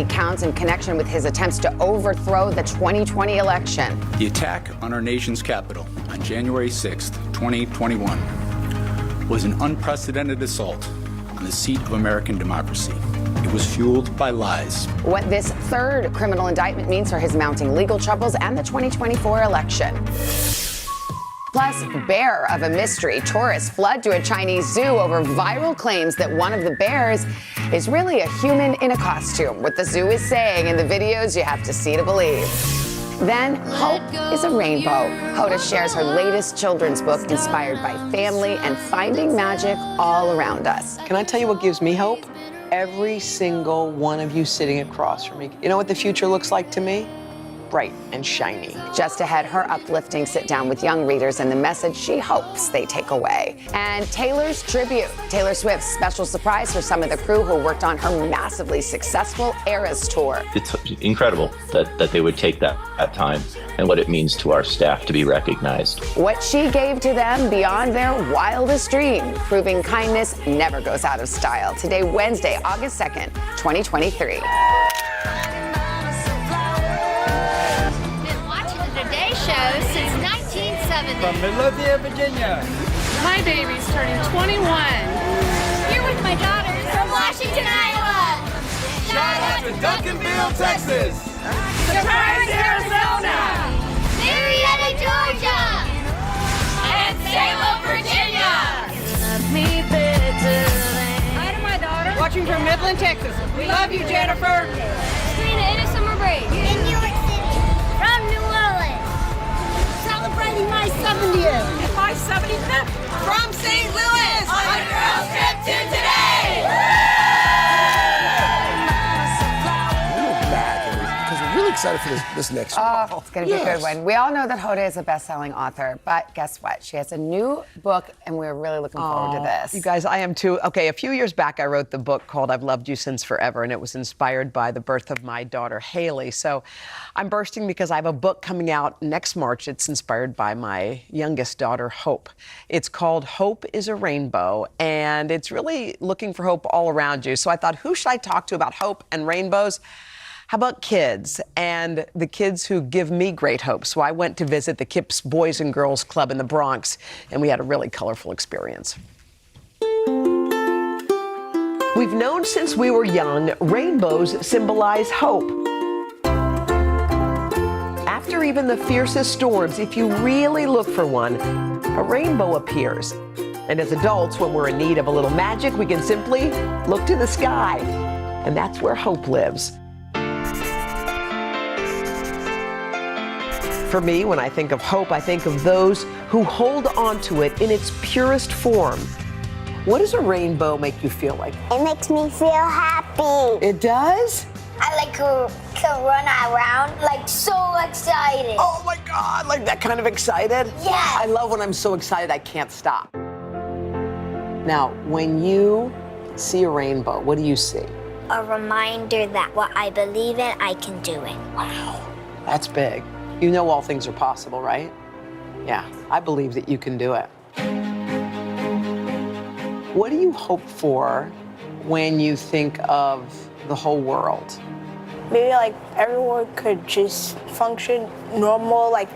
counts in connection with his attempts to overthrow the 2020 election. The attack on our nation's capital on January 6th, 2021 was an unprecedented assault on the seat of American democracy. It was fueled by lies. What this third criminal indictment means for his mounting legal troubles and the 2024 election. Plus, bear of a mystery. Tourists flood to a Chinese zoo over viral claims that one of the bears is really a human in a costume. What the zoo is saying in the videos, you have to see to believe. Then, hope is a rainbow. Hoda shares her latest children's book inspired by family and finding magic all around us. Can I tell you what gives me hope? Every single one of you sitting across from me. You know what the future looks like to me? Bright and shiny. Just ahead, her uplifting sit-down with young readers and the message she hopes they take away. And Taylor's tribute. Taylor Swift's special surprise for some of the crew who worked on her massively successful Eras tour. It's incredible that they would take that time and what it means to our staff to be recognized. What she gave to them beyond their wildest dream, proving kindness never goes out of style. Today, Wednesday, August 2nd, 2023. Since 1970. From Midlothian, Virginia. My baby's turning 21. Here with my daughters from Washington, Iowa. Shout out to Duncanville, Texas. Surprise, Arizona. Marietta, Georgia. And Salem, Virginia. Hi to my daughter. Watching from Midland, Texas. We love you, Jennifer. Serena in a summer break. In New York City. From New Orleans. Celebrating my 70th And my 75th from St. Louis. on a girls trip to today. We're back because we're really excited for this next one. Oh, it's going to be a good one. We all know that Hoda is a best-selling author, but guess what? She has a new book, and we're really looking forward to this. You guys, I am too. Okay, a few years back, I wrote the book called I've Loved You Since Forever, and it was inspired by the birth of my daughter, Haley. So I'm bursting because I have a book coming out next March. It's inspired by my youngest daughter, Hope. It's called Hope is a Rainbow, and it's really looking for hope all around you. So I thought, who should I talk to about hope and rainbows? How about kids and the kids who give me great hope? So I went to visit the KIPS Boys and Girls Club in the Bronx, and we had a really colorful experience. We've known since we were young, rainbows symbolize hope. After even the fiercest storms, if you really look for one, a rainbow appears. And as adults, when we're in need of a little magic, we can simply look to the sky. And that's where hope lives. For me, when I think of hope, I think of those who hold on to it in its purest form. What does a rainbow make you feel like? It makes me feel happy. It does? I like to run around, like so excited. Oh my God, like that kind of excited? Yes. I love when I'm so excited I can't stop. Now, when you see a rainbow, what do you see? A reminder that what I believe in, I can do it. Wow, that's big. You know all things are possible, right? Yeah, I believe that you can do it. What do you hope for when you think of the whole world? Maybe like everyone could just function normal, like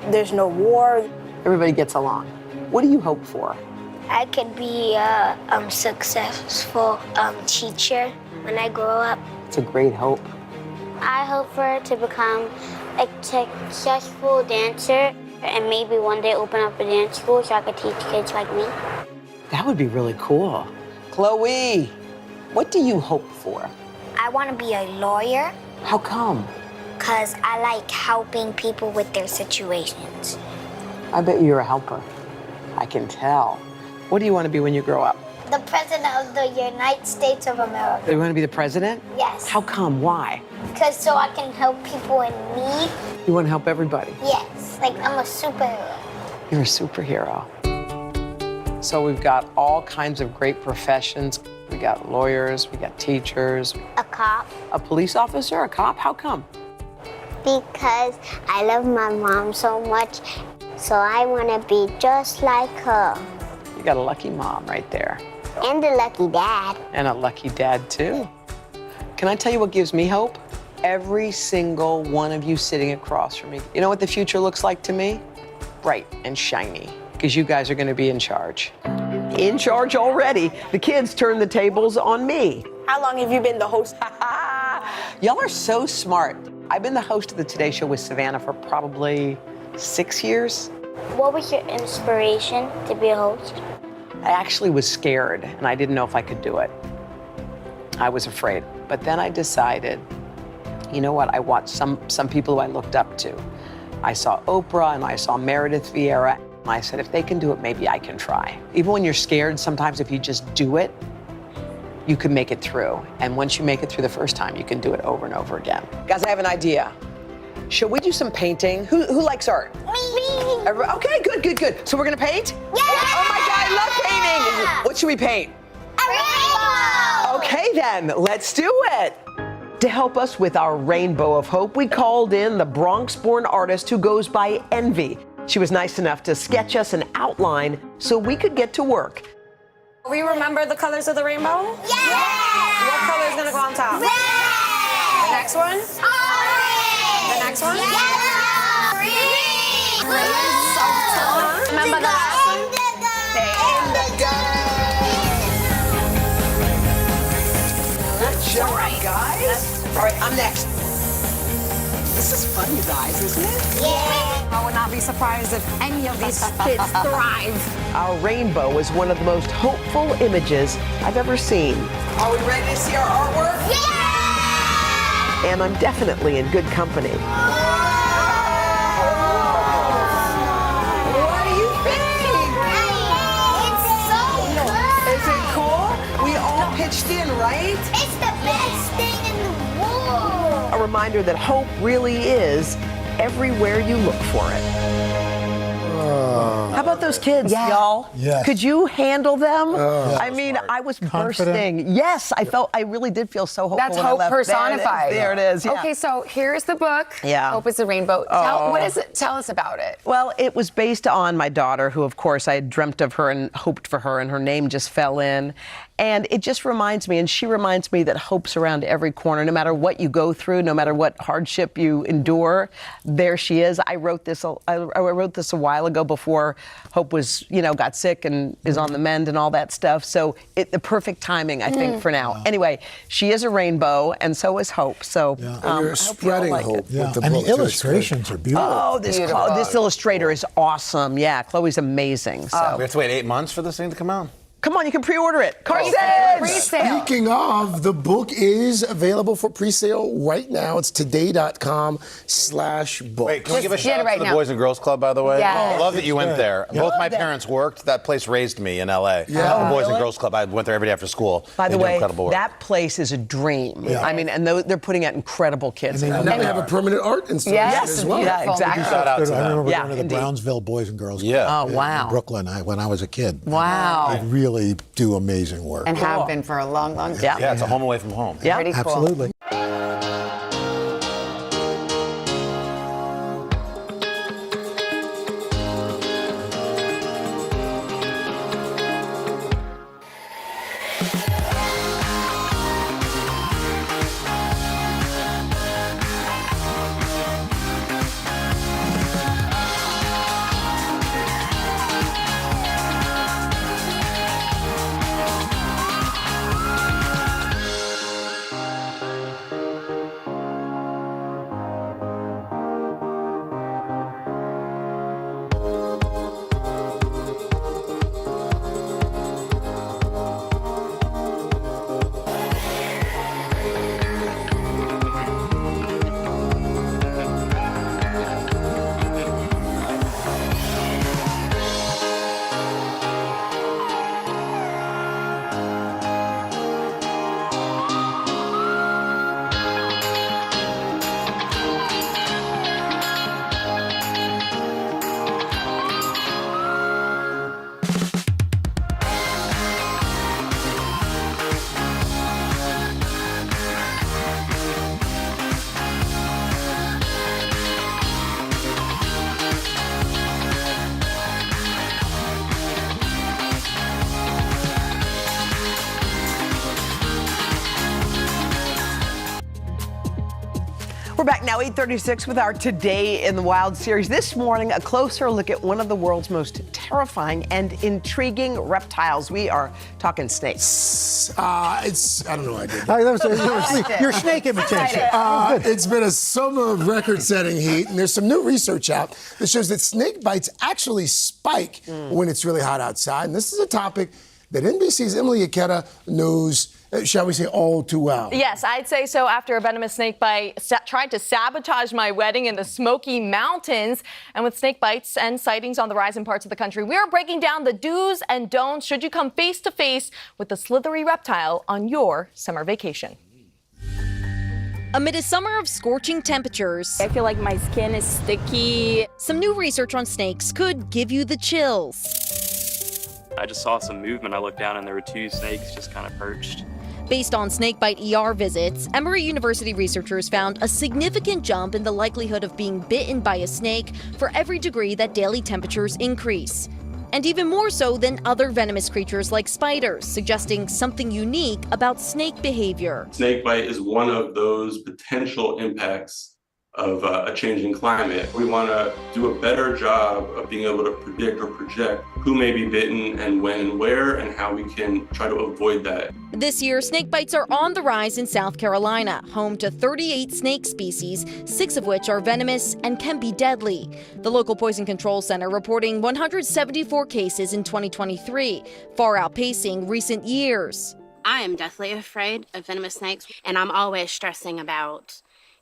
there's no war. Everybody gets along. What do you hope for? I could be a successful teacher when I grow up. It's a great hope. I hope for her to become a successful dancer and maybe one day open up a dance school so I could teach kids like me. That would be really cool. Chloe, what do you hope for? I want to be a lawyer How come? because I like helping people with their situations. I bet you're a helper. I can tell. What do you want to be when you grow up? The President of the United States of America. You want to be the president? Yes. How come? Why? Because so I can help people in need. You want to help everybody. Yes. Like I'm a superhero. You're a superhero. So we've got all kinds of great professions. We got lawyers, we got teachers. A cop. A police officer, a cop? How come? Because I love my mom so much, so I want to be just like her. You got a lucky mom right there. And a lucky dad. And a lucky dad, too. Can I tell you what gives me hope? Every single one of you sitting across from me. You know what the future looks like to me? Bright and shiny, because you guys are going to be in charge. In charge already. The kids turn the tables on me. How long have you been the host? Y'all are so smart. I've been the host of the Today Show with Savannah for probably 6 years. What was your inspiration to be a host? I actually was scared, and I didn't know if I could do it. I was afraid. But then I decided, you know what? I watched some people who I looked up to. I saw Oprah and I saw Meredith Vieira. And I said, if they can do it, maybe I can try. Even when you're scared, sometimes if you just do it, you can make it through. And once you make it through the first time, you can do it over and over again. Guys, I have an idea. Should we do some painting? Who likes art? Me. Okay, good. So we're gonna paint? Yeah! Oh my God, I love painting. What should we paint? A rainbow! Okay then, let's do it. To help us with our rainbow of hope, we called in the Bronx-born artist who goes by Envy. She was nice enough to sketch us an outline so we could get to work. We remember the colors of the rainbow? Yeah! What color is gonna go on top? Red! The next one? Orange! The next one? Yellow! Green! Blue! Remember the last one? Good job, guys. All right, I'm next. This is fun, you guys, isn't it? Yeah! I would not be surprised if any of these kids thrive. Our rainbow is one of the most hopeful images I've ever seen. Are we ready to see our artwork? Yeah! And I'm definitely in good company. What do you think? It's so good! Is it cool? We all pitched in, right? It's the best thing in the world! A reminder that hope really is everywhere you look for it. How about those kids, y'all? Yes. Could you handle them? I mean, smart. I was Confident. bursting. Yes, I really did feel so hopeful. That's when I hope left. personified. There it is. Yeah. Okay, so here's the book. Yeah. Hope is a Rainbow. What is it? Tell us about it. Well, it was based on my daughter, who, of course, I had dreamt of her and hoped for her, and her name just fell in. And it just reminds me, and she reminds me, that hope's around every corner. No matter what you go through, no matter what hardship you endure, there she is. I wrote this a while ago before Hope was, got sick and is on the mend and all that stuff. So the perfect timing, I think, for now. Anyway, she is a rainbow, and so is Hope. So You're spreading hope with the And book. the illustrations are beautiful. Oh, this illustrator is awesome. Yeah, Chloe's amazing. So We have to wait 8 months for this thing to come out? come on, you can pre-order it. Pre-sale. Speaking of, the book is available for pre-sale right now. It's today.com/book. Wait, can we give a Just get shout it out right to the now. Boys and Girls Club, by the way? Yes. I love that you went there. Yeah. Both my parents worked. That place raised me in L.A. The Boys and Girls Club. I went there every day after school. By the They do way, incredible work. that place is a dream. Yeah. I mean, and they're putting out incredible kids. Now they have a permanent art installation Yes, as well. Yeah, exactly. Shout out to I them. remember Yeah, going to the indeed. Brownsville Boys and Girls Club Yeah. Oh, wow. in Brooklyn when I was a kid. Wow. They really do amazing work. And have been for a long, long time. Yeah. Yeah, it's a home away from home. Yeah. Pretty cool. Absolutely. We're back now, 8:36, with our Today in the Wild series. This morning, a closer look at one of the world's most terrifying and intriguing reptiles. We are talking snakes. I don't know what I did. Your snake imitation. It's been a summer of record-setting heat, and there's some new research out that shows that snake bites actually spike when it's really hot outside. And this is a topic that NBC's Emily Ikeda knows, shall we say, all too well. Yes, I'd say so. After a venomous snake bite tried to sabotage my wedding in the Smoky Mountains. And with snake bites and sightings on the rise in parts of the country, we are breaking down the do's and don'ts should you come face to face with the slithery reptile on your summer vacation. Amid a summer of scorching temperatures, I feel like my skin is sticky. Some new research on snakes could give you the chills. I just saw some movement. I looked down and there were 2 snakes just kind of perched. Based on snakebite ER visits, Emory University researchers found a significant jump in the likelihood of being bitten by a snake for every degree that daily temperatures increase. And even more so than other venomous creatures like spiders, suggesting something unique about snake behavior. Snakebite is one of those potential impacts of a changing climate. We want to do a better job of being able to predict or project who may be bitten and when and where, and how we can try to avoid that. This year, snake bites are on the rise in South Carolina, home to 38 snake species, 6 of which are venomous and can be deadly. The local Poison Control Center reporting 174 cases in 2023, far outpacing recent years. I am deathly afraid of venomous snakes, and I'm always stressing about,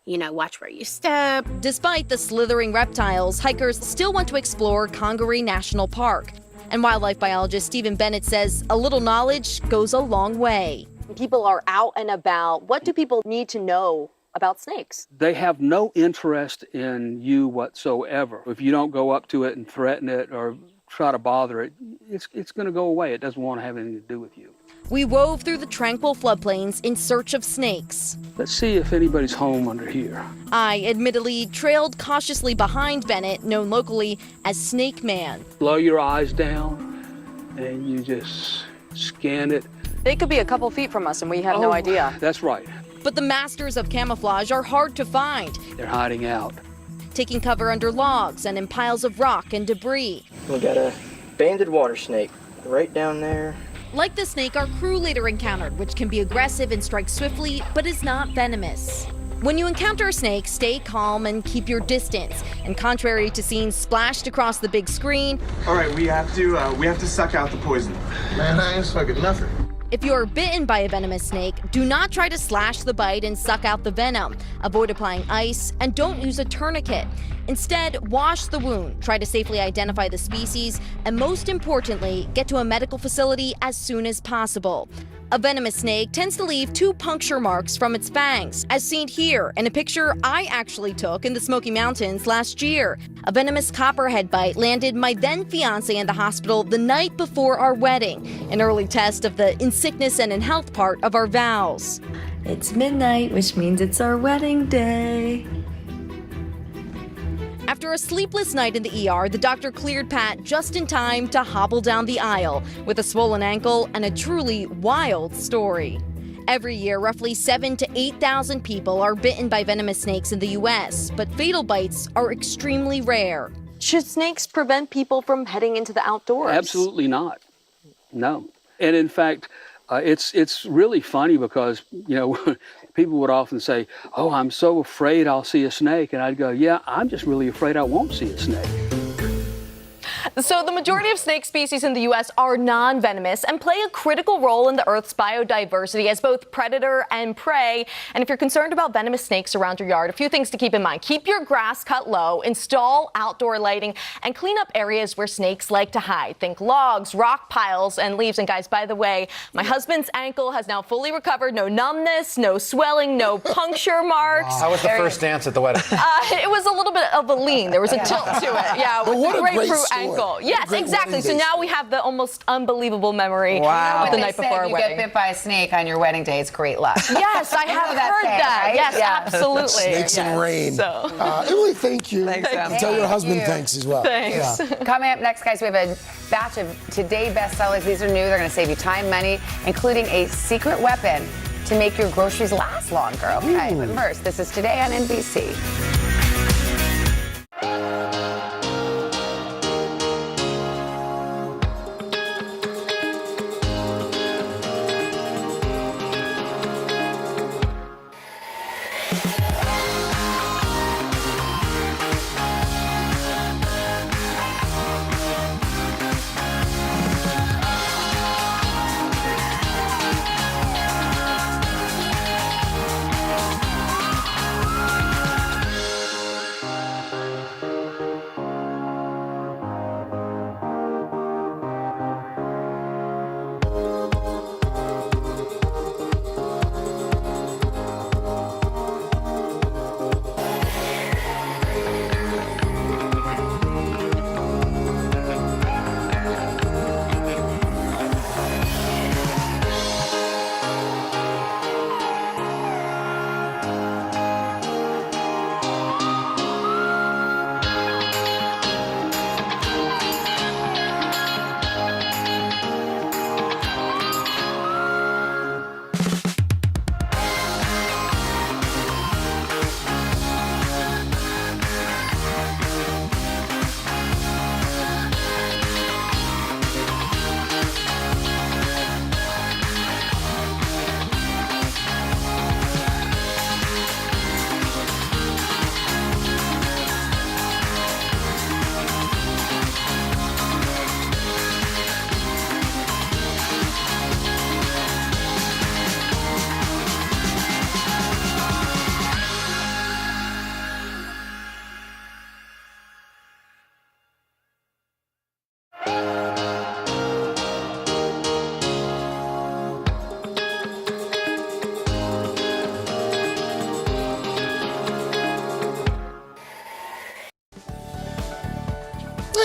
watch where you step. Despite the slithering reptiles, hikers still want to explore Congaree National Park. And wildlife biologist Stephen Bennett says a little knowledge goes a long way. People are out and about. What do people need to know about snakes? They have no interest in you whatsoever. If you don't go up to it and threaten it or try to bother it, it's going to go away. It doesn't want to have anything to do with you. We wove through the tranquil floodplains in search of snakes. Let's see if anybody's home under here. I admittedly trailed cautiously behind Bennett, known locally as Snake Man. Blow your eyes down and you just scan it. They could be a couple feet from us and we have no idea. That's right. But the masters of camouflage are hard to find. They're hiding out. Taking cover under logs and in piles of rock and debris. We got a banded water snake right down there. Like the snake our crew later encountered, which can be aggressive and strike swiftly, but is not venomous. When you encounter a snake, stay calm and keep your distance. And contrary to scenes splashed across the big screen, all right, we have to suck out the poison. Man, I ain't sucking nothing. If you are bitten by a venomous snake, do not try to slash the bite and suck out the venom. Avoid applying ice and don't use a tourniquet. Instead, wash the wound, try to safely identify the species, and most importantly, get to a medical facility as soon as possible. A venomous snake tends to leave 2 puncture marks from its fangs, as seen here in a picture I actually took in the Smoky Mountains last year. A venomous copperhead bite landed my then-fiancé in the hospital the night before our wedding, an early test of the in sickness and in health part of our vows. It's midnight, which means it's our wedding day. After a sleepless night in the ER, the doctor cleared Pat just in time to hobble down the aisle with a swollen ankle and a truly wild story. Every year, roughly 7,000 to 8,000 people are bitten by venomous snakes in the U.S., but fatal bites are extremely rare. Should snakes prevent people from heading into the outdoors? Absolutely not. No. And in fact, it's really funny because, people would often say, oh, I'm so afraid I'll see a snake. And I'd go, yeah, I'm just really afraid I won't see a snake. So the majority of snake species in the U.S. are non-venomous and play a critical role in the Earth's biodiversity as both predator and prey. And if you're concerned about venomous snakes around your yard, a few things to keep in mind. Keep your grass cut low, install outdoor lighting, and clean up areas where snakes like to hide. Think logs, rock piles, and leaves. And guys, by the way, my husband's ankle has now fully recovered. No numbness, no swelling, no puncture marks. How was the first dance at the wedding? It was a little bit of a lean. There was a tilt to it. Yeah, with the grapefruit ankle. Yes, exactly. So now we have the almost unbelievable memory of the night before our wedding. You get bit by a snake on your wedding day, it's great luck. Yes, I have heard that. Right? Yes, yeah. absolutely. Snakes and rain. So. Emily, thank you. Thanks, and tell your husband thanks as well. Thanks. Yeah. Coming up next, guys, we have a batch of Today bestsellers. These are new. They're going to save you time, money, including a secret weapon to make your groceries last longer. Okay, but first, this is Today on NBC.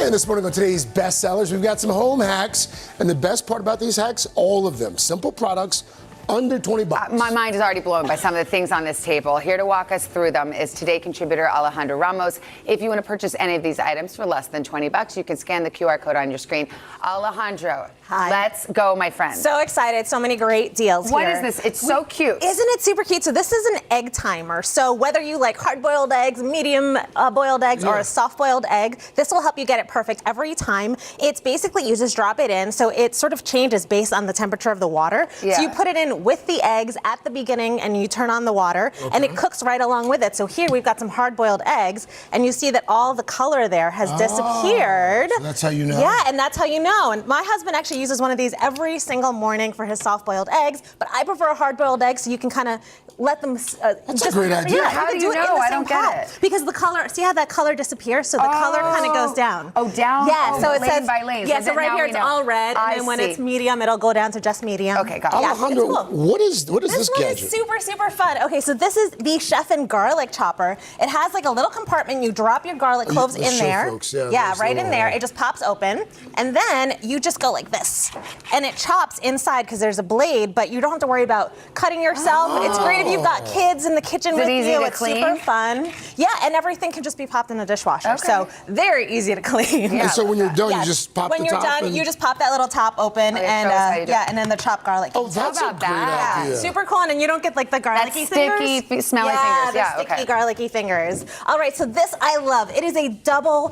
And this morning on today's bestsellers, we've got some home hacks. And the best part about these hacks, all of them, simple products, under 20 bucks. My mind is already blown by some of the things on this table. Here to walk us through them is Today contributor Alejandro Ramos. If you want to purchase any of these items for less than 20 bucks, you can scan the QR code on your screen. Alejandro, hi. Let's go, my friend. So excited. So many great deals What here. is this? It's so cute. Isn't it super cute? So this is an egg timer. So whether you like hard-boiled eggs, medium boiled eggs, or a soft-boiled egg, this will help you get it perfect every time. It's basically, you just drop it in. So it sort of changes based on the temperature of the water. Yeah. So you put it in with the eggs at the beginning and you turn on the water and it cooks right along with it. So here we've got some hard-boiled eggs and you see that all the color there has disappeared. So that's how you know? Yeah, and that's how you know. And my husband actually uses one of these every single morning for his soft-boiled eggs, but I prefer a hard-boiled egg so you can kind of let them That's a great idea. Yeah, How do do you it in know? the I same don't get pot. it. Because the color, see how that color disappears? So the color kind of goes down. Oh, down? Yeah, Oh, so it lane says, by lane. yeah, So so right now here we it's know. all red, I and then when see. it's medium, it'll go down to just medium. Okay, got it. Yeah, Alejandro, it's cool. what is this one gadget? is super, super fun. Okay, so this is the chef and garlic chopper. It has like a little compartment. You drop your garlic cloves let's in show there. folks. Yeah, Yeah, there's right the in little there. hole. It just pops open. And then you just go like this. And it chops inside because there's a blade, but you don't have to worry about cutting yourself. It's great if you've got kids in the kitchen Is with it easy you. to It's clean? super fun. Yeah, and everything can just be popped in the dishwasher. Okay. So very easy to clean. And so when you're done, Yes. you just pop when the you're top done, and- you just pop that little top open yeah, show us how you do it. and then the chopped garlic. Oh, that's How a about great that? idea. Super cool, and then you don't get like the garlicky sticky, fingers. smelly fingers. Yeah, Yeah, the sticky, okay. garlicky fingers. All right, so this I love. It is a double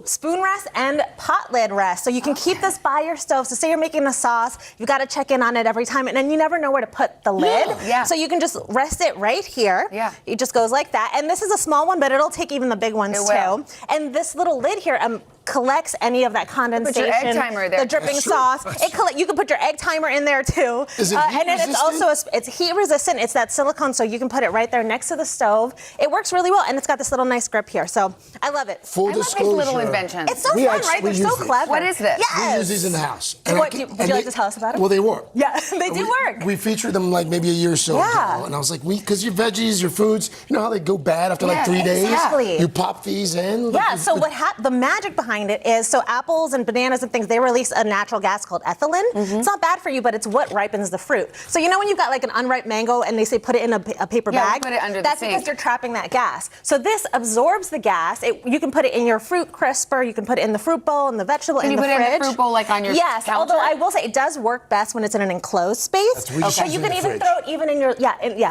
spoon rest and pot lid rest. So you can keep this by your stove. So say you're making a sauce, you've got to check in on it every time, and then you never know where to put the lid. Yeah. So you can just rest it right here. Yeah. It just goes like that. And this is a small one, but it'll take even the big ones It too. will. And this little lid here collects any of that condensation. Put your egg timer there. The dripping That's true. sauce. That's You can put your egg timer in there too. Is it heat and then it's resistant? also it's heat resistant. It's that silicone, so you can put it right there next to the stove. It works really well, and it's got this little nice grip here. So I love it. Full I love these disclosure. little inventions. It's so We fun, actually right? They're so use these. clever. What is this? Yes. We use these in the house. Would you like to tell us about them? Well, they work. Yeah, they do work. We featured them like maybe a year or so Yeah. ago, and I was like, because your veggies, your foods, you know how they go bad after like Yeah, 3 days? exactly. You pop these in. Yeah, so the magic behind behind it is, so apples and bananas and things, they release a natural gas called ethylene. It's not bad for you, but it's what ripens the fruit. So you know when you've got like an unripe mango and they say put it in a paper bag? Put it under That's the sink. because you're trapping that gas. So this absorbs the gas. You can put it in your fruit crisper, you can put it in the fruit bowl, in the vegetable, in the fridge. Can you put it in the fruit bowl like on your Yes, counter? although I will say it does work best when it's in an enclosed space. That's what you So use you in can the even fridge. throw it even in your,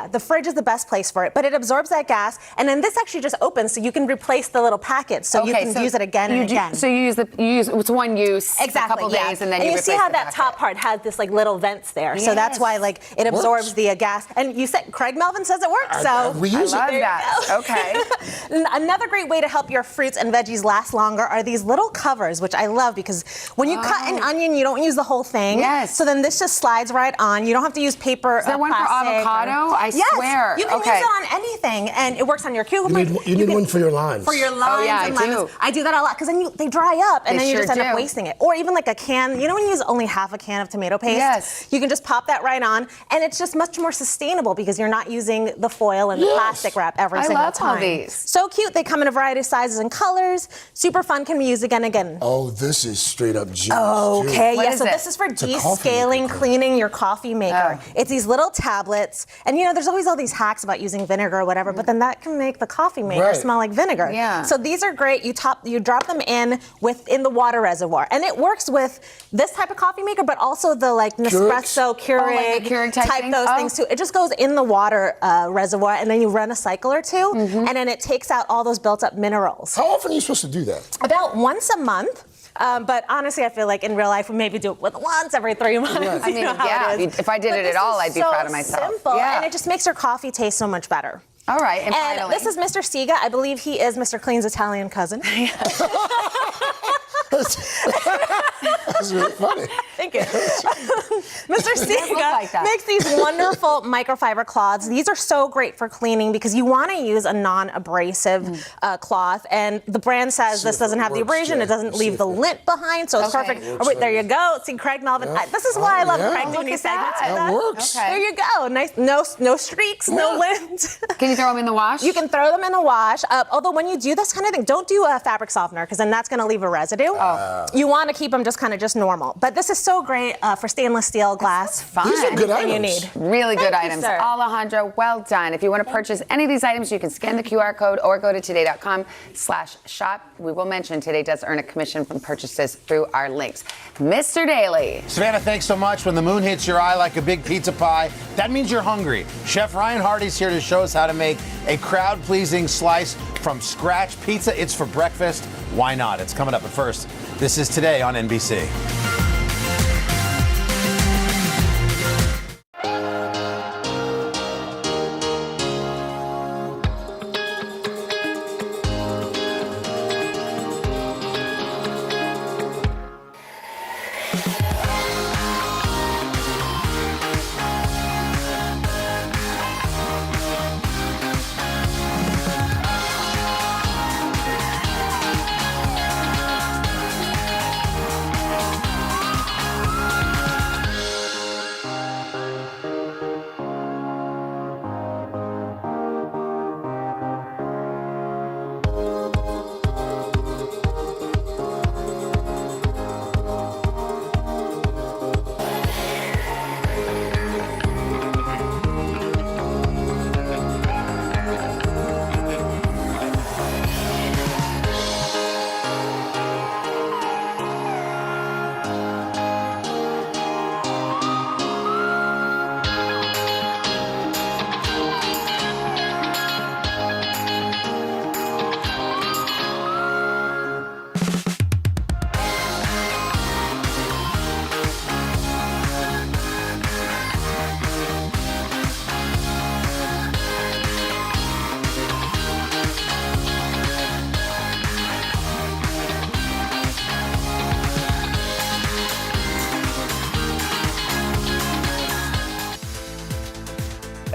the fridge is the best place for it. But it absorbs that gas, and then this actually just opens so you can replace the little packets, so you can use it again and again. So you use it's one use Exactly, a couple days, and then you see replace how the that packet. top part has this like little vents there. So that's why like it absorbs the gas. And you said Craig Melvin says it works. So we use I love it. that. Okay. Another great way to help your fruits and veggies last longer are these little covers, which I love because when you cut an onion, you don't use the whole thing. Yes. So then this just slides right on. You don't have to use paper. Is there one for avocado? I swear. You can use it on anything, and it works on your cucumber. You need one for your limes. For your limes yeah, and I lemons. do. I do that a lot because then they dry up and They then you sure just end up do. wasting it. Or even like a can, you know when you use only half a can of tomato paste? Yes. You can just pop that right on and it's just much more sustainable because you're not using the foil and the plastic wrap every I single love time. all these. So cute. They come in a variety of sizes and colors. Super fun, can be used again and again. Oh, this is straight up genius. Okay, What yeah, is so it? this is for a coffee descaling, maker. cleaning your coffee maker. It's these little tablets, and you know, there's always all these hacks about using vinegar or whatever, but then that can make the coffee maker Right. smell like vinegar. Yeah. So these are great. You drop them in the water reservoir, and it works with this type of coffee maker, but also the like Nespresso, Keurig, like the Keurig type thing? those Oh. things too. It just goes in the water reservoir, and then you run a cycle or two, and then it takes out all those built-up minerals. How often are you supposed to do that? About once a month. But honestly, I feel like in real life, we maybe do it once every 3 months. Right. I You mean, know how yeah, it is. if I did But it this at all, is I'd be so proud of myself. Simple, Yeah. and it just makes your coffee taste so much better. All right, and finally. this is Mr. Siga. I believe he is Mr. Clean's Italian cousin. That's really funny. Thank you. Mr. look Siga like that. makes these wonderful microfiber cloths. These are so great for cleaning because you want to use a non-abrasive cloth. And the brand says this doesn't have the abrasion. It doesn't leave the lint behind, so it's perfect. Oh, wait, there you go. See, Craig Melvin. This is why I love Craig doing these segments like that. works. Okay. There you go. Nice. No streaks, no lint. Can you throw them in the wash? You can throw them in the wash. Although when you do this kind of thing, don't do a fabric softener because then that's going to leave a residue. You want to keep them just normal. But this is so great for stainless steel glass. Fun. These are good Anything items. you need. Really good Thank you, items. sir. Alejandro, well done. If you want to purchase any of these items, you can scan the QR code or go to today.com/shop. We will mention Today does earn a commission from purchases through our links. Mr. Daly. Savannah, thanks so much. When the moon hits your eye like a big pizza pie, that means you're hungry. Chef Ryan Hardy's here to show us how to make a crowd-pleasing slice from scratch pizza. It's for breakfast. Why not? It's coming up. But first, this is Today on NBC.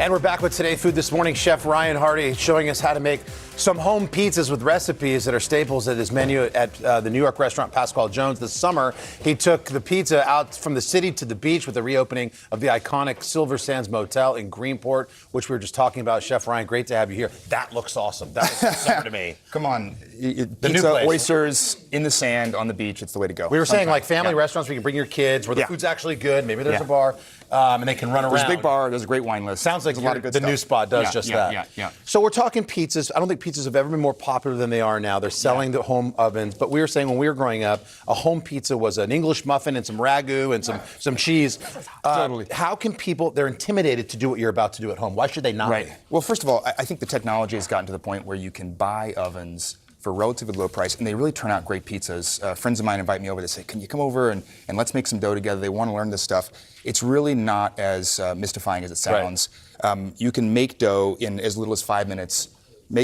And we're back with Today's Food this morning. Chef Ryan Hardy showing us how to make some home pizzas with recipes that are staples at his menu at the New York restaurant Pasquale Jones. This summer, he took the pizza out from the city to the beach with the reopening of the iconic Silver Sands Motel in Greenport, which we were just talking about. Chef Ryan, great to have you here. That looks awesome. That looks summer to me. Come on. The Pizza, new place. oysters in the sand on the beach. It's the way to go. We were saying Sometime. like family restaurants where you can bring your kids, where the food's actually good. Maybe there's a bar, and they can run around. There's a big bar. There's a great wine list. Sounds like there's a lot of good the stuff. new spot does just that. Yeah. So we're talking pizzas. I don't think pizzas have ever been more popular than they are now. They're selling the home ovens. But we were saying when we were growing up, a home pizza was an English muffin and some ragu and some cheese. Totally. How can people, they're intimidated to do what you're about to do at home. Why should they not be? Well, first of all, I think the technology has gotten to the point where you can buy ovens for a relatively low price, and they really turn out great pizzas. Friends of mine invite me over to say, can you come over and let's make some dough together? They want to learn this stuff. It's really not as mystifying as it sounds. You can make dough in as little as 5 minutes.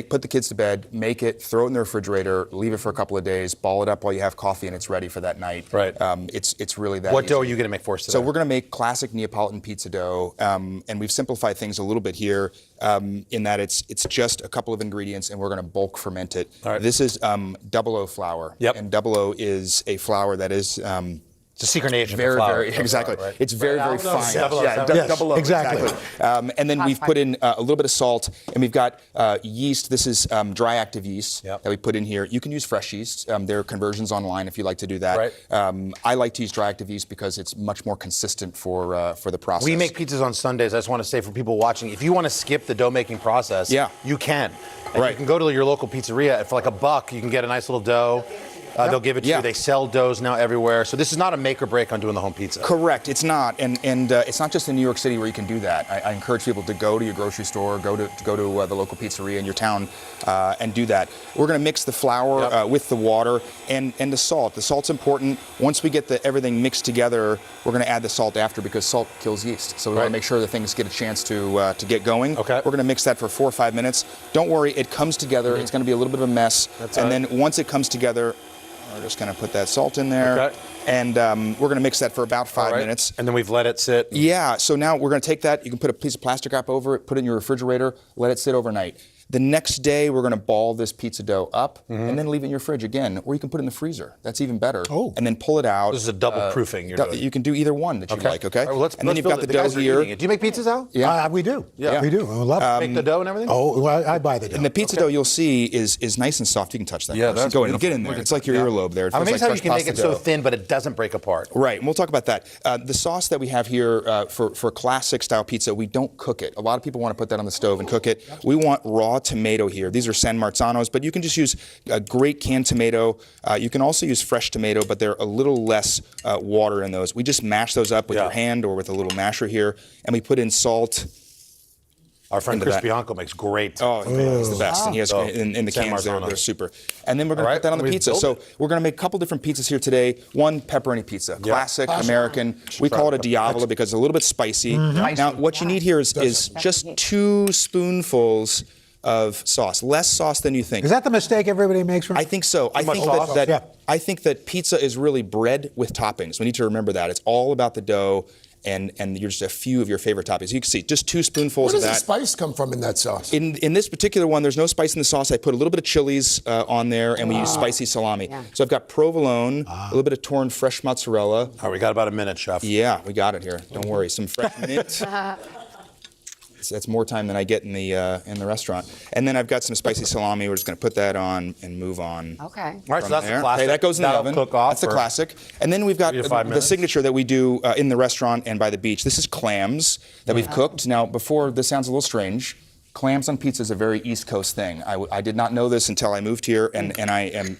Put the kids to bed, make it, throw it in the refrigerator, leave it for a couple of days, ball it up while you have coffee, and it's ready for that night. Right. It's really that What easy. dough are you going to make for us today? So we're going to make classic Neapolitan pizza dough, and we've simplified things a little bit here in that it's just a couple of ingredients, and we're going to bulk ferment it. All right. This is 00 flour, and 00 is a flour that is it's a secret agent very, for flour. very exactly. Right? It's very, very fine. Yes, 00 exactly. And then we've put in a little bit of salt, and we've got yeast. This is dry active yeast that we put in here. You can use fresh yeast. There are conversions online if you like to do that. Right. I like to use dry active yeast because it's much more consistent for the process. We make pizzas on Sundays. I just want to say for people watching, if you want to skip the dough making process, you can. And you can go to your local pizzeria for like $1. You can get a nice little dough. They'll give it to you. They sell doughs now everywhere. So this is not a make or break on doing the home pizza. Correct. It's not. And it's not just in New York City where you can do that. I encourage people to go to your grocery store, go to the local pizzeria in your town and do that. We're going to mix the flour with the water and the salt. The salt's important. Once we get everything mixed together, we're going to add the salt after because salt kills yeast. So we want to make sure that things get a chance to get going. Okay. We're going to mix that for 4 or 5 minutes. Don't worry, it comes together. It's going to be a little bit of a mess. Then once it comes together, we're just going to put that salt in there, and we're going to mix that for about 5 minutes. And then we've let it sit. Yeah, so now we're going to take that. You can put a piece of plastic wrap over it, put it in your refrigerator, let it sit overnight. The next day, we're going to ball this pizza dough up and then leave it in your fridge again, or you can put it in the freezer. That's even better. And then pull it out. This is a double proofing you're doing. You can do either one that you like, okay? All right, well, and then you've got the dough here. Do you make pizzas, Al? Yeah. We do. Yeah. We do. I love it. Make the dough and everything? Oh, well, I buy the dough. And the pizza dough you'll see is nice and soft. You can touch that. Yeah, that's that's get in there. It's like your earlobe there. It I'm feels amazed how like you can fresh make it pasta so dough. thin, but it doesn't break apart. Right, and we'll talk about that. The sauce that we have here for classic style pizza, we don't cook it. A lot of people want to put that on the stove and cook it. We want raw tomato here. These are San Marzanos, but you can just use a great canned tomato. You can also use fresh tomato, but they're a little less water in those. We just mash those up with your hand or with a little masher here, and we put in salt. Our friend Chris Bianco makes great. Oh, he's the best. And he has in the cans they're super. And then we're going to put that on the pizza. So we're going to make a couple different pizzas here today. One pepperoni pizza, classic American. We call it a Diavola because it's a little bit spicy. Now, what you need here is just 2 spoonfuls of sauce, less sauce than you think. Is that the mistake everybody makes? I think so. I think that pizza is really bread with toppings. We need to remember that. It's all about the dough and you're just a few of your favorite toppings. You can see just 2 spoonfuls of that. Where does the spice come from in that sauce? In this particular one, there's no spice in the sauce. I put a little bit of chilies on there, and we use spicy salami. Yeah. So I've got provolone, a little bit of torn fresh mozzarella. All right, we got about a minute, Chef. Yeah, we got it here. Don't worry. Some fresh mint. That's more time than I get in the restaurant. And then I've got some spicy salami. We're just going to put that on and move on. Okay. All right, so that's the classic. Okay, that goes in the That'll oven. cook off That's the classic. And then we've got the signature that we do in the restaurant and by the beach. This is clams that we've cooked. Now, before, this sounds a little strange. Clams on pizza is a very East Coast thing. I did not know this until I moved here, and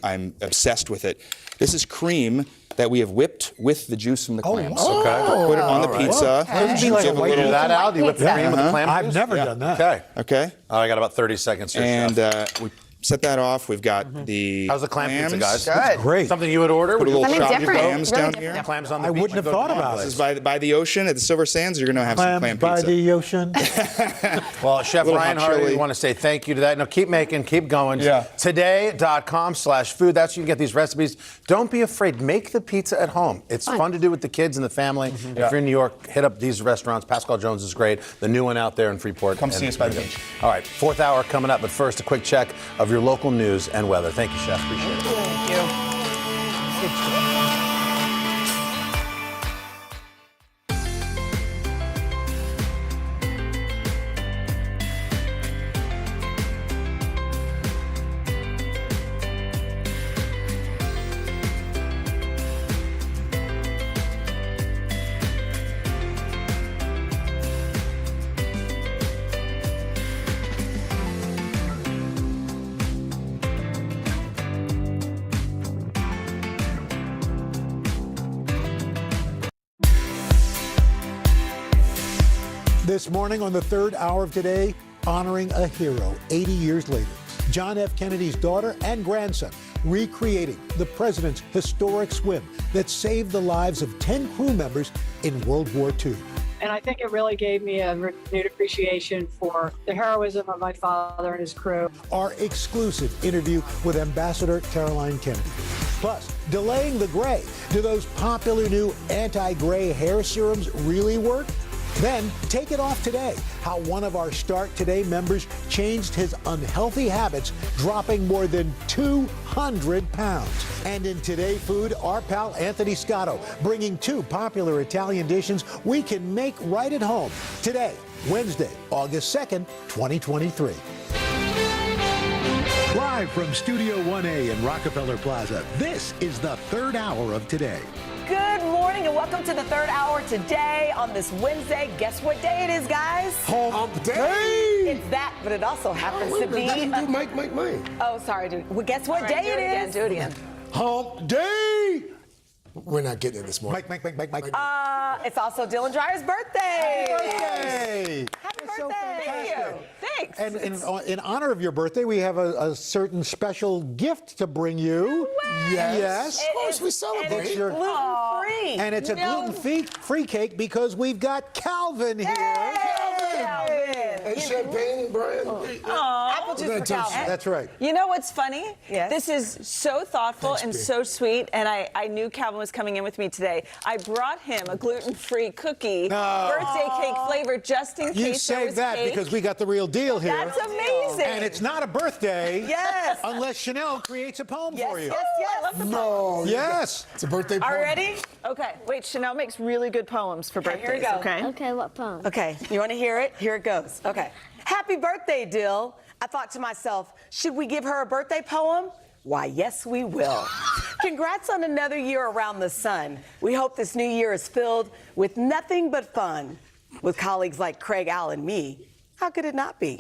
I'm obsessed with it. This is cream that we have whipped with the juice from the clams. Okay. Put it on the pizza. Doesn't be like a white do that, Al? Do you whip the cream with the clam juice? I've never done that. Okay. I got about 30 seconds here, and Chef. we set that off. We've got the How's the clam pizza, guys? Good. Great. Something you would order? Put a little Something chopped different. clams Really down different. here. Clams on the I beach. wouldn't have You go thought to one about place. This is by the ocean at the Silver Sands. You're going to have some clam By pizza. the ocean. Well, Chef Little Ryan hot Hardy, chili. we want to say thank you to that. No, keep making, keep going. Yeah. Today.com/food. That's where you can get these recipes. Don't be afraid. Make the pizza at home. It's fun to do with the kids and the family. If you're in New York, hit up these restaurants. Pascal Jones is great. The new one out there in Freeport. Come see us by the beach. All right, 4th hour coming up. But first, a quick check of your local news and weather. Thank you, Chef. Appreciate it. Thank you. This morning on the 3rd hour of Today, honoring a hero 80 years later. John F. Kennedy's daughter and grandson recreating the president's historic swim that saved the lives of 10 crew members in World War II. And I think it really gave me a renewed appreciation for the heroism of my father and his crew. Our exclusive interview with Ambassador Caroline Kennedy. Plus, delaying the gray. Do those popular new anti-gray hair serums really work? Then, take it off today. How one of our Start Today members changed his unhealthy habits, dropping more than 200 pounds. And in Today Food, our pal Anthony Scotto bringing 2 popular Italian dishes we can make right at home. Today, Wednesday, August 2nd, 2023. Live from Studio 1A in Rockefeller Plaza, this is the 3rd hour of Today. Good morning and welcome to the 3rd hour today on this Wednesday. Guess what day it is, guys? Hump day. It's that, but it also happens to be. Mike. Oh, sorry, dude. Well, guess what day it is? Do it again. Hump day. We're not getting it this morning. Mike. It's also Dylan Dreyer's birthday. Birthday! Happy birthday. Thank you. Thanks. And in honor of your birthday, we have a certain special gift to bring you. Yes. Of course, we celebrate. And it's gluten-free. And it's a gluten-free cake because we've got Calvin here. Calvin. And champagne, Brian. Apple juice for Calvin. That's right. You know what's funny? Yes. This is so thoughtful and babe. so sweet, and I knew Calvin was coming in with me today. I brought him a gluten-free cookie, birthday cake flavor, just in case You there saved was that cake. because we got the real deal here. That's amazing. And it's not a birthday. Yes. Unless Chanel creates a poem for you. Yes. No. Yes. It's a birthday Are poem. you ready? Okay. Wait, Chanel makes really good poems for birthdays. here we go. Okay. Okay, what poem? Okay, you want to hear it? Here it goes. Okay. Happy birthday, Dill. I thought to myself, should we give her a birthday poem? Why, yes, we will. Congrats on another year around the sun. We hope this new year is filled with nothing but fun. With colleagues like Craig, Al, and me, how could it not be?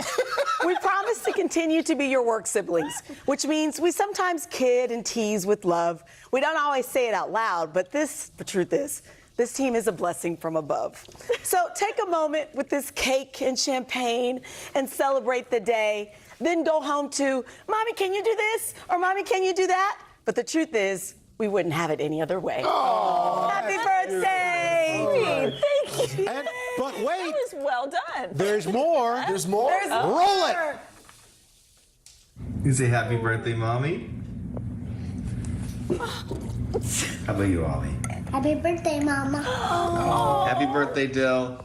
We promise to continue to be your work siblings, which means we sometimes kid and tease with love. We don't always say it out loud, but the truth is, this team is a blessing from above. So take a moment with this cake and champagne and celebrate the day. Then go home to, Mommy, can you do this? Or Mommy, can you do that? But the truth is, we wouldn't have it any other way. Oh, Happy birthday! Thank you. But wait. That was well done. There's more. There's more? Roll it. You say happy birthday, Mommy? How about you, Ollie? Happy birthday, Mama. Happy birthday, Dill.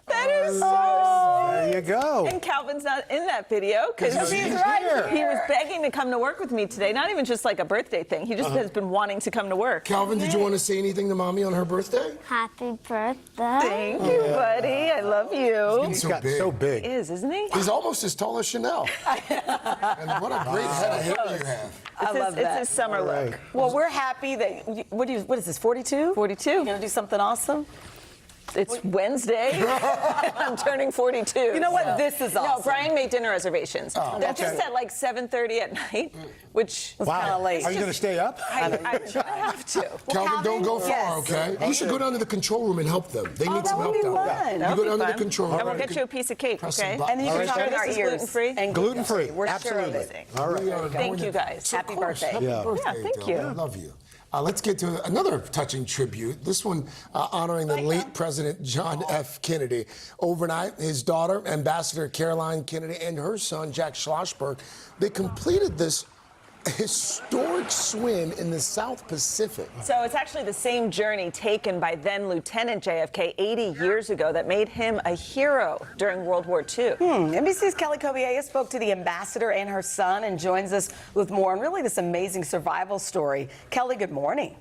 That is so There you go. And Calvin's not in that video because Because he's he's right. here. He was begging to come to work with me today. Not even just like a birthday thing. He just has been wanting to come to work. Calvin, did you want to say anything to Mommy on her birthday? Happy birthday. Thank you, buddy. I love you. He's got so big. He is, isn't he? He's almost as tall as Chanel. And what a great head of hair you have. I love that. It's his summer look. Well, we're happy that, what is this, 42? 42. You gonna do something awesome? It's Wednesday. I'm turning 42. You know what? This is awesome. No, Brian made dinner reservations. Oh, They're okay. just at like 7:30 at night, which was kind of late. Are you going to stay up? I have to. Calvin, don't go far, okay? You should go down to the control room and help them. They need some help down there. You go down to the control room. And we'll get you a piece of cake, okay? And then you can talk in our ears. Gluten-free? Gluten-free, We're absolutely. sure All right. Thank you, guys. Happy birthday. Happy birthday, thank you. I love you. Let's get to another touching tribute. This one honoring the late President John F. Kennedy. Overnight, his daughter, Ambassador Caroline Kennedy, and her son, Jack Schlossberg, they completed this historic swim in the South Pacific. So it's actually the same journey taken by then Lieutenant JFK 80 years ago that made him a hero during World War II. NBC's Kelly Kobiea spoke to the ambassador and her son and joins us with more on really this amazing survival story. Kelly, good morning.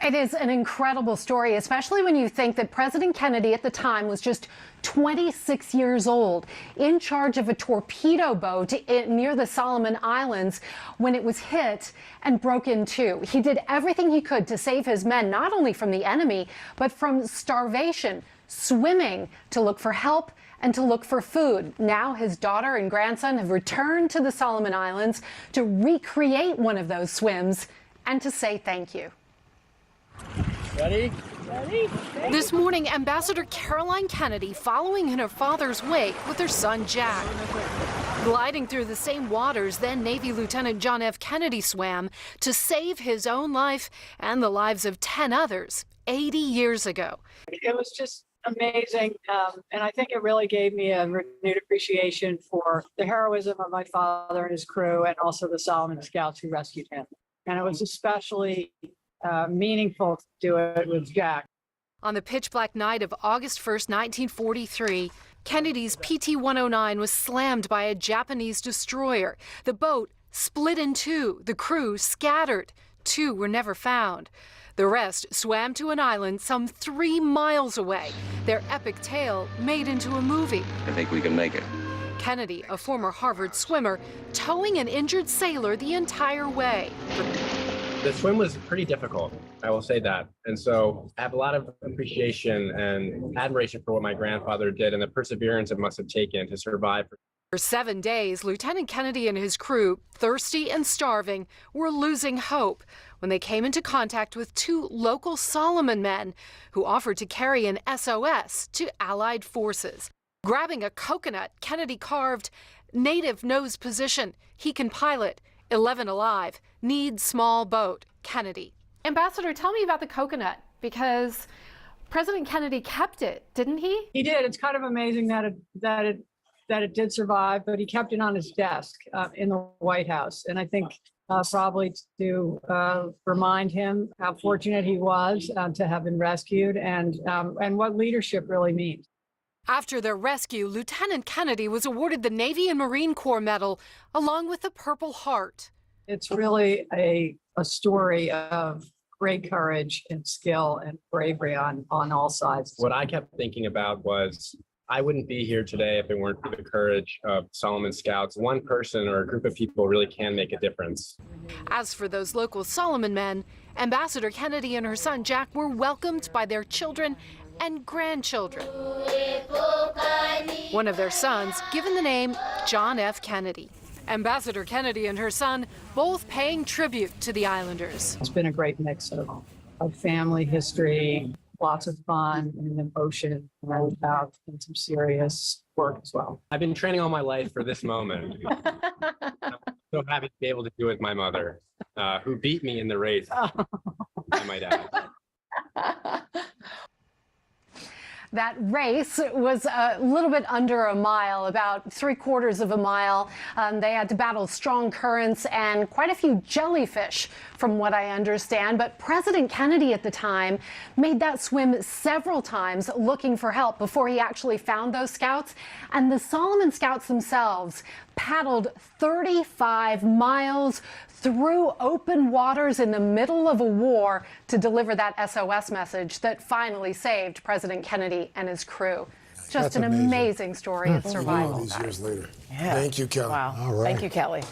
It is an incredible story, especially when you think that President Kennedy at the time was just 26 years old, in charge of a torpedo boat near the Solomon Islands when it was hit and broke in two. He did everything he could to save his men, not only from the enemy, but from starvation, swimming to look for help and to look for food. Now his daughter and grandson have returned to the Solomon Islands to recreate one of those swims and to say thank you. Ready? This morning, Ambassador Caroline Kennedy following in her father's wake with her son Jack. Gliding through the same waters then Navy Lieutenant John F. Kennedy swam to save his own life and the lives of 10 others 80 years ago. It was just amazing, and I think it really gave me a renewed appreciation for the heroism of my father and his crew, and also the Solomon Scouts who rescued him. And it was especially meaningful to do it with Jack. On the pitch black night of August 1st, 1943, Kennedy's PT-109 was slammed by a Japanese destroyer. The boat split in two. The crew scattered. 2 were never found. The rest swam to an island some 3 miles away. Their epic tale made into a movie. I think we can make it. Kennedy, a former Harvard swimmer, towing an injured sailor the entire way. The swim was pretty difficult, I will say that. And so I have a lot of appreciation and admiration for what my grandfather did and the perseverance it must have taken to survive. For 7 days, Lieutenant Kennedy and his crew, thirsty and starving, were losing hope when they came into contact with 2 local Solomon men who offered to carry an SOS to Allied forces. Grabbing a coconut, Kennedy carved, "Native knows position. He can pilot. 11 alive. Need small boat. Kennedy." Ambassador, tell me about the coconut, because President Kennedy kept it, didn't he? He did. It's kind of amazing that it did survive, but he kept it on his desk in the White House. And I think probably to remind him how fortunate he was to have been rescued and what leadership really means. After their rescue, Lieutenant Kennedy was awarded the Navy and Marine Corps Medal, along with the Purple Heart. It's really a story of great courage and skill and bravery on all sides. What I kept thinking about was I wouldn't be here today if it weren't for the courage of Solomon Scouts. One person or a group of people really can make a difference. As for those local Solomon men, Ambassador Kennedy and her son Jack were welcomed by their children and grandchildren. One of their sons given the name John F. Kennedy. Ambassador Kennedy and her son both paying tribute to the Islanders. It's been a great mix of family history, lots of fun and emotion, and some serious work as well. I've been training all my life for this moment. I'm so happy to be able to do it with my mother, who beat me in the race, I might add. That race was a little bit under a mile, about 3/4 of a mile. They had to battle strong currents and quite a few jellyfish, from what I understand. But President Kennedy at the time made that swim several times looking for help before he actually found those scouts. And the Solomon Scouts themselves paddled 35 miles through open waters in the middle of a war to deliver that SOS message that finally saved President Kennedy and his crew. Just That's an amazing story of survival. All these years later. Yeah. Thank you, Kelly. Wow. All right. Thank you, Kelly.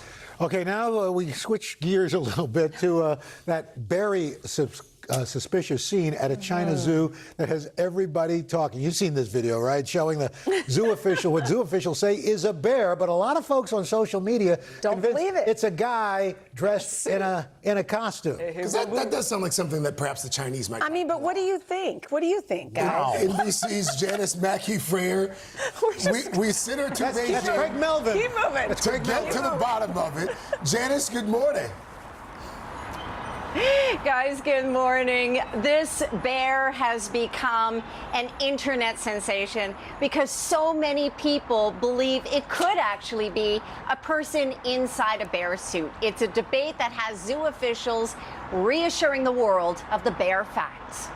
Okay, now we switch gears a little bit to that berry suspicious scene at a China zoo that has everybody talking. You've seen this video, right? Showing the zoo official, what zoo officials say is a bear, but a lot of folks on social media don't believe it. It's a guy dressed in a costume. Because that does sound like something that perhaps the Chinese might. I mean, but what do you think? What do you think, guys? NBC's Janice Mackey-Freer. We sent her to Beijing. That's Craig Melvin. Keep moving. To get to the bottom of it. Janice, good morning. Guys, good morning. This bear has become an internet sensation because so many people believe it could actually be a person inside a bear suit. It's a debate that has zoo officials reassuring the world of the bear facts.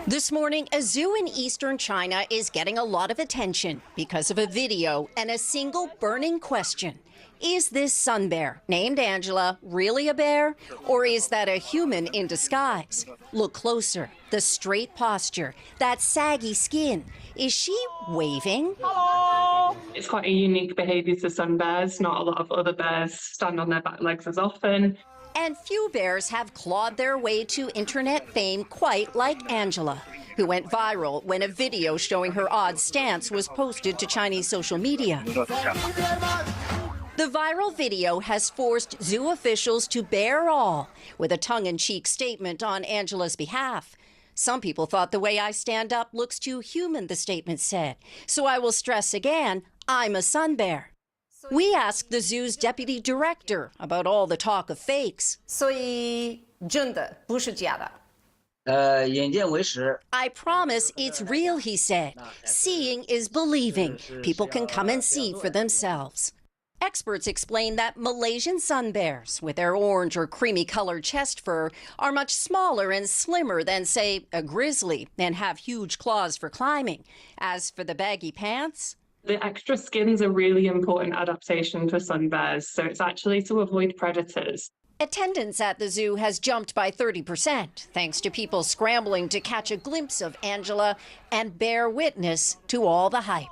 This morning, a zoo in eastern China is getting a lot of attention because of a video and a single burning question. Is this sun bear, named Angela, really a bear? Or is that a human in disguise? Look closer. The straight posture, that saggy skin. Is she waving? Hello! It's quite a unique behaviour to sun bears. Not a lot of other bears stand on their back legs as often. And few bears have clawed their way to internet fame quite like Angela, who went viral when a video showing her odd stance was posted to Chinese social media. The viral video has forced zoo officials to bear all, with a tongue-in-cheek statement on Angela's behalf. Some people thought the way I stand up looks too human, the statement said. So I will stress again, I'm a sun bear. We asked the zoo's deputy director about all the talk of fakes. 所以真的不是假的。I promise it's real, he said. Seeing is believing. People can come and see for themselves. Experts explain that Malaysian sun bears, with their orange or creamy-colored chest fur, are much smaller and slimmer than, say, a grizzly, and have huge claws for climbing. As for the baggy pants, The extra skin's a really important adaptation for sun bears, so it's actually to avoid predators. attendance at the zoo has jumped by 30%, thanks to people scrambling to catch a glimpse of Angela and bear witness to all the hype.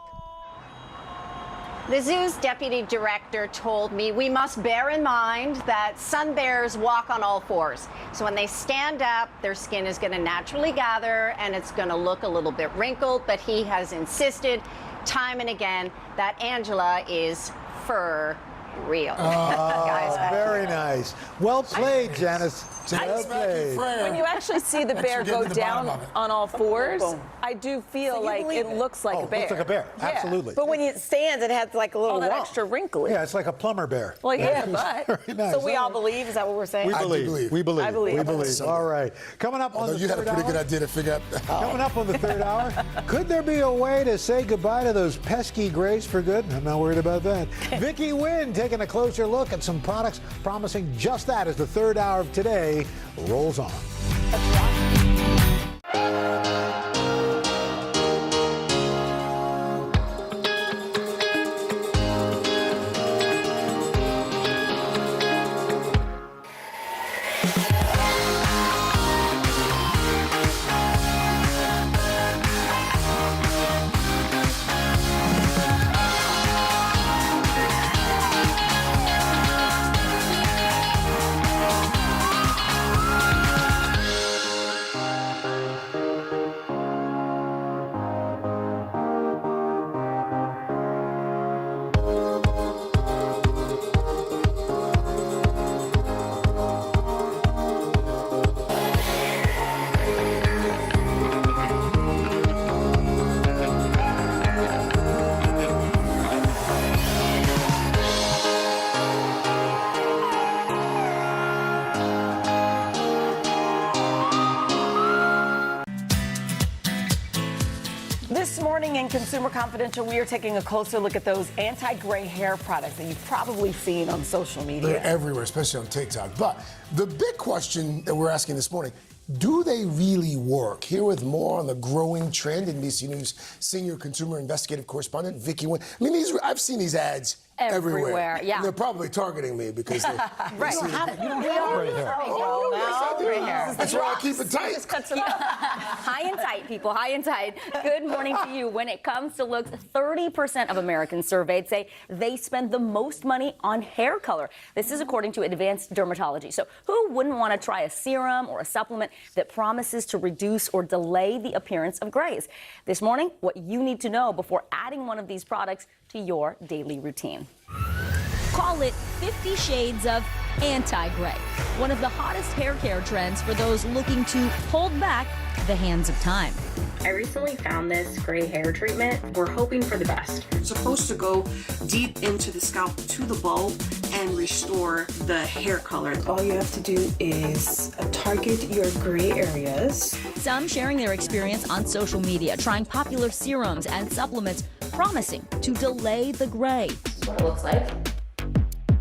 The zoo's deputy director told me we must bear in mind that sun bears walk on all fours. So when they stand up, their skin is going to naturally gather and it's going to look a little bit wrinkled. But he has insisted time and again that Angela is fur real. Guys, very nice. Well played, Janice. Well played. When you actually see the bear go down on all fours, I do feel like it looks like a bear. Looks like a bear, absolutely. But when it stands, it has like a little extra wrinkle. Yeah, it's like a plumber bear. Well, yeah, but Very nice. so we all believe. Is that what we're saying? We believe. We believe. I believe. We believe. All right. Coming up on the you had a third pretty hour. good idea to figure out how. Coming up on the third hour, could there be a way to say goodbye to those pesky grays for good? I'm not worried about that. Vicky Nguyen taking a closer look at some products promising just that as the third hour of today rolls on. This morning in Consumer Confidential, we are taking a closer look at those anti-gray hair products that you've probably seen on social media. They're everywhere, especially on TikTok. But the big question that we're asking this morning, do they really work? Here with more on the growing trend, NBC News senior consumer investigative correspondent Vicky Nguyen. I mean, I've seen these ads everywhere. Yeah. And they're probably targeting me because they Right. see You don't have gray hair. Well, now, gray hair. That's why I keep it tight. Just cut some out. High and tight, people, high and tight. Good morning to you. When it comes to looks, 30% of Americans surveyed say they spend the most money on hair color. This is according to Advanced Dermatology. So who wouldn't want to try a serum or a supplement that promises to reduce or delay the appearance of grays? This morning, what you need to know before adding one of these products to your daily routine. Call it 50 Shades of Anti-Gray, one of the hottest hair care trends for those looking to hold back the hands of time. I recently found this gray hair treatment. We're hoping for the best. It's supposed to go deep into the scalp to the bulb and restore the hair color. All you have to do is target your gray areas. Some sharing their experience on social media, trying popular serums and supplements, promising to delay the gray. That's what it looks like.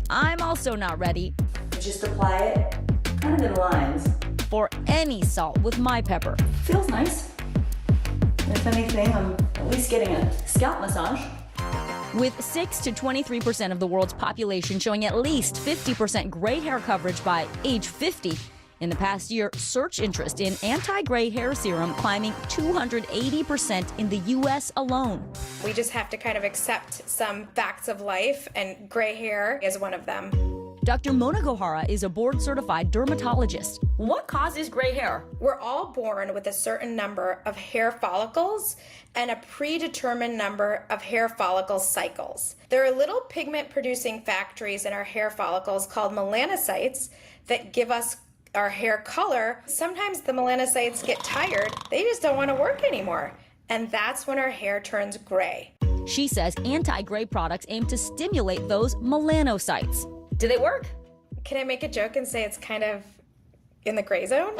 I'm also not ready. Just apply it kind of in lines. For any salt with my pepper. Feels nice. If anything, I'm at least getting a scalp massage. With 6 to 23% of the world's population showing at least 50% gray hair coverage by age 50, in the past year, search interest in anti-gray hair serum climbing 280% in the U.S. alone. We just have to kind of accept some facts of life, and gray hair is one of them. Dr. Mona Gohara is a board-certified dermatologist. What causes gray hair? We're all born with a certain number of hair follicles and a predetermined number of hair follicle cycles. There are little pigment-producing factories in our hair follicles called melanocytes that give us our hair color. Sometimes the melanocytes get tired. They just don't want to work anymore. And that's when our hair turns gray. She says anti-gray products aim to stimulate those melanocytes. Do they work? Can I make a joke and say it's kind of in the gray zone?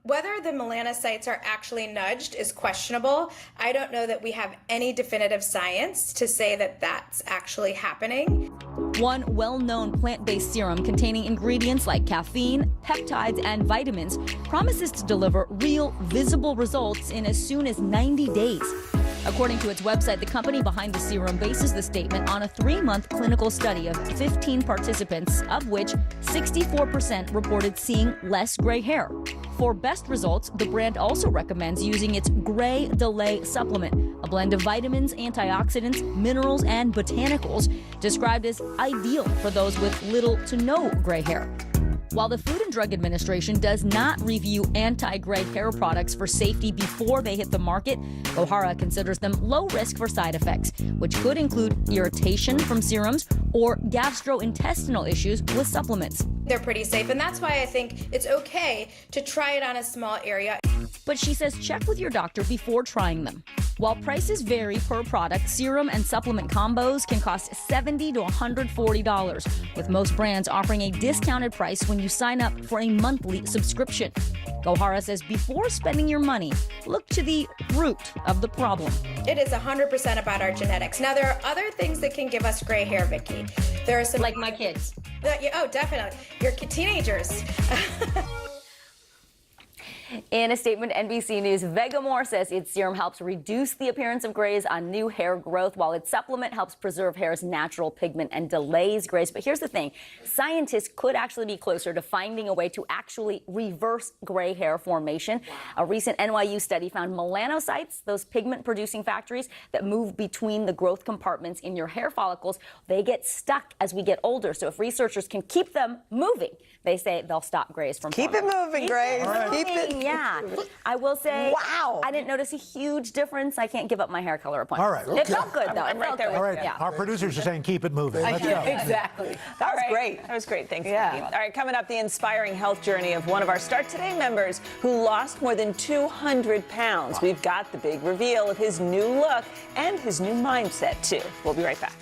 Whether the melanocytes are actually nudged is questionable. I don't know that we have any definitive science to say that that's actually happening. One well-known plant-based serum containing ingredients like caffeine, peptides, and vitamins promises to deliver real, visible results in as soon as 90 days. According to its website, the company behind the serum bases the statement on a 3-month clinical study of 15 participants, of which 64% reported seeing less gray hair. For best results, the brand also recommends using its Gray Delay supplement, a blend of vitamins, antioxidants, minerals, and botanicals, described as ideal for those with little to no gray hair. While the Food and Drug Administration does not review anti-gray hair products for safety before they hit the market, Gohara considers them low risk for side effects, which could include irritation from serums or gastrointestinal issues with supplements. They're pretty safe, and that's why I think it's okay to try it on a small area. But she says check with your doctor before trying them. While prices vary per product, serum and supplement combos can cost $70 to $140, with most brands offering a discounted price when you sign up for a monthly subscription. Gohara says before spending your money, look to the root of the problem. It is 100% about our genetics. Now, there are other things that can give us gray hair, Vicki. There are some... Like my kids. Oh, definitely. Your teenagers. In a statement to NBC News, Vegamore says its serum helps reduce the appearance of grays on new hair growth, while its supplement helps preserve hair's natural pigment and delays grays. But here's the thing. Scientists could actually be closer to finding a way to actually reverse gray hair formation. A recent NYU study found melanocytes, those pigment-producing factories that move between the growth compartments in your hair follicles, they get stuck as we get older. So if researchers can keep them moving, they say they'll stop grays from Keep it moving, Grace. Keep it. Yeah. I will say, wow. I didn't notice a huge difference. I can't give up my hair color appointment. All right. It felt good, though. I'm right there with All right, you. our producers are saying keep it moving. Let's go. Exactly. That was great. That was great. Thanks, Vicki. All right, coming up, the inspiring health journey of one of our Start Today members who lost more than 200 pounds. We've got the big reveal of his new look and his new mindset, too. We'll be right back.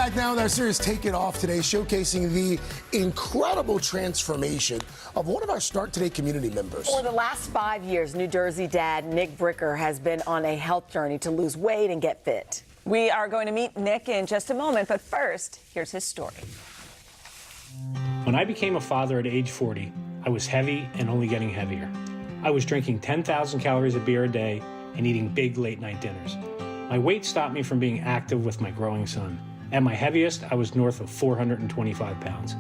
back now with our series Take It Off today, showcasing the incredible transformation of one of our Start Today community members. For the last 5 years, New Jersey dad Nick Bricker has been on a health journey to lose weight and get fit. We are going to meet Nick in just a moment, but first, here's his story. When I became a father at age 40, I was heavy and only getting heavier. I was drinking 10,000 calories of beer a day and eating big late-night dinners. My weight stopped me from being active with my growing son. At my heaviest, I was north of 425 pounds.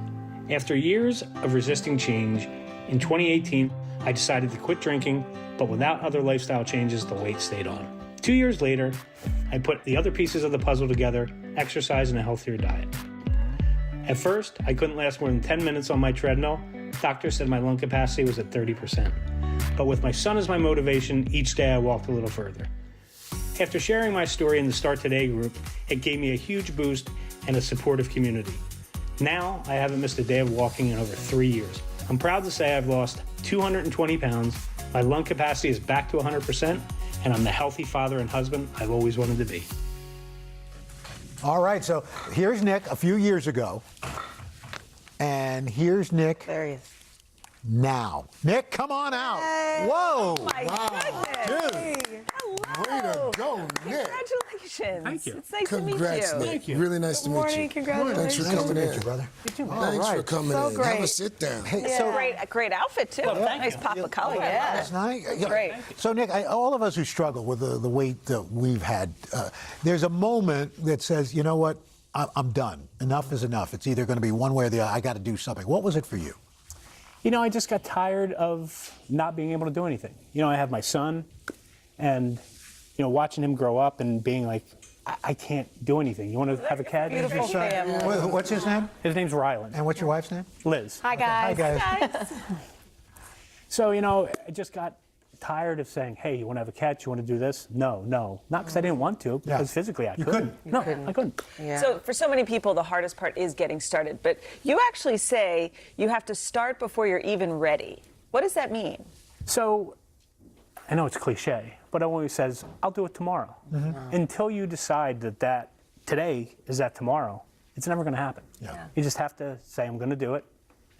After years of resisting change, in 2018, I decided to quit drinking, but without other lifestyle changes, the weight stayed on. 2 years later, I put the other pieces of the puzzle together, exercise and a healthier diet. At first, I couldn't last more than 10 minutes on my treadmill. Doctors said my lung capacity was at 30%. But with my son as my motivation, each day I walked a little further. After sharing my story in the Start Today group, it gave me a huge boost and a supportive community. Now, I haven't missed a day of walking in over 3 years. I'm proud to say I've lost 220 pounds, my lung capacity is back to 100%, and I'm the healthy father and husband I've always wanted to be. All right, so here's Nick a few years ago, and here's Nick. There he is. Now. Nick, come on out. Hey. Whoa. Oh my goodness. Dude. Way to go, Nick. Congratulations. Thank you. It's nice Congrats, to meet you. Nick. Thank you. Really nice to meet you. Morning, congratulations. Thanks for Nice to coming meet in. you, brother. Thanks for coming So in. great. Have a sit down. Hey, So great outfit too. Well, thank Nice you. pop of color. Yeah. That's nice. Yeah. Great. So, Nick, all of us who struggle with the weight that we've had, there's a moment that says, you know what, I'm done. Enough is enough. It's either going to be one way or the other. I got to do something. What was it for you? You know, I just got tired of not being able to do anything. You know, I have my son, and, you know, watching him grow up and being like, I can't do anything. You want to have a cat? Beautiful family. What's his name? His name's Rylan. And what's your wife's name? Liz. Hi, guys. Hi, guys. So, you know, I just got tired of saying, hey, you want to have a cat? You want to do this? No. Not because I didn't want to, because physically I couldn't. I couldn't. Yeah. So for so many people, the hardest part is getting started. But you actually say you have to start before you're even ready. What does that mean? So, I know it's cliche, but it always says, I'll do it tomorrow. Until you decide that today is that tomorrow, it's never going to happen. Yeah. You just have to say, I'm going to do it,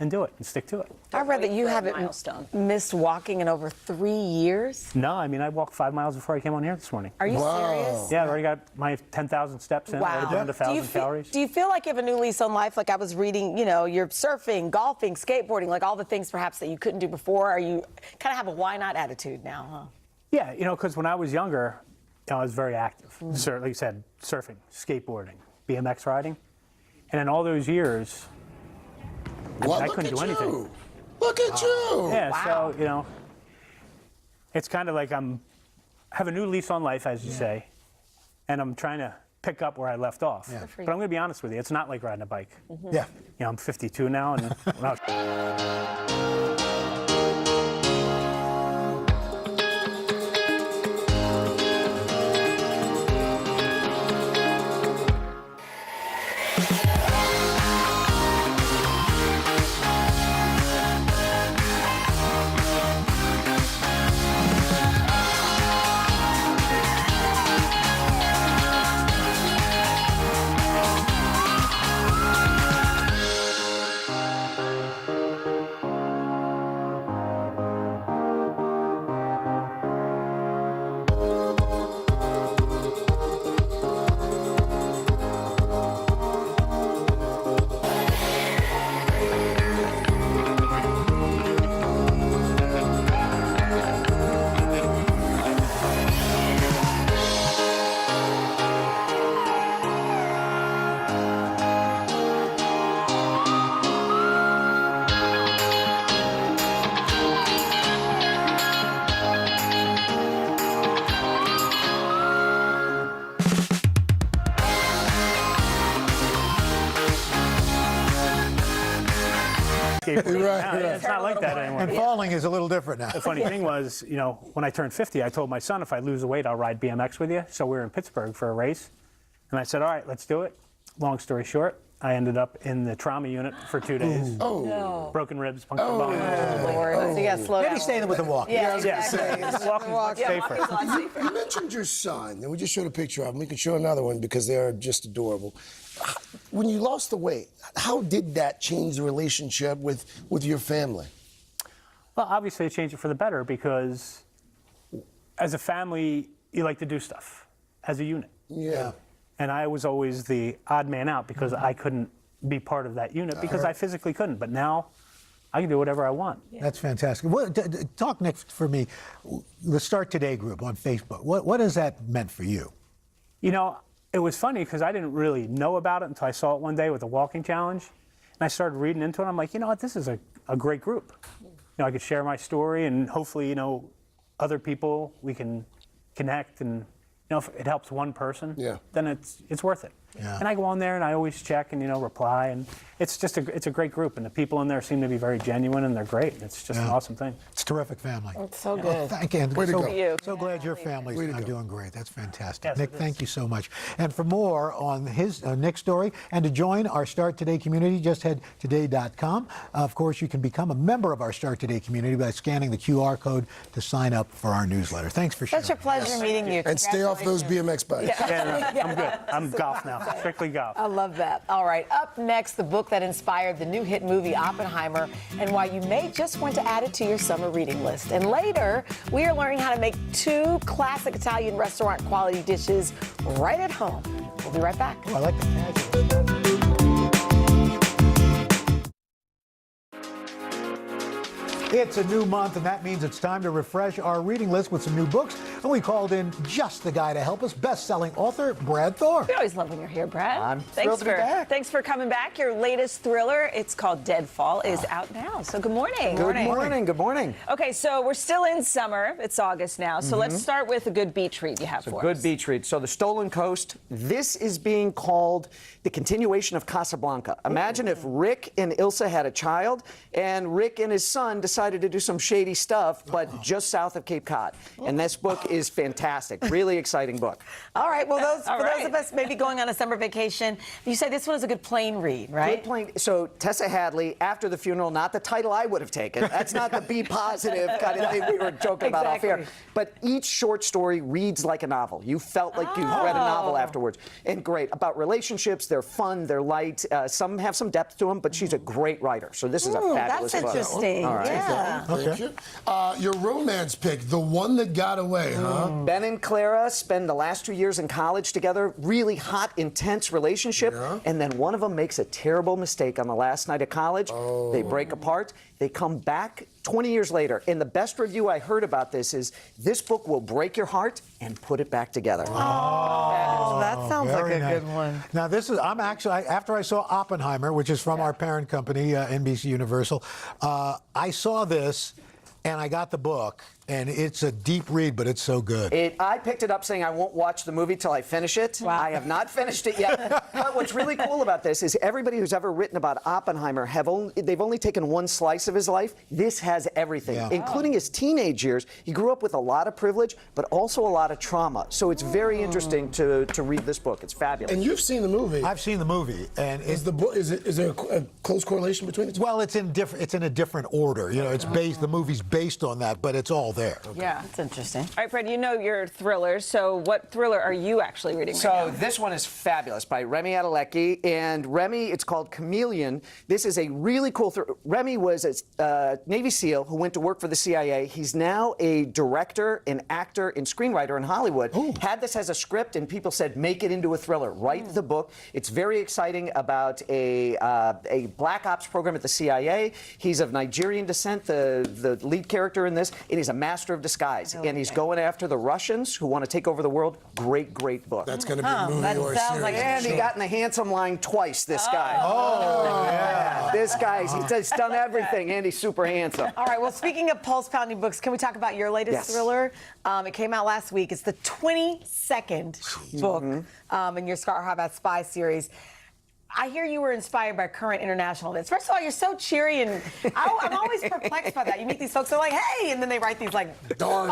and do it, and stick to it. I read that you for a haven't milestone. missed walking in over 3 years. No, I mean, I walked 5 miles before I came on here this morning. Are you serious? Yeah, I already got my 10,000 steps in. I already burned 1,000 calories. Do you feel like you have a new lease on life? Like I was reading, you know, you're surfing, golfing, skateboarding, like all the things perhaps that you couldn't do before. Are you kind of have a why not attitude now, huh? Yeah, you know, because when I was younger, you know, I was very active. Certainly said surfing, skateboarding, BMX riding. And in all those years, I couldn't do anything. Look at you. Yeah, so, you know, it's kind of like I have a new lease on life, as you say, and I'm trying to pick up where I left off. Yeah. But I'm going to be honest with you, it's not like riding a bike. Yeah. You know, I'm 52 now, and when I was skateboarding. Right. It's not like that anymore. And falling is a little different now. The funny thing was, you know, when I turned 50, I told my son, if I lose the weight, I'll ride BMX with you. So we were in Pittsburgh for a race. And I said, all right, let's do it. Long story short, I ended up in the trauma unit for 2 days. Oh. No. Broken ribs, punctured bones. Lord. So you got to slow down. Maybe staying with the walk. Yeah, Walking's much safer. You mentioned your son, and we just showed a picture of him. We could show another one because they're just adorable. When you lost the weight, how did that change the relationship with your family? Well, obviously it changed it for the better because as a family, you like to do stuff as a unit. Yeah. And I was always the odd man out because I couldn't be part of that unit because I physically couldn't. But now I can do whatever I want. That's fantastic. Talk next for me. The Start Today group on Facebook. What has that meant for you? You know, it was funny because I didn't really know about it until I saw it one day with the walking challenge. And I started reading into it. I'm like, you know what, this is a great group. You know, I could share my story and hopefully, you know, other people, we can connect, and you know, if it helps one person, then it's worth it. Yeah. And I go on there and I always check and, you know, reply, and it's just it's a great group, and the people in there seem to be very genuine and they're great. It's just an awesome thing. It's a terrific family. It's so good. Well, thank you. Way to go. So glad your family's doing great. That's fantastic. Yes, Nick, thank you so much. And for more on Nick's story and to join our Start Today community, just head today.com. Of course, you can become a member of our Start Today community by scanning the QR code to sign up for our newsletter. Thanks for sharing. Such a pleasure meeting you. And stay off those BMX bikes. Yeah, no, I'm good. I'm golf now, strictly golf. I love that. All right, up next, the book that inspired the new hit movie Oppenheimer and why you may just want to add it to your summer reading list. And later, we are learning how to make 2 classic Italian restaurant quality dishes right at home. We'll be right back. Oh, I like the It's a new month, and that means it's time to refresh our reading list with some new books. And we called in just the guy to help us, best-selling author Brad Thor. We always love when you're here, Brad. I'm thrilled to be back. Thanks for coming back. Your latest thriller, it's called Deadfall, is out now. So good morning. Good morning. Good morning. Okay, so we're still in summer. It's August now. So let's start with a good beach read you have for us. Good beach read. So The Stolen Coast. This is being called the continuation of Casablanca. Imagine if Rick and Ilsa had a child, and Rick and his son decided to do some shady stuff, but just south of Cape Cod. And this book is fantastic. Really exciting book. All right, well, those of us maybe going on a summer vacation, you say this one is a good plane read, right? Good plane. So Tessa Hadley, After the Funeral, not the title I would have taken. That's not the be positive kind of thing we were joking about off air. But each short story reads like a novel. You felt like you've read a novel afterwards. And great. About relationships, they're fun, they're light. Some have some depth to them, but she's a great writer. So this is a fabulous book. That's interesting. All right. Yeah. Thank you. Your romance pick, The One That Got Away, huh? Ben and Clara spend the last 2 years in college together, really hot, intense relationship, and then one of them makes a terrible mistake on the last night of college. They break apart. They come back 20 years later. And the best review I heard about this is, this book will break your heart and put it back together. Oh, that sounds like a good one. Now, I'm actually, after I saw Oppenheimer, which is from our parent company, NBC Universal, I saw this and I got the book. And it's a deep read, but it's so good. I picked it up saying I won't watch the movie till I finish it. Wow. I have not finished it yet. But what's really cool about this is everybody who's ever written about Oppenheimer, they've only taken one slice of his life. This has everything, including his teenage years. He grew up with a lot of privilege, but also a lot of trauma. So it's very interesting to read this book. It's fabulous. And you've seen the movie. I've seen the movie. And is there a close correlation between the two? Well, it's in a different order. You know, it's based. The movie's based on that, but it's all there. Okay. Yeah, it's interesting. All right, Fred, you know your thrillers. So what thriller are you actually reading right now? So this one is fabulous by Remy Adelecki. And Remy, it's called Chameleon. This is a really cool thriller. Remy was a Navy SEAL who went to work for the CIA. He's now a director, an actor, and screenwriter in Hollywood. Ooh. Had this as a script, and people said, make it into a thriller. Write the book. It's very exciting about a black ops program at the CIA. He's of Nigerian descent, the lead character in this, and he's a master of disguise. And he's going after the Russians who want to take over the world. Great book. That's going to be a movie or a series. And he got in the handsome line twice, this guy. Oh, yeah. This guy's, he's done everything, and he's super handsome. All right, well, speaking of pulse-pounding books, can we talk about your latest thriller? It came out last week. It's the 22nd book in your Scar Harbat Spy series. I hear you were inspired by current international events. First of all, you're so cheery, and I'm always perplexed by that. You meet these folks, they're like, hey, and then they write these like Dark.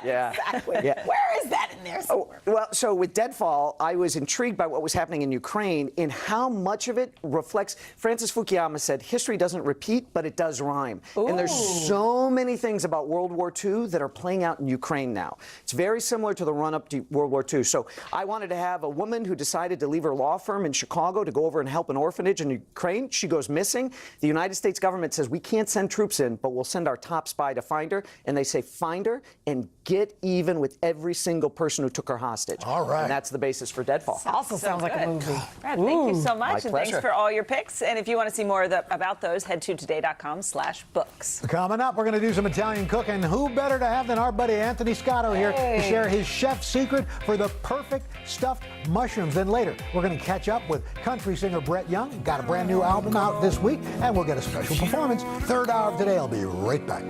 Yeah. Exactly. Yeah. Where is that in there somewhere? Well, so with Deadfall, I was intrigued by what was happening in Ukraine and how much of it reflects. Francis Fukuyama said, history doesn't repeat, but it does rhyme. And there's so many things about World War II that are playing out in Ukraine now. It's very similar to the run-up to World War II. So I wanted to have a woman who decided to leave her law firm in Chicago to go over and help an orphanage in Ukraine. She goes missing. The United States government says, we can't send troops in, but we'll send our top spy to find her. And they say, find her and get even with every single person who took her hostage. All right. And that's the basis for Deadfall. Also sounds like a movie. Brad, thank you so much, My and pleasure. thanks for all your picks. And if you want to see more about those, head to today.com/books. Coming up, we're going to do some Italian cooking. Who better to have than our buddy Anthony Scotto here to share his chef's secret for the perfect stuffed mushrooms. Then later, we're going to catch up with country singer Brett Young. Got a brand new album out this week, and we'll get a special performance. Third hour of Today. I'll be right back.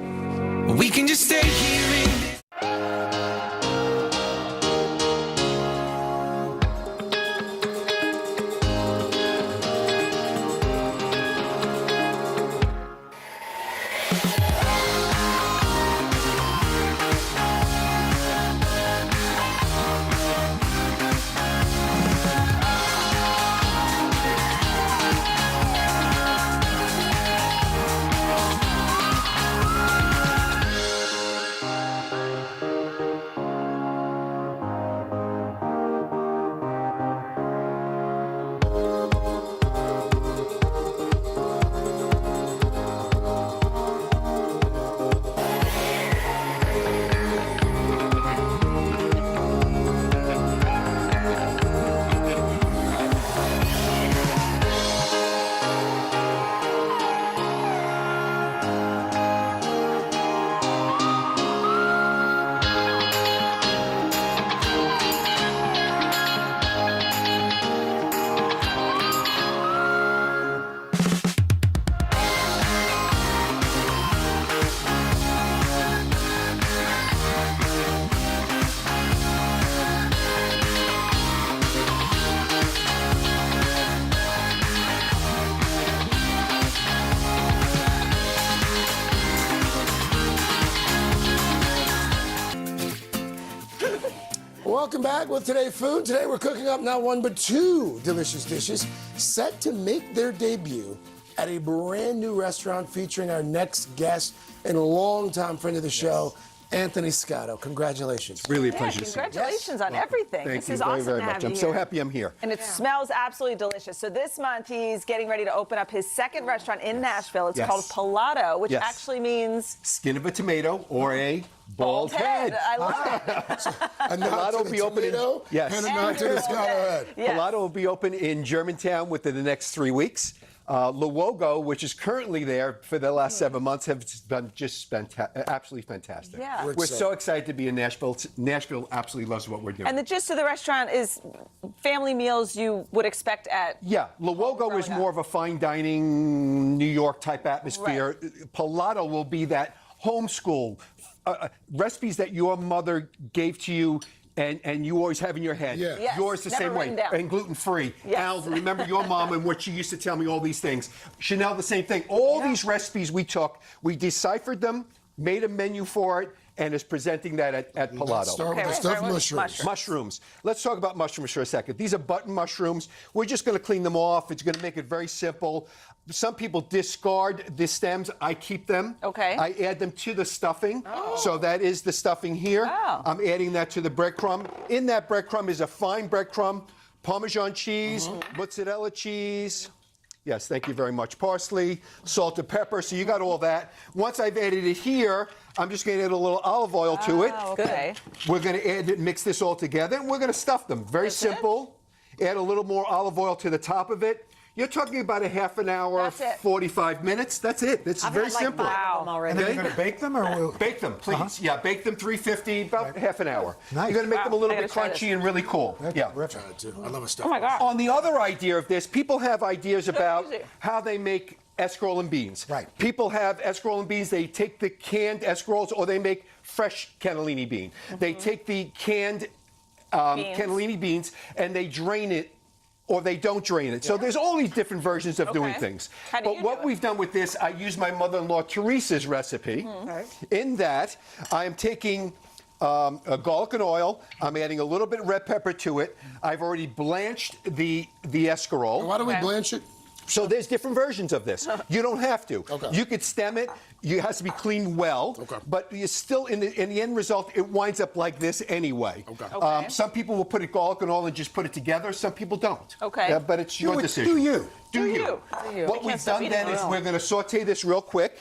We can just stay here in Welcome back with Today Food. Today we're cooking up not one but two delicious dishes set to make their debut at a brand new restaurant featuring our next guest and a longtime friend of the show, Anthony Scotto. Congratulations. Really a pleasure. Congratulations on everything. Thank this you is very, awesome very to much. have I'm you so here. happy I'm here. And it smells absolutely delicious. So this month he's getting ready to open up his second restaurant in Nashville. It's Yes. called Palato, which Yes. actually means Skin of a tomato or a bald head. I love it. A nod Palato to will the be open in, tomato yes. and a nod to the Scotto head. Yes. Palato will be open in Germantown within the next 3 weeks. Luogo, which is currently there for the last 7 months, have been just absolutely fantastic. Yeah. We're so excited to be in Nashville. Nashville absolutely loves what we're doing. And the gist of the restaurant is family meals you would expect at. Yeah, Luogo is more of a fine dining New York type atmosphere. Right. Palato will be that homeschool recipes that your mother gave to you. And you always have in your head. Yeah. Yes, yours the never same way. written down. And gluten-free. Yes. Al, remember your mom and what she used to tell me, all these things. Chanel, the same thing. All these recipes we took, we deciphered them, made a menu for it, and is presenting that at Palato. Let's start with the stuffed mushrooms. Mushrooms. Let's talk about mushrooms for a second. These are button mushrooms. We're just going to clean them off. It's going to make it very simple. Some people discard the stems. I keep them. Okay. I add them to the stuffing. So that is the stuffing here. Oh. I'm adding that to the breadcrumb. In that breadcrumb is a fine breadcrumb, Parmesan cheese, mozzarella cheese. Yes, thank you very much. Parsley, salt and pepper. So you got all that. Once I've added it here, I'm just going to add a little olive oil to it. Okay. We're going to add it, mix this all together, and we're going to stuff them. Very simple. Add a little more olive oil to the top of it. You're talking about a half an hour, 45 minutes. That's it. It's very simple. And then you're going to bake them, or bake them, please. Yeah, bake them 350, about half an hour. Nice. You're going to make them a little I bit gotta try crunchy and really cool. Yeah. I love a stuff. Oh my God. On the other idea of this, people have ideas about how they make escarole and beans. Right. People have escarole and beans. They take the canned escaroles, or they make fresh cannellini bean. They take the canned cannellini beans and they drain it or they don't drain it. So there's all these different versions of doing Okay. things. How do But you what do it? we've done with this, I use my mother-in-law Teresa's recipe. In that, I am taking a garlic and oil. I'm adding a little bit of red pepper to it. I've already blanched the escarole. Why do we blanch it? So there's different versions of this. You don't have to. Okay. You could stem it. It has to be cleaned well. Okay. But you still, in the end result, it winds up like this anyway. Okay. Some people will put it garlic and oil and just put it together. Some people don't. Okay. Yeah, but it's your decision. Do you? Do you. What we've done then is we're going to saute this real quick.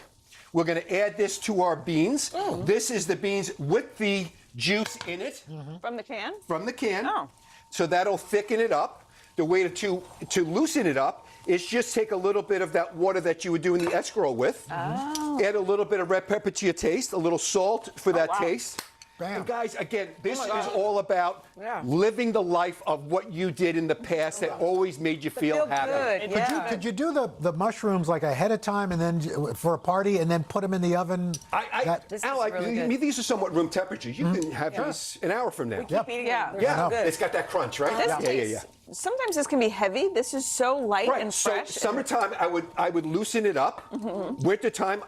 We're going to add this to our beans. This is the beans with the juice in it. From the can? From the can. Oh. So that'll thicken it up. The way to loosen it up is just take a little bit of that water that you would do in the escarole with. Oh. Add a little bit of red pepper to your taste, a little salt for that wow. taste. Bam. And guys, again, this is all about living the life of what you did in the past that always made you feel happy. Good. Could you do the mushrooms like ahead of time and then for a party and then put them in the oven? These are somewhat room temperature. You can have these an hour from now. Yeah. It's got that crunch, right? Yeah. Sometimes this can be heavy. This is so light and fresh. So summertime, I would loosen it up. Wintertime,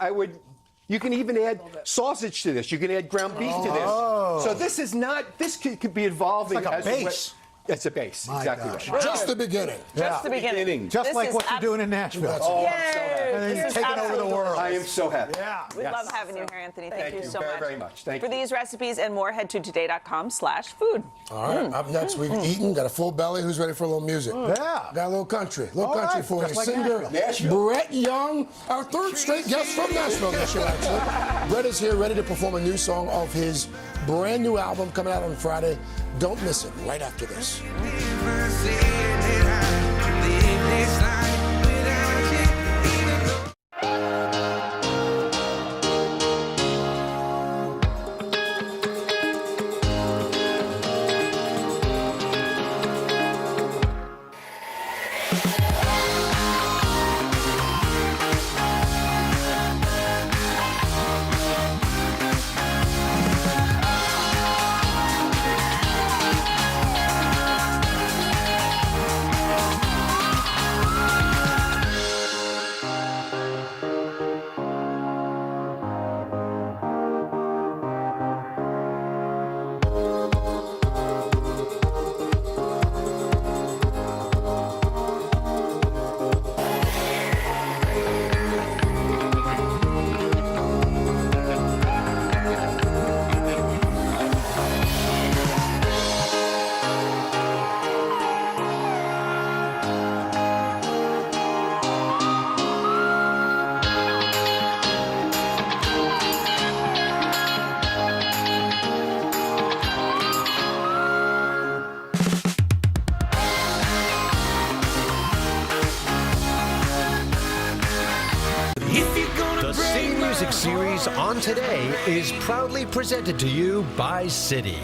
you can even add sausage to this. You can add ground beef to this. So this is not. This could be evolving. It's like a as base. It's a base. Exactly right. Just the beginning. Just the beginning. Just like what you're doing in Nashville. And then you're taking over the world. I am so happy. Yeah. We love having you here, Anthony. Thank you so much. very much. Thank For you. these recipes and more, head to today.com/food. All right, up next, we've eaten, got a full belly. Who's ready for a little music? Yeah. Got a little country. Little All country right, for you. just like Singer Nashville. Brett Young, our third straight guest from Nashville this year, actually. Brett is here, ready to perform a new song of his brand new album coming out on Friday. Don't miss it right after this. The City Music Series on Today is proudly presented to you by City.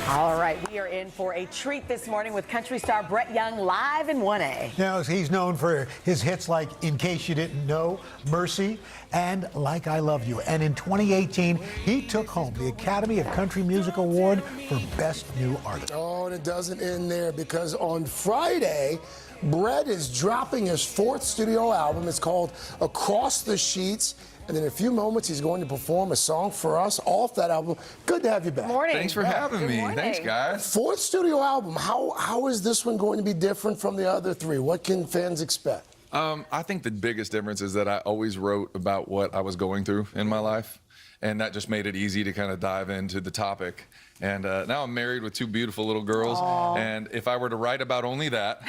All right, we are in for a treat this morning with country star Brett Young live in 1A. Now, he's known for his hits like In Case You Didn't Know, Mercy, and Like I Love You. And in 2018, he took home the Academy of Country Music Award for Best New Artist. Oh, and it doesn't end there because on Friday, Brett is dropping his fourth studio album. It's called Across the Sheets. And in a few moments, he's going to perform a song for us off that album. Good to have you back. Morning. Thanks for having me. morning. Thanks, guys. Fourth studio album. How is this one going to be different from the other three? What can fans expect? I think the biggest difference is that I always wrote about what I was going through in my life, and that just made it easy to kind of dive into the topic. And now I'm married with two beautiful little girls, and if I were to write about only that,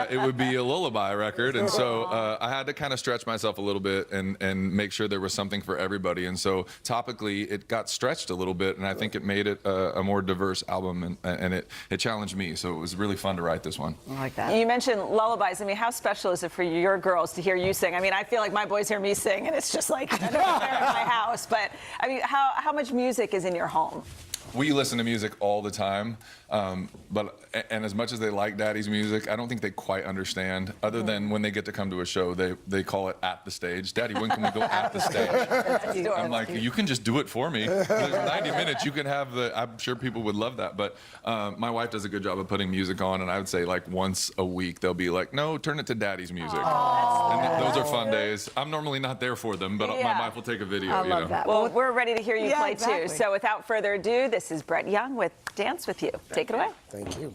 it would be a lullaby record. And so I had to kind of stretch myself a little bit and make sure there was something for everybody. And so topically, it got stretched a little bit, and I think it made it a more diverse album, and it challenged me. So it was really fun to write this one. I like that. You mentioned lullabies. I mean, how special is it for your girls to hear you sing? I mean, I feel like my boys hear me sing, and it's just like another affair in my house. But I mean, how much music is in your home? We listen to music all the time. And as much as they like Daddy's music, I don't think they quite understand, other than when they get to come to a show, they call it at the stage. Daddy, when can we go at the stage? I'm like, you can just do it for me. There's 90 minutes, you can have I'm sure people would love that. But my wife does a good job of putting music on, and I would say like once a week, they'll be like, no, turn it to Daddy's music. And those are fun days. I'm normally not there for them, but my wife will take a video. I love that. Well, we're ready to hear you play exactly. too. So without further ado, this is Brett Young with Dance With You. Take it away. Thank you.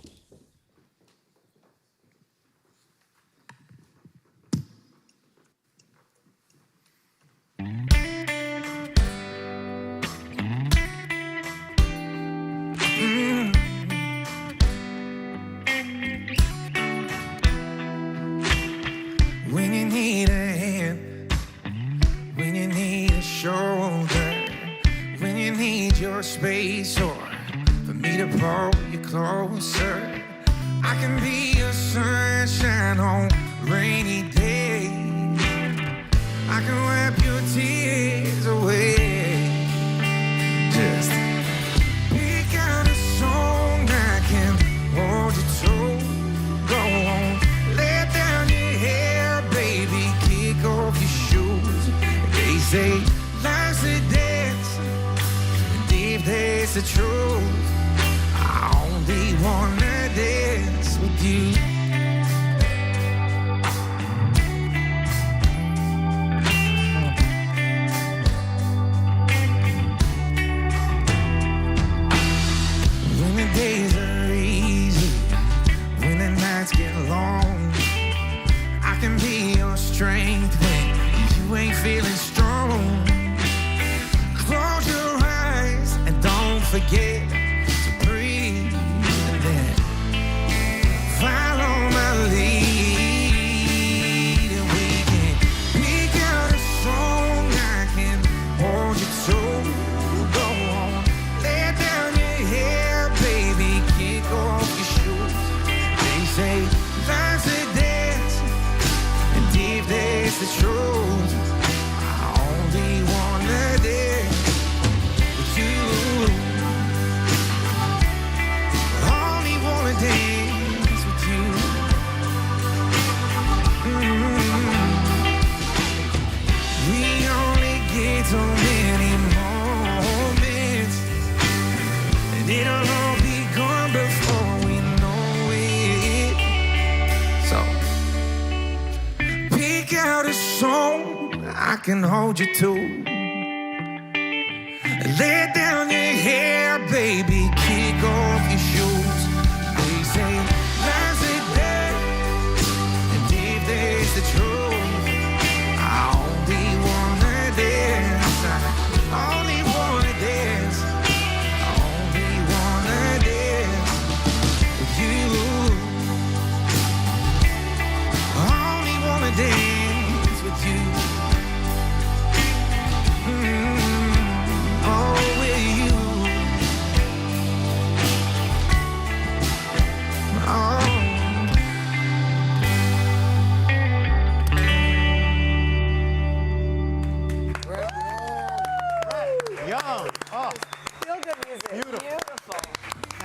When you need a hand, when you need a shoulder, when you need your space, or for me to pull you closer, I can be your sunshine on a rainy day. I can wipe your tears away. Just pick out a song I can hold you to. Go on, let down your hair, baby, kick off your shoes. They say life's a dance, and if that's the truth, I only wanna dance with you. When the days are easy, when the nights get long, I can be your strength when you ain't feeling strong. Close your eyes and don't forget to breathe, and then follow my lead, and we can pick out a song I can hold you to. Go on, let down your hair, baby, kick off your shoes. They say life's a dance, and if that's the truth, I only wanna dance with you. I only wanna dance with you. We only get so many moments, and it'll all be gone before we know it. So pick out a song I can hold you to. Let down your hair, baby, kick off your shoes. They say life's a dance, and if there's the truth, I only wanna dance. I only wanna dance. I only wanna dance with you. I only wanna dance with you. Oh, with you. Oh. Young. Oh, Feel good music. Beautiful.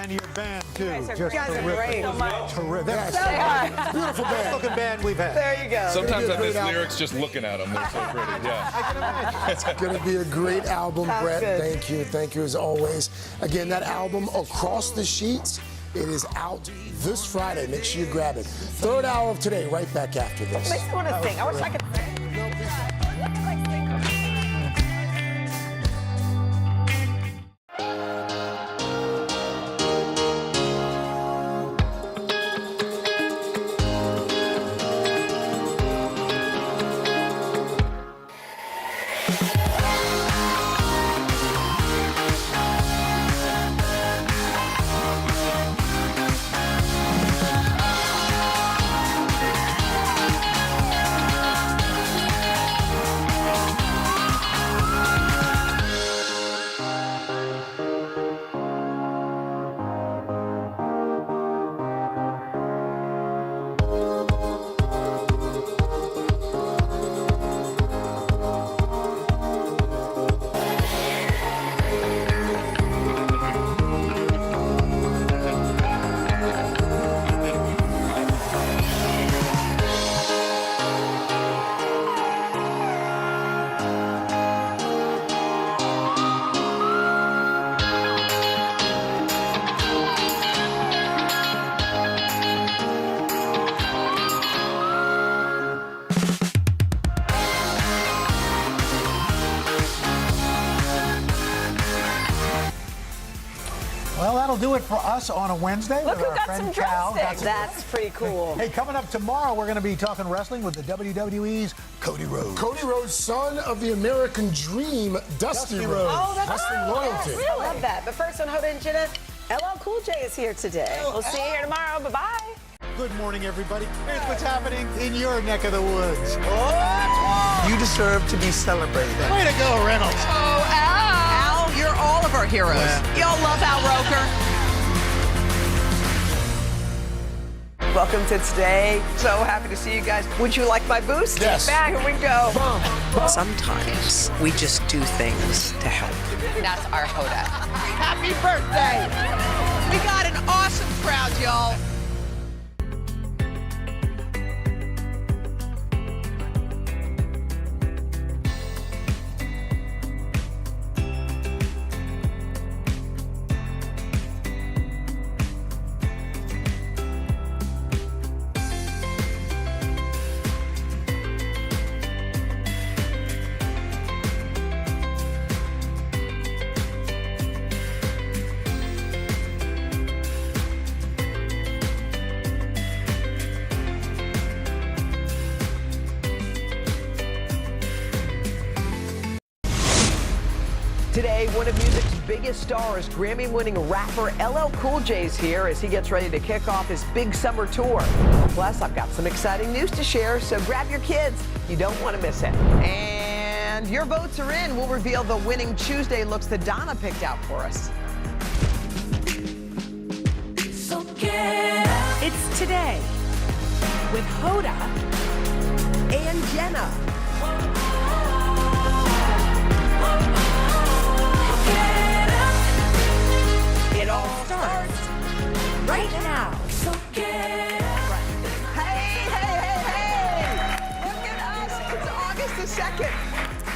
and your band too. You guys are Just great. So much. terrific. Yes. That's Yeah. beautiful band. Looking band we've had. There you go. Sometimes I miss lyrics just looking at them. They're so pretty. Yeah. It's going to be a great album, Sounds Brett. good. Thank you. Thank you as always. Again, that album, Across the Sheets, it is out this Friday. Make sure you grab it. Third hour of today, right back after this. Makes me want to sing. I wish I could sing. for us on a Wednesday Look with who our got friend some Cal. drumsticks. That's pretty cool. Hey, coming up tomorrow, we're going to be talking wrestling with the WWE's Cody Rhodes. Cody Rhodes, son of the American Dream, Dusty Rhodes. Oh, that's Wrestling loyalty. I love that. But first on Hoda and Jenna, LL Cool J is here today. We'll see you here tomorrow. Bye-bye. Good morning, everybody. Here's what's happening in your neck of the woods. You deserve to be celebrated. Way to go, Reynolds. Oh, Al, you're all of our heroes. Y'all love Al Roker. Welcome to today. So happy to see you guys. Would you like my boost? Yes. Back, here we go. Sometimes we just do things to help. That's our Hoda. Happy birthday. We got an awesome crowd, y'all. Today, one of music's biggest stars, Grammy-winning rapper LL Cool J is here as he gets ready to kick off his big summer tour. Plus, I've got some exciting news to share, so grab your kids. You don't want to miss it. And your votes are in. We'll reveal the winning Tuesday looks that Donna picked out for us. So it's today with Hoda and Jenna. It all starts right now. So Hey! Look at us. It's August the 2nd.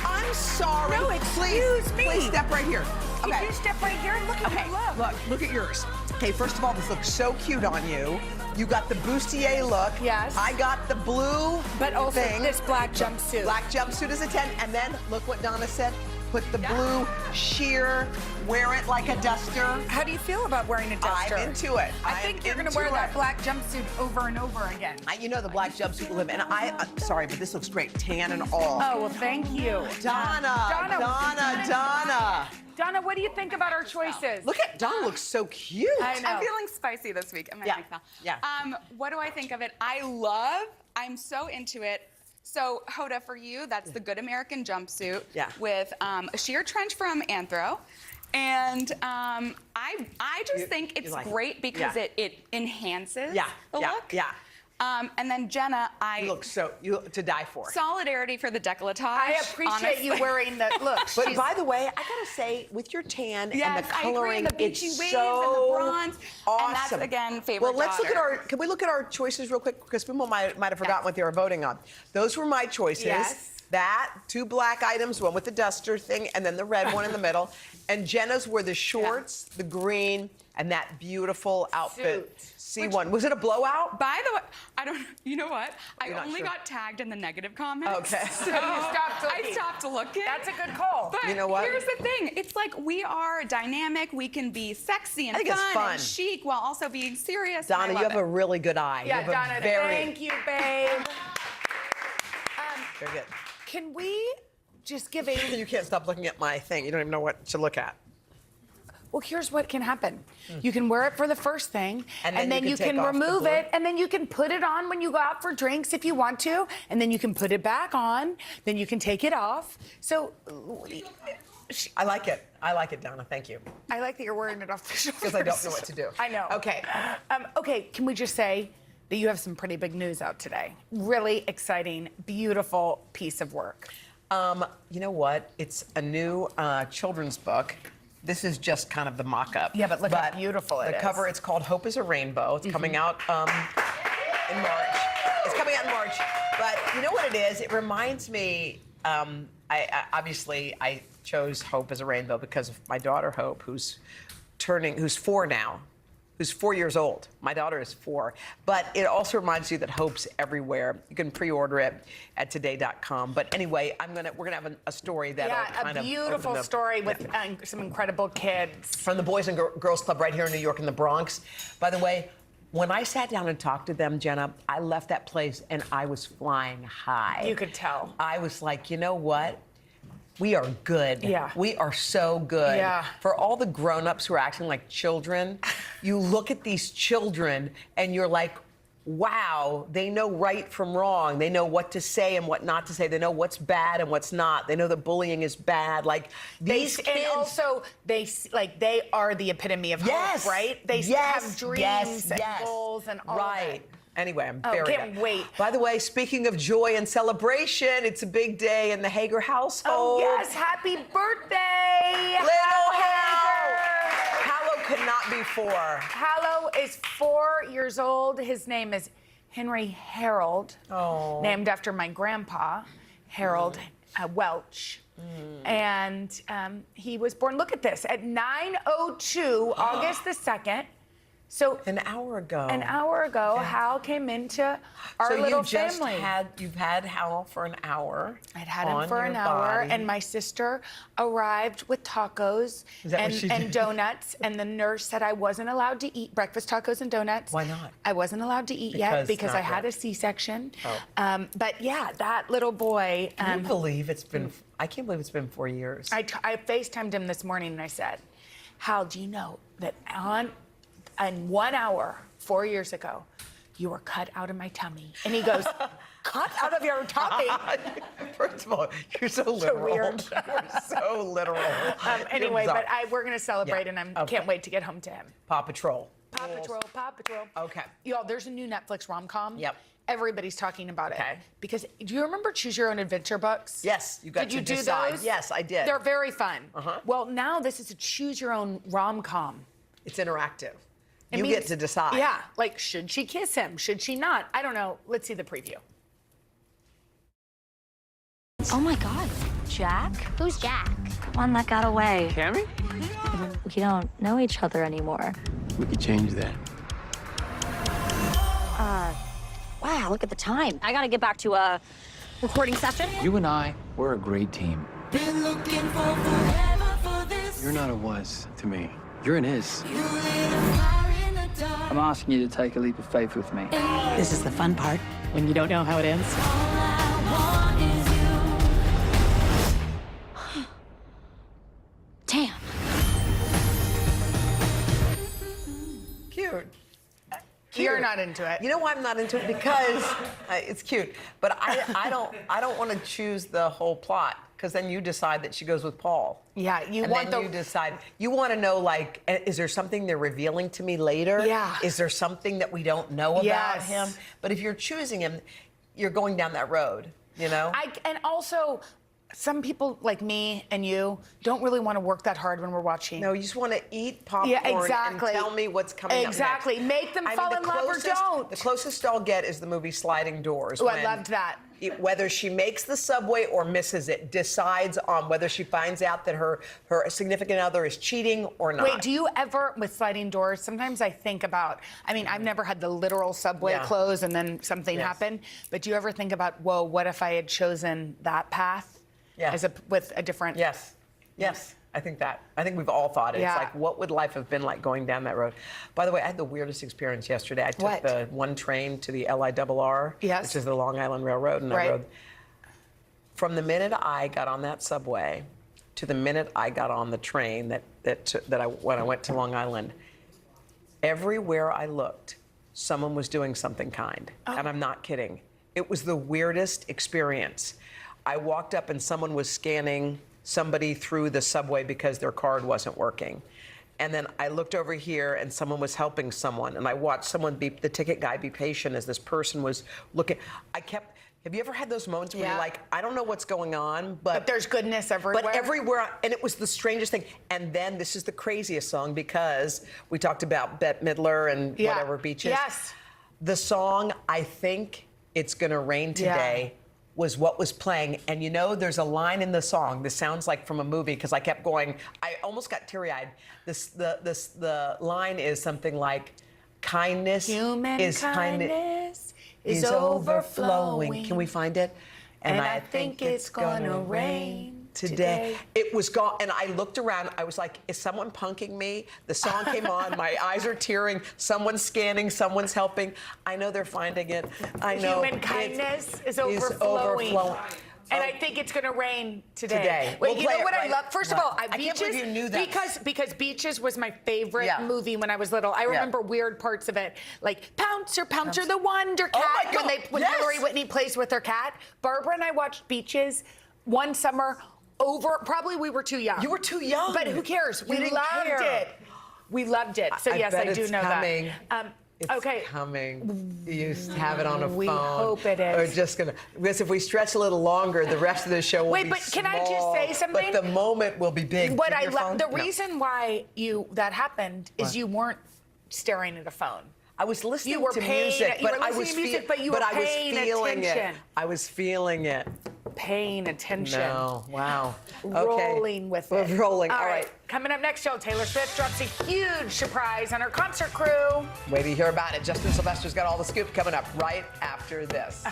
I'm sorry. No, excuse me. Please step right here. Can you step right here and look at Okay, my look? look at yours. Okay, first of all, this looks so cute on you. You got the bustier look. Yes. I got the blue But also thing. this black jumpsuit. Black jumpsuit is a 10. And then look what Donna said. Put the blue sheer, wear it like a duster. How do you feel about wearing a duster? I'm into it. I think you're going to wear that black jumpsuit over and over again. You know the black jumpsuit will live. And I'm sorry, but this looks great, tan and all. Oh, well, thank you. Donna. Donna, what do you think about our choices? Look at Donna looks so cute. I know. I'm feeling spicy this week. I'm Yeah. yeah. What do I think of it? I'm so into it. So, Hoda, for you, that's the Good American jumpsuit with a sheer trench from Anthro. And I just think it's great because it enhances the look. Yeah. And then Jenna, You look to die for. Solidarity for the décolletage. I appreciate you wearing the look. But by the way, I gotta say, with your tan and the coloring, I agree, the beachy it's waves so and the bronze. awesome. And that's, again, favorite Well, let's look at daughter. can we look at our choices real quick? Because people might have forgotten what they were voting on. Those were my choices. Yes. That, 2 black items, one with the duster thing, and then the red one in the middle. And Jenna's were the shorts, the green, and that beautiful outfit. C1. Was it a blowout? By the way, you know what? I You're not only sure? got tagged in the negative comments. Okay. So I stopped looking. That's a good call. But You know what? here's the thing. It's like we are dynamic. We can be sexy and I think it's fun. and chic while also being serious. Donna, I you love have a really good eye. Yeah, you have Donna, a very, thank you, babe. Very good. Can we just give a... You can't stop looking at my thing. You don't even know what to look at. Well, here's what can happen. You can wear it for the first thing, And and then then you you can can take off the remove blue. it, and then you can put it on when you go out for drinks if you want to, and then you can put it back on, then you can take it off. So I like it. I like it, Donna. Thank you. I like that you're wearing it off the shoulders. Because I don't know what to do. I know. Okay. Okay, can we just say that you have some pretty big news out today? Really exciting, beautiful piece of work. You know what? It's a new children's book. This is just kind of the mock-up. Yeah, but look how beautiful it the is. cover, it's called Hope is a Rainbow. It's coming out in March. It's coming out in March. But you know what it is? It reminds me, I chose Hope as a Rainbow because of my daughter, Hope, who's 4 now. who's 4 years old. My daughter is 4. But it also reminds you that hope's everywhere. You can pre-order it at today.com. But anyway, we're gonna have a story that a beautiful story with some incredible kids from the Boys and Girls Club right here in New York in the Bronx. By the way, when I sat down and talked to them, Jenna, I left that place and I was flying high. You could tell. I was like, you know what? We are good. Yeah. We are so good. Yeah. For all the grown-ups who are acting like children, you look at these children and you're like, wow, they know right from wrong. They know what to say and what not to say. They know what's bad and what's not. They know that bullying is bad. Like these kids. And also, they are the epitome of hope, right? They have dreams and goals and all of that. Anyway, I'm very can't wait. By the way, speaking of joy and celebration, it's a big day in the Hager household. Oh, yes. Happy birthday, Little Hallow. Hallow could not be 4. Hallow is 4 years old. His name is Henry Harold, named after my grandpa, Harold Welch. And he was born, look at this, at 9:02, August the 2nd. So an hour ago. Hal came into our little family. You've had Hal for an hour. I'd had him for an hour, and my sister arrived with tacos and donuts, and the nurse said I wasn't allowed to eat breakfast tacos and donuts. Why not? I wasn't allowed to eat yet because I had a C-section. But yeah, that little boy. I can't believe it's been 4 years. I FaceTimed him this morning and I said, Hal, do you know that in 1 hour, 4 years ago, you were cut out of my tummy? And he goes, cut out of your tummy? First of all, you're so literal. Weird. You're so literal. Anyway, but we're going to celebrate, and I can't wait to get home to him. Paw Patrol. Paw Patrol. Okay. Y'all, there's a new Netflix rom-com. Yep. Everybody's talking about it. Because do you remember Choose Your Own Adventure books? Yes, you got Did you to do decide. those? Yes, I did. They're very fun. Well, now this is a Choose Your Own rom-com. It's interactive. You get to decide. Yeah, like should she kiss him? Should she not? I don't know. Let's see the preview. Oh my God, Jack? Who's Jack? The one that got away. Cammy? We don't know each other anymore. We could change that. Wow, look at the time. I gotta get back to a recording session. You and I, we're a great team. Been looking for forever for this. You're not a was to me. You're an is. You lit a fire in the dark. I'm asking you to take a leap of faith with me. This is the fun part, when you don't know how it ends. All I want is you. Damn. Cute. You're not into it. You know why I'm not into it? Because it's cute, but I don't want to choose the whole plot, because then you decide that she goes with Paul. Yeah, you decide. You want to know, like, is there something they're revealing to me later? Yeah. Is there something that we don't know about him? But if you're choosing him, you're going down that road, you know? And also, some people like me and you don't really want to work that hard when we're watching. No, you just want to eat popcorn and tell me what's coming up next. Exactly. Make them fall in love or don't. The closest I'll get is the movie Sliding Doors. Oh, I loved that. Whether she makes the subway or misses it decides on whether she finds out that her significant other is cheating or not. Wait, do you ever, with Sliding Doors, sometimes I think about, I mean, I've never had the literal subway close and then something happened, but do you ever think about, whoa, what if I had chosen that path? Yeah. With a different... Yes. I think that. I think we've all thought it. Yeah. It's like, what would life have been like going down that road? By the way, I had the weirdest experience yesterday. I took the one train to the LIRR, which is the Long Island Railroad, and I rode. From the minute I got on that subway to the minute I got on the train when I went to Long Island, everywhere I looked, someone was doing something kind. And I'm not kidding. It was the weirdest experience. I walked up and someone was scanning somebody through the subway because their card wasn't working. And then I looked over here and someone was helping someone. And I watched the ticket guy be patient as this person was looking. Have you ever had those moments where you're like, I don't know what's going on, but there's goodness everywhere. But everywhere, and it was the strangest thing. And then this is the craziest song, because we talked about Bette Midler and whatever beaches. Yes. The song, I Think It's Gonna Rain Today, was what was playing. And you know, there's a line in the song. This sounds like from a movie because I kept going. I almost got teary-eyed. The line is something like, kindness is overflowing. Can we find it? And I think it's gonna rain today. It was gone, and I looked around. I was like, is someone punking me? The song came on. My eyes are tearing. Someone's scanning. Someone's helping. I know they're finding it. I know. Human kindness is overflowing. And I think it's going to rain today. Wait, We'll you know play what it, I right? love? First of all, I can't believe you knew that. Because Beaches was my favorite movie when I was little. I remember weird parts of it, like Pouncer the Wonder Cat, when Hillary Whitney plays with her cat. Barbara and I watched Beaches one summer probably we were too young. You were too young. But who cares? You We didn't loved care. it. We loved it. So yes, bet I do it's know coming. that. It's coming. You have it on a phone. We hope it is. We're just gonna. Because if we stretch a little longer, the rest of the show will be but can I just say something? But the moment will be big. What Give I your phone? love, the No. reason why that happened is you weren't staring at a phone. I was listening You were to paying, music, you but were I listening was to music, but you were paying feeling attention. it. I was feeling it. Paying attention. No, wow. Rolling with it. We're rolling. All All right. right. Coming up next show, Taylor Swift drops a huge surprise on her concert crew. Wait till you hear about it. Justin Sylvester's got all the scoop coming up right after this.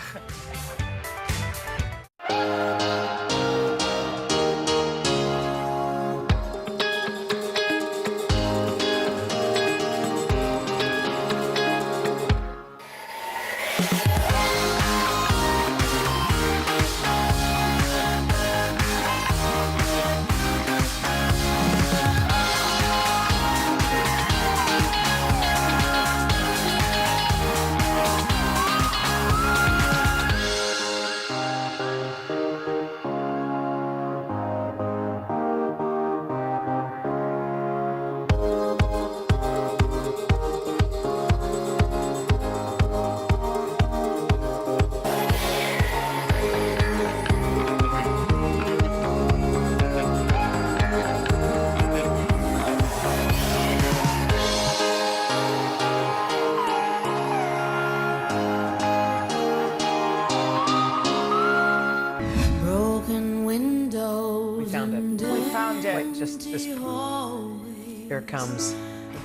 Broken windows. We found it. We found it. Wait, just this. Here it comes.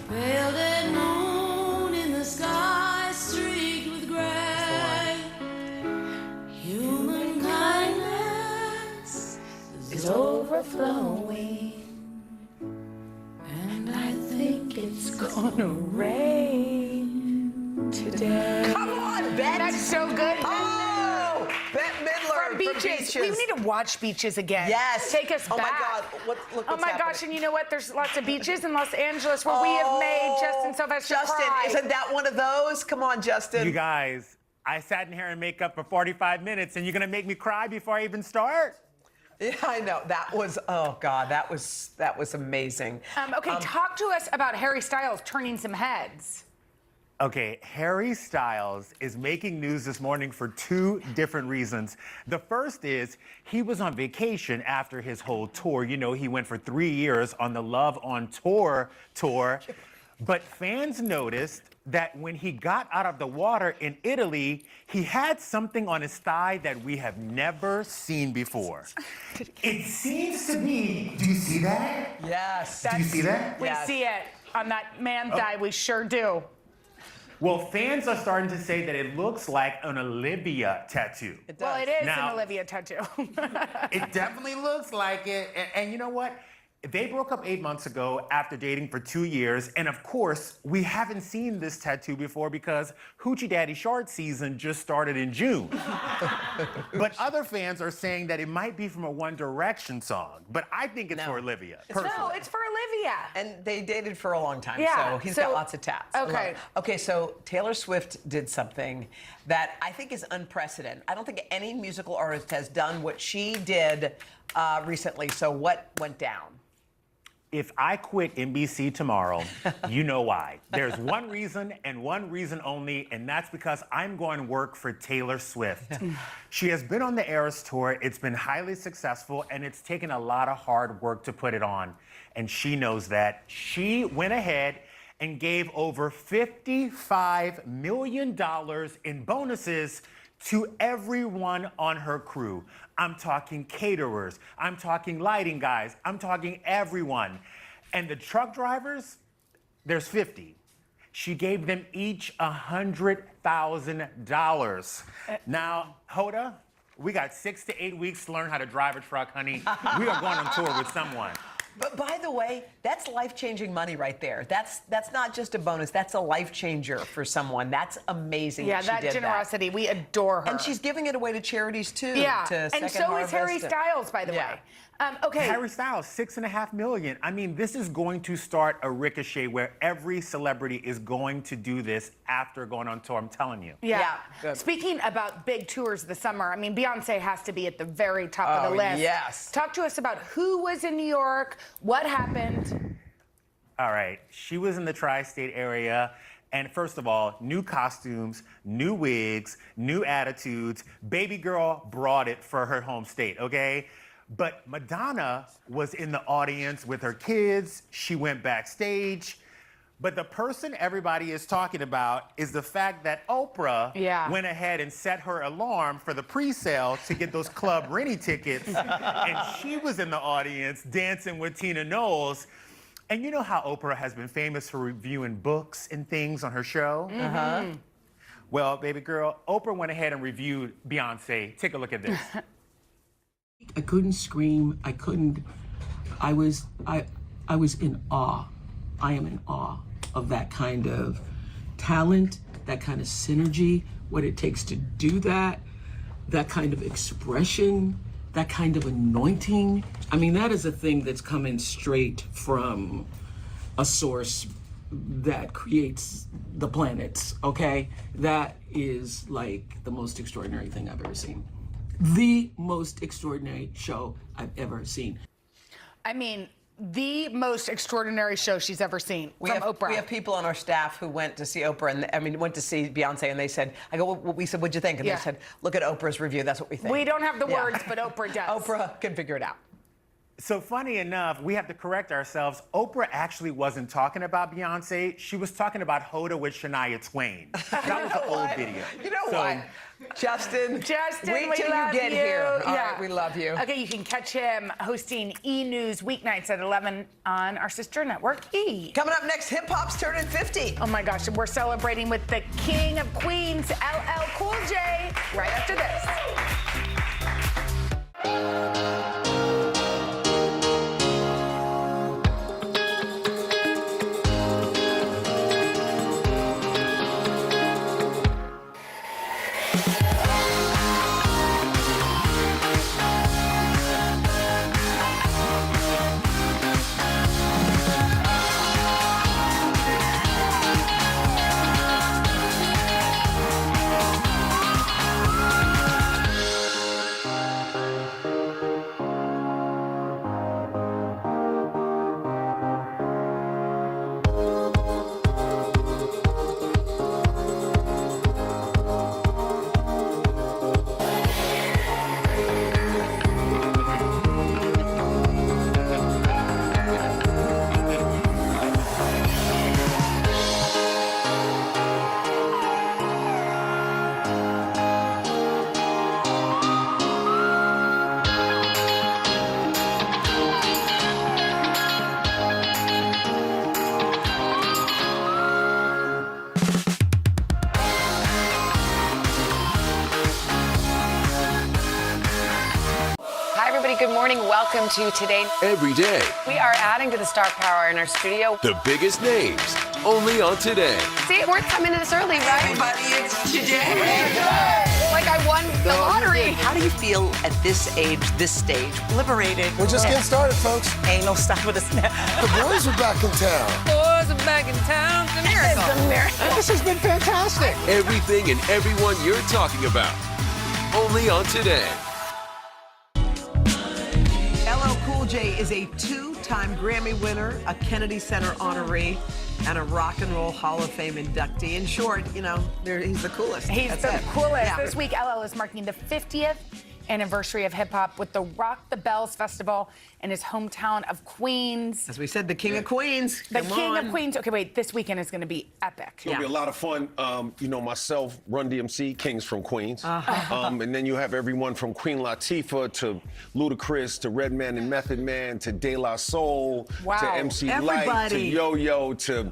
Pale dead moon in the sky streaked with gray. Human kindness is overflowing. And I think it's gonna rain today. Come on, Bet. That's so good. Oh, Bette Midler From Beaches. We need to watch Beaches again. Yes. Take us back. Oh my God. Look Oh what's my happening. gosh, and you know what? There's lots of beaches in Los Angeles where we have made Justin Sylvester cry. Isn't that one of those? Come on, Justin. You guys, I sat in hair and makeup for 45 minutes, and you're gonna make me cry before I even start? Yeah, I know. That was, oh God, that was amazing. Okay, talk to us about Harry Styles turning some heads. Okay, Harry Styles is making news this morning for two different reasons. The first is he was on vacation after his whole tour. You know, he went for 3 years on the Love on Tour tour. But fans noticed that when he got out of the water in Italy, he had something on his thigh that we have never seen before. It seems to be, do you see that? Yes. Do you see that? We see it on that man thigh. We sure do. Well, fans are starting to say that it looks like an Olivia tattoo. Well, it is Now- an Olivia tattoo. It definitely looks like it. And you know what? They broke up 8 months ago after dating for 2 years. And of course, we haven't seen this tattoo before because Hoochie Daddy Short season just started in June. But other fans are saying that it might be from a One Direction song. But I think it's for Olivia. Personally. No, it's for Olivia. And they dated for a long time, Yeah, so he's so- got lots of tats. I love okay. it. Okay, so Taylor Swift did something that I think is unprecedented. I don't think any musical artist has done what she did recently. So what went down? If I quit NBC tomorrow, you know why. There's one reason and one reason only, and that's because I'm going to work for Taylor Swift. She has been on the Eras Tour. It's been highly successful, and it's taken a lot of hard work to put it on. And she knows that. She went ahead and gave over $55 million in bonuses to everyone on her crew. I'm talking caterers, I'm talking lighting guys, I'm talking everyone. And the truck drivers, there's 50. She gave them each $100,000. Now, Hoda, we got 6 to 8 weeks to learn how to drive a truck, honey. We are going on tour with someone. But by the way, that's life-changing money right there. That's not just a bonus. That's a life changer for someone. That's amazing. Yeah, that, she did generosity. We adore her. And she's giving it away to charities too. Yeah, to and Second so Harvest. is Harry Styles, by the way. Okay. Harry Styles, $6.5 million. I mean, this is going to start a ricochet where every celebrity is going to do this after going on tour. I'm telling you. Yeah. Speaking about big tours this summer, I mean, Beyonce has to be at the very top of the list. Yes. Talk to us about who was in New York, what happened. All right. She was in the tri-state area. And first of all, new costumes, new wigs, new attitudes. Baby girl brought it for her home state, okay? But Madonna was in the audience with her kids. She went backstage. But the person everybody is talking about is the fact that Oprah went ahead and set her alarm for the pre-sale to get those Club Rennie tickets. And she was in the audience dancing with Tina Knowles. And you know how Oprah has been famous for reviewing books and things on her show? Mm-hmm. Well, baby girl, Oprah went ahead and reviewed Beyonce. Take a look at this. I couldn't scream. I couldn't. I was in awe. I am in awe of that kind of talent, that kind of synergy, what it takes to do that kind of expression, that kind of anointing. I mean, that is a thing that's coming straight from a source that creates the planets, okay? That is like the most extraordinary thing I've ever seen. The most extraordinary show I've ever seen. I mean, the most extraordinary show she's ever seen from Oprah. We have people on our staff who went to see Oprah, and went to see Beyonce, and they said, we said, what'd you think? And they said, look at Oprah's review, that's what we think. We don't have the words, but Oprah does. Oprah can figure it out. So funny enough, we have to correct ourselves. Oprah actually wasn't talking about Beyonce. She was talking about Hoda with Shania Twain. That was an old video. You know what? Justin, wait till you get here. All right, we love you. Okay, you can catch him hosting E! News weeknights at 11 on our sister network, E! Coming up next, hip hop's turning 50. Oh my gosh, we're celebrating with the King of Queens, LL Cool J, right after this. Good morning. Welcome to Today. Every day, We are adding to the star power in our studio. the biggest names, only on Today. See, we're coming to this early, right? Everybody, it's Today. Like I won the lottery. How do you feel at this age, this stage? Liberated. We're just getting started, folks. Anal stop with a snap. The boys are back in town. Boys are back in town. It's a miracle. It's a miracle. This has been fantastic. Everything and everyone you're talking about, only on Today. LL Cool J is a two-time Grammy winner, a Kennedy Center honoree, and a Rock and Roll Hall of Fame inductee. In short, you know, he's the coolest. He's That's the it. coolest. Yeah. This week, LL is marking the 50th anniversary of hip hop with the Rock the Bells Festival in his hometown of Queens. As we said, the King of Queens. The Come King on. of Queens. Okay, wait, this weekend is going to be epic. It's gonna be a lot of fun. You know, myself, Run DMC, Kings from Queens. And then you have everyone from Queen Latifah to Ludacris to Redman and Method Man to De La Soul to MC Lyte to Yo-Yo to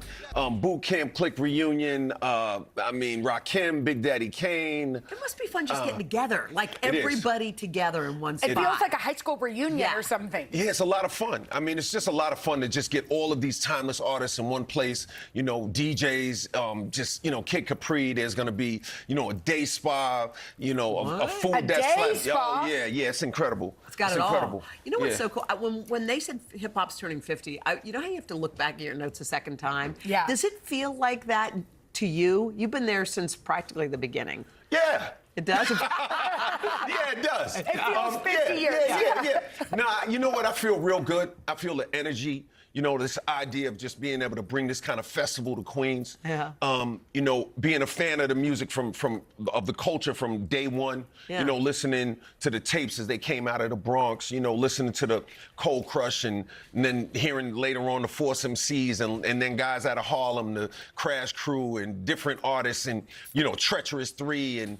Boot Camp Click Reunion. Rakim, Big Daddy Kane. It must be fun just getting together, like It is. everybody together in one spot. It feels like a high school reunion or something. Yeah, it's a lot of fun. I mean, it's just a lot of fun to just get all of these timeless artists in one place. You know, DJs, Kid Capri. There's going to be, a day spa, a food A that's day like, spa? oh, yeah, it's incredible. It's got it's it incredible. all. You know what's Yeah. so cool? When they said hip hop's turning 50, you know how you have to look back at your notes a second time? Yeah. Does it feel like that to you? You've been there since practically the beginning. Yeah. It does? Yeah, it does. It feels 50 years. Yeah. Nah, you know what? I feel real good. I feel the energy. This idea of just being able to bring this kind of festival to Queens. Yeah. Being a fan of the music of the culture from day one. Yeah. Listening to the tapes as they came out of the Bronx. Listening to the Cold Crush and then hearing later on the Force MCs and then guys out of Harlem, the Crash Crew and different artists and Treacherous 3 and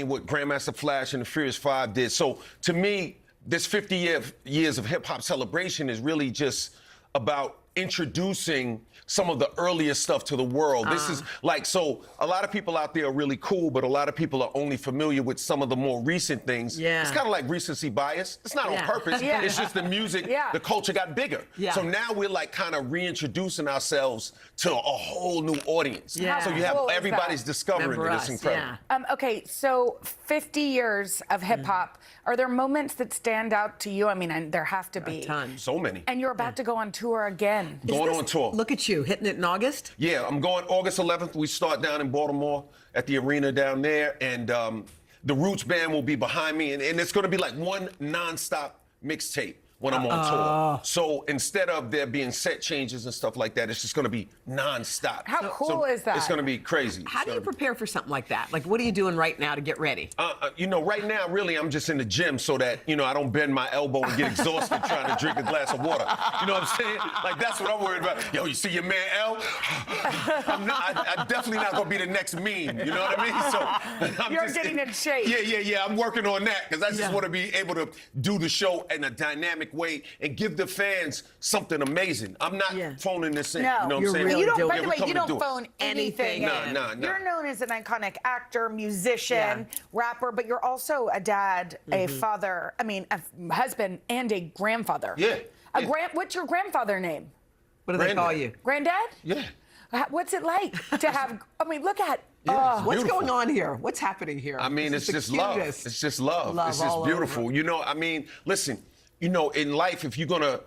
what Grandmaster Flash and the Furious 5 did. So to me, this 50 years of hip hop celebration is really just about introducing some of the earliest stuff to the world. This is so a lot of people out there are really cool, but a lot of people are only familiar with some of the more recent things. Yeah. It's kind of like recency bias. It's not on purpose. Yeah. It's just the music, the culture got bigger. Yeah. So now we're like kind of reintroducing ourselves to a whole new audience. Yeah. So you have Cool is everybody's that? discovering Remember it. It's us, incredible. Okay, so 50 years of hip hop. Are there moments that stand out to you? I mean, there have to be. A ton. So many. And you're about to go on tour again. Going on tour. Look at you, hitting it in August? Yeah, I'm going August 11th. We start down in Baltimore at the arena down there, and the Roots Band will be behind me, and it's going to be like one nonstop mixtape when I'm on tour. So instead of there being set changes and stuff like that, it's just going to be nonstop. How cool is that? It's going to be crazy. How do you prepare for something like that? Like, what are you doing right now to get ready? Right now, really, I'm just in the gym so that, I don't bend my elbow and get exhausted trying to drink a glass of water. You know what I'm saying? Like, that's what I'm worried about. Yo, you see your man L? I'm definitely not going to be the next meme. You know what I mean? So You're getting in shape. Yeah. I'm working on that because I just want to be able to do the show in a dynamic way and give the fans something amazing. I'm not phoning this in. No, you know what you're I'm saying? really You don't, doing by it. the we're way, you coming to don't do it. phone anything in. No. You're known as an iconic actor, musician, rapper, but you're also a dad, a father, a husband, and a grandfather. Yeah. What's your grandfather name? What do they call you? Granddad? Yeah. What's it like to have, look at, What's going on here? What's happening here? I mean, This it's is just the love. cutest. It's just love. Love It's just all beautiful. over. Listen, in life, if you're gonna,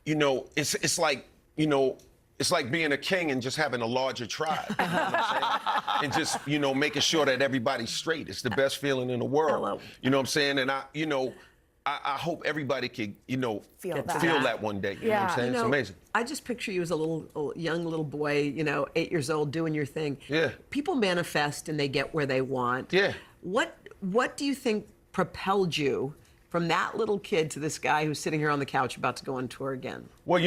it's like, it's like being a king and just having a larger tribe. You know what I'm saying? And just, making sure that everybody's straight. It's the best feeling in the world. You know what I'm saying? And I hope everybody could, Feel that one day. You know what I'm saying? It's amazing. I just picture you as a young little boy, 8 years old, doing your thing. Yeah. People manifest and they get where they want. Yeah. What do you think propelled you from that little kid to this guy who's sitting here on the couch about to go on tour again? Well,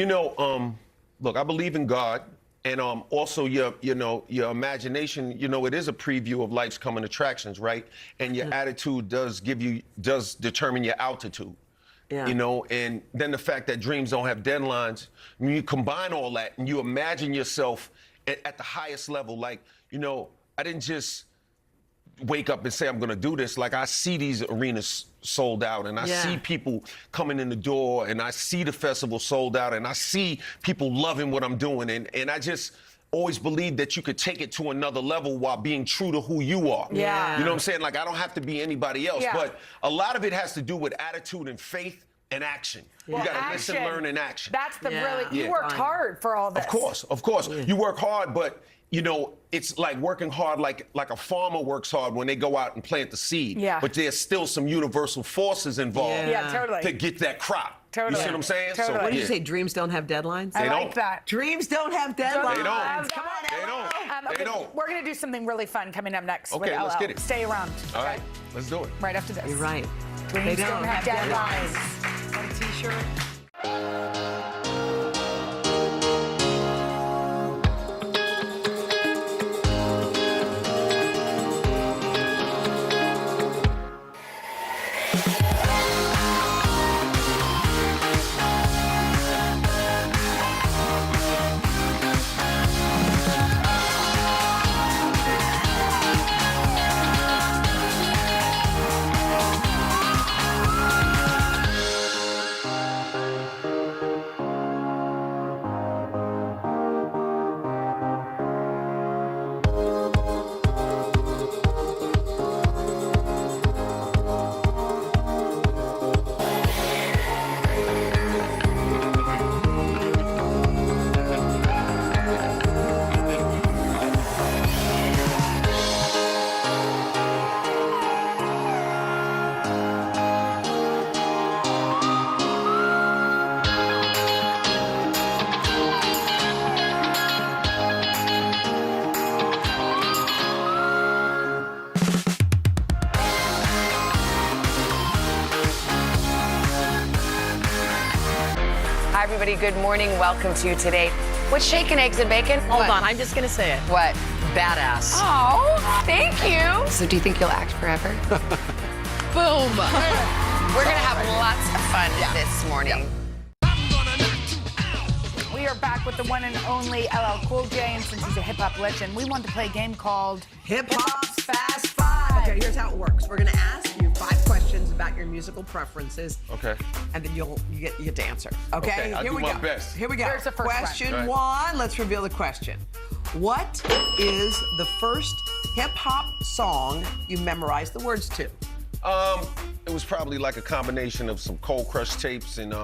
look, I believe in God. And also your imagination, it is a preview of life's coming attractions, right? And your attitude does determine your altitude. Yeah. And then the fact that dreams don't have deadlines, when you combine all that and you imagine yourself at the highest level, like, I didn't just wake up and say I'm gonna do this. Like, I see these arenas sold out and I see people coming in the door and I see the festival sold out and I see people loving what I'm doing and I just always believed that you could take it to another level while being true to who you are. Yeah. You know what I'm saying? Like, I don't have to be anybody else, but a lot of it has to do with attitude and faith and action. Well, you gotta action. listen, learn, and action. That's the Yeah. you worked hard for all this. Of course. You work hard, but you know, it's like working hard, like a farmer works hard when they go out and plant the seed. Yeah. But there's still some universal forces involved. Yeah, totally. To get that crop. Totally. You see what I'm saying? Totally. What did you say? Dreams don't have deadlines? They I don't. like that. Dreams don't have deadlines. They don't. Come on, They don't. Okay, They don't. We're gonna do something really fun coming up next. Okay, with let's LL. get it. Stay around. All okay? right, let's do it. Right after this. You're right. Dreams They don't have deadlines. Want a t-shirt? Hi, everybody. Good morning. Welcome to Today. What's shaking, eggs and bacon? Hold on, I'm just gonna say it. What? Badass. Oh, thank you. So do you think you'll act forever? Boom. We're going to have lots of fun this morning. We are back with the one and only LL Cool J, and since he's a hip-hop legend, we wanted to play a game called Hip Hop's Fast Five. Okay, here's how it works. We're gonna ask you 5 questions about your musical preferences. Okay. And then you get to answer. Okay, I'll here do we my go. best. Here we go. Here's the first question one. one. Let's reveal the question. What is the first hip hop song you memorized the words to? It was probably like a combination of some Cold Crush tapes and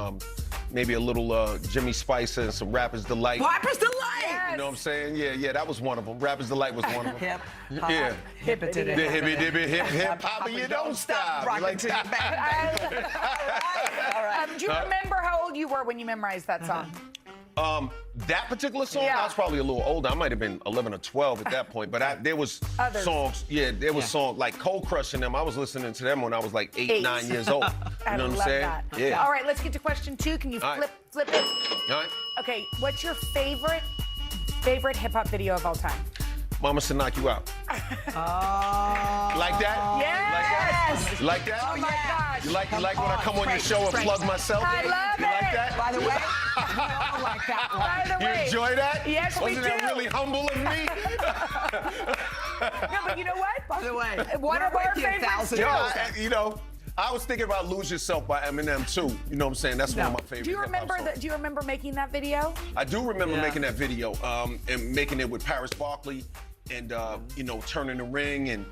maybe a little Jimmy Spicer and some Rapper's Delight. Rapper's Delight! You know what I'm saying? Yeah, that was one of them. Rapper's Delight was one of them. Hip Yeah. Hippity The hippie dippy hip hip hop, you don't stop. You Rockin' like to the that? back. All right. do you remember how old you were when you memorized that song? That particular song, Yeah. I was probably a little older. I might have been 11 or 12 at that point. But there was Others. songs. Yeah, there was songs like Cold Crush and them. I was listening to them when I was like 8, 9 years old. You I know what I'm love saying? that. Yeah. All right, let's get to question 2. Can you All right. flip it? All right. Okay, what's your favorite hip-hop video of all time? Mama should knock you out. Like that? Yes! Like that? Oh my gosh. You like when I come on your show and plug myself? I love you like it. that? By the way, we all like that one. By the You way, enjoy that? Yes, we Wasn't do. that really humble of me? No, but you know what? By the way, One of our favorites. I was thinking about Lose Yourself by Eminem too. You know what I'm saying? That's one of my favorite. Do you hip-hop remember songs. Do you remember making that video? I do remember making that video and making it with Paris Barkley and turning the ring and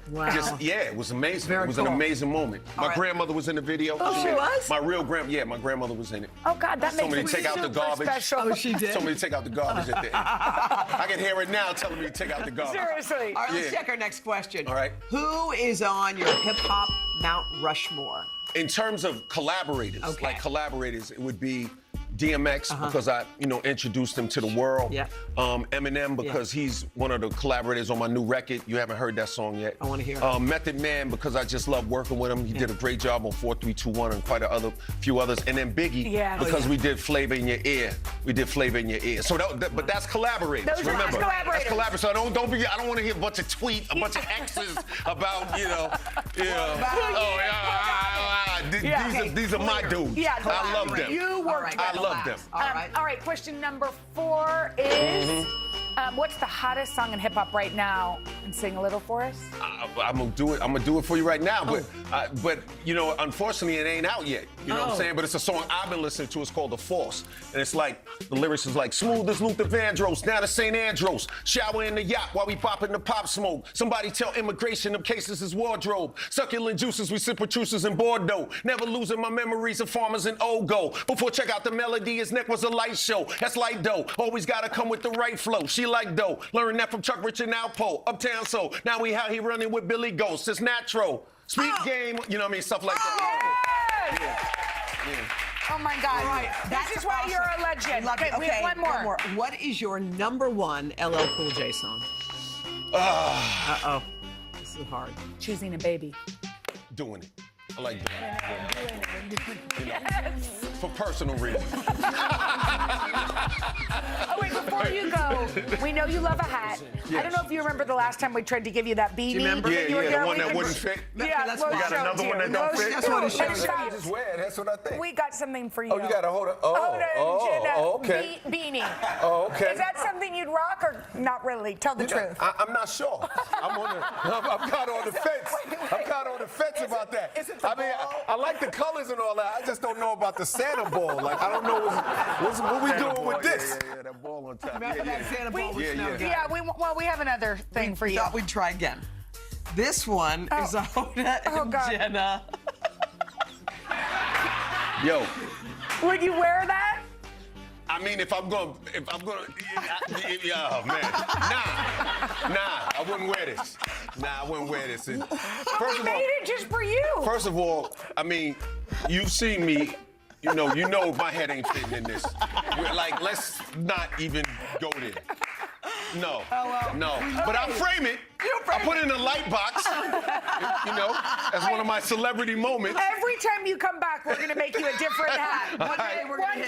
it was amazing. Very it was cool. an amazing moment. My grandmother was in the video. Oh, she was? My real my grandmother was in it. Oh God, that Told makes me it to take out the super garbage. special. Oh, she did? Told me to take out the garbage at the end. I can hear it now telling me to take out the garbage. Seriously. All right, let's Yeah. check our next question. All right. Who is on your hip hop Mount Rushmore? In terms of collaborators, it would be DMX because I, introduced him to the world. Yeah. Eminem because he's one of the collaborators on my new record. You haven't heard that song yet. I want to hear it. Method Man because I just love working with him. He did a great job on 4321 and quite a few others. And then Biggie because we did Flavor in Your Ear. We did Flavor in Your Ear. So but that's collaborators. Those are remember, collaborators. That's collaborators. So I don't want to hear a bunch of a bunch of X's about these are my dudes. Yeah, I love them. You worked with I love them. All right, question number 4 is, what's the hottest song in hip hop right now? And sing a little for us. I'm gonna do it. I'm gonna do it for you right now. But unfortunately, it ain't out yet. You know what I'm saying? But it's a song I've been listening to. It's called "The Force," and it's like the lyrics is like smooth as Luther Vandross, now to St. Andros. Shower in the yacht while we popping the pop smoke. Somebody tell immigration them cases is wardrobe. Succulent juices, we sip Petrucci's in Bordeaux. Never losing my memories of farmers in Ogo. Before check out the melody, his neck was a light show. That's light dough. Always gotta come with the right flow. She like dough. Learned that from Chuck Rich and Alpo. Uptown Soul. Now we out here running with Billy Ghost. It's natural. Speed game, you know what I mean? Stuff like that. Yeah. Oh my God. All right, This is why you're a legend. Love it. Okay, we have one more. What is your #1 LL Cool J song? Uh-oh. This is hard. Choosing a baby. Doing it. I like doing it. You know, for personal reasons. Oh, wait, before you go, we know you love a hat. I don't know if you remember the last time we tried to give you that beanie. Do you remember? when you were Yeah, here. the one We that could- wouldn't fit? Yeah, That's we'll what- You got show it another to one you. that don't We'll fit? show That's what it it. shows. We'll show you. Just wear it. That's what I think. We got something for you. Oh, you got a Hoda. Hoda and Jenna okay. beanie. Oh, okay. Is that something you'd rock or not really? Tell the truth. I'm not sure. I'm kind of on the fence. I'm kind of on the fence about that. I mean, I like the colors and all that. I just don't know about the Santa ball. Like, I don't know what we doing with this. Yeah, that ball on top. Remember that Santa ball was no good. Yeah, we have another thing for you. Thought we'd try again. This one is a Hoda and Jenna. Yo. Would you wear that? I mean, if I'm gonna, oh man, nah, I wouldn't wear this. Nah, I wouldn't wear this. And We made it just for you. First of all, I mean, you've seen me. You know my head ain't fitting in this. We're like, let's not even go there. No, no. But I'll frame it. I'll put it in a light box. You know, as one of my celebrity moments. Every time you come back, we're going to make you a different hat. One day we're going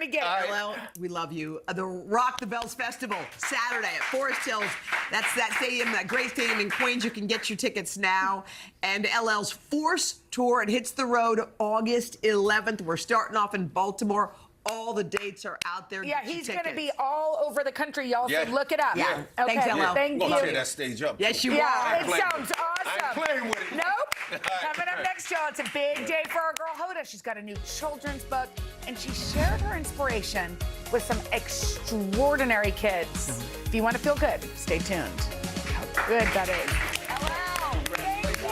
to get it. LL, we love you. The Rock the Bells Festival, Saturday at Forest Hills. That's that stadium, that great stadium in Queens. You can get your tickets now. And LL's Force Tour, it hits the road August 11th. We're starting off in Baltimore. All the dates are out there. Yeah, Get your he's going to tickets. be all over the country, y'all, Yeah. so look it up. Yeah. Okay. Thanks, LL. Thank We're you. gonna tear that stage up. Yes, you Yeah, are. it sounds awesome. I ain't playing with it. Nope. Coming up next, y'all, it's a big day for our girl Hoda. She's got a new children's book, and she shared her inspiration with some extraordinary kids. If you want to feel good, stay tuned. How good that is. Hello. Thank you.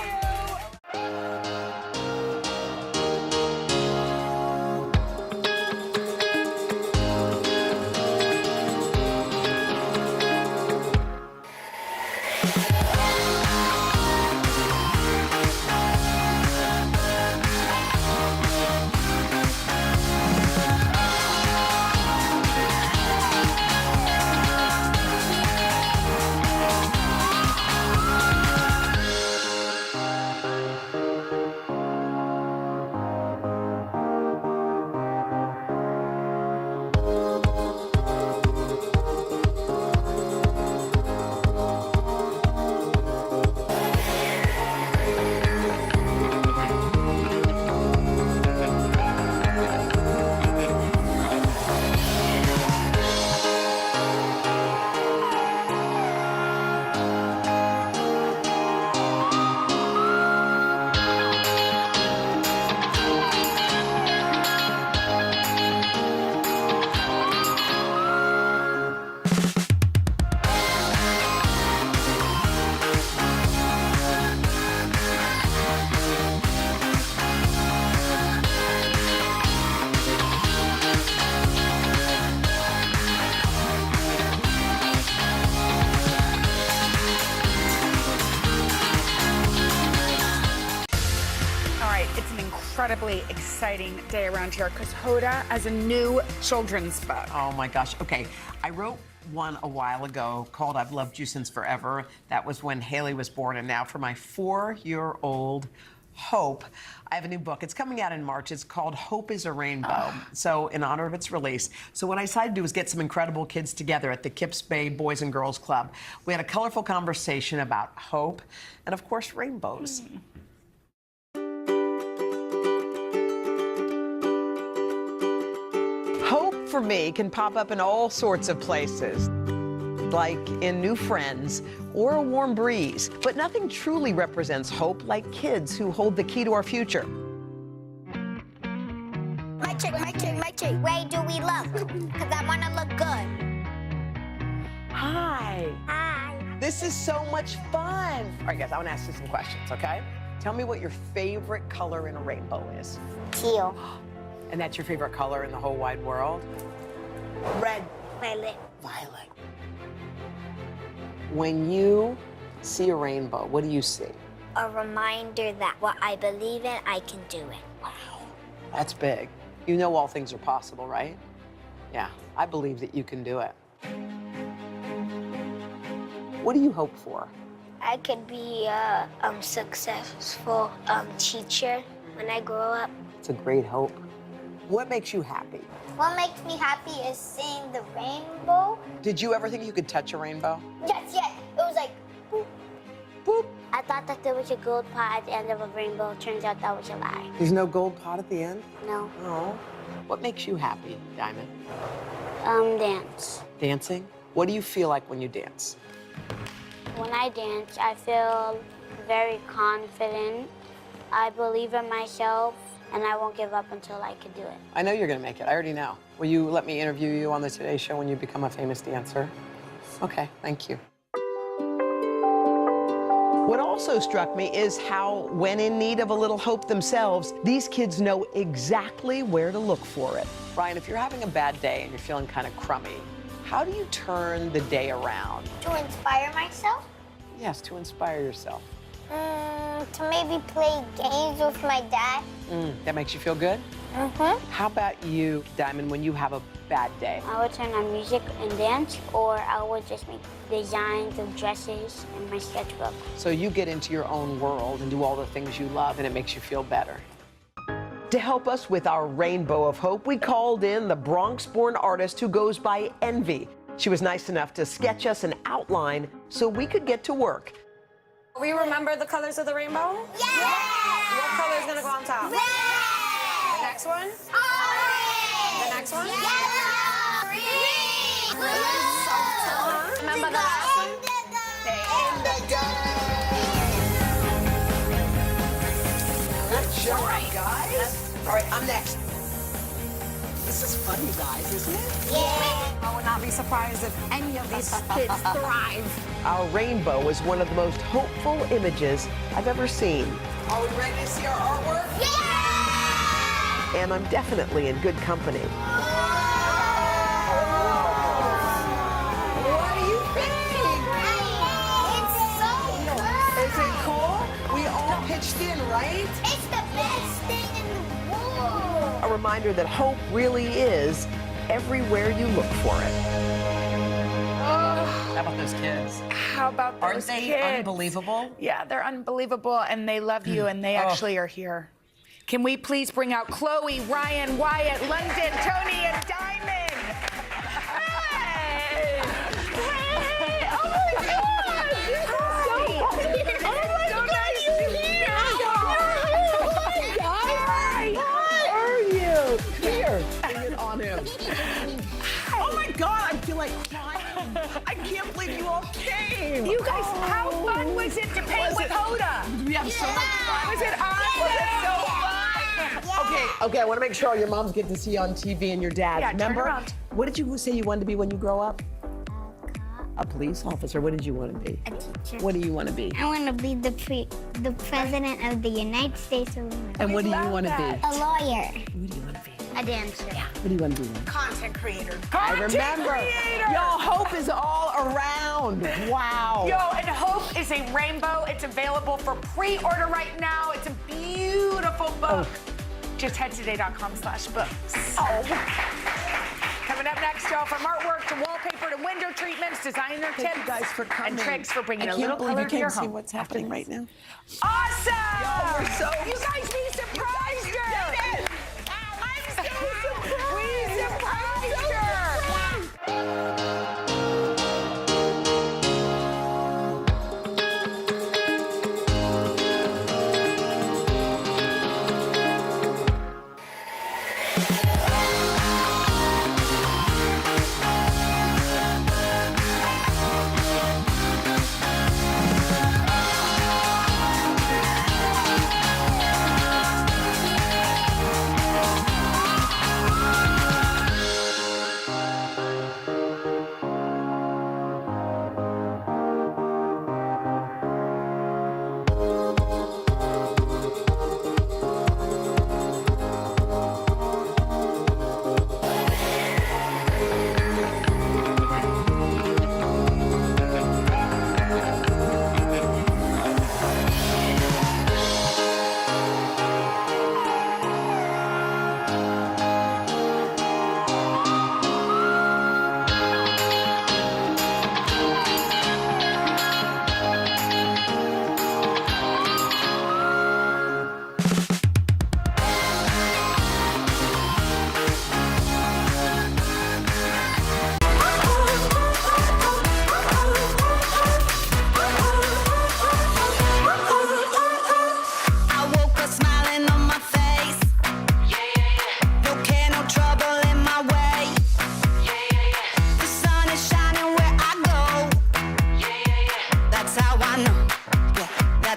Incredibly exciting day around here because Hoda has a new children's book. Oh my gosh. Okay, I wrote one a while ago called I've Loved You Since Forever. That was when Haley was born, and now for my 4-year-old Hope, I have a new book. It's coming out in March. It's called Hope is a Rainbow. So in honor of its release. So what I decided to do was get some incredible kids together at the Chesapeake Bay Boys and Girls Club. We had a colorful conversation about hope and, of course, rainbows. Hope, for me, can pop up in all sorts of places, like in new friends or a warm breeze. But nothing truly represents hope like kids who hold the key to our future. My chick. Where do we look? Because I want to look good. Hi. Hi. This is so much fun. All right, guys, I want to ask you some questions, okay? Tell me what your favorite color in a rainbow is. Teal. And that's your favorite color in the whole wide world? Red. Violet. Violet. When you see a rainbow, what do you see? A reminder that what I believe in, I can do it. That's big. You know all things are possible, right? Yeah, I believe that you can do it. What do you hope for? I could be a successful teacher when I grow up. It's a great hope. What makes you happy? What makes me happy is seeing the rainbow. Did you ever think you could touch a rainbow? Yes, yes. It was like, boop, boop. I thought that there was a gold pot at the end of a rainbow. Turns out that was a lie. There's no gold pot at the end? No. Oh. What makes you happy, Diamond? Dance. Dancing? What do you feel like when you dance? When I dance, I feel very confident. I believe in myself, and I won't give up until I can do it. I know you're gonna make it. I already know. Will you let me interview you on the Today Show when you become a famous dancer? Okay, thank you. What also struck me is how, when in need of a little hope themselves, these kids know exactly where to look for it. Brian, if you're having a bad day and you're feeling kind of crummy, how do you turn the day around? To inspire myself? Yes, to inspire yourself. To maybe play games with my dad. That makes you feel good? Mm-hmm. How about you, Diamond, when you have a bad day? I would turn on music and dance, or I would just make designs of dresses in my sketchbook. So you get into your own world and do all the things you love, and it makes you feel better. To help us with our rainbow of hope, we called in the Bronx-born artist who goes by Envy. She was nice enough to sketch us an outline so we could get to work. We remember the colors of the rainbow? Yeah! What color is gonna go on top? Red! The next one? Orange! The next one? Yellow! Green! Blue! Remember the last one? Good job, guys. All right, I'm next. This is fun, you guys, isn't it? Yeah! I would not be surprised if any of these kids thrive. Our rainbow is one of the most hopeful images I've ever seen. Are we ready to see our artwork? Yeah! And I'm definitely in good company. What do you think? It's so good! Is it cool? We all pitched in, right? It's the best thing in the world! A reminder that hope really is everywhere you look for it. How about those kids? How about those Aren't they kids? unbelievable? Yeah, they're unbelievable, and they love you, and they actually are here. Can we please bring out Chloe, Ryan, Wyatt, London, Tony, and Diamond? Hey! Hey! Oh my God! This is so funny! Oh my God, you're here! Hi, guys! How are you? Here, bring it on him. Oh my God, I feel like crying. I can't believe you all came. You guys, how fun was it to paint with Hoda? We have so much fun. Was it awesome? Was it so fun? Okay, I want to make sure all your moms get to see you on TV and your dad. Yeah, turn Remember? around. What did you say you wanted to be when you grow up? A police officer. What did you want to be? A teacher. What do you want to be? I want to be the president of the United States of America. And what do you want to be? A lawyer. What do you want to be? A dancer. What do you want to be? Content creator. I remember. Y'all, hope is all around. Wow. Yo, and Hope is a rainbow. It's available for pre-order right now. It's a beautiful book. Just head to today.com/books. Coming up next, y'all, from artwork to wallpaper to window treatments, designer Thank tips you guys for coming. and tricks for bringing I a can't little believe color you to your can't see home. what's happening right now. Awesome! Y'all, we're so You guys, we surprised her! I'm so surprised! We surprised her!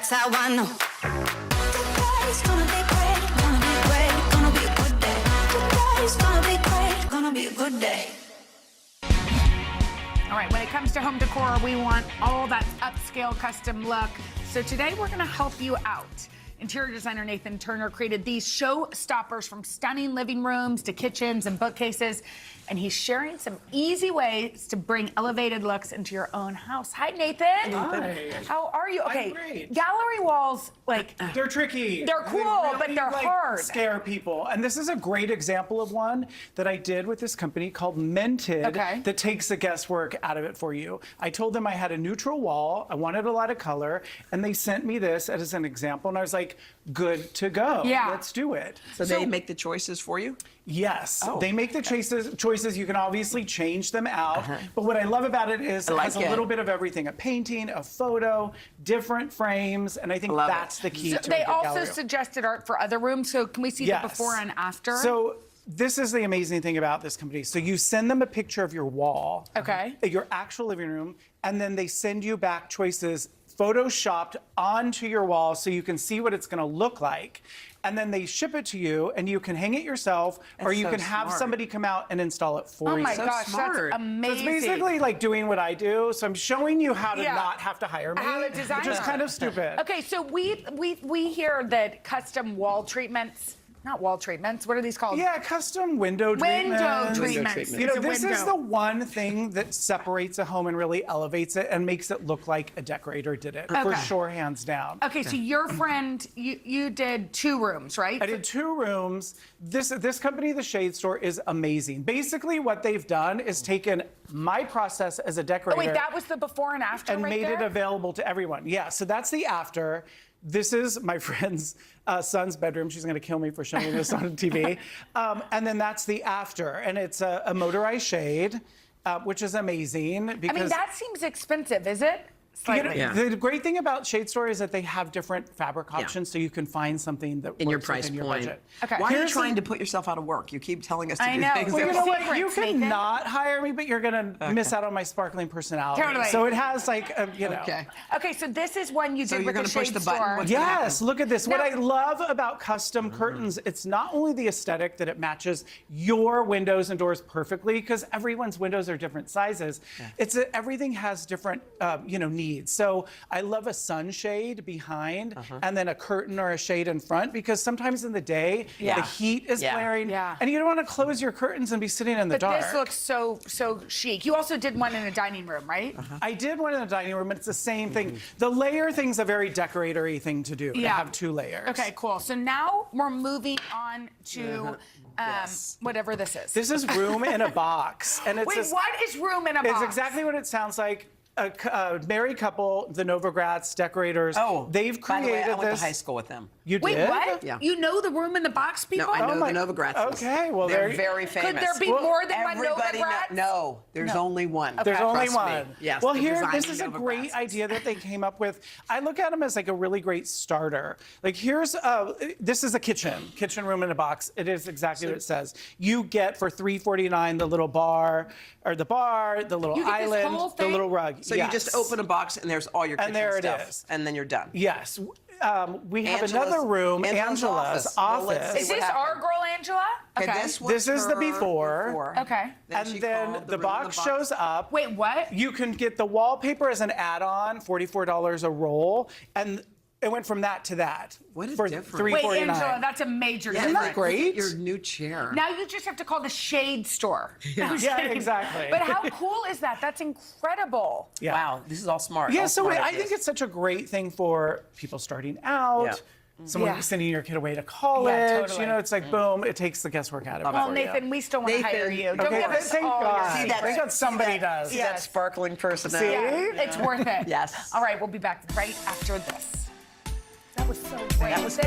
that's how I know. Today's gonna be great, gonna be great, gonna be a good day. Today's gonna be great, gonna be a good day. All right, when it comes to home decor, we want all that upscale custom look. So today we're gonna help you out. Interior designer Nathan Turner created these showstoppers from stunning living rooms to kitchens and bookcases, and he's sharing some easy ways to bring elevated looks into your own house. Hi, Nathan. Hi. How are you? Okay, I'm great. gallery walls, like they're tricky. They're cool, really, but they're like, hard. Scare people. And this is a great example of one that I did with this company called Mented that takes the guesswork out of it for you. I told them I had a neutral wall, I wanted a lot of color, and they sent me this as an example, and I was like, good to go. Yeah. Let's do it. So they make the choices for you? Yes, Oh, they make the choices. You can obviously change them out. But what I love about it is it has a little bit of everything: a painting, a photo, different frames, and I think that's the key So to they a good also gallery. suggested art for other rooms. So can we see the before and after? So this is the amazing thing about this company. So you send them a picture of your wall, your actual living room, and then they send you back choices photoshopped onto your wall so you can see what it's going to look like. And then they ship it to you, and you can hang it yourself, or you can have somebody come out and install it for you. Oh my gosh, that's amazing. So it's basically like doing what I do. So I'm showing you how to not have to hire me, How to design which is kind of stupid. Okay, so we hear that custom wall treatments, not wall treatments, what are these called? Yeah, custom window treatments. Window treatments. You know, It's a this is window. the one thing that separates a home and really elevates it and makes it look like a decorator did it, for Okay. sure, hands down. Okay, so your friend, you did 2 rooms, right? I did 2 rooms. This company, the Shade Store, is amazing. Basically, what they've done is taken my process as a decorator. Oh wait, that was the before and after and right made there? it available to everyone. Yeah, so that's the after. This is my friend's son's bedroom. She's going to kill me for showing this on TV. And then that's the after, and it's a motorized shade, which is amazing because I mean, that seems expensive, is it? Slightly. The great thing about Shade Store is that they have different fabric options, so you can find something that In your works price within your point. budget. Why are you trying to put yourself out of work? You keep telling us to I do know. things. Well, you that- know what? You can not hire me, but you're going to miss out on my sparkling personality. Totally. So it has like, you know. Okay, so this is one you So did you're with the gonna push Shade the button, Store. what's gonna Yes, look at this. What Now- I love about custom curtains, it's not only the aesthetic that it matches your windows and doors perfectly, because everyone's windows are different sizes. It's that everything has different, needs. So I love a sunshade behind and then a curtain or a shade in front, because sometimes in the day, the heat is blaring, and you don't want to close your curtains and be sitting in the But dark. this looks so chic. You also did one in a dining room, right? I did one in the dining room, and it's the same thing. The layer thing's a very decoratory thing to do, to have 2 layers. Okay, cool. So now we're moving on to whatever this is. This is room in a box. And it's Wait, what is room in a box? It's exactly what it sounds like. A married couple, the Novogratz decorators, they've By the way, created I went this. to high school with them. You Wait, did? what? Yeah. You know the room in the box people? No, I know the Novogratzes. Okay, well, they're there- very famous. Could there be more than one Everybody Novogratz? No, there's only one. There's only Trust me. one. Yes. Well, the here, design this is a great idea that they came up with. I look at them as like a really great starter. Like here's, this is a kitchen room in a box. It is exactly what it says. You get for $3.49 the little bar, or the little You get this island, whole the thing? little rug. So you just open a box and there's all your kitchen And there it stuff. is. And then you're done. Yes. We have Angela's- another room, Angela's Angela's office. Well, let's see Is this our girl, Angela? Okay, this is the her before. Okay. And then the box shows up. Wait, what? You can get the wallpaper as an add-on, $44 a roll, and it went from that to that. What a for difference. $3.49. Wait, Angela, that's a major Isn't difference. that great? Your new chair. Now you just have to call the Shade Store. Yeah. I'm Yeah, kidding. exactly. But how cool is that? That's incredible. Yeah. Wow, this is all smart. Yeah, all so smart I ideas. think it's such a great thing for people starting out. Yeah. Someone Yeah. sending your kid away to college. Yeah, totally. You know, it's like boom, it takes the guesswork out of it. Well, for you. Nathan, we still want to hire you. Don't Okay, give us thank all God. your See, secrets. thank God somebody does. See that sparkling personality? Yeah, it's worth it. Yes. All right, we'll be back right after this. That was so great. That was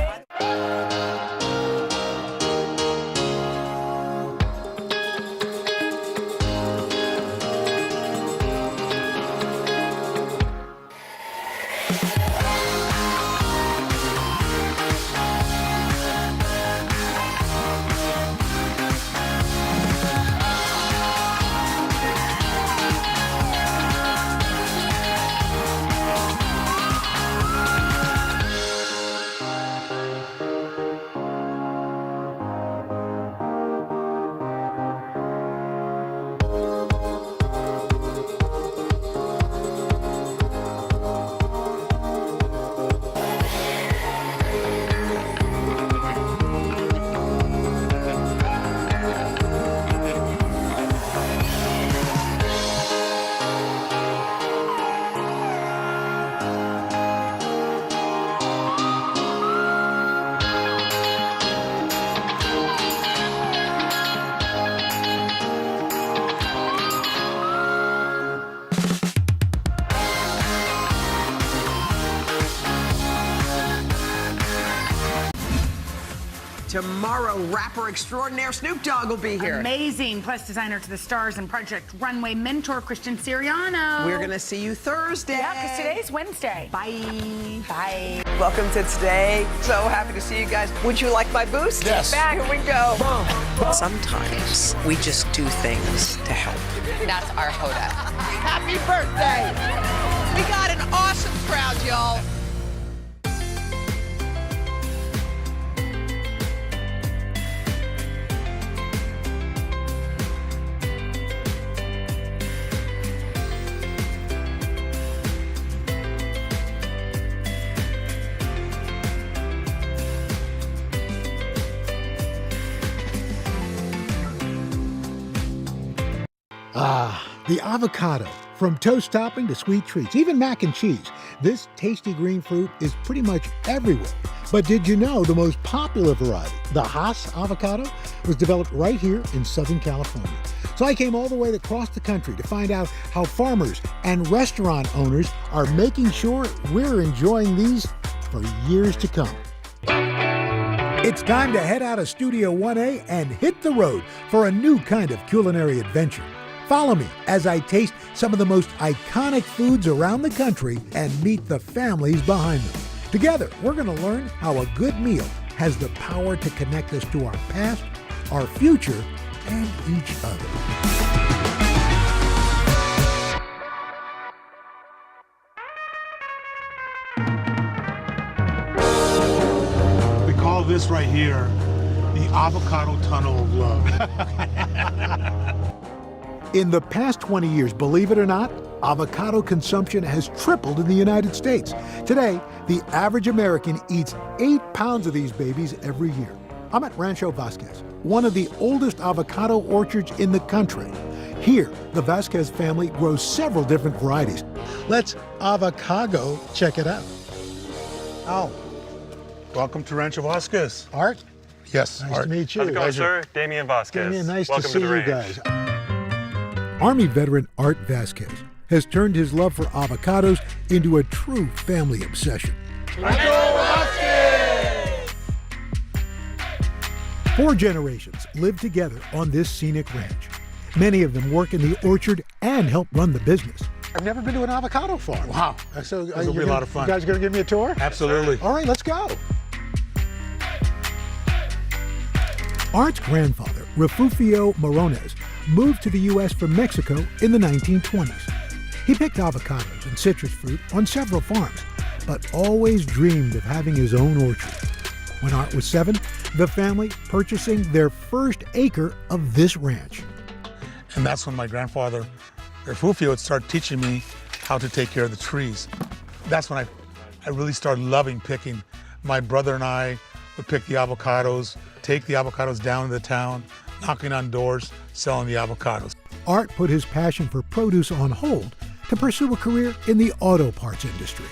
Tomorrow, rapper extraordinaire Snoop Dogg will be here. Amazing. Plus, designer to the stars and Project Runway mentor Christian Siriano. We're going to see you Thursday. Yeah, because today's Wednesday. Bye. Bye. Welcome to today. So happy to see you guys. Would you like my boost? Yes. Back. Here we go. Sometimes we just do things to help. That's our Hoda. Happy birthday! We got an awesome crowd, y'all. Ah, the avocado. From toast topping to sweet treats, even mac and cheese, this tasty green fruit is pretty much everywhere. But did you know the most popular variety, the Hass avocado, was developed right here in Southern California? So I came all the way across the country to find out how farmers and restaurant owners are making sure we're enjoying these for years to come. It's time to head out of Studio 1A and hit the road for a new kind of culinary adventure. Follow me as I taste some of the most iconic foods around the country and meet the families behind them. Together, we're going to learn how a good meal has the power to connect us to our past, our future, and each other. We call this right here the Avocado Tunnel of Love. In the past 20 years, believe it or not, avocado consumption has tripled in the United States. Today, the average American eats 8 pounds of these babies every year. I'm at Rancho Vasquez, one of the oldest avocado orchards in the country. Here, the Vasquez family grows several different varieties. Let's avocado check it out. Al, welcome to Rancho Vasquez. Art? Yes, Nice Art. to meet you. How's it going, sir? Damian Vasquez. Damian, nice Welcome to see the you range. guys. Army veteran Art Vasquez has turned his love for avocados into a true family obsession. Rancho Vasquez! 4 generations live together on this scenic ranch. Many of them work in the orchard and help run the business. I've never been to an avocado farm. Wow. So this will be a lot of fun. You guys gonna give me a tour? Absolutely. All right, let's go. Art's grandfather, Refugio Morones, moved to the U.S. from Mexico in the 1920s. He picked avocados and citrus fruit on several farms, but always dreamed of having his own orchard. When Art was 7, the family purchasing their first acre of this ranch. And that's when my grandfather, Refugio, would start teaching me how to take care of the trees. That's when I really started loving picking. My brother and I would pick the avocados, take the avocados down to the town, knocking on doors, selling the avocados. Art put his passion for produce on hold to pursue a career in the auto parts industry.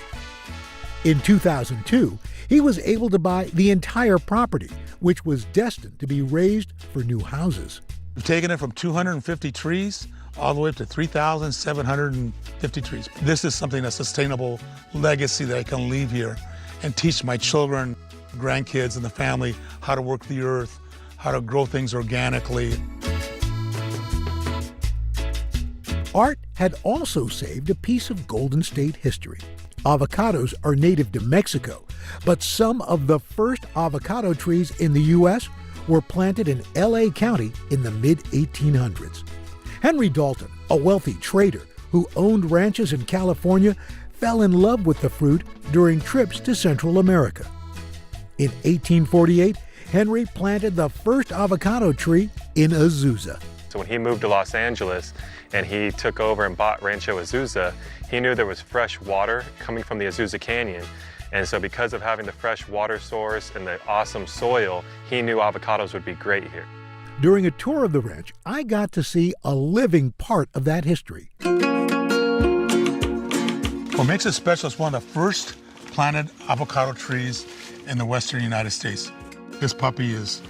In 2002, he was able to buy the entire property, which was destined to be raised for new houses. We've taken it from 250 trees all the way up to 3,750 trees. This is something, a sustainable legacy that I can leave here and teach my children, grandkids, and the family how to work the earth, how to grow things organically. Art had also saved a piece of Golden State history. Avocados are native to Mexico, but some of the first avocado trees in the U.S. were planted in L.A. County in the mid-1800s. Henry Dalton, a wealthy trader who owned ranches in California, fell in love with the fruit during trips to Central America. In 1848, Henry planted the first avocado tree in Azusa. So when he moved to Los Angeles and he took over and bought Rancho Azusa, he knew there was fresh water coming from the Azusa Canyon. And so because of having the fresh water source and the awesome soil, he knew avocados would be great here. During a tour of the ranch, I got to see a living part of that history. What makes it special is one of the first planted avocado trees in the western United States. This puppy is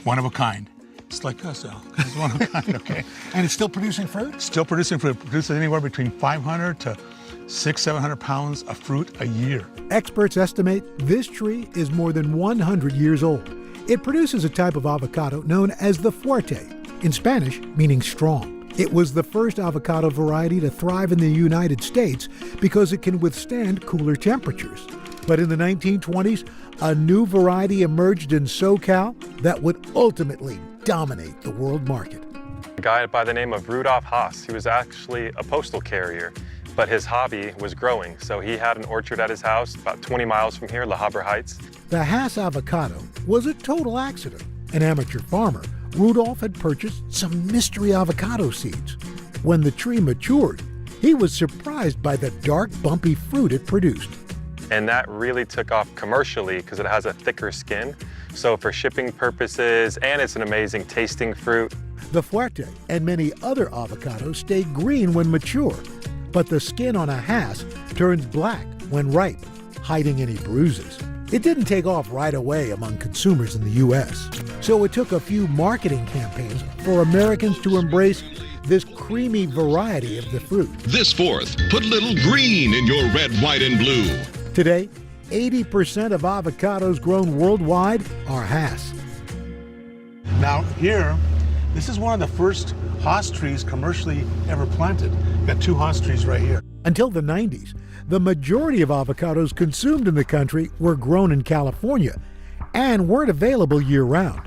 one of a kind. It's like us, Al. It's one of a kind, okay? And it's still producing fruit? Still producing fruit. Produces anywhere between 500 to 600-700 pounds of fruit a year. Experts estimate this tree is more than 100 years old. It produces a type of avocado known as the fuerte, in Spanish meaning strong. It was the first avocado variety to thrive in the United States because it can withstand cooler temperatures. But in the 1920s, a new variety emerged in SoCal that would ultimately dominate the world market. A guy by the name of Rudolf Haas, he was actually a postal carrier, but his hobby was growing. So he had an orchard at his house about 20 miles from here, La Habra Heights. The Haas avocado was a total accident. An amateur farmer, Rudolph had purchased some mystery avocado seeds. When the tree matured, he was surprised by the dark, bumpy fruit it produced. And that really took off commercially because it has a thicker skin. So for shipping purposes, and it's an amazing tasting fruit. The fuerte and many other avocados stay green when mature, but the skin on a Haas turns black when ripe, hiding any bruises. It didn't take off right away among consumers in the U.S., so it took a few marketing campaigns for Americans to embrace this creamy variety of the fruit. This 4th, put little green in your red, white, and blue. Today, 80% of avocados grown worldwide are Haas. Now here, this is one of the first Haas trees commercially ever planted. Got 2 Haas trees right here. Until the 90s, the majority of avocados consumed in the country were grown in California and weren't available year-round.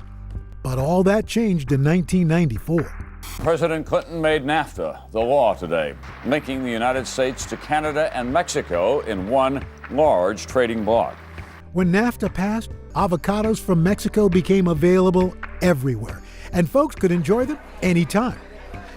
But all that changed in 1994. President Clinton made NAFTA the law today, linking the United States to Canada and Mexico in one large trading bloc. When NAFTA passed, avocados from Mexico became available everywhere, and folks could enjoy them anytime.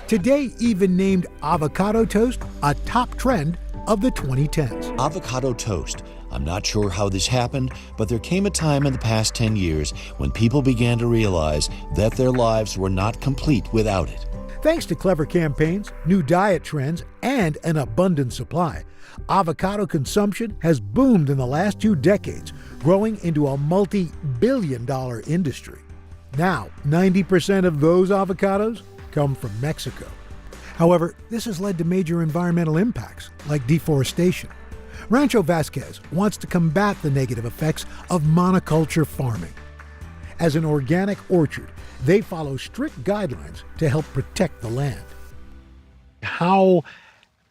Today even named avocado toast a top trend of the 2010s. Avocado toast. I'm not sure how this happened, but there came a time in the past 10 years when people began to realize that their lives were not complete without it. Thanks to clever campaigns, new diet trends, and an abundant supply, avocado consumption has boomed in the last 2 decades, growing into a multi-billion-dollar industry. Now, 90% of those avocados come from Mexico. However, this has led to major environmental impacts, like deforestation. Rancho Vasquez wants to combat the negative effects of monoculture farming. As an organic orchard, they follow strict guidelines to help protect the land. How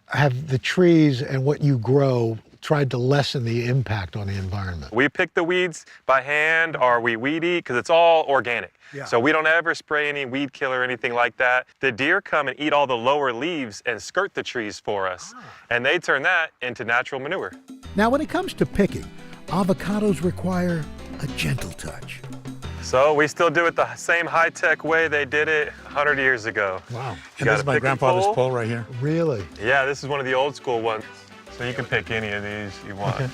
have the trees and what you grow tried to lessen the impact on the environment? We pick the weeds by hand, or we weed eat, because it's all organic. Yeah. So we don't ever spray any weed killer or anything like that. The deer come and eat all the lower leaves and skirt the trees for us. And they turn that into natural manure. Now, when it comes to picking, avocados require a gentle touch. So we still do it the same high-tech way they did it 100 years ago. Wow. You And got this is a my picking grandfather's pole. pole right here. Really? Yeah, this is one of the old school ones. So you can pick any of these you want. Okay.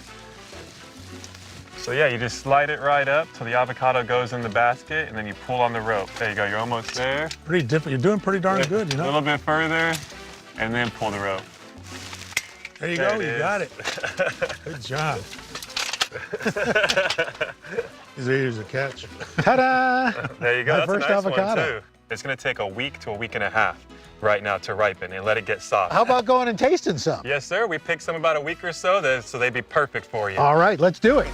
So yeah, you just slide it right up till the avocado goes in the basket, and then you pull on the rope. There you go, you're almost there. Pretty different. You're doing pretty darn good, you A know? little bit further, and then pull the rope. There you There go, it you is. got it. Good job. Here's a catch. Ta-da! There you go, My that's first a nice avocado. one too. It's gonna take a week to a week and a half right now to ripen and let it get soft. How about going and tasting some? Yes, sir, we picked some about a week or so, so they'd be perfect for you. All right, let's do it.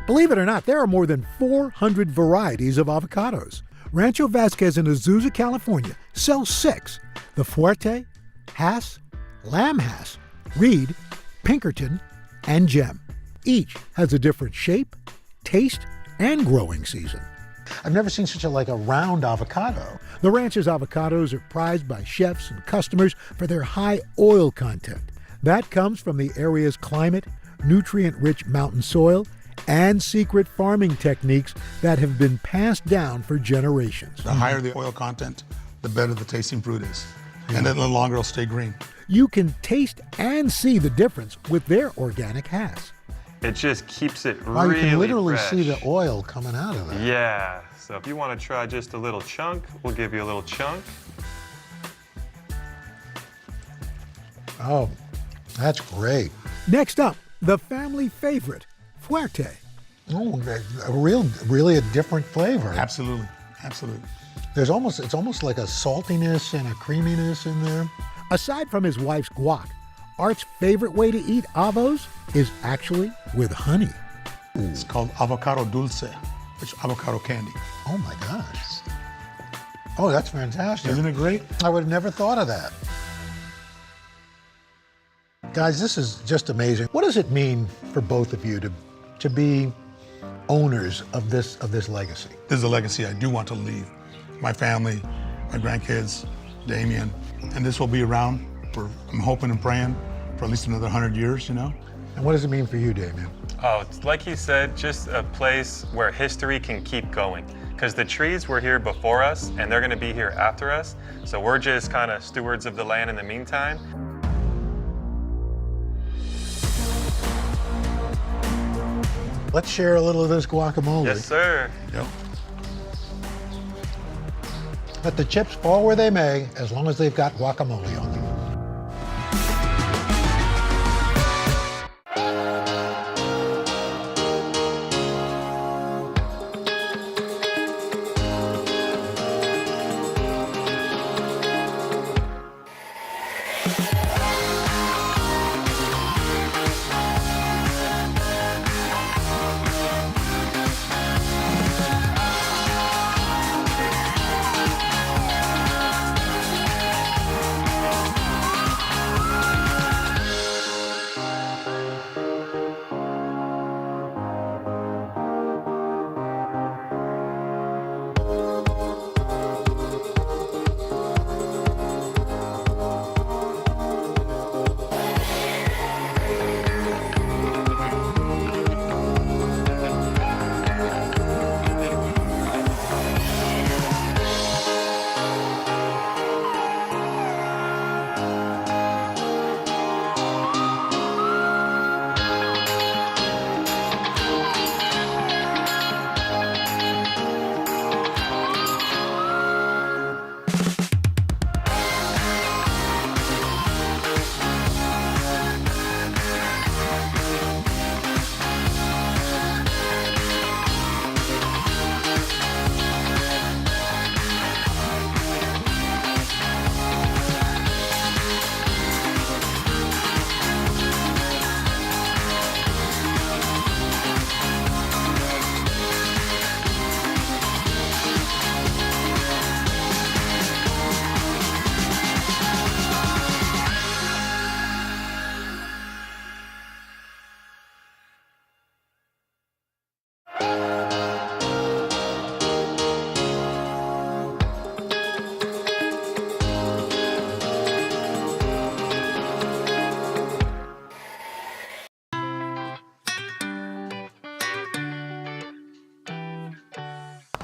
Believe it or not, there are more than 400 varieties of avocados. Rancho Vasquez in Azusa, California sells 6: the Fuerte, Hass, Lamb Hass, Reed, Pinkerton, and Gem. Each has a different shape, taste, and growing season. I've never seen such a round avocado. The ranch's avocados are prized by chefs and customers for their high oil content. That comes from the area's climate, nutrient-rich mountain soil, and secret farming techniques that have been passed down for generations. The higher the oil content, the better the tasting fruit is. And then the longer it'll stay green. You can taste and see the difference with their organic Hass. It just keeps it Wow, really you can literally fresh. see the oil coming out of it. Yeah, so if you want to try just a little chunk, we'll give you a little chunk. Oh, that's great. Next up, the family favorite, Fuerte. Oh, really a different flavor. Absolutely, absolutely. It's almost like a saltiness and a creaminess in there. Aside from his wife's guac, Art's favorite way to eat avos is actually with honey. It's called avocado dulce, which is avocado candy. Oh my gosh. Oh, that's fantastic. Isn't it great? I would have never thought of that. Guys, this is just amazing. What does it mean for both of you to be owners of this legacy? This is a legacy I do want to leave. My family, my grandkids, Damien, and this will be around for, I'm hoping and praying, for at least another 100 years, you know? And what does it mean for you, Damien? Oh, it's like he said, just a place where history can keep going. Because the trees were here before us, and they're gonna be here after us. So we're just kind of stewards of the land in the meantime. Let's share a little of this guacamole. Yes, sir. Yep. Let the chips fall where they may, as long as they've got guacamole on them.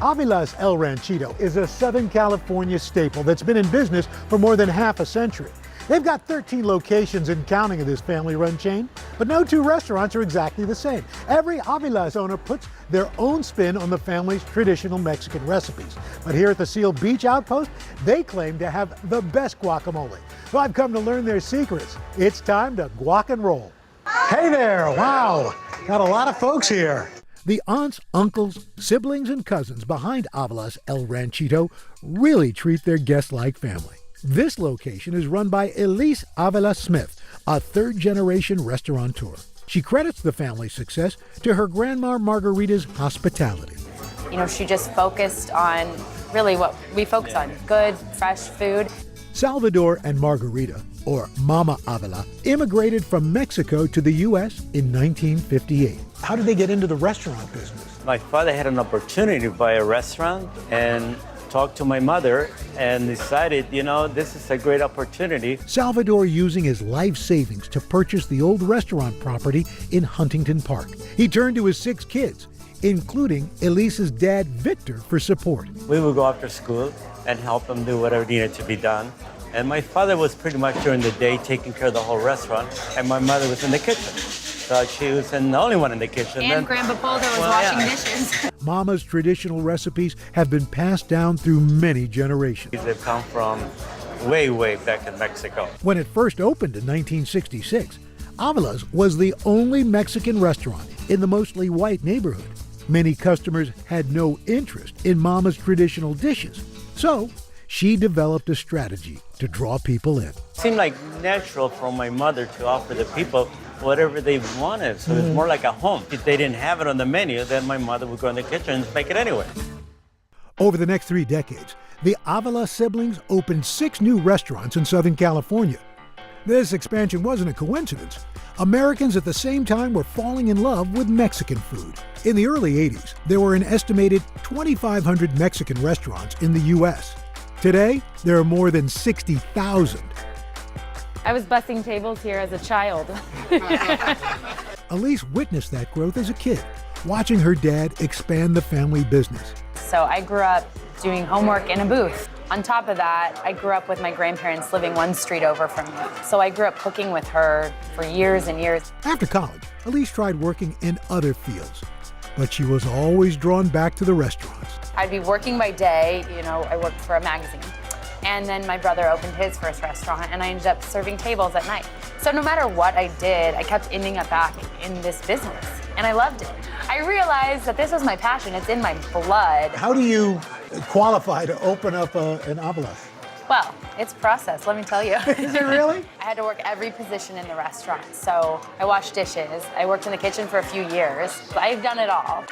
Avila's El Ranchito is a Southern California staple that's been in business for more than half a century. They've got 13 locations and counting of this family-run chain, but no two restaurants are exactly the same. Every Avila's owner puts their own spin on the family's traditional Mexican recipes. But here at the Seal Beach Outpost, they claim to have the best guacamole. So I've come to learn their secrets. It's time to guac and roll. Hey there, wow. Got a lot of folks here. The aunts, uncles, siblings, and cousins behind Avila's El Ranchito really treat their guests like family. This location is run by Elise Avila Smith, a third-generation restaurateur. She credits the family's success to her grandma Margarita's hospitality. You know, she just focused on really what we focus on, good, fresh food. Salvador and Margarita, or Mama Avila, immigrated from Mexico to the U.S. in 1958. How did they get into the restaurant business? My father had an opportunity to buy a restaurant and talked to my mother and decided, you know, this is a great opportunity. Salvador using his life savings to purchase the old restaurant property in Huntington Park. He turned to his 6 kids, including Elise's dad, Victor, for support. We would go after school and help them do whatever needed to be done. And my father was pretty much during the day taking care of the whole restaurant, and my mother was in the kitchen. So she was the only one in the kitchen. And Grandpa Polder was washing dishes. Mama's traditional recipes have been passed down through many generations. They've come from way, way back in Mexico. When it first opened in 1966, Avila's was the only Mexican restaurant in the mostly white neighborhood. Many customers had no interest in Mama's traditional dishes, so she developed a strategy to draw people in. It seemed like natural for my mother to offer the people whatever they wanted, so it's more like a home. If they didn't have it on the menu, then my mother would go in the kitchen and make it anyway. Over the next 3 decades, the Avila siblings opened 6 new restaurants in Southern California. This expansion wasn't a coincidence. Americans at the same time were falling in love with Mexican food. In the early 80s, there were an estimated 2,500 Mexican restaurants in the U.S. Today, there are more than 60,000. I was bussing tables here as a child. Elise witnessed that growth as a kid, watching her dad expand the family business. So I grew up doing homework in a booth. On top of that, I grew up with my grandparents living 1 street over from me. So I grew up cooking with her for years and years. After college, Elise tried working in other fields, but she was always drawn back to the restaurants. I'd be working by day, you know, I worked for a magazine. And then my brother opened his first restaurant and I ended up serving tables at night. So no matter what I did, I kept ending up back in this business and I loved it. I realized that this was my passion, it's in my blood. How do you qualify to open up an Avila? Well, it's a process, let me tell you. Is it really? I had to work every position in the restaurant. So I washed dishes, I worked in the kitchen for a few years. I've done it all.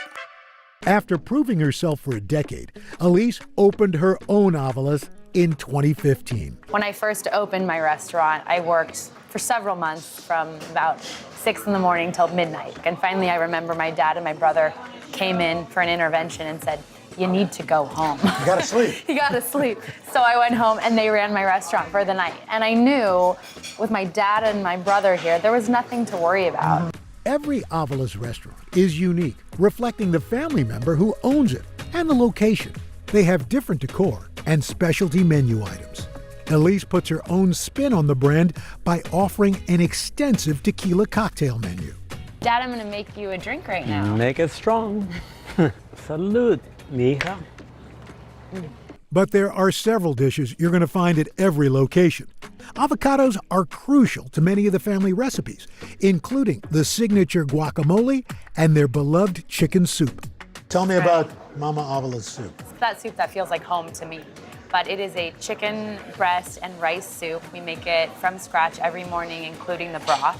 After proving herself for a decade, Elise opened her own Avilas in 2015. When I first opened my restaurant, I worked for several months from about 6 in the morning till midnight. And finally, I remember my dad and my brother came in for an intervention and said, "You need to go home." You gotta sleep. You gotta sleep. So I went home and they ran my restaurant for the night. And I knew with my dad and my brother here, there was nothing to worry about. Every Avila's restaurant is unique, reflecting the family member who owns it and the location. They have different decor and specialty menu items. Elise puts her own spin on the brand by offering an extensive tequila cocktail menu. Dad, I'm gonna make you a drink right now. Make it strong. Salud, mija. But there are several dishes you're going to find at every location. Avocados are crucial to many of the family recipes, including the signature guacamole and their beloved chicken soup. Tell me about Mama Avila's soup. That soup that feels like home to me. But it is a chicken breast and rice soup. We make it from scratch every morning, including the broth.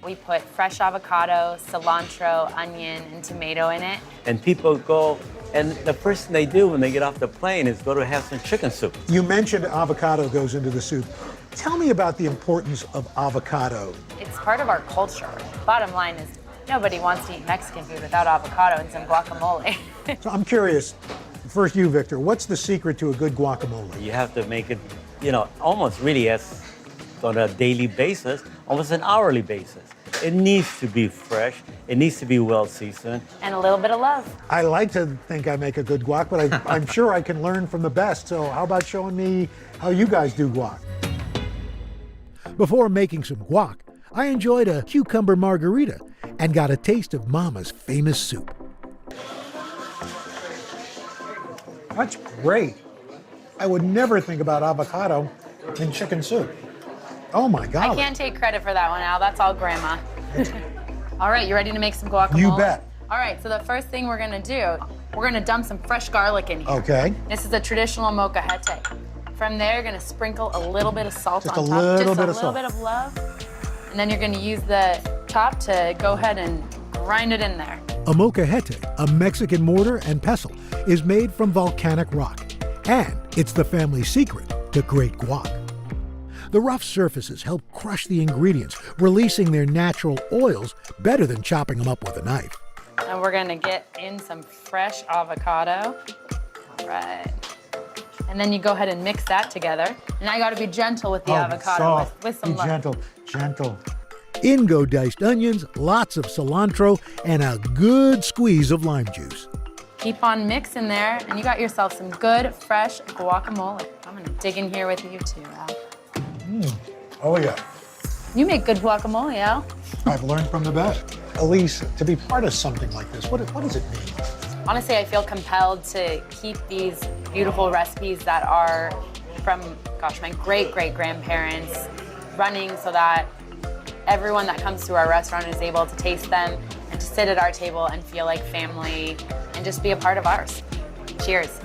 We put fresh avocado, cilantro, onion, and tomato in it. And people go, and the first thing they do when they get off the plane is go to have some chicken soup. You mentioned avocado goes into the soup. Tell me about the importance of avocado. It's part of our culture. Bottom line is, nobody wants to eat Mexican food without avocado and some guacamole. So I'm curious, first you, Victor, what's the secret to a good guacamole? You have to make it, you know, almost really as on a daily basis, almost an hourly basis. It needs to be fresh. It needs to be well seasoned. And a little bit of love. I like to think I make a good guac, but I'm sure I can learn from the best. So how about showing me how you guys do guac? Before making some guac, I enjoyed a cucumber margarita and got a taste of Mama's famous soup. That's great. I would never think about avocado in chicken soup. Oh my God. I can't take credit for that one, Al. That's all Grandma. All right, you ready to make some guacamole? You bet. All right, so the first thing we're gonna do, we're gonna dump some fresh garlic in here. Okay. This is a traditional molcajete. From there, you're gonna sprinkle a little bit of salt Just on a top. little Just bit a of little salt. bit of love. And then you're gonna use the top to go ahead and grind it in there. A molcajete, a Mexican mortar and pestle, is made from volcanic rock. And it's the family secret to great guac. The rough surfaces help crush the ingredients, releasing their natural oils better than chopping them up with a knife. And we're gonna get in some fresh avocado. All right. And then you go ahead and mix that together. And I gotta be gentle with the avocado with some love. Gentle, gentle. In go diced onions, lots of cilantro, and a good squeeze of lime juice. Keep on mixing there, and you got yourself some good, fresh guacamole. I'm gonna dig in here with you too, Al. Oh, yeah. You make good guacamole, Al. I've learned from the best. Elise, to be part of something like this, what does it mean? Honestly, I feel compelled to keep these beautiful recipes that are from, gosh, my great-great-grandparents running so that everyone that comes to our restaurant is able to taste them and to sit at our table and feel like family and just be a part of ours. Cheers.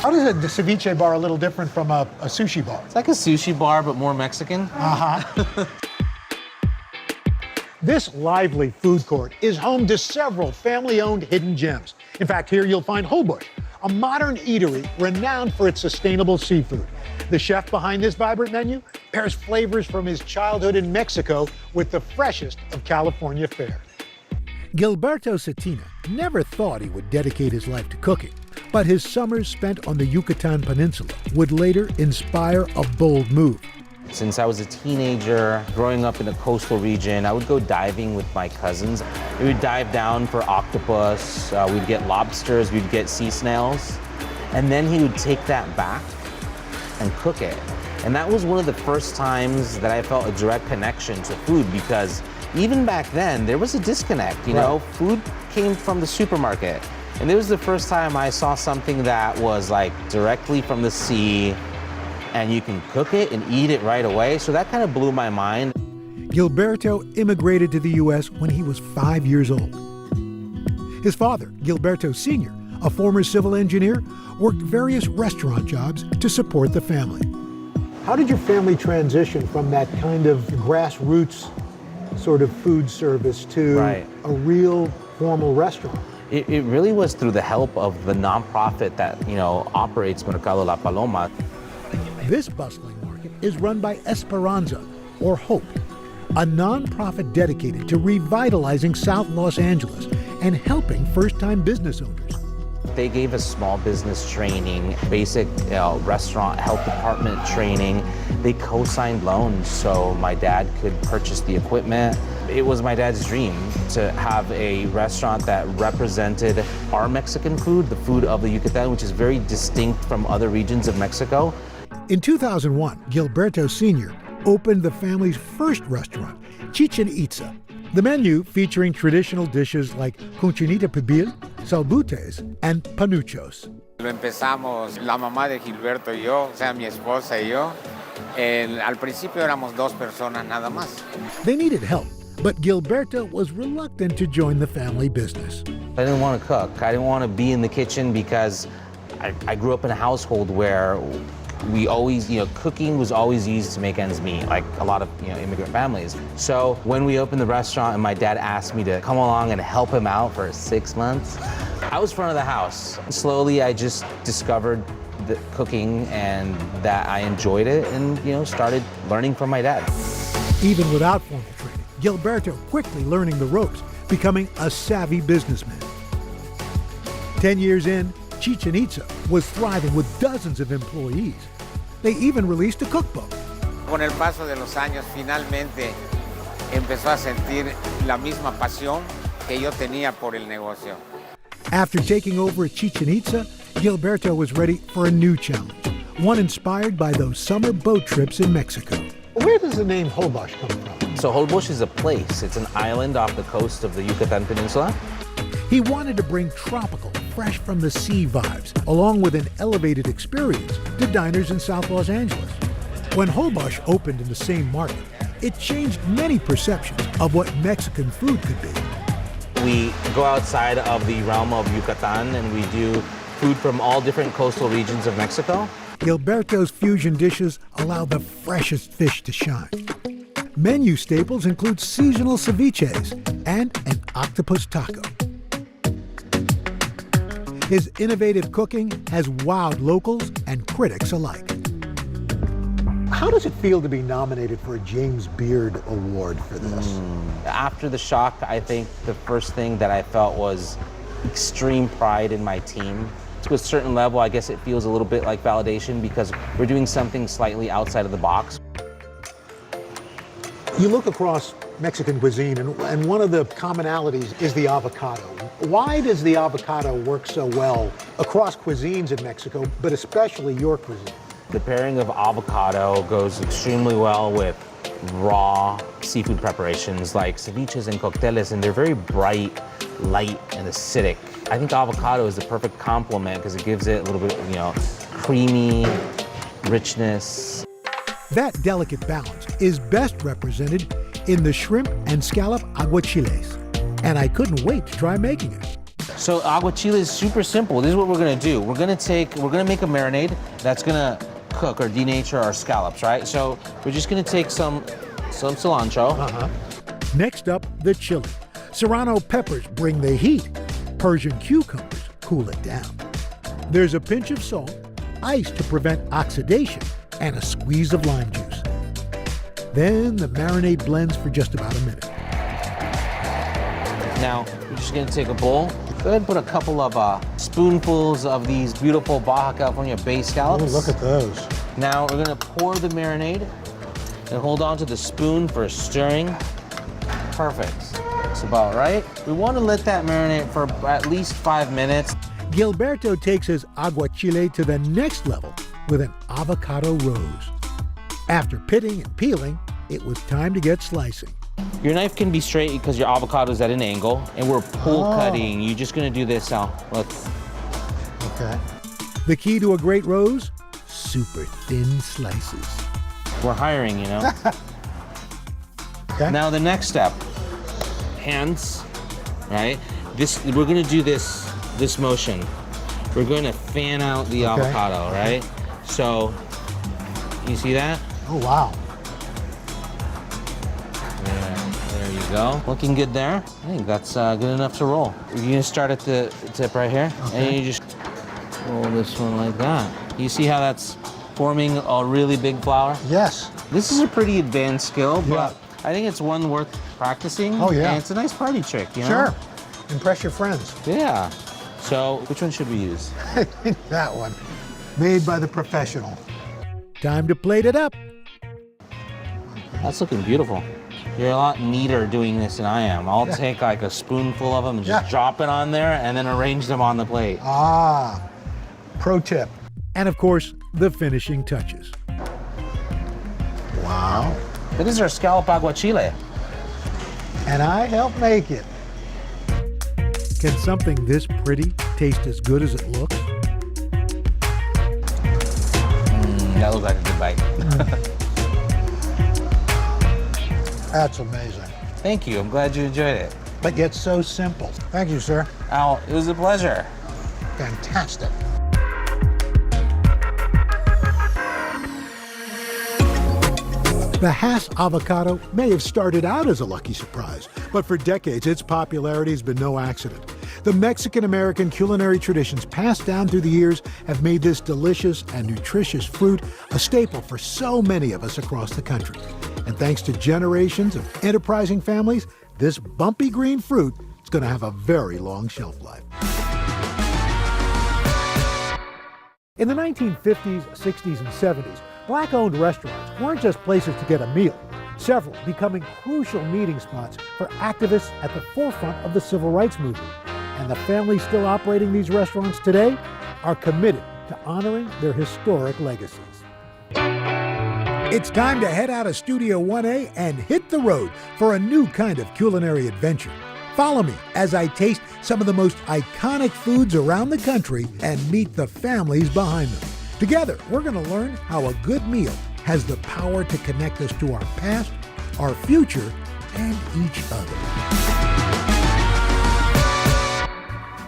How does the ceviche bar a little different from a sushi bar? It's like a sushi bar, but more Mexican. Uh-huh. This lively food court is home to several family-owned hidden gems. In fact, here you'll find Hobush, a modern eatery renowned for its sustainable seafood. The chef behind this vibrant menu pairs flavors from his childhood in Mexico with the freshest of California fare. Gilberto Cetina never thought he would dedicate his life to cooking, but his summers spent on the Yucatan Peninsula would later inspire a bold move. Since I was a teenager, growing up in a coastal region, I would go diving with my cousins. We would dive down for octopus, we'd get lobsters, we'd get sea snails, and then he would take that back and cook it. And that was one of the first times that I felt a direct connection to food, because even back then, there was a disconnect, you know? Food came from the supermarket. And it was the first time I saw something that was like directly from the sea, and you can cook it and eat it right away. So that kind of blew my mind. Gilberto immigrated to the U.S. when he was 5 years old. His father, Gilberto Sr., a former civil engineer, worked various restaurant jobs to support the family. How did your family transition from that kind of grassroots sort of food service to a real formal restaurant? It really was through the help of the nonprofit that, operates Mercado La Paloma. This bustling market is run by Esperanza, or Hope, a nonprofit dedicated to revitalizing South Los Angeles and helping first-time business owners. They gave us small business training, basic restaurant health department training. They co-signed loans so my dad could purchase the equipment. It was my dad's dream to have a restaurant that represented our Mexican food, the food of the Yucatan, which is very distinct from other regions of Mexico. In 2001, Gilberto Sr. opened the family's first restaurant, Chichen Itza. The menu featuring traditional dishes like cochinita pibil, salbutes, and panuchos. Lo empezamos la mamá de Gilberto y yo, o sea, mi esposa y yo, Al principio éramos 2 personas nada más. They needed help, but Gilberto was reluctant to join the family business. I didn't want to cook. I didn't want to be in the kitchen because I grew up in a household where we always, cooking was always used to make ends meet, like a lot of, immigrant families. So when we opened the restaurant and my dad asked me to come along and help him out for 6 months, I was front of the house. Slowly, I just discovered the cooking and that I enjoyed it and, started learning from my dad. Even without formal training, Gilberto quickly learning the ropes, becoming a savvy businessman. 10 years in, Chichen Itza was thriving with dozens of employees. They even released a cookbook. Con el paso de los años, finalmente empezó a sentir la misma pasión que yo tenía por el negocio. After taking over at Chichen Itza, Gilberto was ready for a new challenge, one inspired by those summer boat trips in Mexico. Where does the name Hoda come from? So Hoda is a place. It's an island off the coast of the Yucatan Peninsula. He wanted to bring tropical, fresh from the sea vibes, along with an elevated experience, to diners in South Los Angeles. When Hoda opened in the same market, it changed many perceptions of what Mexican food could be. We go outside of the realm of Yucatan and we do food from all different coastal regions of Mexico. Gilberto's fusion dishes allow the freshest fish to shine. Menu staples include seasonal ceviches and an octopus taco. His innovative cooking has wowed locals and critics alike. How does it feel to be nominated for a James Beard Award for this? After the shock, I think the first thing that I felt was extreme pride in my team. To a certain level, I guess it feels a little bit like validation because we're doing something slightly outside of the box. You look across Mexican cuisine, and one of the commonalities is the avocado. Why does the avocado work so well across cuisines in Mexico, but especially your cuisine? The pairing of avocado goes extremely well with raw seafood preparations like ceviches and cocteles, and they're very bright, light, and acidic. I think avocado is the perfect complement because it gives it a little bit, creamy richness. That delicate balance is best represented in the shrimp and scallop aguachiles, and I couldn't wait to try making it. So aguachile is super simple. This is what we're gonna do. We're gonna make a marinade that's gonna cook or denature our scallops, right? So we're just gonna take some cilantro. Next up, the chili. Serrano peppers bring the heat. Persian cucumbers cool it down. There's a pinch of salt, ice to prevent oxidation, and a squeeze of lime juice. Then the marinade blends for just about a minute. Now, we're just gonna take a bowl. Go ahead and put a couple of spoonfuls of these beautiful Baja California Bay scallops. Oh, look at those. Now we're gonna pour the marinade and hold on to the spoon for stirring. Perfect. That's about right. We want to let that marinate for at least 5 minutes. Gilberto takes his aguachile to the next level with an avocado rose. After pitting and peeling, it was time to get slicing. Your knife can be straight because your avocado is at an angle, and we're pull cutting. You're just gonna do this now. Look. Okay. The key to a great rose? Super thin slices. We're hiring, Okay. Now the next step, hands, right? We're gonna do this motion. We're gonna fan out the avocado, right? So, you see that? Oh, wow. There you go. Looking good there. I think that's good enough to roll. You're gonna start at the tip right here, and you just roll this one like that. You see how that's forming a really big flower? Yes. This is a pretty advanced skill, but I think it's one worth practicing. Oh, yeah. And it's a nice party trick, Sure. Impress your friends. Yeah. So, which one should we use? I think that one. Made by the professional. Time to plate it up. That's looking beautiful. You're a lot neater doing this than I am. I'll take like a spoonful of them and just drop it on there and then arrange them on the plate. Ah, pro tip. And of course, the finishing touches. Wow. This is our scallop aguachile. And I helped make it. Can something this pretty taste as good as it looks? That looks like a good bite. That's amazing. Thank you. I'm glad you enjoyed it. But yet so simple. Thank you, sir. Al, it was a pleasure. Fantastic. The Hass avocado may have started out as a lucky surprise, but for decades its popularity has been no accident. The Mexican-American culinary traditions passed down through the years have made this delicious and nutritious fruit a staple for so many of us across the country. And thanks to generations of enterprising families, this bumpy green fruit is going to have a very long shelf life. In the 1950s, 60s, and 70s, Black-owned restaurants weren't just places to get a meal, several becoming crucial meeting spots for activists at the forefront of the civil rights movement. And the families still operating these restaurants today are committed to honoring their historic legacies. It's time to head out of Studio 1A and hit the road for a new kind of culinary adventure. Follow me as I taste some of the most iconic foods around the country and meet the families behind them. Together, we're going to learn how a good meal has the power to connect us to our past, our future, and each other.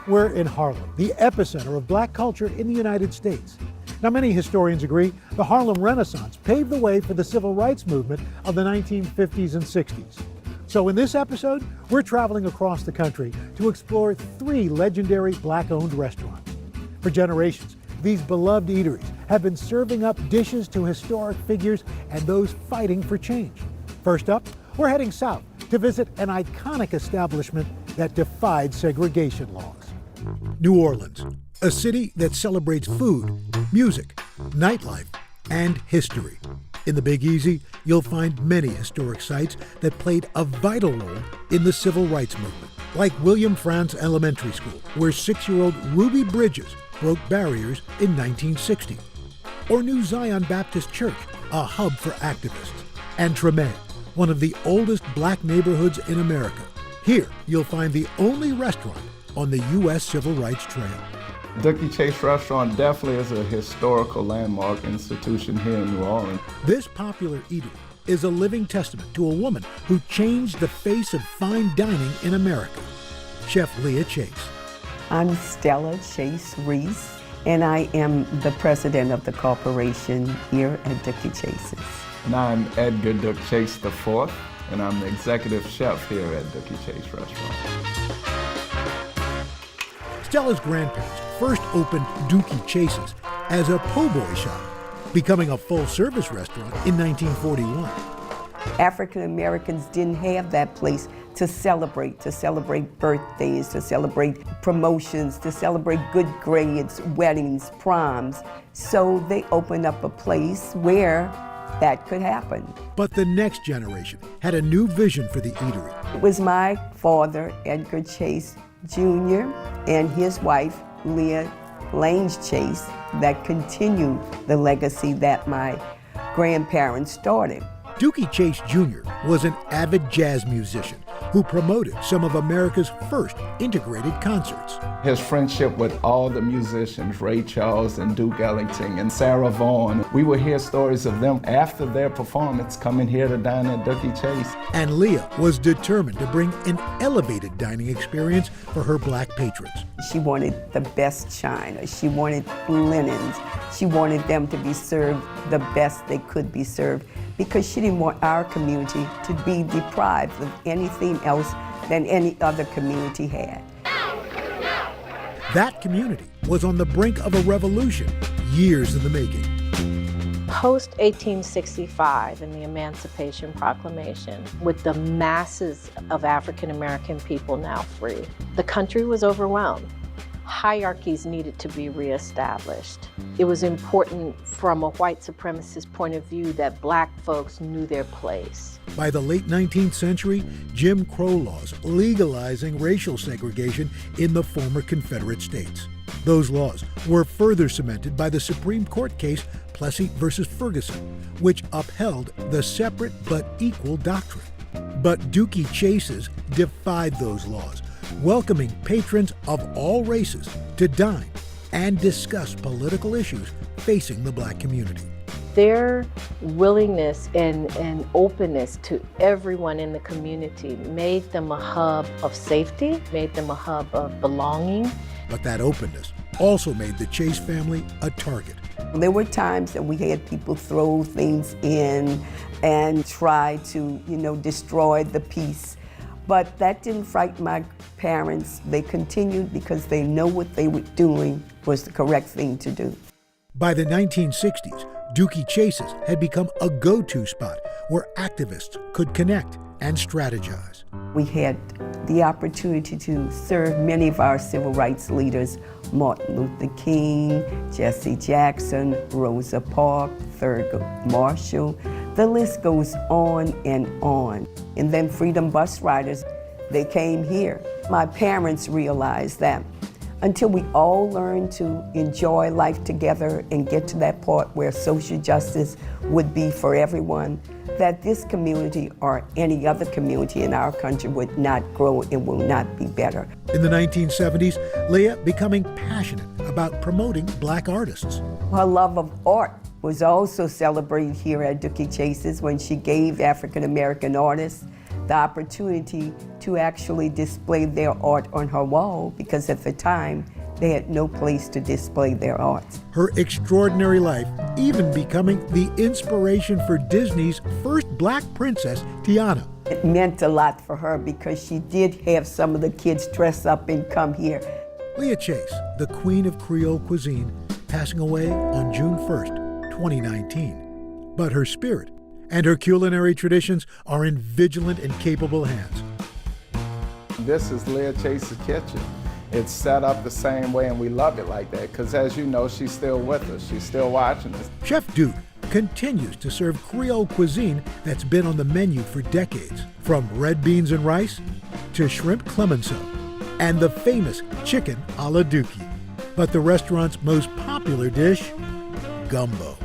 We're in Harlem, the epicenter of black culture in the United States. Now, many historians agree the Harlem Renaissance paved the way for the civil rights movement of the 1950s and 60s. So in this episode, we're traveling across the country to explore 3 legendary black-owned restaurants. For generations, these beloved eateries have been serving up dishes to historic figures and those fighting for change. First up, we're heading south to visit an iconic establishment that defied segregation laws. New Orleans, a city that celebrates food, music, nightlife, and history. In the Big Easy, you'll find many historic sites that played a vital role in the civil rights movement, like William Frantz Elementary School, where 6-year-old Ruby Bridges broke barriers in 1960. Or New Zion Baptist Church, a hub for activists. And Treme, one of the oldest black neighborhoods in America. Here, you'll find the only restaurant on the U.S. Civil Rights Trail. Dookie Chase Restaurant definitely is a historical landmark institution here in New Orleans. This popular eatery is a living testament to a woman who changed the face of fine dining in America, Chef Leah Chase. I'm Stella Chase Reese, and I am the president of the corporation here at Dookie Chase's. And I'm Edgar Duke Chase IV, and I'm the executive chef here at Dookie Chase Restaurant. Stella's grandparents first opened Dookie Chase's as a po' boy shop, becoming a full-service restaurant in 1941. African Americans didn't have that place to celebrate birthdays, to celebrate promotions, to celebrate good grades, weddings, proms. So they opened up a place where that could happen. But the next generation had a new vision for the eatery. It was my father, Edgar Chase Jr., and his wife, Leah Lange Chase, that continued the legacy that my grandparents started. Dookie Chase Jr. was an avid jazz musician who promoted some of America's first integrated concerts. His friendship with all the musicians, Ray Charles and Duke Ellington and Sarah Vaughan, we would hear stories of them after their performance coming here to dine at Dookie Chase. And Leah was determined to bring an elevated dining experience for her black patrons. She wanted the best china, she wanted linens, she wanted them to be served the best they could be served, because she didn't want our community to be deprived of anything else than any other community had. That community was on the brink of a revolution, years in the making. Post-1865 and the Emancipation Proclamation, with the masses of African American people now free, the country was overwhelmed. Hierarchies needed to be reestablished. It was important from a white supremacist point of view that black folks knew their place. By the late 19th century, Jim Crow laws legalizing racial segregation in the former Confederate states. Those laws were further cemented by the Supreme Court case Plessy versus Ferguson, which upheld the separate but equal doctrine. But Dookie Chase's defied those laws, welcoming patrons of all races to dine and discuss political issues facing the black community. their willingness and openness to everyone in the community made them a hub of safety, made them a hub of belonging. But that openness also made the Chase family a target. There were times that we had people throw things in and try to, destroy the peace. But that didn't frighten my parents. They continued because they know what they were doing was the correct thing to do. By the 1960s, Dooky Chase's had become a go-to spot where activists could connect and strategize. We had the opportunity to serve many of our civil rights leaders: Martin Luther King, Jesse Jackson, Rosa Parks, Thurgood Marshall. The list goes on and on. And then Freedom Bus Riders, they came here. My parents realized that until we all learn to enjoy life together and get to that part where social justice would be for everyone, that this community or any other community in our country would not grow and will not be better. In the 1970s, Leah becoming passionate about promoting black artists. Her love of art was also celebrated here at Dooky Chase's when she gave African American artists the opportunity to actually display their art on her wall, because at the time they had no place to display their art. Her extraordinary life even becoming the inspiration for Disney's first black princess, Tiana. It meant a lot for her because she did have some of the kids dress up and come here. Leah Chase, the queen of Creole cuisine, passing away on June 1st, 2019. But her spirit and her culinary traditions are in vigilant and capable hands. This is Leah Chase's kitchen. It's set up the same way, and we love it like that, because as you know, she's still with us. She's still watching us. Chef Duke continues to serve Creole cuisine that's been on the menu for decades, from red beans and rice to shrimp clemenceau and the famous chicken a la Dookie. But the restaurant's most popular dish, gumbo.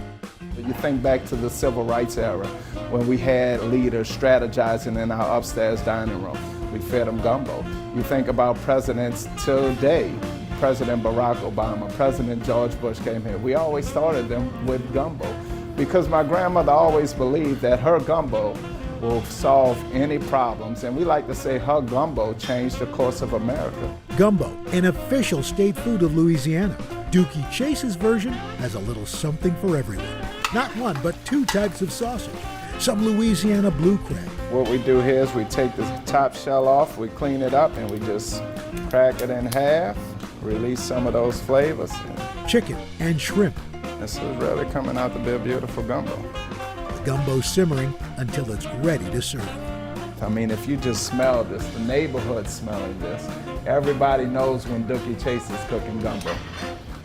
You think back to the civil rights era when we had leaders strategizing in our upstairs dining room. We fed them gumbo. You think about presidents today, President Barack Obama, President George Bush came here. We always started them with gumbo because my grandmother always believed that her gumbo will solve any problems, and we like to say her gumbo changed the course of America. Gumbo, an official state food of Louisiana. Dooky Chase's version has a little something for everyone. Not one, but two types of sausage. Some Louisiana blue crab. What we do here is we take the top shell off, we clean it up, and we just crack it in half, release some of those flavors. Chicken and shrimp. This is really coming out to be a beautiful gumbo. The gumbo simmering until it's ready to serve. I mean, if you just smell this, the neighborhood smelling this, everybody knows when Dooky Chase is cooking gumbo.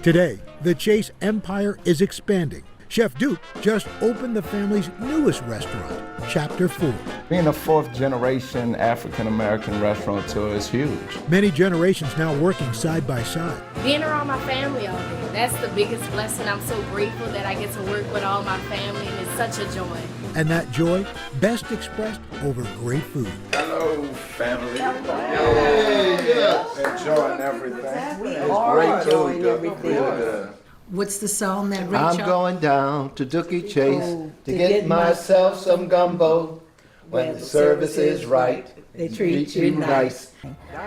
Today, the Chase empire is expanding. Chef Duke just opened the family's newest restaurant, Chapter 4. Being a fourth-generation African-American restaurateur is huge. Many generations now working side by side. Being around my family all day, that's the biggest blessing. I'm so grateful that I get to work with all my family, and it's such a joy. And that joy best expressed over great food. Hello, family. Yeah. Enjoying everything. We are enjoying everything. What's the song that Rachel? I'm going down to Dooky Chase to get myself some gumbo. When the service is right, they treat you nice.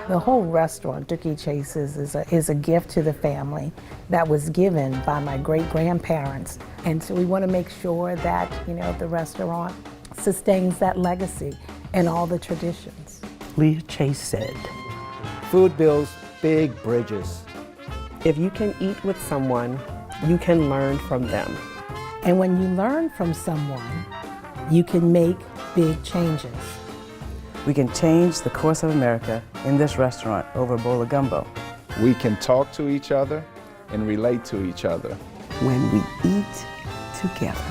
The whole restaurant, Dooky Chase's, is a gift to the family that was given by my great-grandparents. And so we want to make sure that, the restaurant sustains that legacy and all the traditions. Leah Chase said, "Food builds big bridges. If you can eat with someone, you can learn from them. And when you learn from someone, you can make big changes." We can change the course of America in this restaurant over a bowl of gumbo. We can talk to each other and relate to each other. When we eat together.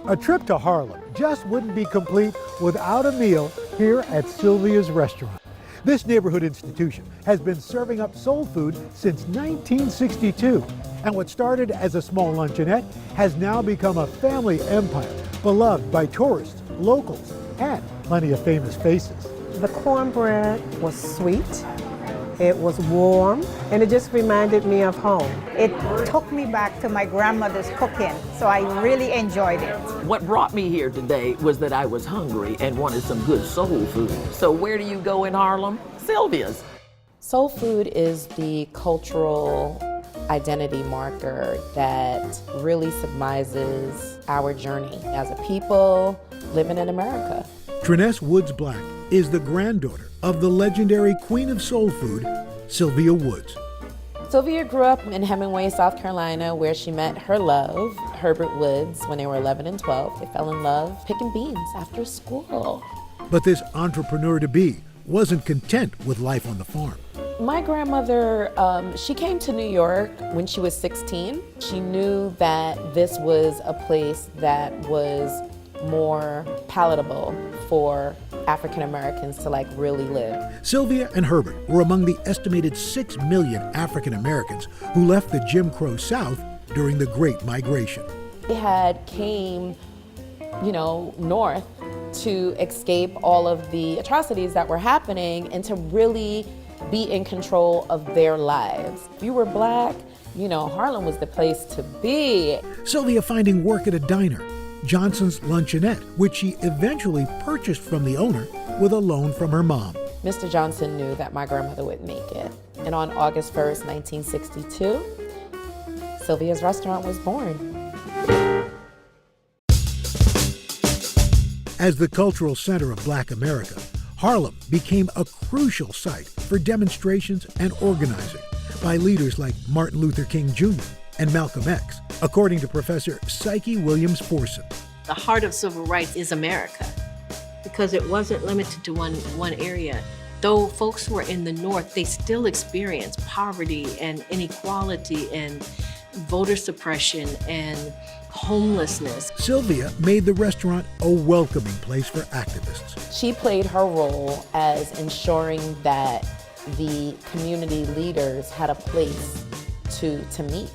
A trip to Harlem just wouldn't be complete without a meal here at Sylvia's restaurant. This neighborhood institution has been serving up soul food since 1962. And what started as a small luncheonette has now become a family empire, beloved by tourists, locals, and plenty of famous faces. The cornbread was sweet, it was warm, and it just reminded me of home. It took me back to my grandmother's cooking, so I really enjoyed it. What brought me here today was that I was hungry and wanted some good soul food. So where do you go in Harlem? Sylvia's. Soul food is the cultural identity marker that really symbolizes our journey as a people living in America. Triness Woods Black is the granddaughter of the legendary queen of soul food, Sylvia Woods. Sylvia grew up in Hemingway, South Carolina, where she met her love, Herbert Woods, when they were 11 and 12. They fell in love picking beans after school. But this entrepreneur-to-be wasn't content with life on the farm. My grandmother, she came to New York when she was 16. She knew that this was a place that was more palatable for African Americans to really live. Sylvia and Herbert were among the estimated 6 million African Americans who left the Jim Crow South during the Great Migration. They came, north to escape all of the atrocities that were happening and to really be in control of their lives. If you were black, Harlem was the place to be. Sylvia finding work at a diner, Johnson's Luncheonette, which she eventually purchased from the owner with a loan from her mom. Mr. Johnson knew that my grandmother would make it. And on August 1st, 1962, Sylvia's restaurant was born. As the cultural center of Black America, Harlem became a crucial site for demonstrations and organizing by leaders like Martin Luther King Jr. and Malcolm X, according to Professor Psyche Williams-Forson. The heart of civil rights is America, because it wasn't limited to one area. Though folks who were in the North, they still experienced poverty and inequality and voter suppression and homelessness. Sylvia made the restaurant a welcoming place for activists. She played her role as ensuring that the community leaders had a place to meet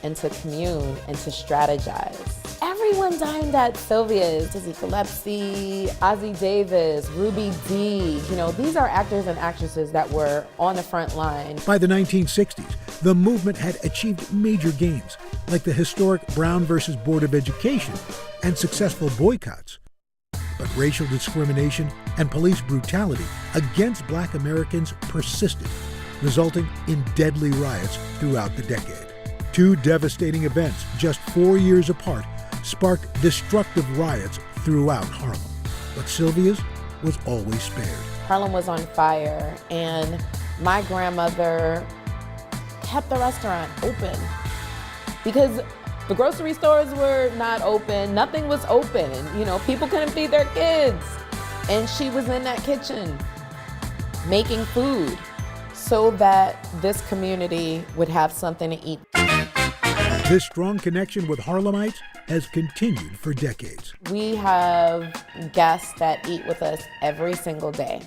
and to commune and to strategize. Everyone dined at Sylvia's. Dizzy Gillespie, Ossie Davis, Ruby Dee. These are actors and actresses that were on the front line. By the 1960s, the movement had achieved major gains, like the historic Brown versus Board of Education and successful boycotts. But racial discrimination and police brutality against Black Americans persisted, resulting in deadly riots throughout the decade. 2 devastating events just 4 years apart sparked destructive riots throughout Harlem. But Sylvia's was always spared. Harlem was on fire, and my grandmother kept the restaurant open because the grocery stores were not open, nothing was open, and people couldn't feed their kids. And she was in that kitchen making food so that this community would have something to eat. This strong connection with Harlemites has continued for decades. We have guests that eat with us every single day.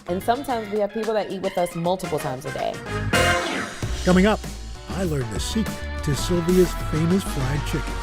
And sometimes we have people that eat with us multiple times a day. Coming up, I learned the secret to Sylvia's famous fried chicken.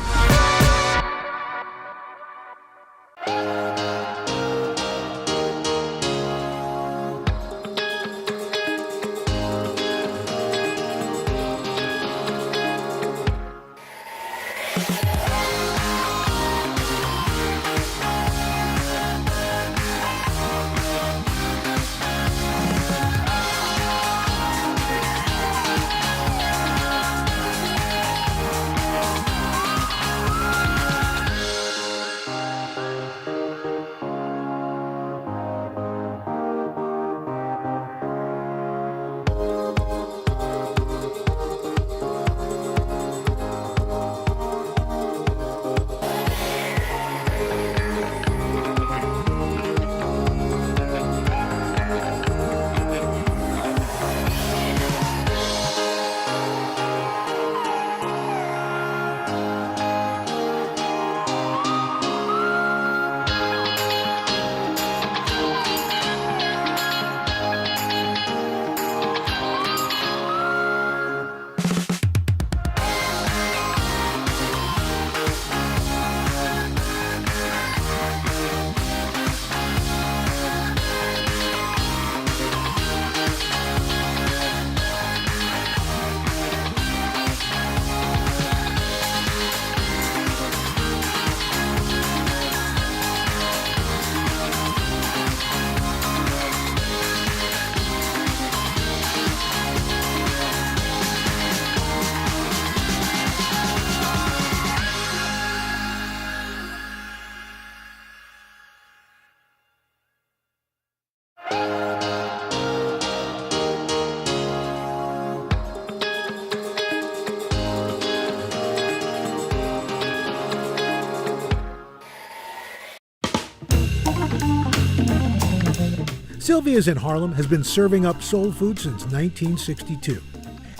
Sylvia's in Harlem has been serving up soul food since 1962.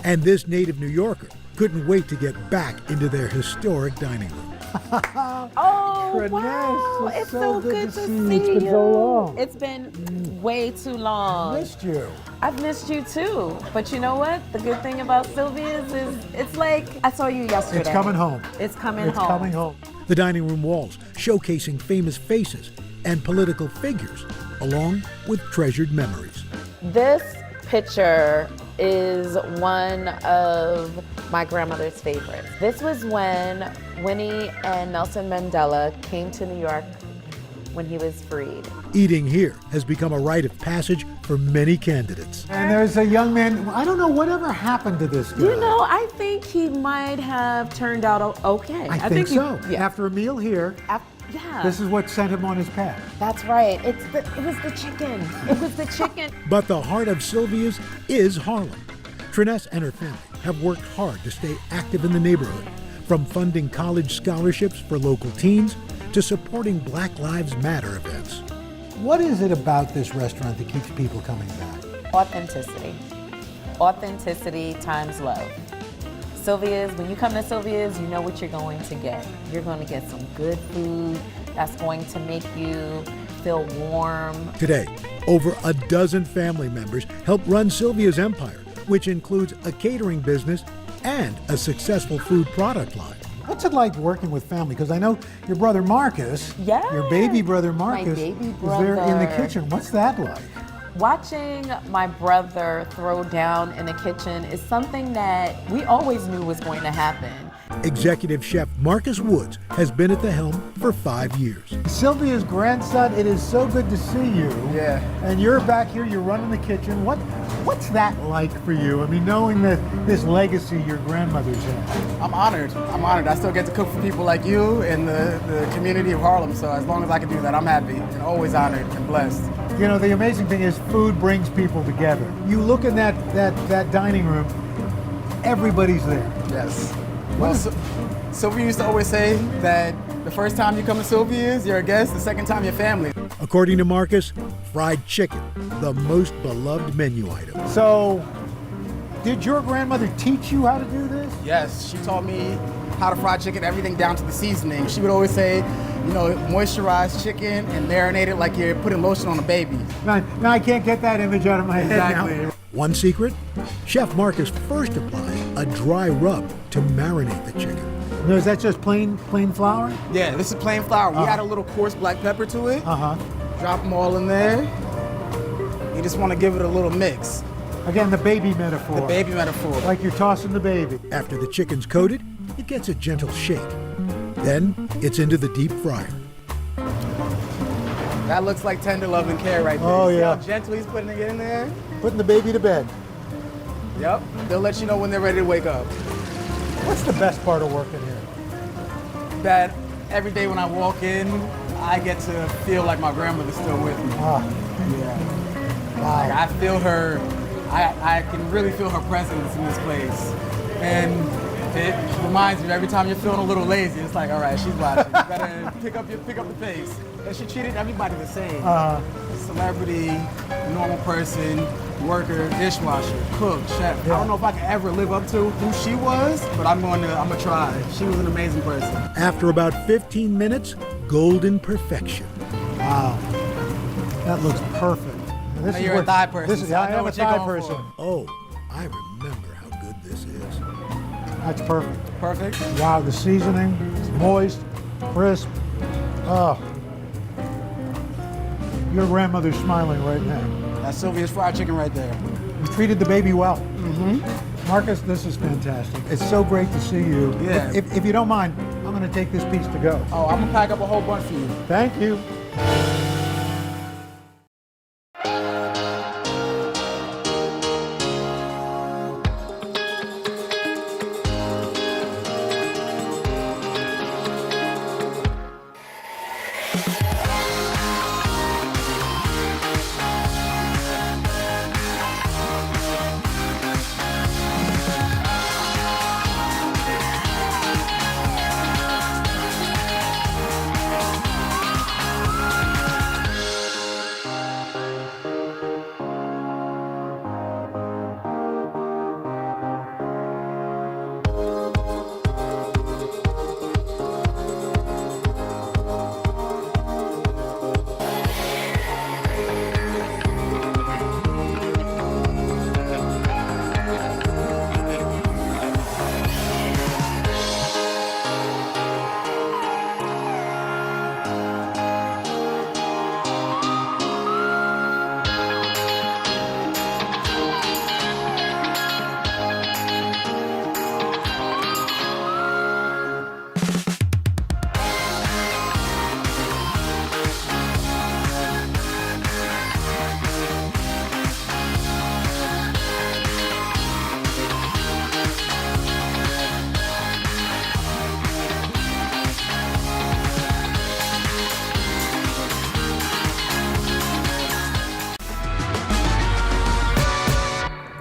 And this native New Yorker couldn't wait to get back into their historic dining room. Oh, wow. It's so good to see you. It's been so long. It's been way too long. Missed you. I've missed you too. But you know what? The good thing about Sylvia's is it's like I saw you yesterday. It's coming home. It's coming It's home. coming home. The dining room walls showcasing famous faces and political figures, along with treasured memories. This picture is one of my grandmother's favorites. This was when Winnie and Nelson Mandela came to New York when he was freed. Eating here has become a rite of passage for many candidates. And there's a young man, I don't know whatever happened to this guy. You know, I think he might have turned out okay. I think so. Yeah. After a meal here, Yeah. this is what sent him on his path. That's right. It was the chicken. It was the chicken. But the heart of Sylvia's is Harlem. Triness and her family have worked hard to stay active in the neighborhood, from funding college scholarships for local teens to supporting Black Lives Matter events. What is it about this restaurant that keeps people coming back? Authenticity. Authenticity times love. Sylvia's, when you come to Sylvia's, you know what you're going to get. You're going to get some good food that's going to make you feel warm. Today, over a dozen family members help run Sylvia's empire, which includes a catering business and a successful food product line. What's it like working with family? Because I know your brother Marcus, your baby brother Marcus, baby is there in the brother. kitchen. What's that like? Watching my brother throw down in the kitchen is something that we always knew was going to happen. Executive Chef Marcus Woods has been at the helm for 5 years. Sylvia's grandson, it is so good to see you. Yeah. And you're back here, you're running the kitchen. What's that like for you? I mean, knowing that this legacy your grandmother's had. I'm honored. I still get to cook for people like you and the community of Harlem. So as long as I can do that, I'm happy and always honored and blessed. You know, the amazing thing is food brings people together. You look in that dining room, everybody's there. Yes. Well, Sylvia used to always say that the first time you come to Sylvia's, you're a guest. The second time, you're family. According to Marcus, fried chicken, the most beloved menu item. So, did your grandmother teach you how to do this? Yes, she taught me how to fry chicken, everything down to the seasoning. She would always say, you know, moisturize chicken and marinate it like you're putting lotion on a baby. Now I can't get that image out of my head now. One secret, Chef Marcus first applies a dry rub to marinate the chicken. No, is that just plain flour? Yeah, this is plain flour. We add a little coarse black pepper to it. Drop them all in there. You just want to give it a little mix. Again, the baby metaphor. The baby metaphor. Like you're tossing the baby. After the chicken's coated, it gets a gentle shake. Then it's into the deep fryer. That looks like tender love and care right there. Oh, See yeah. how gentle he's putting it in there? Putting the baby to bed. Yep. They'll let you know when they're ready to wake up. What's the best part of working here? That every day when I walk in, I get to feel like my grandmother's still with me. Yeah. Wow. Like I feel her, I can really feel her presence in this place. And it reminds me every time you're feeling a little lazy, it's like, all right, she's watching. You better pick up the pace. And she treated everybody the same. Celebrity, normal person, worker, dishwasher, cook, chef. I don't know if I can ever live up to who she was, but I'm gonna try. She was an amazing person. After about 15 minutes, golden perfection. Wow. That looks perfect. This Now is you're what- a thigh person, This is, so I I know am a what you're thigh going person. for. Oh, I remember how good this is. That's perfect. Perfect? Wow, the seasoning, it's moist, crisp. Oh. Your grandmother's smiling right now. That's Sylvia's fried chicken right there. You treated the baby well. Marcus, this is fantastic. It's so great to see you. Yeah. If you don't mind, I'm going to take this piece to go. Oh, I'm gonna pack up a whole bunch for you. Thank you.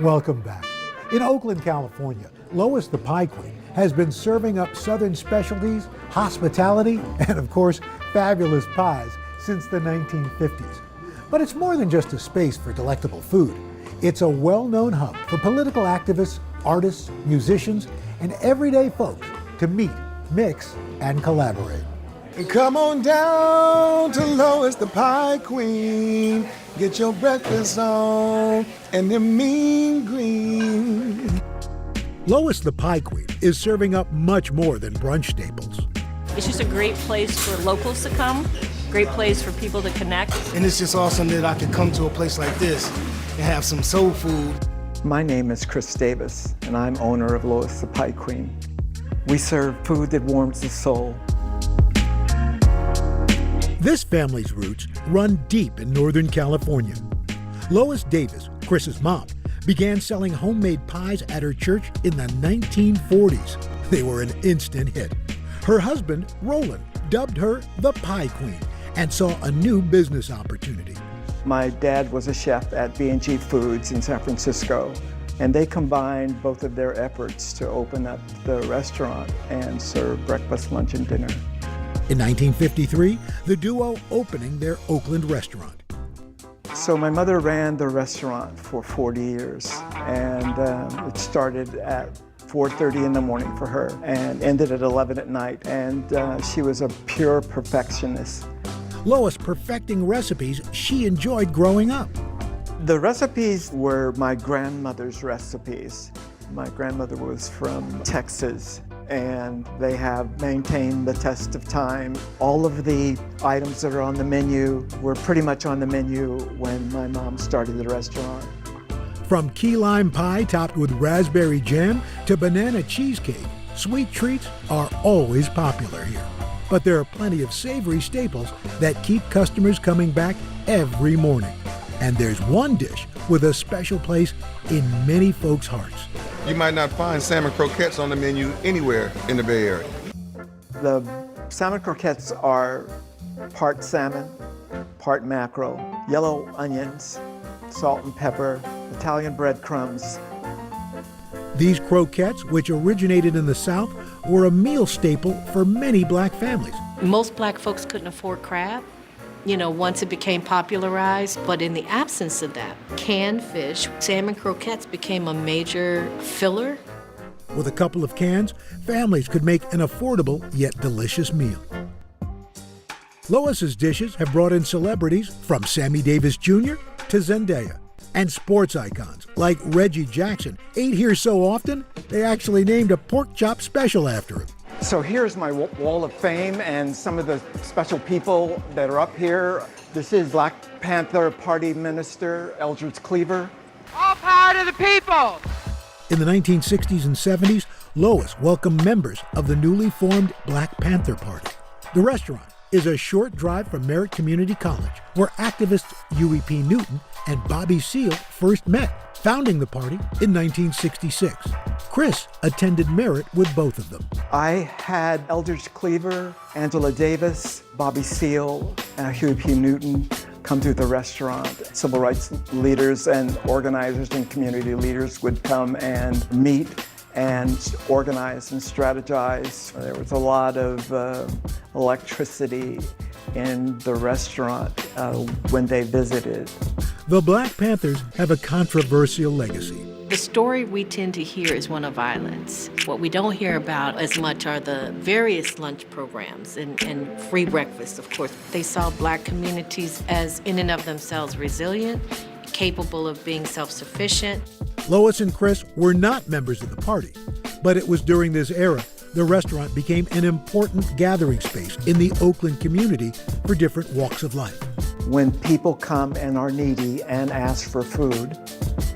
Welcome back. In Oakland, California, Lois the Pie Queen has been serving up Southern specialties, hospitality, and of course, fabulous pies since the 1950s. But it's more than just a space for delectable food. It's a well-known hub for political activists, artists, musicians, and everyday folks to meet, mix, and collaborate. Come on down to Lois the Pie Queen. Get your breakfast on and them mean green. Lois the Pie Queen is serving up much more than brunch staples. It's just a great place for locals to come, great place for people to connect. And it's just awesome that I could come to a place like this and have some soul food. My name is Chris Davis, and I'm owner of Lois the Pie Queen. We serve food that warms the soul. This family's roots run deep in Northern California. Lois Davis, Chris's mom, began selling homemade pies at her church in the 1940s. They were an instant hit. Her husband, Roland, dubbed her the Pie Queen and saw a new business opportunity. My dad was a chef at B&G Foods in San Francisco, and they combined both of their efforts to open up the restaurant and serve breakfast, lunch, and dinner. In 1953, the duo opening their Oakland restaurant. So my mother ran the restaurant for 40 years, and it started at 4:30 in the morning for her and ended at 11 at night, and she was a pure perfectionist. Lois perfecting recipes she enjoyed growing up. The recipes were my grandmother's recipes. My grandmother was from Texas, and they have maintained the test of time. All of the items that are on the menu were pretty much on the menu when my mom started the restaurant. From key lime pie topped with raspberry jam to banana cheesecake, sweet treats are always popular here. But there are plenty of savory staples that keep customers coming back every morning. And there's one dish with a special place in many folks' hearts. You might not find salmon croquettes on the menu anywhere in the Bay Area. The salmon croquettes are part salmon, part mackerel, yellow onions, salt and pepper, Italian breadcrumbs. These croquettes, which originated in the South, were a meal staple for many black families. Most black folks couldn't afford crab, once it became popularized, but in the absence of that, canned fish, salmon croquettes became a major filler. With a couple of cans, families could make an affordable yet delicious meal. Lois's dishes have brought in celebrities from Sammy Davis Jr. to Zendaya, and sports icons like Reggie Jackson ate here so often, they actually named a pork chop special after him. So here's my wall of fame and some of the special people that are up here. This is Black Panther Party Minister Eldridge Cleaver. All power to the people! In the 1960s and 70s, Lois welcomed members of the newly formed Black Panther Party. The restaurant is a short drive from Merritt Community College, where activists Huey P. Newton and Bobby Seale first met, founding the party in 1966. Chris attended Merritt with both of them. I had Eldridge Cleaver, Angela Davis, Bobby Seale, Huey P. Newton come through the restaurant. Civil rights leaders and organizers and community leaders would come and meet and organize and strategize. There was a lot of electricity in the restaurant when they visited. The Black Panthers have a controversial legacy. The story we tend to hear is one of violence. What we don't hear about as much are the various lunch programs and free breakfast, of course. They saw black communities as in and of themselves resilient, capable of being self-sufficient. Lois and Chris were not members of the party, but it was during this era the restaurant became an important gathering space in the Oakland community for different walks of life. When people come and are needy and ask for food,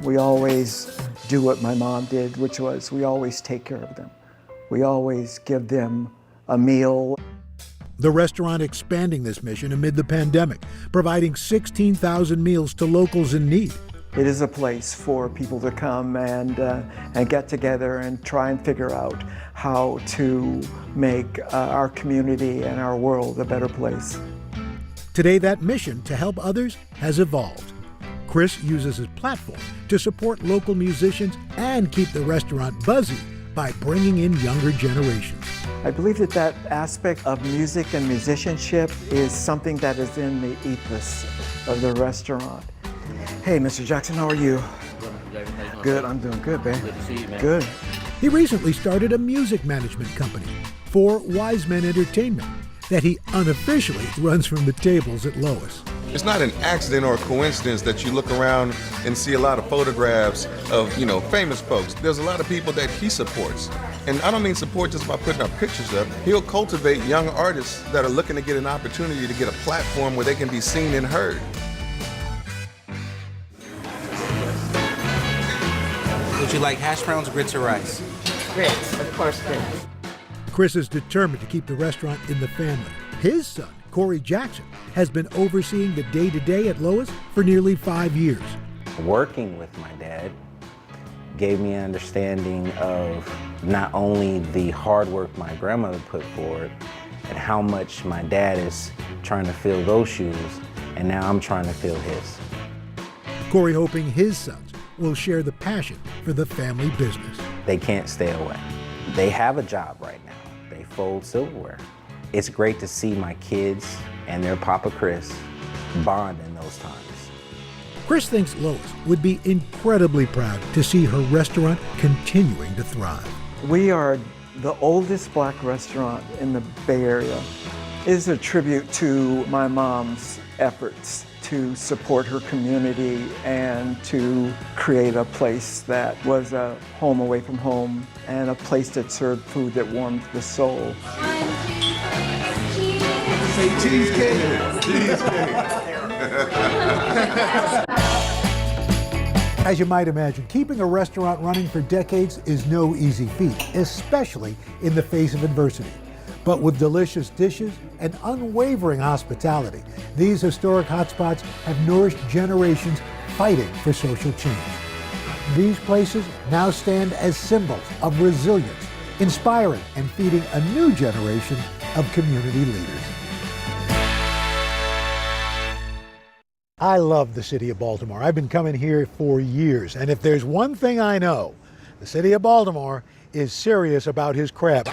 we always do what my mom did, which was we always take care of them. We always give them a meal. The restaurant expanding this mission amid the pandemic, providing 16,000 meals to locals in need. It is a place for people to come and get together and try and figure out how to make our community and our world a better place. Today, that mission to help others has evolved. Chris uses his platform to support local musicians and keep the restaurant buzzy by bringing in younger generations. I believe that that aspect of music and musicianship is something that is in the ethos of the restaurant. Hey, Mr. Jackson, how are you? Good, I'm doing good, babe. Good to see you, man. Good. He recently started a music management company for Wise Men Entertainment that he unofficially runs from the tables at Lois. It's not an accident or a coincidence that you look around and see a lot of photographs of, famous folks. There's a lot of people that he supports. And I don't mean support just by putting up pictures up. He'll cultivate young artists that are looking to get an opportunity to get a platform where they can be seen and heard. Would you like hash browns, grits, or rice? Grits, of course, grits. Chris is determined to keep the restaurant in the family. His son, Corey Jackson, has been overseeing the day-to-day at Lois for nearly 5 years. Working with my dad gave me an understanding of not only the hard work my grandmother put forward and how much my dad is trying to fill those shoes, and now I'm trying to fill his. Corey hoping his sons will share the passion for the family business. They can't stay away. They have a job right now. They fold silverware. It's great to see my kids and their Papa Chris bond in those times. Chris thinks Lois would be incredibly proud to see her restaurant continuing to thrive. We are the oldest Black restaurant in the Bay Area. It is a tribute to my mom's efforts to support her community and to create a place that was a home away from home and a place that served food that warmed the soul. Say cheesecake. Cheesecake. As you might imagine, keeping a restaurant running for decades is no easy feat, especially in the face of adversity. But with delicious dishes and unwavering hospitality, these historic hotspots have nourished generations fighting for social change. These places now stand as symbols of resilience, inspiring and feeding a new generation of community leaders. I love the city of Baltimore. I've been coming here for years, and if there's one thing I know, the city of Baltimore is serious about his crab.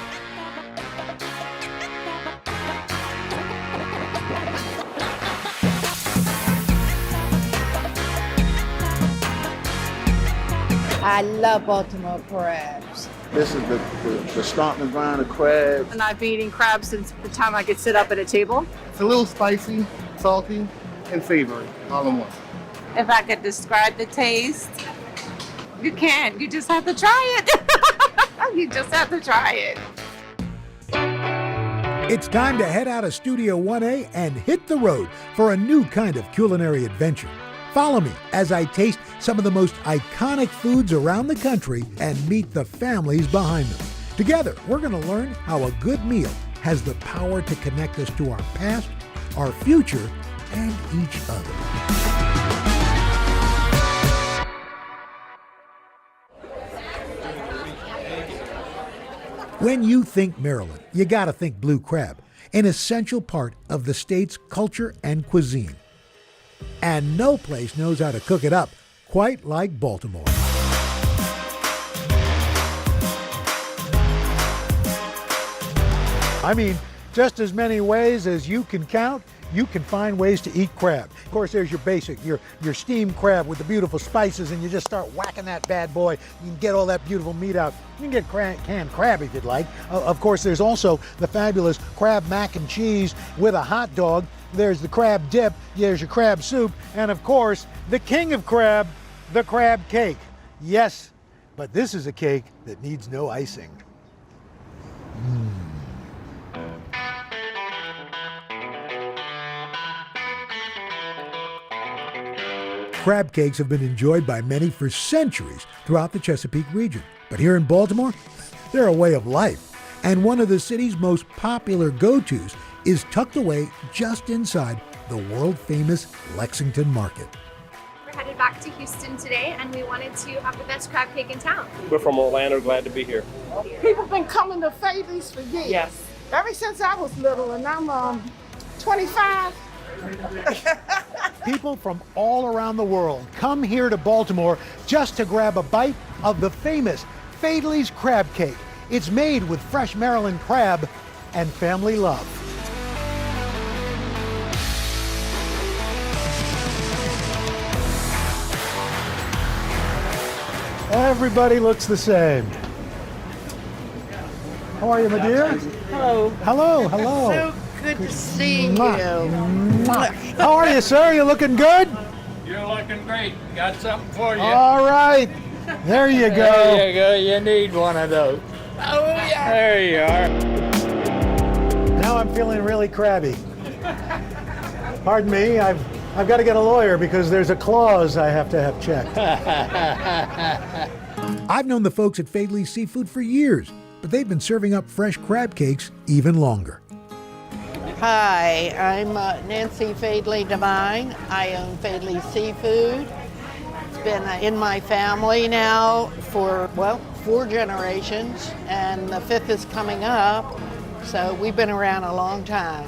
I love Baltimore crabs. This is the stomp and grind of crab. And I've been eating crab since the time I could sit up at a table. It's a little spicy, salty, and savory, all in one. If I could describe the taste, you can't. You just have to try it. You just have to try it. It's time to head out of Studio 1A and hit the road for a new kind of culinary adventure. Follow me as I taste some of the most iconic foods around the country and meet the families behind them. Together, we're going to learn how a good meal has the power to connect us to our past, our future, and each other. When you think Maryland, you gotta think blue crab, an essential part of the state's culture and cuisine. And no place knows how to cook it up quite like Baltimore. I mean, just as many ways as you can count, you can find ways to eat crab. Of course, there's your basic, your steamed crab with the beautiful spices, and you just start whacking that bad boy. You can get all that beautiful meat out. You can get canned crab if you'd like. Of course, there's also the fabulous crab mac and cheese with a hot dog. There's the crab dip, there's your crab soup, and of course, the king of crab, the crab cake. Yes, but this is a cake that needs no icing. Crab cakes have been enjoyed by many for centuries throughout the Chesapeake region. But here in Baltimore, they're a way of life. And one of the city's most popular go-tos is tucked away just inside the world-famous Lexington Market. We're headed back to Houston today, and we wanted to have the best crab cake in town. We're from Orlando, glad to be here. People have been coming to Fayetteville's for years. Yes. Ever since I was little, and I'm 25. People from all around the world come here to Baltimore just to grab a bite of the famous Faidley's crab cake. It's made with fresh Maryland crab and family love. Everybody looks the same. How are you, my dear? Hello. Hello, hello. So good to see you. How are you, sir? You looking good? You're looking great. Got something for you. All right. There you go. There you go. You need one of those. Oh, yeah. There you are. Now I'm feeling really crabby. Pardon me, I've got to get a lawyer because there's a clause I have to have checked. I've known the folks at Faidley's Seafood for years, but they've been serving up fresh crab cakes even longer. Hi, I'm Nancy Faidley Devine. I own Faidley Seafood. It's been in my family now for, well, 4 generations, and the 5th is coming up, so we've been around a long time.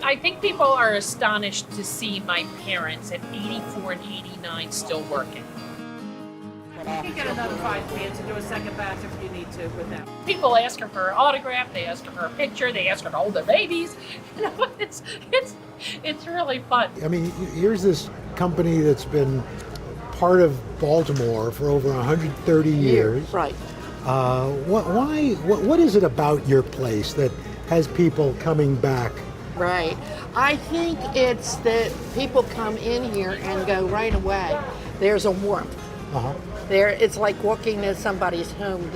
I think people are astonished to see my parents at 84 and 89 still working. You can get another 5 cans and do a second batch if you need to with them. People ask her for an autograph, they ask her for a picture, they ask her to hold their babies. You know, it's really fun. I mean, here's this company that's been part of Baltimore for over 130 years. Right. What is it about your place that has people coming back? Right. I think it's that people come in here and go right away. There's a warmth. Uh-huh. It's like walking to somebody's home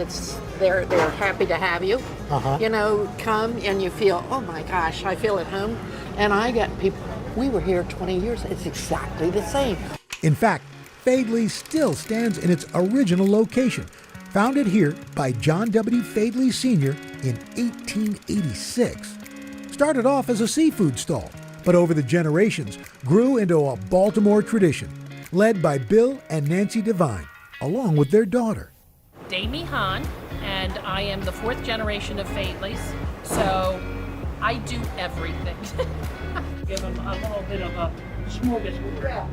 they're happy to have you. Uh-huh. You know, come and you feel, oh my gosh, I feel at home. And I get people, we were here 20 years, it's exactly the same. In fact, Faidley still stands in its original location, founded here by John W. Faidley Sr. in 1886. Started off as a seafood stall, but over the generations grew into a Baltimore tradition, led by Bill and Nancy Devine, along with their daughter. Damie Hahn, and I am the 4th generation of Faidley's, so I do everything. Give them a little bit of a smorgasbord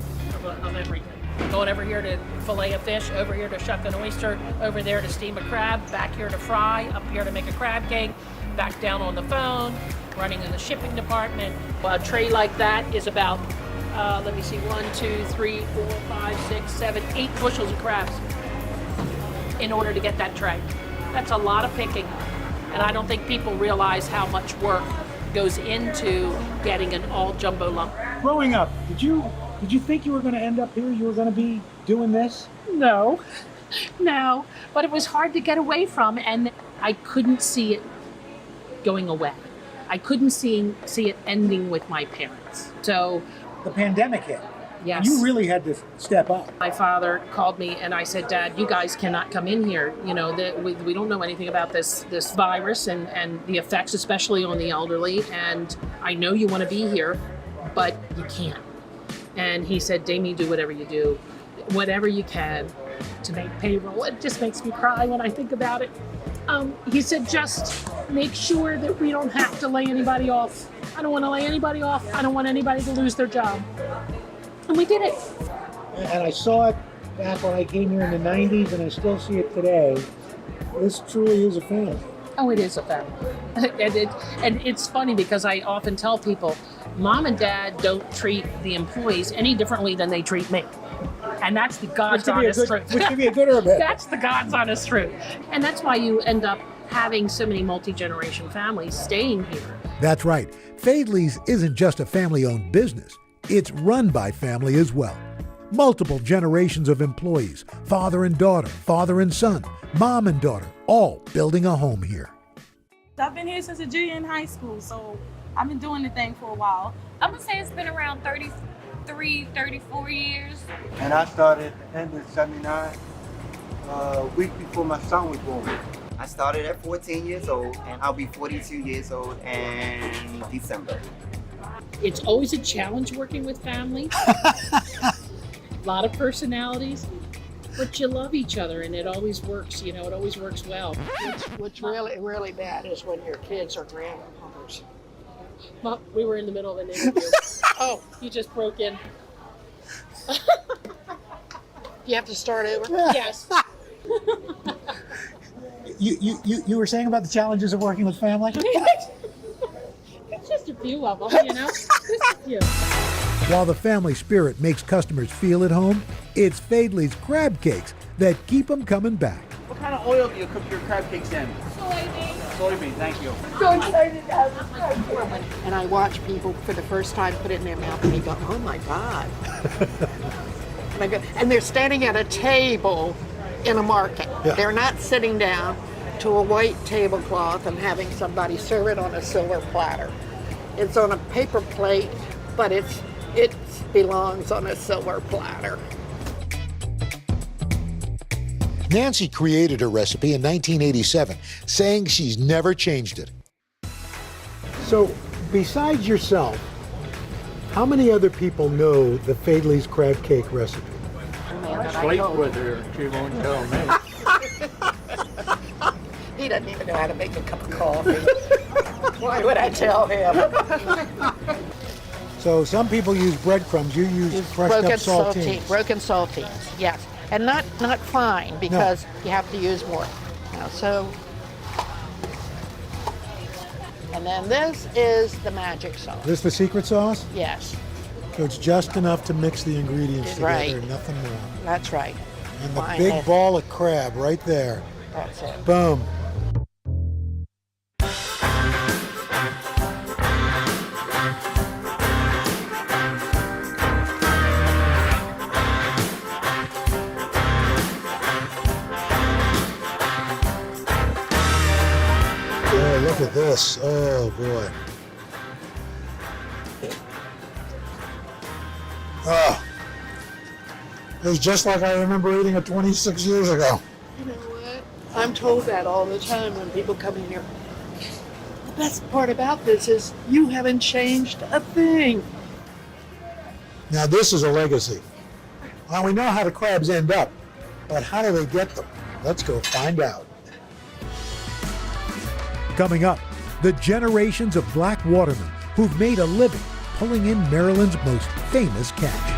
of everything. Going over here to fillet a fish, over here to shuck an oyster, over there to steam a crab, back here to fry, up here to make a crab cake, back down on the phone, running in the shipping department. A tray like that is about, 1, 2, 3, 4, 5, 6, 7, 8 bushels of crabs in order to get that tray. That's a lot of picking, and I don't think people realize how much work goes into getting an all jumbo lump. Growing up, did you think you were going to end up here? You were going to be doing this? No, but it was hard to get away from, and I couldn't see it going away. I couldn't see it ending with my parents. So the pandemic hit. Yes. You really had to step up. My father called me and I said, Dad, you guys cannot come in here. You know, we don't know anything about this virus and the effects, especially on the elderly. And I know you want to be here, but you can't. And he said, Damie, do whatever you do, whatever you can to make payroll. It just makes me cry when I think about it. He said, just make sure that we don't have to lay anybody off. I don't want to lay anybody off. I don't want anybody to lose their job. And we did it. And I saw it back when I came here in the 90s, and I still see it today. This truly is a family. Oh, it is a family. And it's funny because I often tell people, Mom and Dad don't treat the employees any differently than they treat me. And that's the God's honest truth. Which could be a good or a bad. That's the God's honest truth. And that's why you end up having so many multi-generation families staying here. That's right. Faidley's isn't just a family-owned business. It's run by family as well. Multiple generations of employees, father and daughter, father and son, mom and daughter, all building a home here. I've been here since a junior in high school, so I've been doing the thing for a while. I'm gonna say it's been around 33, 34 years. And I started at the end of '79, a week before my son was born. I started at 14 years old, and I'll be 42 years old in December. It's always a challenge working with family. A lot of personalities, but you love each other and it always works, you know, it always works well. What's really, really bad is when your kids are grandmothers. Mom, we were in the middle of an interview. Oh, you just broke in. You have to start over? Yes. You were saying about the challenges of working with family? It's just a few of them, you know? Just a few. While the family spirit makes customers feel at home, it's Faidley's crab cakes that keep them coming back. What kind of oil do you cook your crab cakes in? Soybean. Soybean, thank you. So excited to have this crab cake. And I watch people for the first time put it in their mouth and they go, oh my God. And they're standing at a table in a market. Yeah. They're not sitting down to a white tablecloth and having somebody serve it on a silver platter. It's on a paper plate, but it belongs on a silver platter. Nancy created her recipe in 1987, saying she's never changed it. So, besides yourself, how many other people know the Faidley's crab cake recipe? Sleep with her, she won't tell me. He doesn't even know how to make a cup of coffee. Why would I tell him? So some people use breadcrumbs, you use crushed up saltines. Broken saltines, yes. And not fine, because you have to use more. So, and then this is the magic sauce. This the secret sauce? Yes. So it's just enough to mix the ingredients together, Right. nothing more. That's right. And the Fine. big ball of crab right there. That's it. Boom. Oh, look at this. Oh, boy. Oh. It was just like I remember eating it 26 years ago. You know what? I'm told that all the time when people come in here. The best part about this is you haven't changed a thing. Now this is a legacy. Well, we know how the crabs end up, but how do they get them? Let's go find out. Coming up, the generations of black watermen who've made a living pulling in Maryland's most famous catch.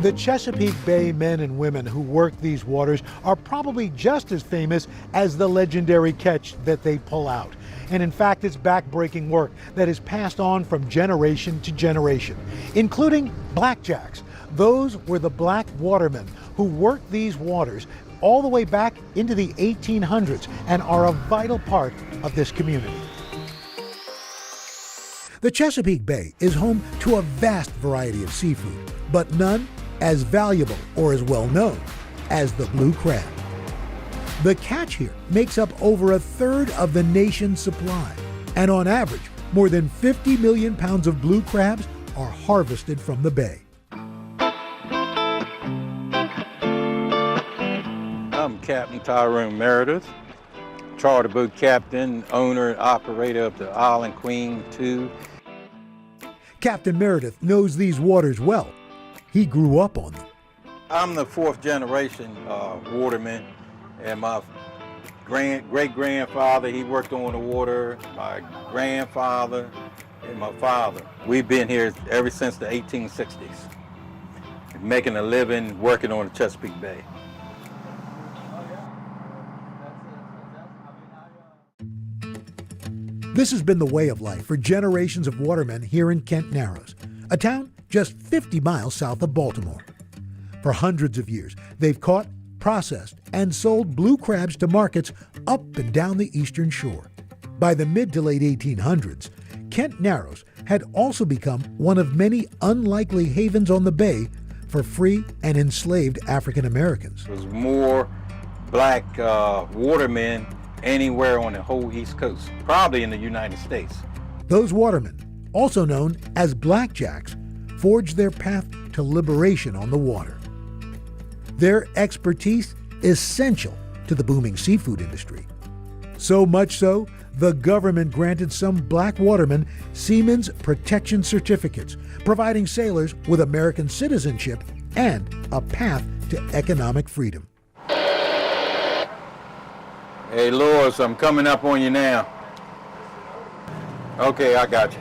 The Chesapeake Bay men and women who work these waters are probably just as famous as the legendary catch that they pull out. And in fact, it's backbreaking work that is passed on from generation to generation, including blackjacks. Those were the black watermen who worked these waters all the way back into the 1800s and are a vital part of this community. The Chesapeake Bay is home to a vast variety of seafood, but none as valuable or as well known as the blue crab. The catch here makes up over a third of the nation's supply. And on average, more than 50 million pounds of blue crabs are harvested from the bay. I'm Captain Tyrone Meredith, charter boat captain, owner, and operator of the Island Queen II. Captain Meredith knows these waters well. He grew up on them. I'm the fourth generation waterman, and my great-grandfather, he worked on the water, my grandfather, and my father. We've been here ever since the 1860s, making a living working on the Chesapeake Bay. This has been the way of life for generations of watermen here in Kent Narrows, a town just 50 miles south of Baltimore. For hundreds of years, they've caught, processed, and sold blue crabs to markets up and down the eastern shore. By the mid to late 1800s, Kent Narrows had also become one of many unlikely havens on the bay for free and enslaved African Americans. There's more black watermen anywhere on the whole East Coast, probably in the United States. Those watermen, also known as blackjacks, forged their path to liberation on the water. Their expertise essential to the booming seafood industry. So much so, the government granted some black watermen Seamen's Protection Certificates, providing sailors with American citizenship and a path to economic freedom. Hey, Lois, I'm coming up on you now. Okay, I got you.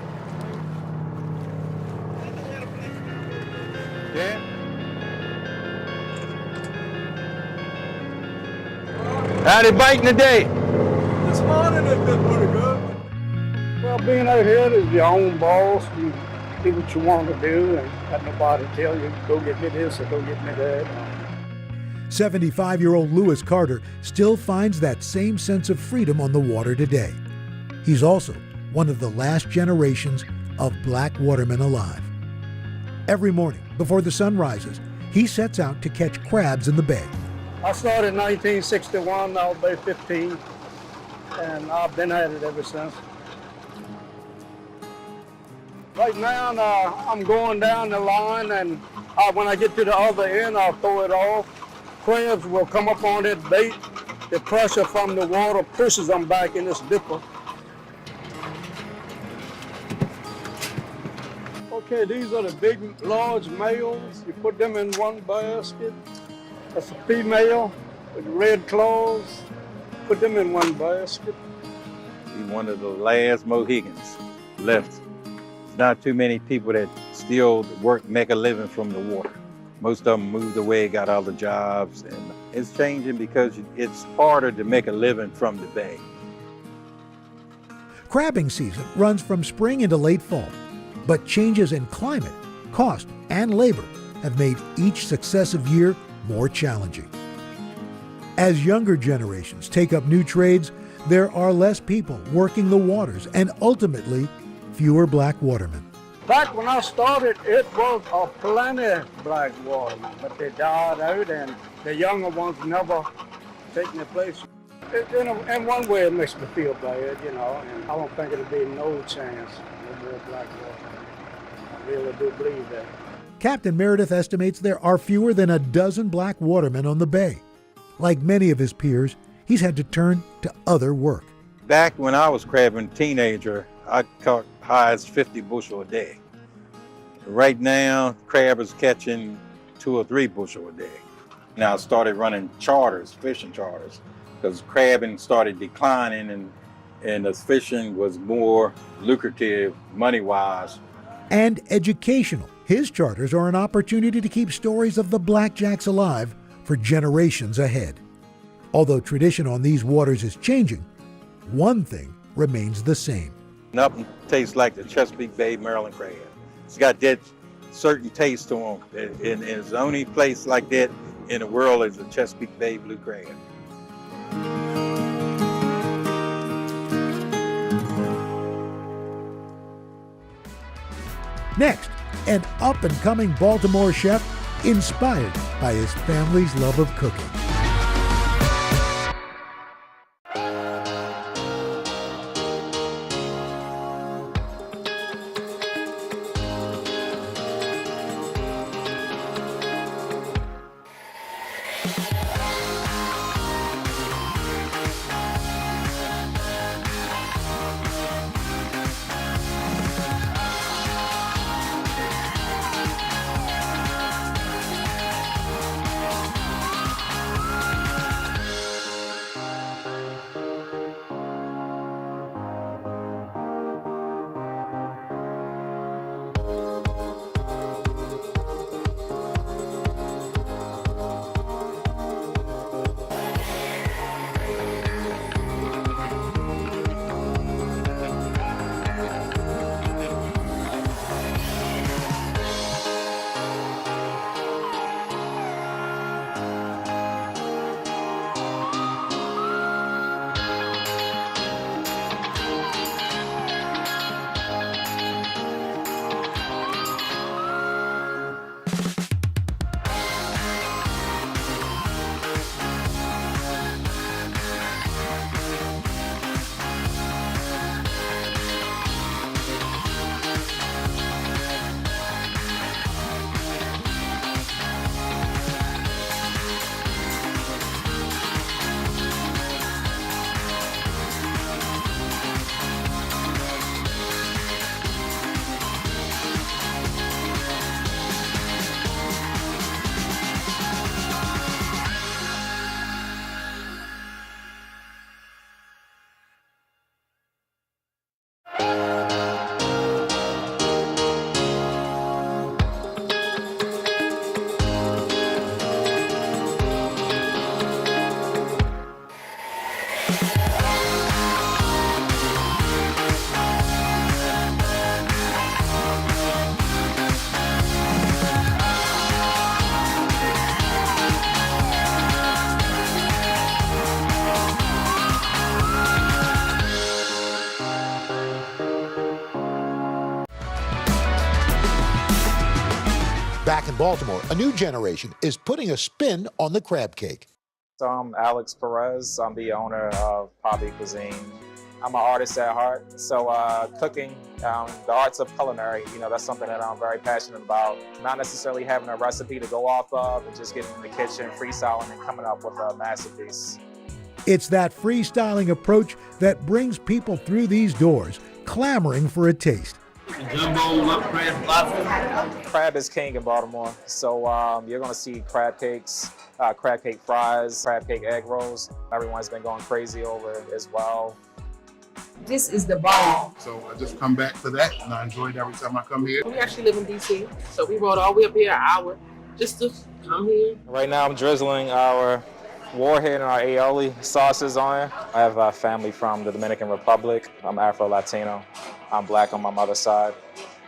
Yeah? How'd it biting today? This morning it been pretty good. Well, being out here is your own boss. You do what you want to do and got nobody to tell you, go get me this or go get me that. 75-year-old Lewis Carter still finds that same sense of freedom on the water today. He's also one of the last generations of black watermen alive. Every morning, before the sun rises, he sets out to catch crabs in the bay. I started in 1961, I was about 15, and I've been at it ever since. Right now, I'm going down the line, and when I get to the other end, I'll throw it off. Crabs will come up on that bait. The pressure from the water pushes them back in this dipper. Okay, these are the big, large males. You put them in one basket. That's a female with red claws. Put them in one basket. He's one of the last Mohegans left. There's not too many people that still make a living from the water. Most of them moved away, got other jobs, and it's changing because it's harder to make a living from the bay. Crabbing season runs from spring into late fall, but changes in climate, cost, and labor have made each successive year more challenging. As younger generations take up new trades, there are less people working the waters and ultimately fewer black watermen. Back when I started, it was a plenty black watermen, but they died out and the younger ones never taken their place. In one way, it makes me feel bad, you know, and I don't think it'll be no chance no more black watermen. I really do believe that. Captain Meredith estimates there are fewer than a dozen black watermen on the bay. Like many of his peers, he's had to turn to other work. Back when I was crabbing teenager, I caught high as 50 bushel a day. Right now, crab is catching 2 or 3 bushel a day. Now I started running charters, fishing charters, because crabbing started declining and the fishing was more lucrative money-wise. And educational. His charters are an opportunity to keep stories of the blackjacks alive for generations ahead. Although tradition on these waters is changing, one thing remains the same. Nothing tastes like the Chesapeake Bay Maryland crab. It's got that certain taste to them. And it's the only place like that in the world is the Chesapeake Bay blue crab. Next, an up-and-coming Baltimore chef inspired by his family's love of cooking. Baltimore, a new generation is putting a spin on the crab cake. So I'm Alex Perez. I'm the owner of Poppy Cuisine. I'm an artist at heart, so cooking, the arts of culinary, that's something that I'm very passionate about. Not necessarily having a recipe to go off of and just getting in the kitchen, freestyling and coming up with a masterpiece. It's that freestyling approach that brings people through these doors, clamoring for a taste. Jumbo, what crab, lobster? Crab is king in Baltimore, so you're gonna see crab cakes, crab cake fries, crab cake egg rolls. Everyone's been going crazy over it as well. This is the bomb. So I just come back to that, and I enjoy it every time I come here. We actually live in DC, so we rode all the way up here an hour just to come here. Right now I'm drizzling our warhead and our aioli sauces on it. I have a family from the Dominican Republic. I'm Afro-Latino. I'm black on my mother's side.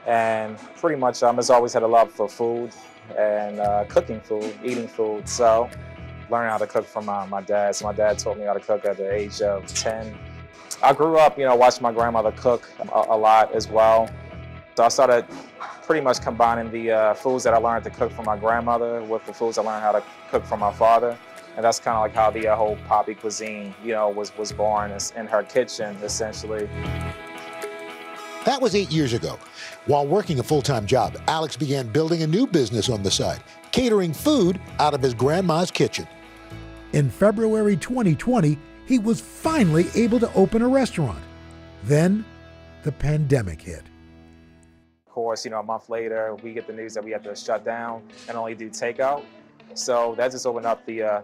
And pretty much I just always had a love for food and cooking food, eating food. So learning how to cook from my dad. So my dad taught me how to cook at the age of 10. I grew up, watching my grandmother cook a lot as well. So I started pretty much combining the foods that I learned to cook from my grandmother with the foods I learned how to cook from my father. And that's kind of like how the whole Poppy Cuisine, was born in her kitchen, essentially. That was 8 years ago. While working a full-time job, Alex began building a new business on the side, catering food out of his grandma's kitchen. In February 2020, he was finally able to open a restaurant. Then the pandemic hit. Of course, a month later, we get the news that we have to shut down and only do takeout. So that just opened up the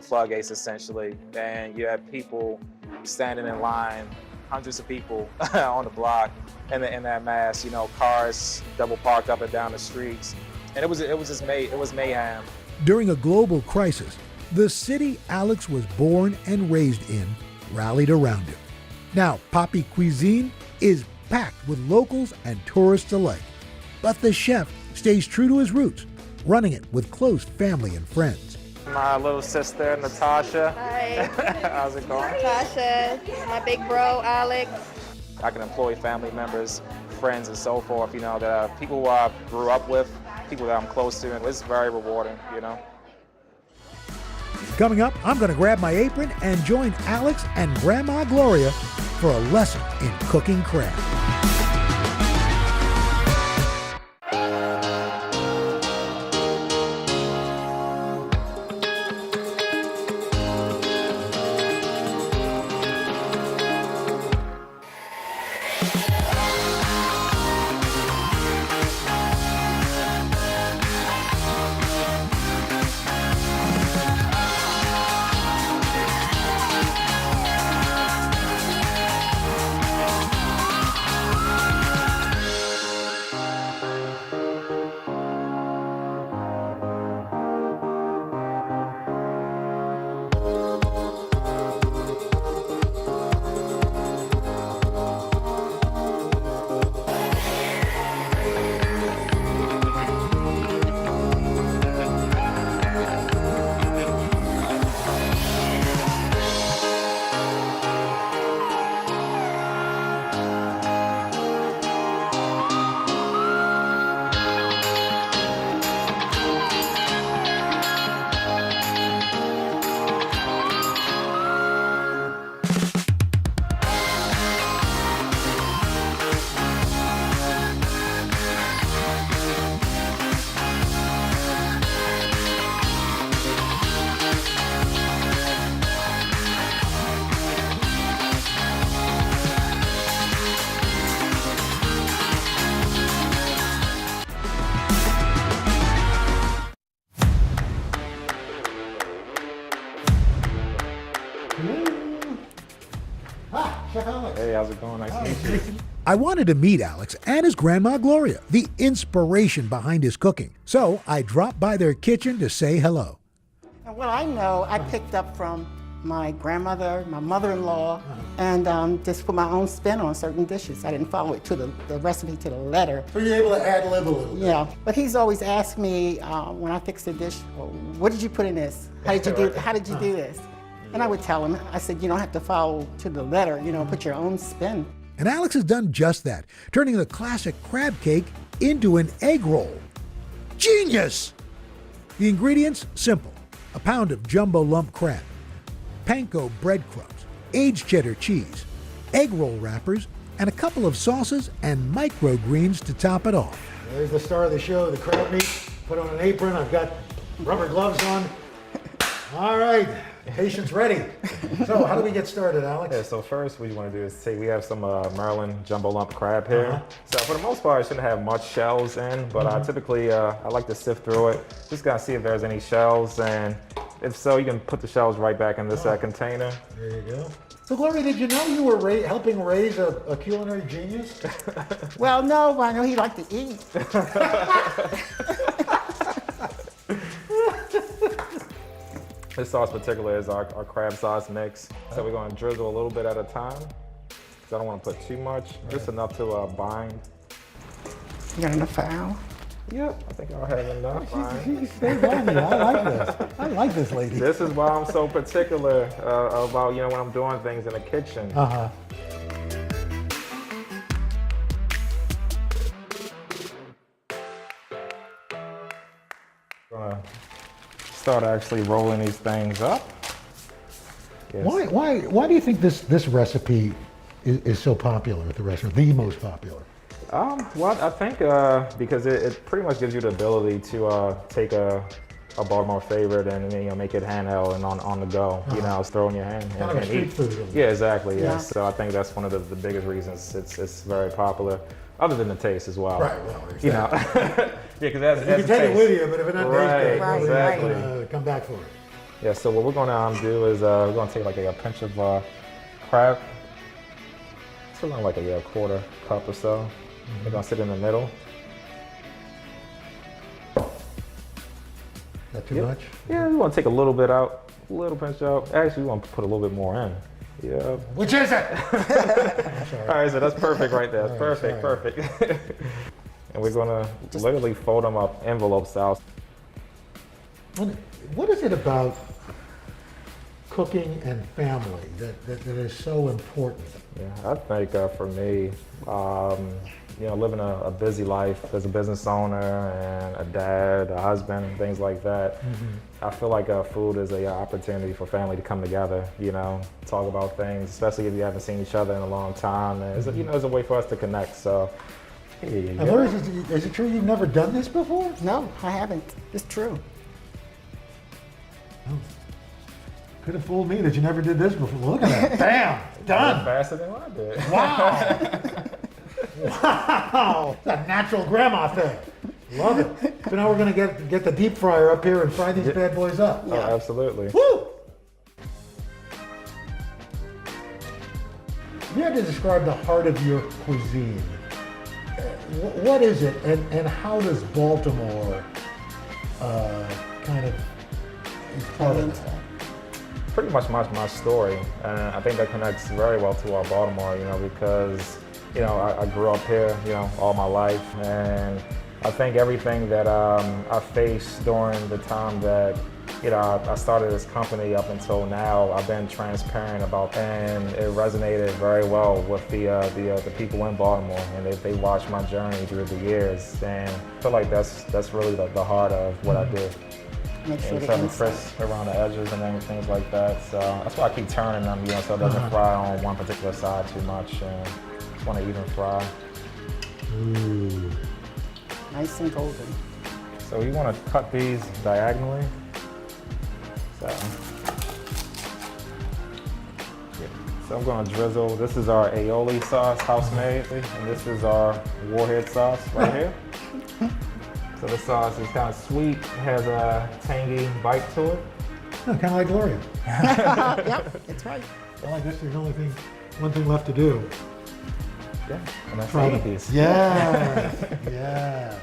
floodgates, essentially. And you had people standing in line, hundreds of people on the block in that mass, cars double parked up and down the streets. And it was mayhem. During a global crisis, the city Alex was born and raised in rallied around him. Now, Poppy Cuisine is packed with locals and tourists alike. But the chef stays true to his roots, running it with close family and friends. My little sister, Natasha. Hi. How's it going? Natasha, my big bro, Alex. I can employ family members, friends, and so forth, that people who I grew up with, people that I'm close to, and it's very rewarding, Coming up, I'm going to grab my apron and join Alex and Grandma Gloria for a lesson in cooking crab. Hey, how's it going? Nice to meet you. I wanted to meet Alex and his Grandma Gloria, the inspiration behind his cooking. So I dropped by their kitchen to say hello. Well, I know I picked up from my grandmother, my mother-in-law, and just put my own spin on certain dishes. I didn't follow it to the recipe to the letter. So you're able to ad-lib a little bit. Yeah, but he's always asked me when I fix a dish, well, what did you put in this? How did you do this? And I would tell him, I said, you don't have to follow to the letter, put your own spin. And Alex has done just that, turning the classic crab cake into an egg roll. Genius! The ingredients, simple. A pound of jumbo lump crab, panko breadcrumbs, aged cheddar cheese, egg roll wrappers, and a couple of sauces and microgreens to top it off. There's the star of the show, the crab meat. Put on an apron. I've got rubber gloves on. All right, patient's ready. So how do we get started, Alex? Yeah, so first what you want to do is say we have some Maryland jumbo lump crab here. So for the most part, it shouldn't have much shells in, but typically I like to sift through it. Just gotta see if there's any shells, and if so, you can put the shells right back in this container. There you go. So Gloria, did you know you were helping raise a culinary genius? Well, no, but I know he liked to eat. This sauce particular is our crab sauce mix. So we're gonna drizzle a little bit at a time. Because I don't want to put too much, just enough to bind. You got enough for Al? Yep, I think I'll have enough. She's stayed on me. I like this. I like this lady. This is why I'm so particular about, when I'm doing things in the kitchen. Gonna start actually rolling these things up. Yes. Why do you think this recipe is so popular at the restaurant, the most popular? Well, I think because it pretty much gives you the ability to take a Baltimore favorite and make it handheld and on the go. It's throw in your hand Kind of a street eat. food. Yeah, exactly. Yeah. Yeah. So I think that's one of the biggest reasons it's very popular. Other than the taste as well. Right. Well, Yeah, because that's you can take it with you, but if it doesn't taste good, exactly. you're gonna come back for it. Yeah. So what we're gonna do is we're gonna take like a pinch of crab. It's around like a quarter cup or so. We're gonna sit in the middle. Not too much? Yeah, we want to take a little bit out, a little pinch out. Actually, we want to put a little bit more in. Yeah. Which is it? All right, so that's perfect right there. That's perfect. And we're gonna literally fold them up envelope style. What is it about cooking and family that is so important? Yeah, I think for me, living a busy life as a business owner and a dad, a husband, and things like that, I feel like food is an opportunity for family to come together, talk about things, especially if you haven't seen each other in a long time. And it's a way for us to connect. So, Laura, is it true you've never done this before? No, I haven't. It's true. Could have fooled me that you never did this before. Look at that. Bam! Done! Faster than I did. Wow! Wow! It's a natural grandma thing. Love it. So now we're going to get the deep fryer up here and fry these bad boys up. Oh, absolutely. Woo! If you had to describe the heart of your cuisine, what is it, and how does Baltimore kind of is part of that? Pretty much my story, and I think that connects very well to our Baltimore, because I grew up here, all my life, and I think everything that I faced during the time that I started this company up until now, I've been transparent about, and it resonated very well with the people in Baltimore, and they watched my journey through the years, and I feel like that's really the heart of what I do. Make sure and something crisp around the edges and things like that. So that's why I keep turning them, so it doesn't fry on one particular side too much, and just want to even fry. Ooh. Nice and golden. So you want to cut these diagonally. So I'm going to drizzle. This is our aioli sauce, house made, and this is our warhead sauce right here. So the sauce is kind of sweet, has a tangy bite to it. Oh, kind of like Gloria. Yep, that's right. Well, I guess there's only one thing left to do. Yeah, and that's Try the it. piece. Yes, yes.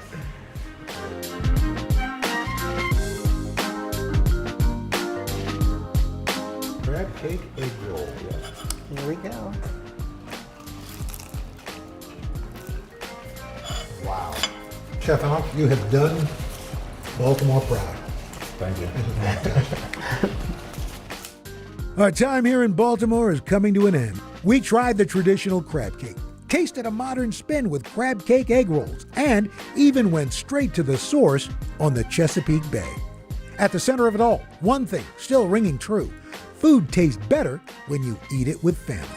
Crab cake egg roll. Here we go. Wow. Chef Alex, you have done Baltimore proud. Thank you. Our time here in Baltimore is coming to an end. We tried the traditional crab cake, tasted a modern spin with crab cake egg rolls, and even went straight to the source on the Chesapeake Bay. At the center of it all, one thing still ringing true: food tastes better when you eat it with family.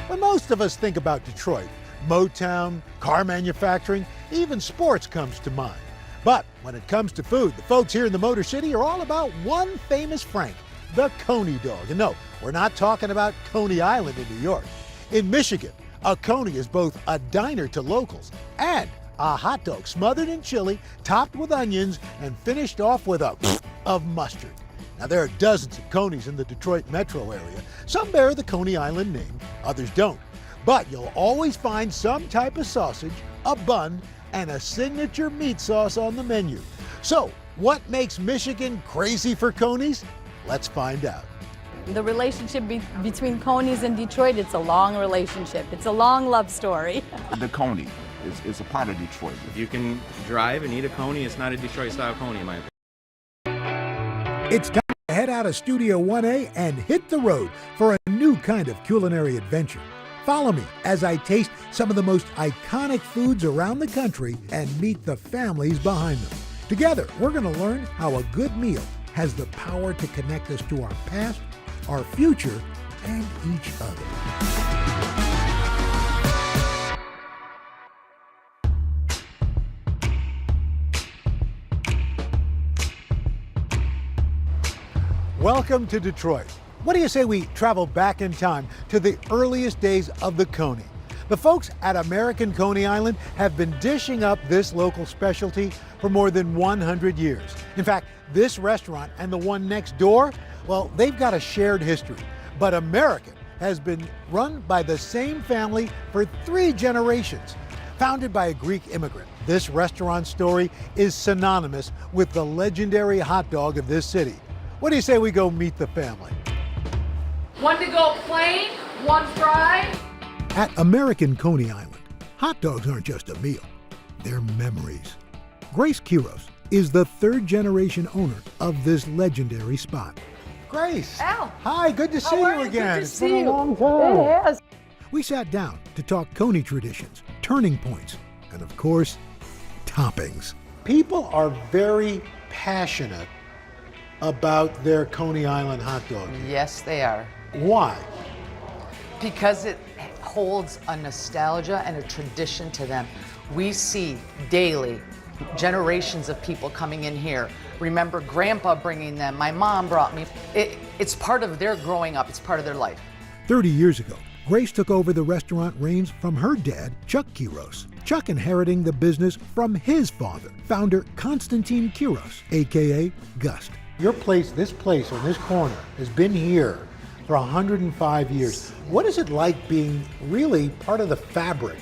When most of us think about Detroit, Motown, car manufacturing, even sports comes to mind. But when it comes to food, the folks here in the Motor City are all about one famous Frank, the Coney dog. And no, we're not talking about Coney Island in New York. In Michigan, a Coney is both a diner to locals and a hot dog smothered in chili, topped with onions, and finished off with a of mustard. Now, there are dozens of Coneys in the Detroit metro area. Some bear the Coney Island name, others don't. But you'll always find some type of sausage, a bun, and a signature meat sauce on the menu. So, what makes Michigan crazy for Coneys? Let's find out. The relationship between Coneys and Detroit, it's a long relationship. It's a long love story. The Coney is a part of Detroit. If you can drive and eat a Coney, it's not a Detroit-style Coney, in my opinion. It's time to head out of Studio 1A and hit the road for a new kind of culinary adventure. Follow me as I taste some of the most iconic foods around the country and meet the families behind them. Together, we're going to learn how a good meal has the power to connect us to our past, our future, and each other. Welcome to Detroit. What do you say we travel back in time to the earliest days of the Coney? The folks at American Coney Island have been dishing up this local specialty for more than 100 years. In fact, this restaurant and the one next door, well, they've got a shared history. But American has been run by the same family for 3 generations. Founded by a Greek immigrant, this restaurant story is synonymous with the legendary hot dog of this city. What do you say we go meet the family? One to go plain, one fry. At American Coney Island, hot dogs aren't just a meal, they're memories. Grace Quiros is the 3rd generation owner of this legendary spot. Grace! Al! Hi, good to see you again. Good to see been you. a long time. It has. We sat down to talk Coney traditions, turning points, and of course, toppings. People are very passionate about their Coney Island hot dog. Yes, they are. Why? Because it holds a nostalgia and a tradition to them. We see daily generations of people coming in here. Remember Grandpa bringing them, my mom brought me. It's part of their growing up, it's part of their life. 30 years ago, Grace took over the restaurant reins from her dad, Chuck Quiros. Chuck inheriting the business from his father, founder Constantine Quiros, AKA Gust. Your place, this place on this corner, has been here for 105 years. What is it like being really part of the fabric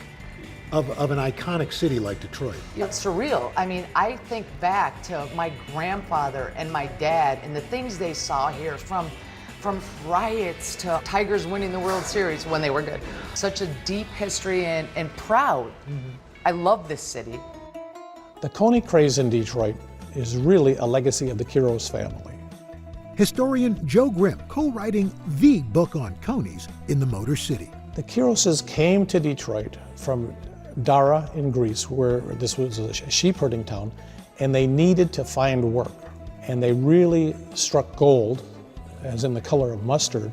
of an iconic city like Detroit? It's surreal. I mean, I think back to my grandfather and my dad and the things they saw here, from riots to Tigers winning the World Series when they were good. Such a deep history and proud. I love this city. The Coney craze in Detroit is really a legacy of the Quiros family. Historian Joe Grimm co-writing the book on Coneys in the Motor City. The Quiroses came to Detroit from Dara in Greece, where this was a sheep herding town, and they needed to find work. And they really struck gold, as in the color of mustard,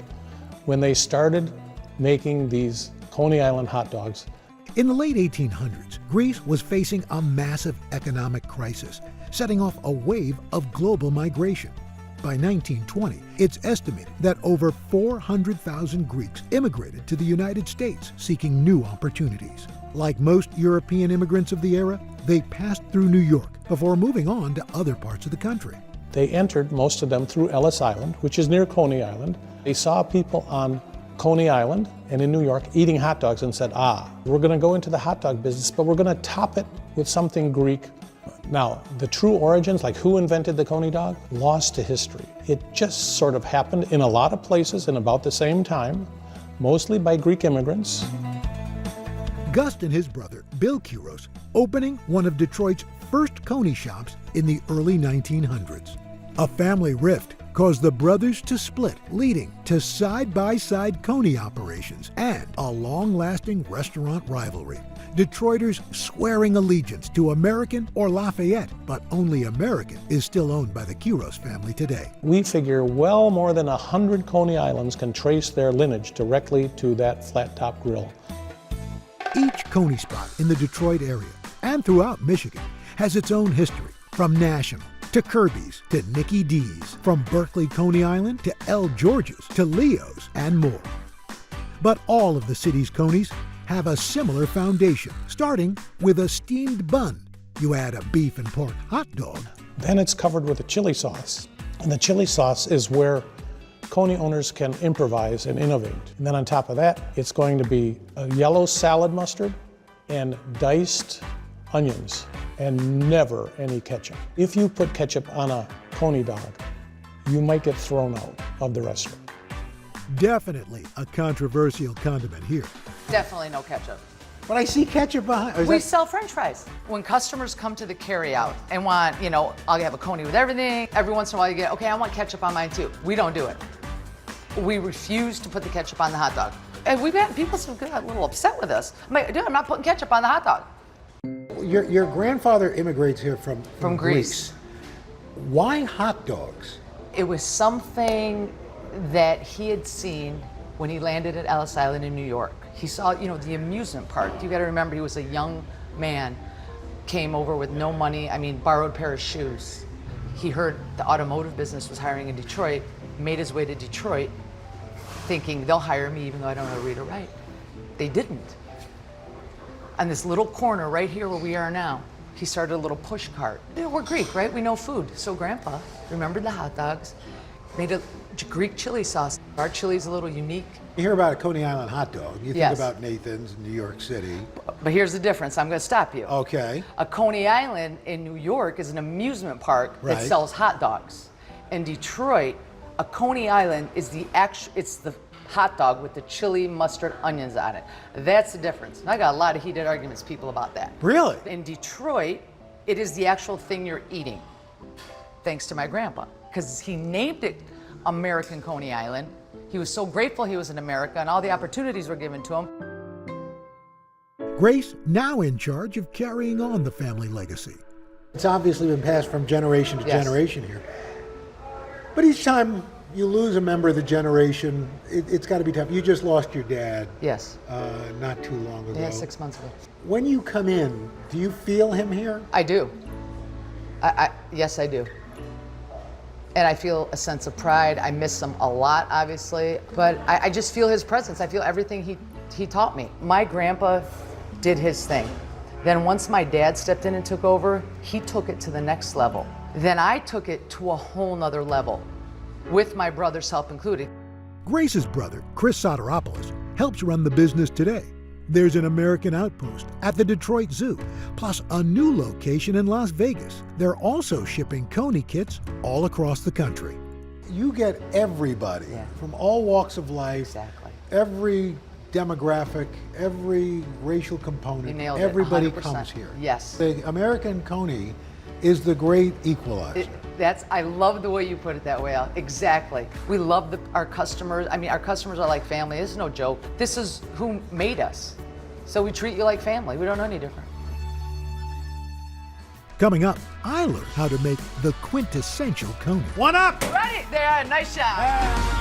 when they started making these Coney Island hot dogs. In the late 1800s, Greece was facing a massive economic crisis, setting off a wave of global migration. By 1920, it's estimated that over 400,000 Greeks immigrated to the United States seeking new opportunities. Like most European immigrants of the era, they passed through New York before moving on to other parts of the country. They entered, most of them, through Ellis Island, which is near Coney Island. They saw people on Coney Island and in New York eating hot dogs and said, we're going to go into the hot dog business, but we're going to top it with something Greek. Now, the true origins, like who invented the Coney dog, lost to history. It just sort of happened in a lot of places in about the same time, mostly by Greek immigrants. Gust and his brother, Bill Quiros, opening one of Detroit's first Coney shops in the early 1900s. A family rift caused the brothers to split, leading to side-by-side Coney operations and a long-lasting restaurant rivalry. Detroiters swearing allegiance to American or Lafayette, but only American is still owned by the Quiros family today. We figure well more than 100 Coney Islands can trace their lineage directly to that flat-top grill. Each Coney spot in the Detroit area and throughout Michigan has its own history, from National to Kirby's to Nicky D's, from Berkeley Coney Island to El George's to Leo's and more. But all of the city's Coneys have a similar foundation, starting with a steamed bun. You add a beef and pork hot dog. Then it's covered with a chili sauce. And the chili sauce is where Coney owners can improvise and innovate. And then on top of that, it's going to be a yellow salad mustard and diced onions, and never any ketchup. If you put ketchup on a Coney dog, you might get thrown out of the restaurant. Definitely a controversial condiment here. Definitely no ketchup. But I see ketchup behind. We sell French fries. When customers come to the carryout and want, I'll have a Coney with everything. Every once in a while you get, okay, I want ketchup on mine too. We don't do it. We refuse to put the ketchup on the hot dog. And we've had people got a little upset with us. I'm like, dude, I'm not putting ketchup on the hot dog. Your grandfather immigrates here from Greece. Why hot dogs? It was something that he had seen when he landed at Ellis Island in New York. He saw, the amusement park. You got to remember, he was a young man, came over with no money, borrowed a pair of shoes. He heard the automotive business was hiring in Detroit, made his way to Detroit, thinking they'll hire me even though I don't know how to read or write. They didn't. On this little corner right here where we are now, he started a little push cart. We're Greek, right? We know food. So Grandpa remembered the hot dogs, made a Greek chili sauce. Our chili's a little unique. You hear about a Coney Island hot dog, you think Yes. about Nathan's in New York City. But here's the difference. I'm going to stop you. Okay. A Coney Island in New York is an amusement park that Right. sells hot dogs. In Detroit, a Coney Island is it's the hot dog with the chili, mustard, onions on it. That's the difference. And I got a lot of heated arguments, people, about that. Really? In Detroit, it is the actual thing you're eating, thanks to my grandpa, because he named it American Coney Island. He was so grateful he was in America and all the opportunities were given to him. Grace now in charge of carrying on the family legacy. It's obviously been passed from generation to Yes. generation here. But each time you lose a member of the generation, it's got to be tough. You just lost your dad. Yes. Not too long ago. Yeah, 6 months ago. When you come in, do you feel him here? I do. Yes, I do. And I feel a sense of pride. I miss him a lot, obviously, but I just feel his presence. I feel everything he taught me. My grandpa did his thing. Then once my dad stepped in and took over, he took it to the next level. Then I took it to a whole nother level, with my brother's help included. Grace's brother, Chris Soteropoulos, helps run the business today. There's an American outpost at the Detroit Zoo, plus a new location in Las Vegas. They're also shipping Coney kits all across the country. You get everybody from all walks of life, every demographic, every racial component, You nailed it, everybody 100%. comes here. Yes. The American Coney is the great equalizer. I love the way you put it that way, Al. Exactly. We love our customers. Our customers are like family. This is no joke. This is who made us. So we treat you like family. We don't know any different. Coming up, I learned how to make the quintessential Coney. One up! Right there, nice shot.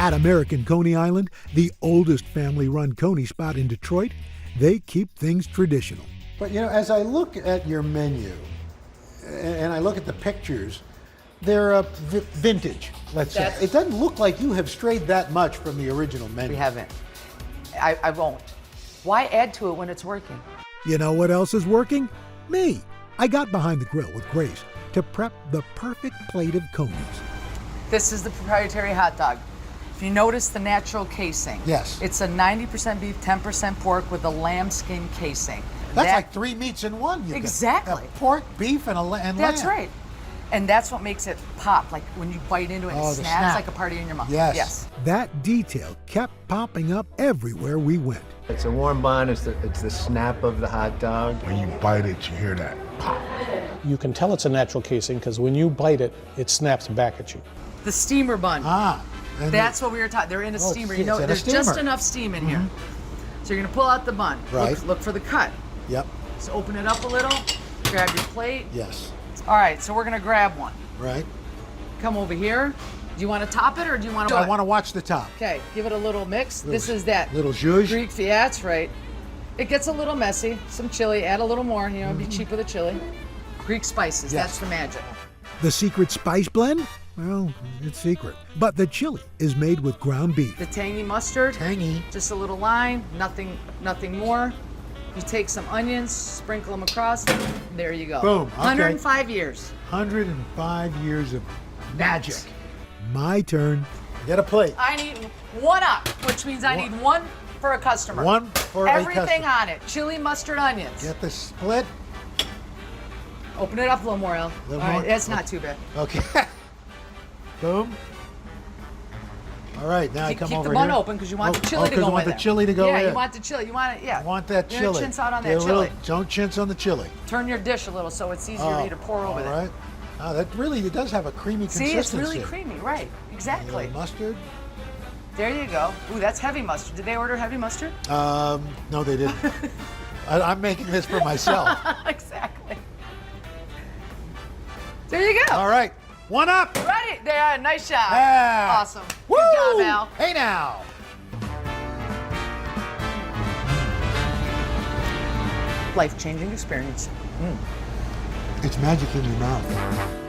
At American Coney Island, the oldest family-run Coney spot in Detroit, they keep things traditional. But you know, as I look at your menu, and I look at the pictures, they're vintage, let's say. It doesn't look like you have strayed that much from the original menu. We haven't. I won't. Why add to it when it's working? You know what else is working? Me. I got behind the grill with Grace to prep the perfect plate of Coneys. This is the proprietary hot dog. If you notice the natural casing. Yes. It's a 90% beef, 10% pork with a lambskin casing. That's like 3 meats in one. You Exactly. Pork, beef, and lamb. That's right. And that's what makes it pop. Like when you bite into it, it snaps like a party in your mouth. Yes. That detail kept popping up everywhere we went. It's a warm bun, it's the snap of the hot dog. When you bite it, you hear that pop. You can tell it's a natural casing because when you bite it, it snaps back at you. The steamer bun. That's what we were talking. They're in a steamer. You know, there's just enough steam in here. So you're gonna pull out the bun. Right. Look for the cut. Yep. So open it up a little. Grab your plate. Yes. All right. So we're gonna grab one. Right. Come over here. Do you want to top it or do you want to? I want to watch the top. Okay. Give it a little mix. This is that little zhuzh. Greek. Yeah, that's right. It gets a little messy. Some chili. Add a little more. You know, be cheap with the chili. Greek spices. Yes. That's the magic. The secret spice blend? Well, it's secret. But the chili is made with ground beef. The tangy mustard. Tangy. Just a little lime. Nothing more. You take some onions, sprinkle them across. There you go. Boom. Okay. 105 years. 105 years of magic. My turn. Get a plate. I need one up, which means I need one for a customer. One for a customer. Everything on it. Chili, mustard, onions. Get the split. Open it up a little more, El. All right, that's not too bad. Okay. Boom. All right, now I come over here. Keep the bun open because you want the chili to go in. You want the chili to go in. Yeah, you want the chili. You want it, yeah. I want that chili. You're gonna chintz out on that chili. Don't chintz on the chili. Turn your dish a little so it's easier for you to pour over there. All right. Oh, that really, it does have a creamy consistency. See, it's really creamy, right? Exactly. Mustard. There you go. Ooh, that's heavy mustard. Did they order heavy mustard? No, they didn't. I'm making this for myself. Exactly. There you go. All right. One up. Ready? There. Nice job. Yeah. Awesome. Woo! Good job, Al. Hey now. Life-changing experience. It's magic in your mouth.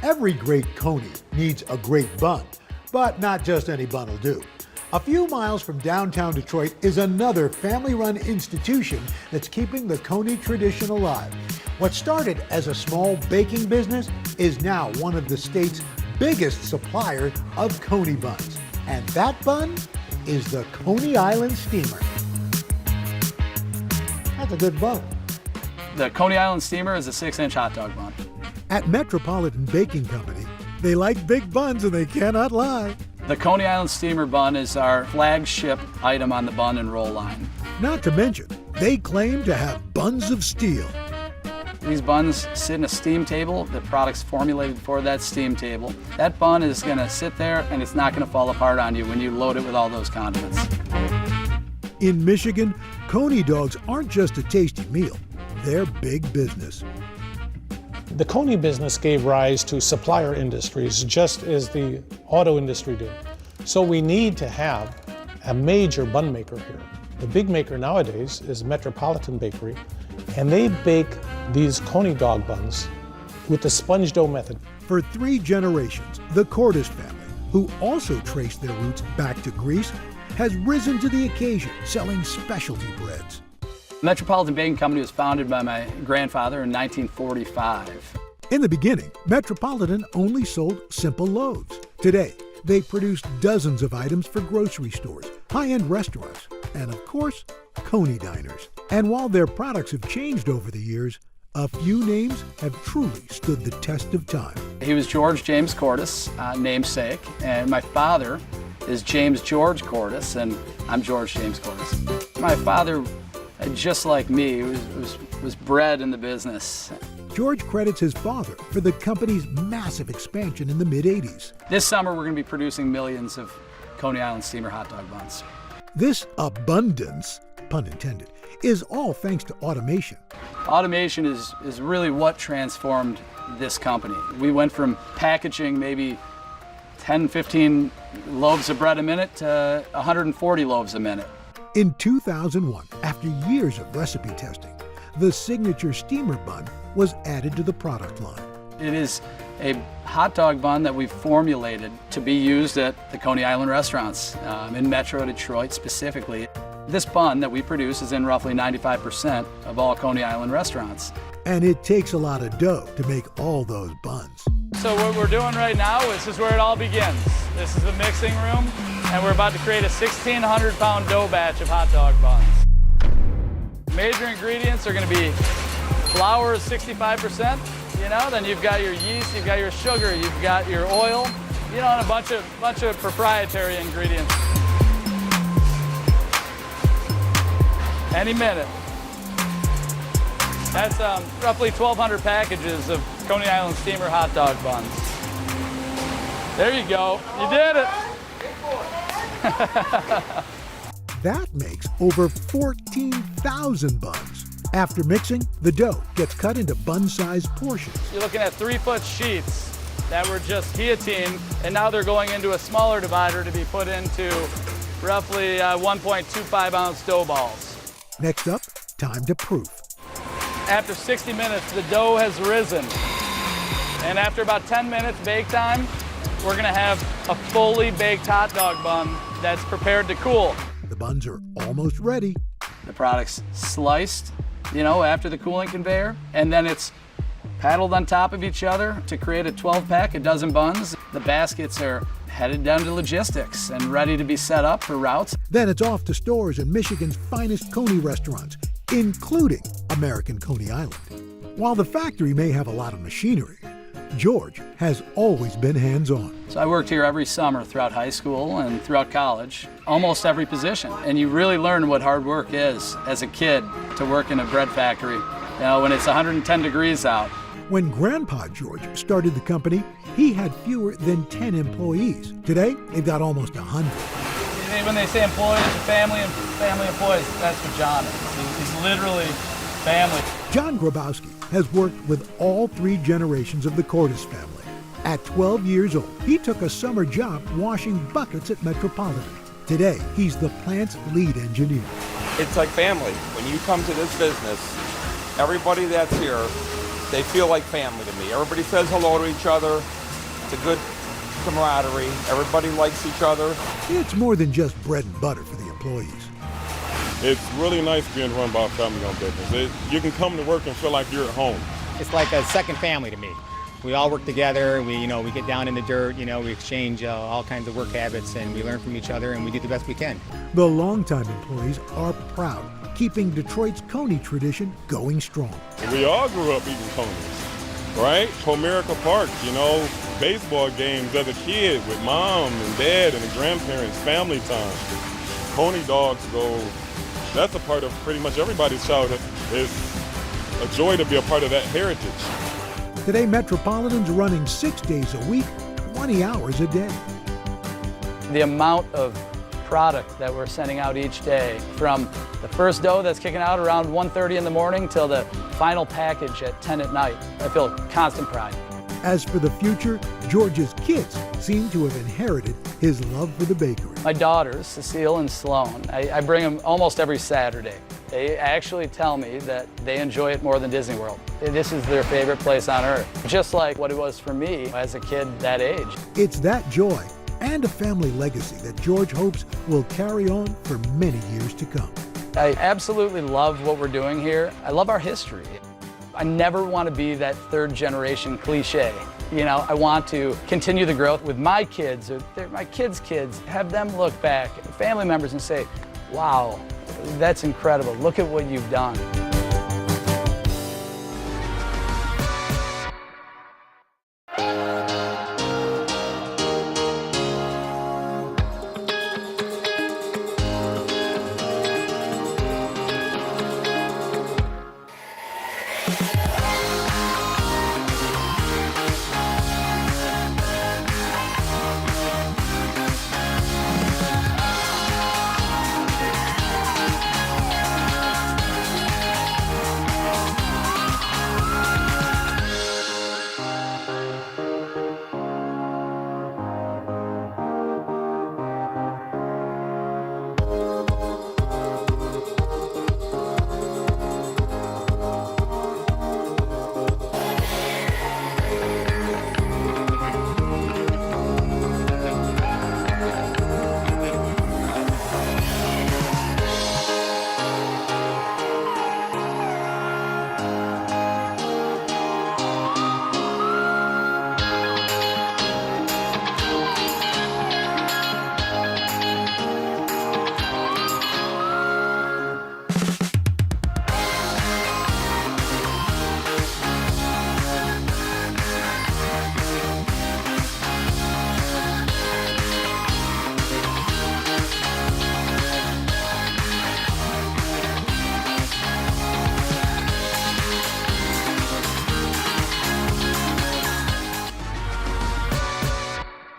Every great Coney needs a great bun, but not just any bun will do. A few miles from downtown Detroit is another family-run institution that's keeping the Coney tradition alive. What started as a small baking business is now one of the state's biggest suppliers of Coney buns. And that bun is the Coney Island Steamer. That's a good bun. The Coney Island Steamer is a 6-inch hot dog bun. At Metropolitan Baking Company, they like big buns and they cannot lie. The Coney Island Steamer bun is our flagship item on the bun and roll line. Not to mention, they claim to have buns of steel. These buns sit in a steam table. The product's formulated for that steam table. That bun is gonna sit there and it's not gonna fall apart on you when you load it with all those condiments. In Michigan, Coney dogs aren't just a tasty meal, they're big business. The Coney business gave rise to supplier industries, just as the auto industry did. So we need to have a major bun maker here. The big maker nowadays is Metropolitan Bakery, and they bake these Coney dog buns with the sponge dough method. For 3 generations, the Cordes family, who also trace their roots back to Greece, has risen to the occasion, selling specialty breads. Metropolitan Baking Company was founded by my grandfather in 1945. In the beginning, Metropolitan only sold simple loaves. Today, they produce dozens of items for grocery stores, high-end restaurants, and of course, Coney diners. And while their products have changed over the years, a few names have truly stood the test of time. He was George James Cordes, namesake, and my father is James George Cordes, and I'm George James Cordes. My father, just like me, was bred in the business. George credits his father for the company's massive expansion in the mid-'80s. This summer, we're going to be producing millions of Coney Island Steamer hot dog buns. This abundance, pun intended, is all thanks to automation. Automation is really what transformed this company. We went from packaging maybe 10, 15 loaves of bread a minute to 140 loaves a minute. In 2001, after years of recipe testing, the signature steamer bun was added to the product line. It is a hot dog bun that we've formulated to be used at the Coney Island restaurants, in Metro Detroit specifically. This bun that we produce is in roughly 95% of all Coney Island restaurants. And it takes a lot of dough to make all those buns. So what we're doing right now, this is where it all begins. This is the mixing room, and we're about to create a 1,600-pound dough batch of hot dog buns. Major ingredients are going to be flour is 65%, then you've got your yeast, you've got your sugar, you've got your oil, and a bunch of proprietary ingredients. Any minute. That's roughly 1,200 packages of Coney Island Steamer hot dog buns. There you go. You did it. That makes over 14,000 buns. After mixing, the dough gets cut into bun-sized portions. You're looking at 3-foot sheets that were just guillotined, and now they're going into a smaller divider to be put into roughly 1.25-ounce dough balls. Next up, time to proof. After 60 minutes, the dough has risen. And after about 10 minutes bake time, we're gonna have a fully baked hot dog bun that's prepared to cool. The buns are almost ready. The product's sliced, after the cooling conveyor, and then it's paddled on top of each other to create a 12-pack, a dozen buns. The baskets are headed down to logistics and ready to be set up for routes. Then it's off to stores in Michigan's finest Coney restaurants, including American Coney Island. While the factory may have a lot of machinery, George has always been hands-on. So I worked here every summer throughout high school and throughout college, almost every position. And you really learn what hard work is as a kid to work in a bread factory, when it's 110 degrees out. When Grandpa George started the company, he had fewer than 10 employees. Today, they've got almost 100. When they say employees, family employees, that's what John is. He's literally family. John Grabowski has worked with all 3 generations of the Cordes family. At 12 years old, he took a summer job washing buckets at Metropolitan. Today, he's the plant's lead engineer. It's like family. When you come to this business, everybody that's here, they feel like family to me. Everybody says hello to each other. It's a good camaraderie. Everybody likes each other. It's more than just bread and butter for the employees. It's really nice being run by a family-owned business. You can come to work and feel like you're at home. It's like a second family to me. We all work together, we get down in the dirt, we exchange all kinds of work habits, and we learn from each other, and we do the best we can. The longtime employees are proud, keeping Detroit's Coney tradition going strong. We all grew up eating Coneys, right? Comerica Park, baseball games as a kid with mom and dad and the grandparents, family time. Coney dogs that's a part of pretty much everybody's childhood. It's a joy to be a part of that heritage. Today, Metropolitan's running 6 days a week, 20 hours a day. The amount of product that we're sending out each day, from the first dough that's kicking out around 1:30 in the morning till the final package at 10 at night, I feel constant pride. As for the future, George's kids seem to have inherited his love for the bakery. My daughters, Cecile and Sloan, I bring them almost every Saturday. They actually tell me that they enjoy it more than Disney World. This is their favorite place on earth, just like what it was for me as a kid that age. It's that joy and a family legacy that George hopes will carry on for many years to come. I absolutely love what we're doing here. I love our history. I never want to be that third generation cliche. I want to continue the growth with my kids, or my kids' kids, have them look back at family members and say, wow, that's incredible. Look at what you've done.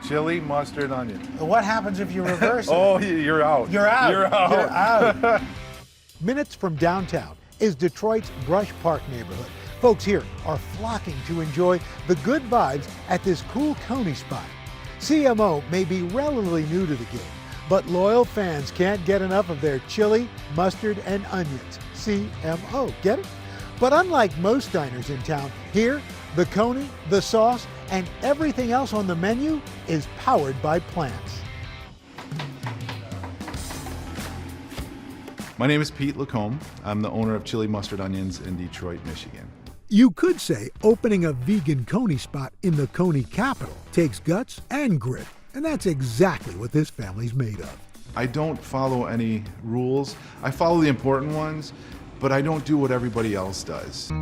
Chili, mustard, onion. What happens if you reverse it? Oh, you're out. You're out. You're out. You're out. Minutes from downtown is Detroit's Brush Park neighborhood. Folks here are flocking to enjoy the good vibes at this cool Coney spot. CMO may be relatively new to the game, but loyal fans can't get enough of their chili, mustard, and onions. CMO, get it? But unlike most diners in town, here, the Coney, the sauce, and everything else on the menu is powered by plants. My name is Pete Lacombe. I'm the owner of Chili Mustard Onions in Detroit, Michigan. You could say opening a vegan Coney spot in the Coney capital takes guts and grit, and that's exactly what this family's made of. I don't follow any rules. I follow the important ones, but I don't do what everybody else does.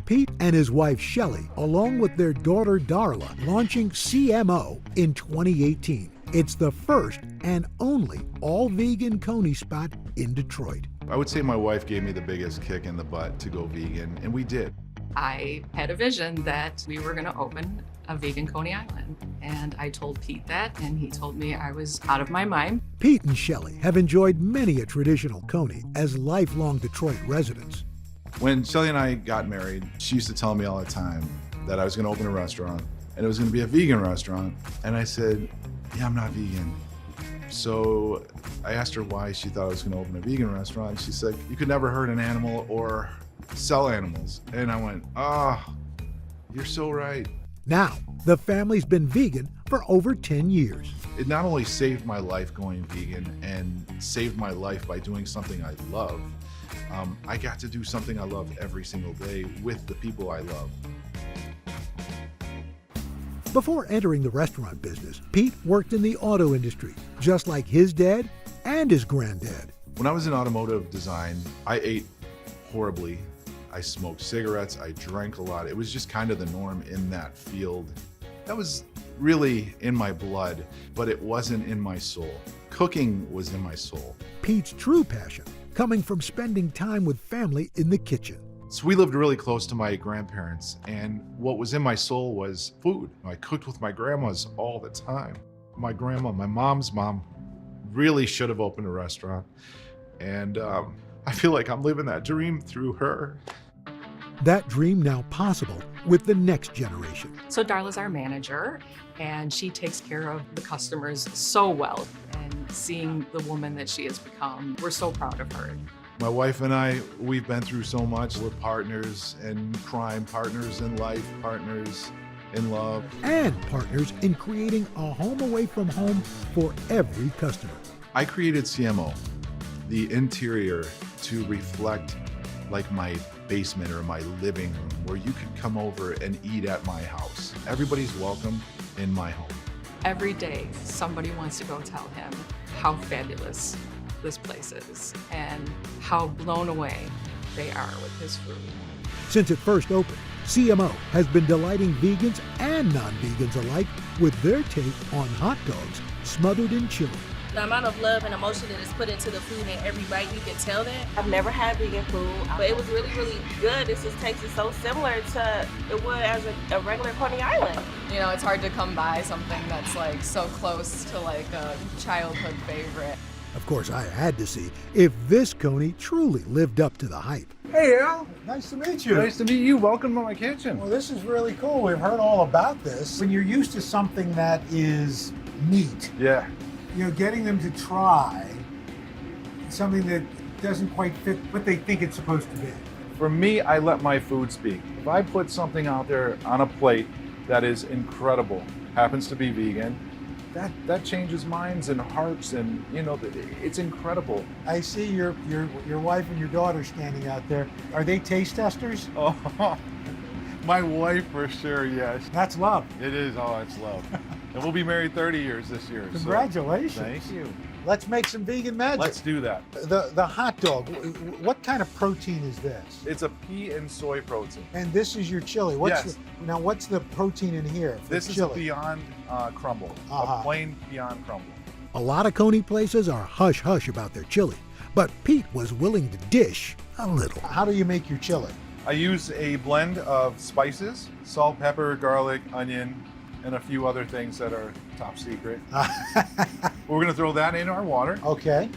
Pete and his wife Shelley, along with their daughter Darla, launching CMO in 2018. It's the first and only all-vegan Coney spot in Detroit. I would say my wife gave me the biggest kick in the butt to go vegan, and we did. I had a vision that we were going to open a vegan Coney Island, and I told Pete that, and he told me I was out of my mind. Pete and Shelley have enjoyed many a traditional Coney as lifelong Detroit residents. When Shelly and I got married, she used to tell me all the time that I was going to open a restaurant, and it was going to be a vegan restaurant. And I said, yeah, I'm not vegan. So I asked her why she thought I was going to open a vegan restaurant. She said, you could never hurt an animal or sell animals. And I went, you're so right. Now, the family's been vegan for over 10 years. It not only saved my life going vegan and saved my life by doing something I love, I got to do something I love every single day with the people I love. Before entering the restaurant business, Pete worked in the auto industry, just like his dad and his granddad. When I was in automotive design, I ate horribly. I smoked cigarettes, I drank a lot. It was just kind of the norm in that field. That was really in my blood, but it wasn't in my soul. Cooking was in my soul. Pete's true passion coming from spending time with family in the kitchen. So we lived really close to my grandparents, and what was in my soul was food. I cooked with my grandmas all the time. My grandma, my mom's mom, really should have opened a restaurant, and I feel like I'm living that dream through her. That dream now possible with the next generation. So Darla's our manager, and she takes care of the customers so well. And seeing the woman that she has become, we're so proud of her. My wife and I, we've been through so much. We're partners in crime, partners in life, partners in love. And partners in creating a home away from home for every customer. I created CMO, the interior, to reflect like my basement or my living room, where you could come over and eat at my house. Everybody's welcome in my home. Every day, somebody wants to go tell him how fabulous this place is and how blown away they are with his food. Since it first opened, CMO has been delighting vegans and non-vegans alike with their take on hot dogs smothered in chili. The amount of love and emotion that is put into the food in every bite, you can tell that. I've never had vegan food, but it was really, really good. This just tasted so similar to it would as a regular Coney Island. You know, it's hard to come by something that's like so close to like a childhood favorite. Of course, I had to see if this Coney truly lived up to the hype. Hey, Al. Nice to meet you. Nice to meet you. Welcome to my kitchen. Well, this is really cool. We've heard all about this. When you're used to something that is meat, Yeah. you know, getting them to try something that doesn't quite fit what they think it's supposed to be. For me, I let my food speak. If I put something out there on a plate that is incredible, happens to be vegan, that changes minds and hearts, and you know, it's incredible. I see your wife and your daughter standing out there. Are they taste testers? Oh, my wife for sure, yes. That's love. It is, oh, it's love. And we'll be married 30 years this year. Congratulations. So, thank you. Let's make some vegan magic. Let's do that. The hot dog, what kind of protein is this? It's a pea and soy protein. And this is your chili. Yes. Now, what's the protein in here for This chili? is a Beyond Crumble, Uh-huh. a plain Beyond Crumble. A lot of Coney places are hush-hush about their chili, but Pete was willing to dish a little. How do you make your chili? I use a blend of spices, salt, pepper, garlic, onion, and a few other things that are top secret. We're gonna throw that in our water. Okay.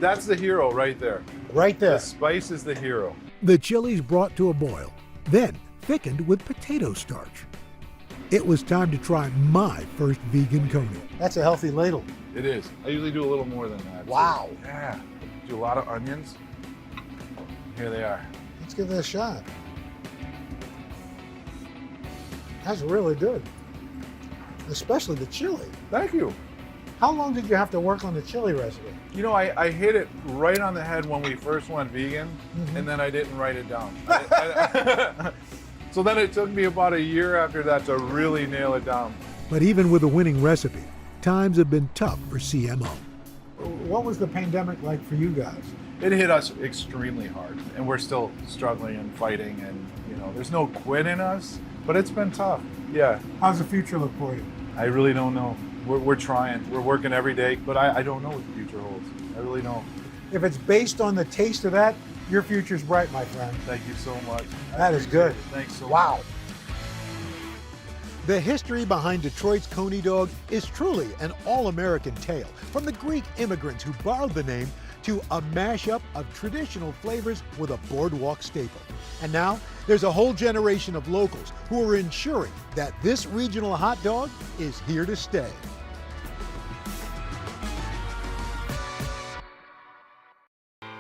That's the hero right there. Right there. The spice is the hero. The chili's brought to a boil, then thickened with potato starch. It was time to try my first vegan Coney. That's a healthy ladle. It is. I usually do a little more than that. Wow. So, yeah. Do a lot of onions. Here they are. Let's give that a shot. That's really good. Especially the chili. Thank you. How long did you have to work on the chili recipe? You know, I hit it right on the head when we first went vegan, and then I didn't write it down. So then it took me about a year after that to really nail it down. But even with a winning recipe, times have been tough for CMO. What was the pandemic like for you guys? It hit us extremely hard, and we're still struggling and fighting, and you know, there's no quit in us, but it's been tough. Yeah. How's the future look for you? I really don't know. We're trying. We're working every day, but I don't know what the future holds. I really don't. If it's based on the taste of that, your future's bright, my friend. Thank you so much. That is good. Thanks so much. Wow. The history behind Detroit's Coney dog is truly an all-American tale, from the Greek immigrants who borrowed the name to a mashup of traditional flavors with a boardwalk staple. And now, there's a whole generation of locals who are ensuring that this regional hot dog is here to stay.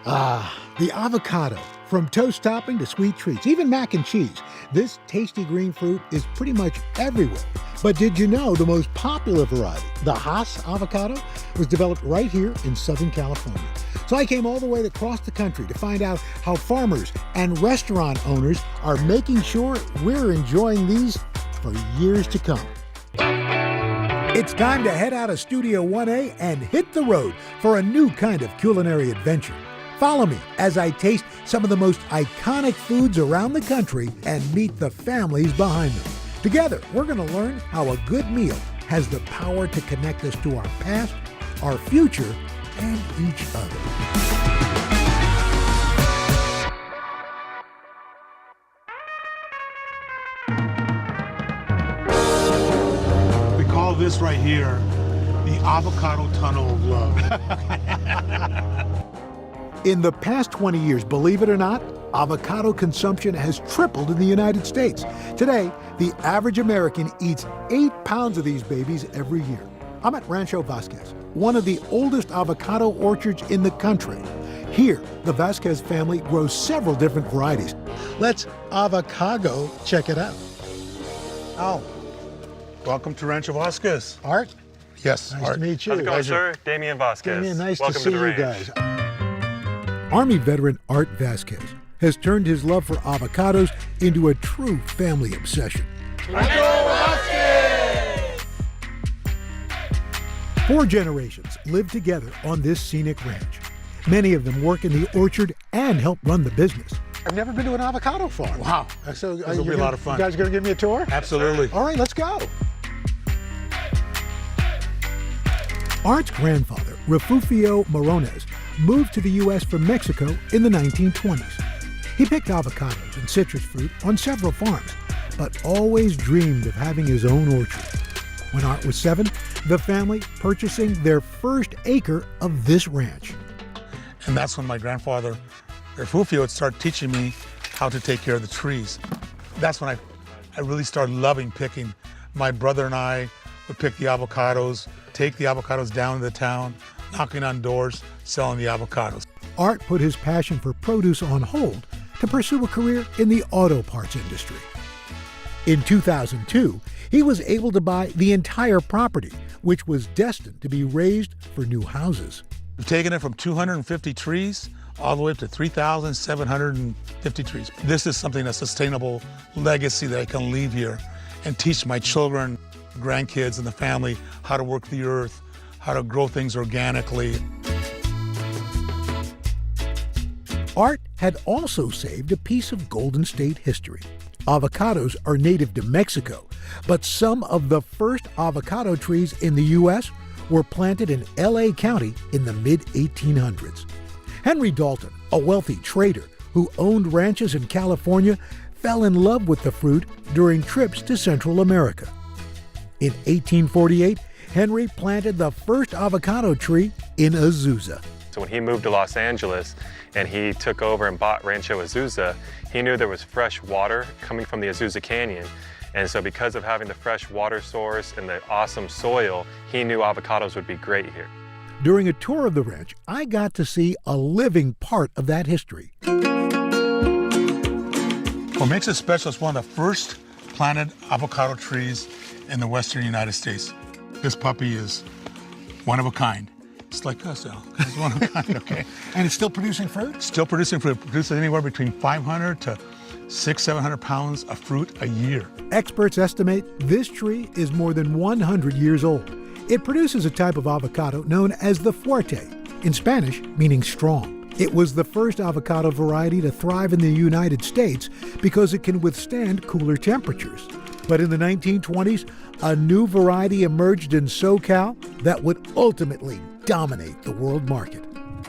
Ah, the Avocado, From toast topping to sweet treats, even mac and cheese, this tasty green fruit is pretty much everywhere. But did you know the most popular variety, the Hass avocado, was developed right here in Southern California? So I came all the way across the country to find out how farmers and restaurant owners are making sure we're enjoying these for years to come. It's time to head out of Studio 1A and hit the road for a new kind of culinary adventure. Follow me as I taste some of the most iconic foods around the country and meet the families behind them. Together, we're going to learn how a good meal has the power to connect us to our past, our future, and each other. We call this right here the Avocado Tunnel of Love. In the past 20 years, believe it or not, avocado consumption has tripled in the United States. Today, the average American eats 8 pounds of these babies every year. I'm at Rancho Vasquez, one of the oldest avocado orchards in the country. Here, the Vasquez family grows several different varieties. Let's avocado check it out. Oh, welcome to Rancho Vasquez. Art? Yes, Nice Art. to meet you. How's it going, sir? Damian Vasquez. Damian, nice Welcome to see the you ranch. guys. Army veteran Art Vasquez has turned his love for avocados into a true family obsession. Rancho Vasquez! 4 generations live together on this scenic ranch. Many of them work in the orchard and help run the business. I've never been to an avocado farm. Wow. So This will be a lot of fun. You guys going to give me a tour? Absolutely. All right, let's go. Art's grandfather, Refugio Morones, moved to the U.S. from Mexico in the 1920s. He picked avocados and citrus fruit on several farms, but always dreamed of having his own orchard. When Art was 7, the family purchasing their first acre of this ranch. And that's when my grandfather, Refugio, would start teaching me how to take care of the trees. That's when I really started loving picking. My brother and I would pick the avocados, take the avocados down to the town, knocking on doors, selling the avocados. Art put his passion for produce on hold to pursue a career in the auto parts industry. In 2002, he was able to buy the entire property, which was destined to be raised for new houses. We've taken it from 250 trees all the way up to 3,750 trees. This is something, a sustainable legacy that I can leave here and teach my children, grandkids, and the family how to work the earth, how to grow things organically. Art had also saved a piece of Golden State history. Avocados are native to Mexico, but some of the first avocado trees in the U.S. were planted in L.A. County in the mid-1800s. Henry Dalton, a wealthy trader who owned ranches in California, fell in love with the fruit during trips to Central America. In 1848, Henry planted the first avocado tree in Azusa. So when he moved to Los Angeles and he took over and bought Rancho Azusa, he knew there was fresh water coming from the Azusa Canyon. And so because of having the fresh water source and the awesome soil, he knew avocados would be great here. During a tour of the ranch, I got to see a living part of that history. What makes it special is one of the first planted avocado trees in the western United States. This puppy is one of a kind. It's like us, Al. It's one of a kind, okay? And it's still producing fruit? Still producing fruit. Produces anywhere between 500 to 600-700 pounds of fruit a year. Experts estimate this tree is more than 100 years old. It produces a type of avocado known as the fuerte, in Spanish meaning strong. It was the first avocado variety to thrive in the United States because it can withstand cooler temperatures. But in the 1920s, a new variety emerged in SoCal that would ultimately dominate the world market.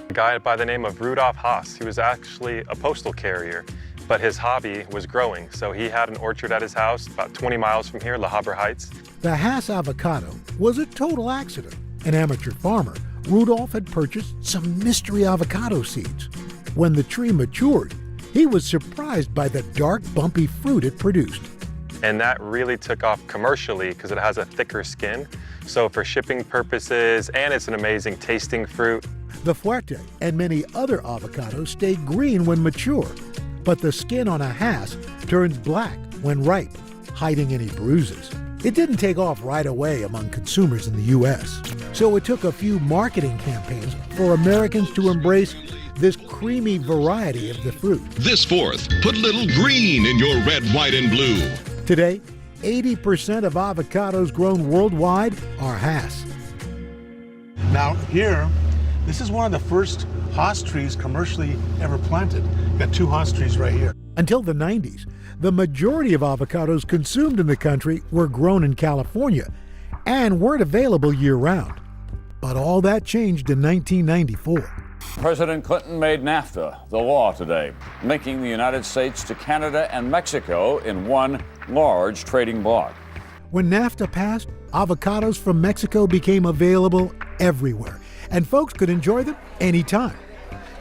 A guy by the name of Rudolph Haas, he was actually a postal carrier, but his hobby was growing. So he had an orchard at his house about 20 miles from here, La Habra Heights. The Hass avocado was a total accident. An amateur farmer, Rudolph had purchased some mystery avocado seeds. When the tree matured, he was surprised by the dark, bumpy fruit it produced. And that really took off commercially because it has a thicker skin. So for shipping purposes, and it's an amazing tasting fruit. The fuerte and many other avocados stay green when mature but the skin on a Hass turns black when ripe, hiding any bruises. It didn't take off right away among consumers in the U.S., so it took a few marketing campaigns for Americans to embrace this creamy variety of the fruit. This 4th, put little green in your red, white, and blue. Today, 80% of avocados grown worldwide are Hass. Now here, this is one of the first Hass trees commercially ever planted. Got 2 Hass trees right here. Until the 90s, the majority of avocados consumed in the country were grown in California and weren't available year-round. But all that changed in 1994. President Clinton made NAFTA the law today, linking the United States to Canada and Mexico in one large trading bloc. When NAFTA passed, avocados from Mexico became available everywhere, and folks could enjoy them anytime.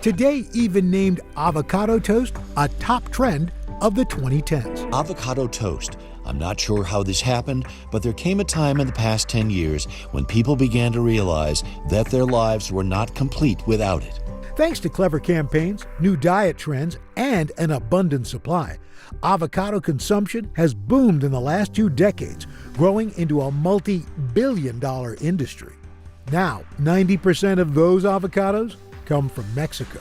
Today even named avocado toast a top trend of the 2010s. Avocado toast. I'm not sure how this happened, but there came a time in the past 10 years when people began to realize that their lives were not complete without it. Thanks to clever campaigns, new diet trends, and an abundant supply, avocado consumption has boomed in the last 2 decades, growing into a multi-billion-dollar industry. Now, 90% of those avocados come from Mexico.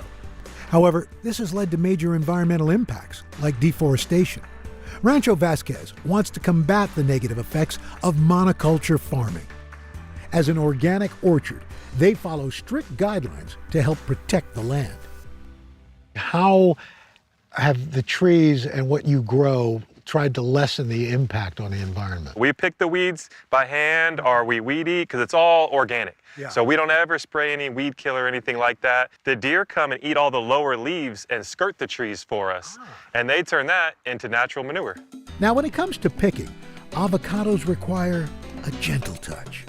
However, this has led to major environmental impacts, like deforestation. Rancho Vasquez wants to combat the negative effects of monoculture farming. As an organic orchard, they follow strict guidelines to help protect the land. How have the trees and what you grow tried to lessen the impact on the environment? We pick the weeds by hand or we weed eat because it's all organic. Yeah. So we don't ever spray any weed killer or anything like that. The deer come and eat all the lower leaves and skirt the trees for us. And they turn that into natural manure. Now, when it comes to picking, avocados require a gentle touch.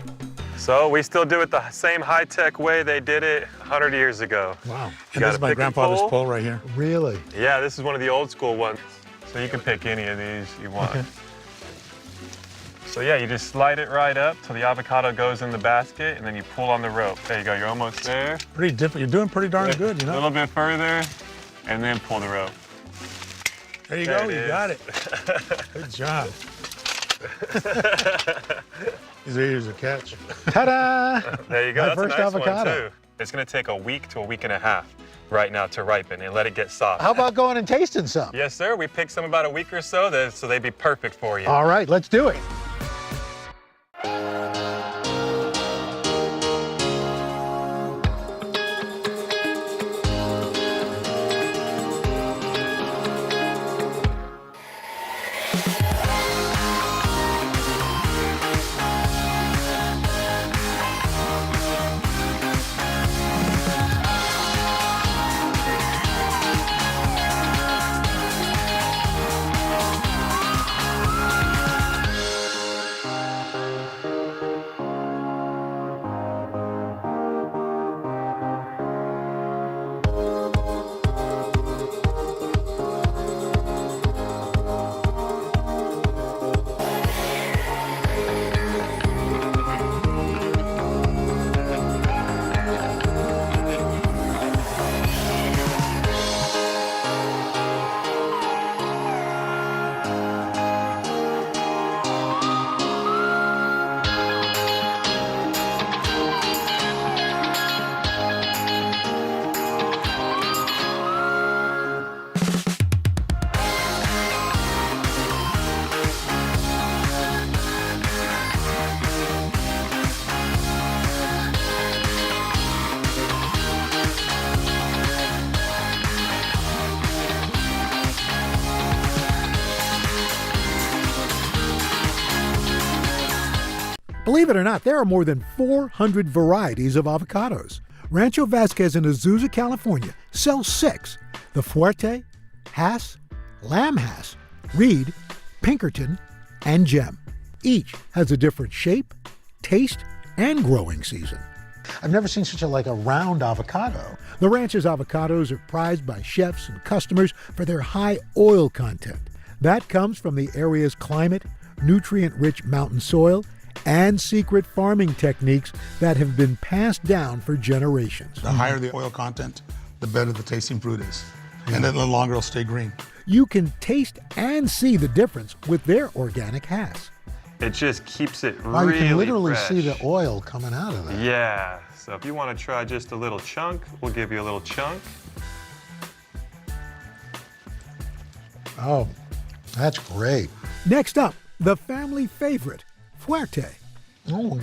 So we still do it the same high-tech way they did it 100 years ago. Wow. You And this is my grandfather's pole right here. Really? Yeah, this is one of the old school ones. So you can pick any of these you want. Okay. So yeah, you just slide it right up till the avocado goes in the basket, and then you pull on the rope. There you go, you're almost there. Pretty different. You're doing pretty darn good, you A know? little bit further, and then pull the rope. There you There go, it you is. got it. Good job. These are easy to catch. Ta-da! There you go, My that's first a nice avocado. one too. It's gonna take a week to a week and a half right now to ripen and let it get soft. How about going and tasting some? Yes, sir. We picked some about a week or so, so they'd be perfect for you. All right, let's do it. Believe it or not, there are more than 400 varieties of avocados. Rancho Vasquez in Azusa, California sells 6: the Fuerte, Hass, Lamb Hass, Reed, Pinkerton, and Gem. Each has a different shape, taste, and growing season. I've never seen such a round avocado. The ranch's avocados are prized by chefs and customers for their high oil content. That comes from the area's climate, nutrient-rich mountain soil, and secret farming techniques that have been passed down for generations. The higher the oil content, the better the tasting fruit is. and then a little longer it'll stay green. You can taste and see the difference with their organic hass. It just keeps it Wow, really you can literally fresh. see the oil coming out of it. Yeah, so if you want to try just a little chunk, we'll give you a little chunk. Oh, that's great. Next up, the family favorite, fuerte. Oh,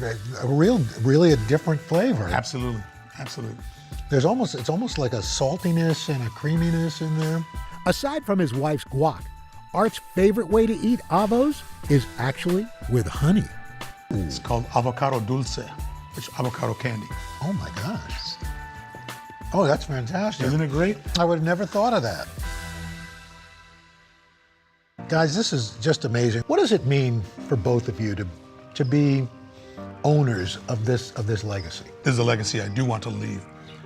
really a different flavor. Absolutely, absolutely. It's almost like a saltiness and a creaminess in there. Aside from his wife's guac, Art's favorite way to eat avos is actually with honey. It's called avocado dulce, which is avocado candy. Oh my gosh. Oh, that's fantastic. Isn't it great? I would have never thought of that. Guys, this is just amazing. What does it mean for both of you to be owners of this legacy? This is a legacy I do want to leave.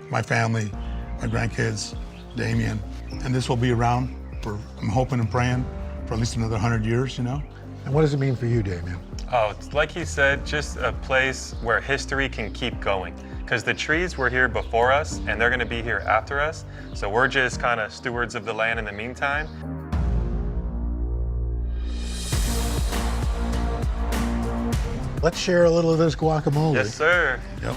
My family, my grandkids, Damien, and this will be around for, I'm hoping and praying, for at least another 100 years, you know? And what does it mean for you, Damien? Oh, like he said, just a place where history can keep going. Because the trees were here before us, and they're gonna be here after us. So we're just kind of stewards of the land in the meantime. Let's share a little of this guacamole. Yes, sir. Yep.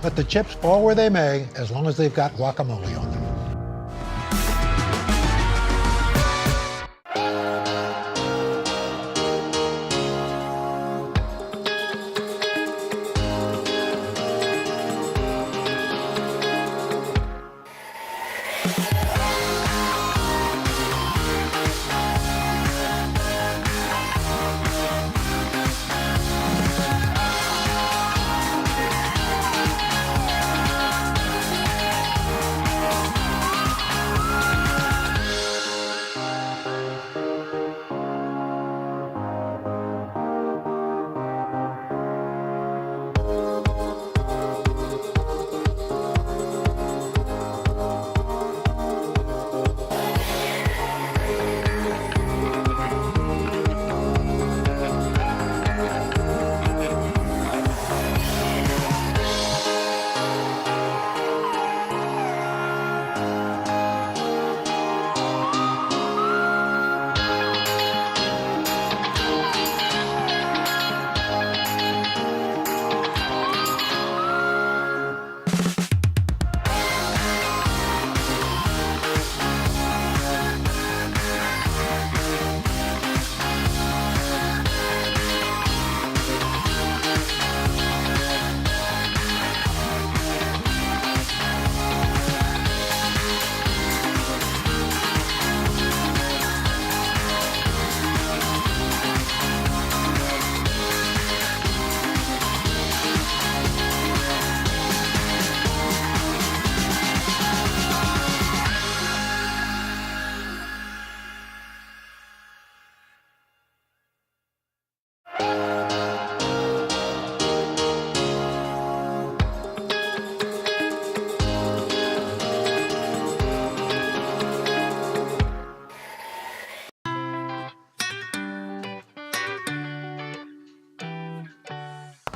Let the chips fall where they may, as long as they've got guacamole on them.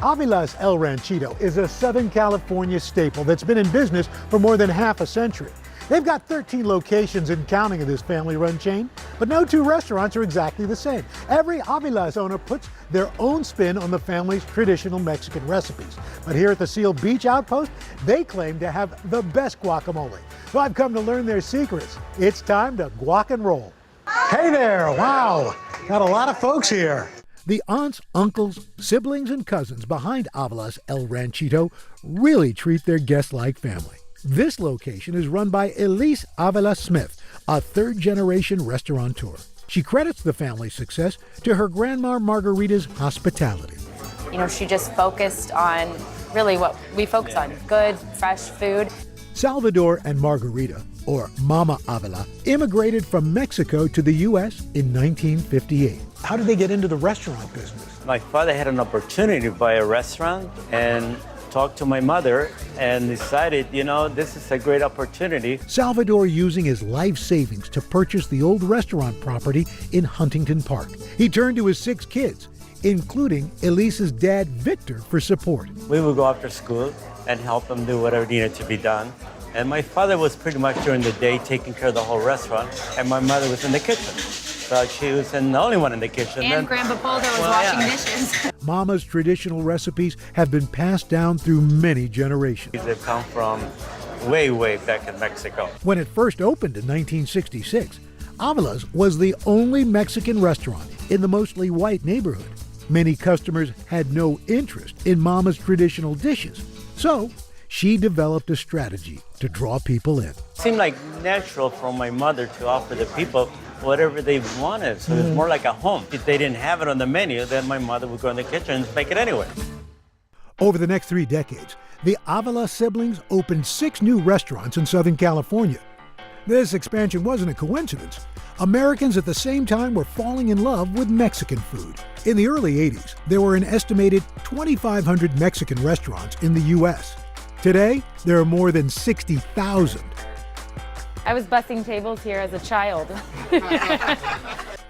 Avila's El Ranchito is a Southern California staple that's been in business for more than half a century. They've got 13 locations and counting of this family-run chain, but no two restaurants are exactly the same. Every Avila's owner puts their own spin on the family's traditional Mexican recipes. But here at the Seal Beach Outpost, they claim to have the best guacamole. So I've come to learn their secrets. It's time to guac and roll. Hey there, wow, got a lot of folks here. The aunts, uncles, siblings, and cousins behind Avila's El Ranchito really treat their guests like family. This location is run by Elise Avila Smith, a third-generation restaurateur. She credits the family's success to her grandma Margarita's hospitality. You know, she just focused on really what we focus on, good, fresh food. Salvador and Margarita, or Mama Avila, immigrated from Mexico to the U.S. in 1958. How did they get into the restaurant business? My father had an opportunity to buy a restaurant and talked to my mother and decided, you know, this is a great opportunity. Salvador using his life savings to purchase the old restaurant property in Huntington Park. He turned to his 6 kids, including Elise's dad, Victor, for support. We would go after school and help them do whatever needed to be done. And my father was pretty much during the day taking care of the whole restaurant, and my mother was in the kitchen. So she was the only one in the kitchen. And Grandpa Poldo was washing dishes. Mama's traditional recipes have been passed down through many generations. They come from way, way back in Mexico. When it first opened in 1966, Avala's was the only Mexican restaurant in the mostly white neighborhood. Many customers had no interest in Mama's traditional dishes, so she developed a strategy to draw people in. It seemed like natural for my mother to offer the people whatever they wanted, so it's more like a home. If they didn't have it on the menu, then my mother would go in the kitchen and make it anyway. Over the next 3 decades, the Avila siblings opened 6 new restaurants in Southern California. This expansion wasn't a coincidence. Americans at the same time were falling in love with Mexican food. In the early 80s, there were an estimated 2,500 Mexican restaurants in the U.S. Today, there are more than 60,000. I was bussing tables here as a child.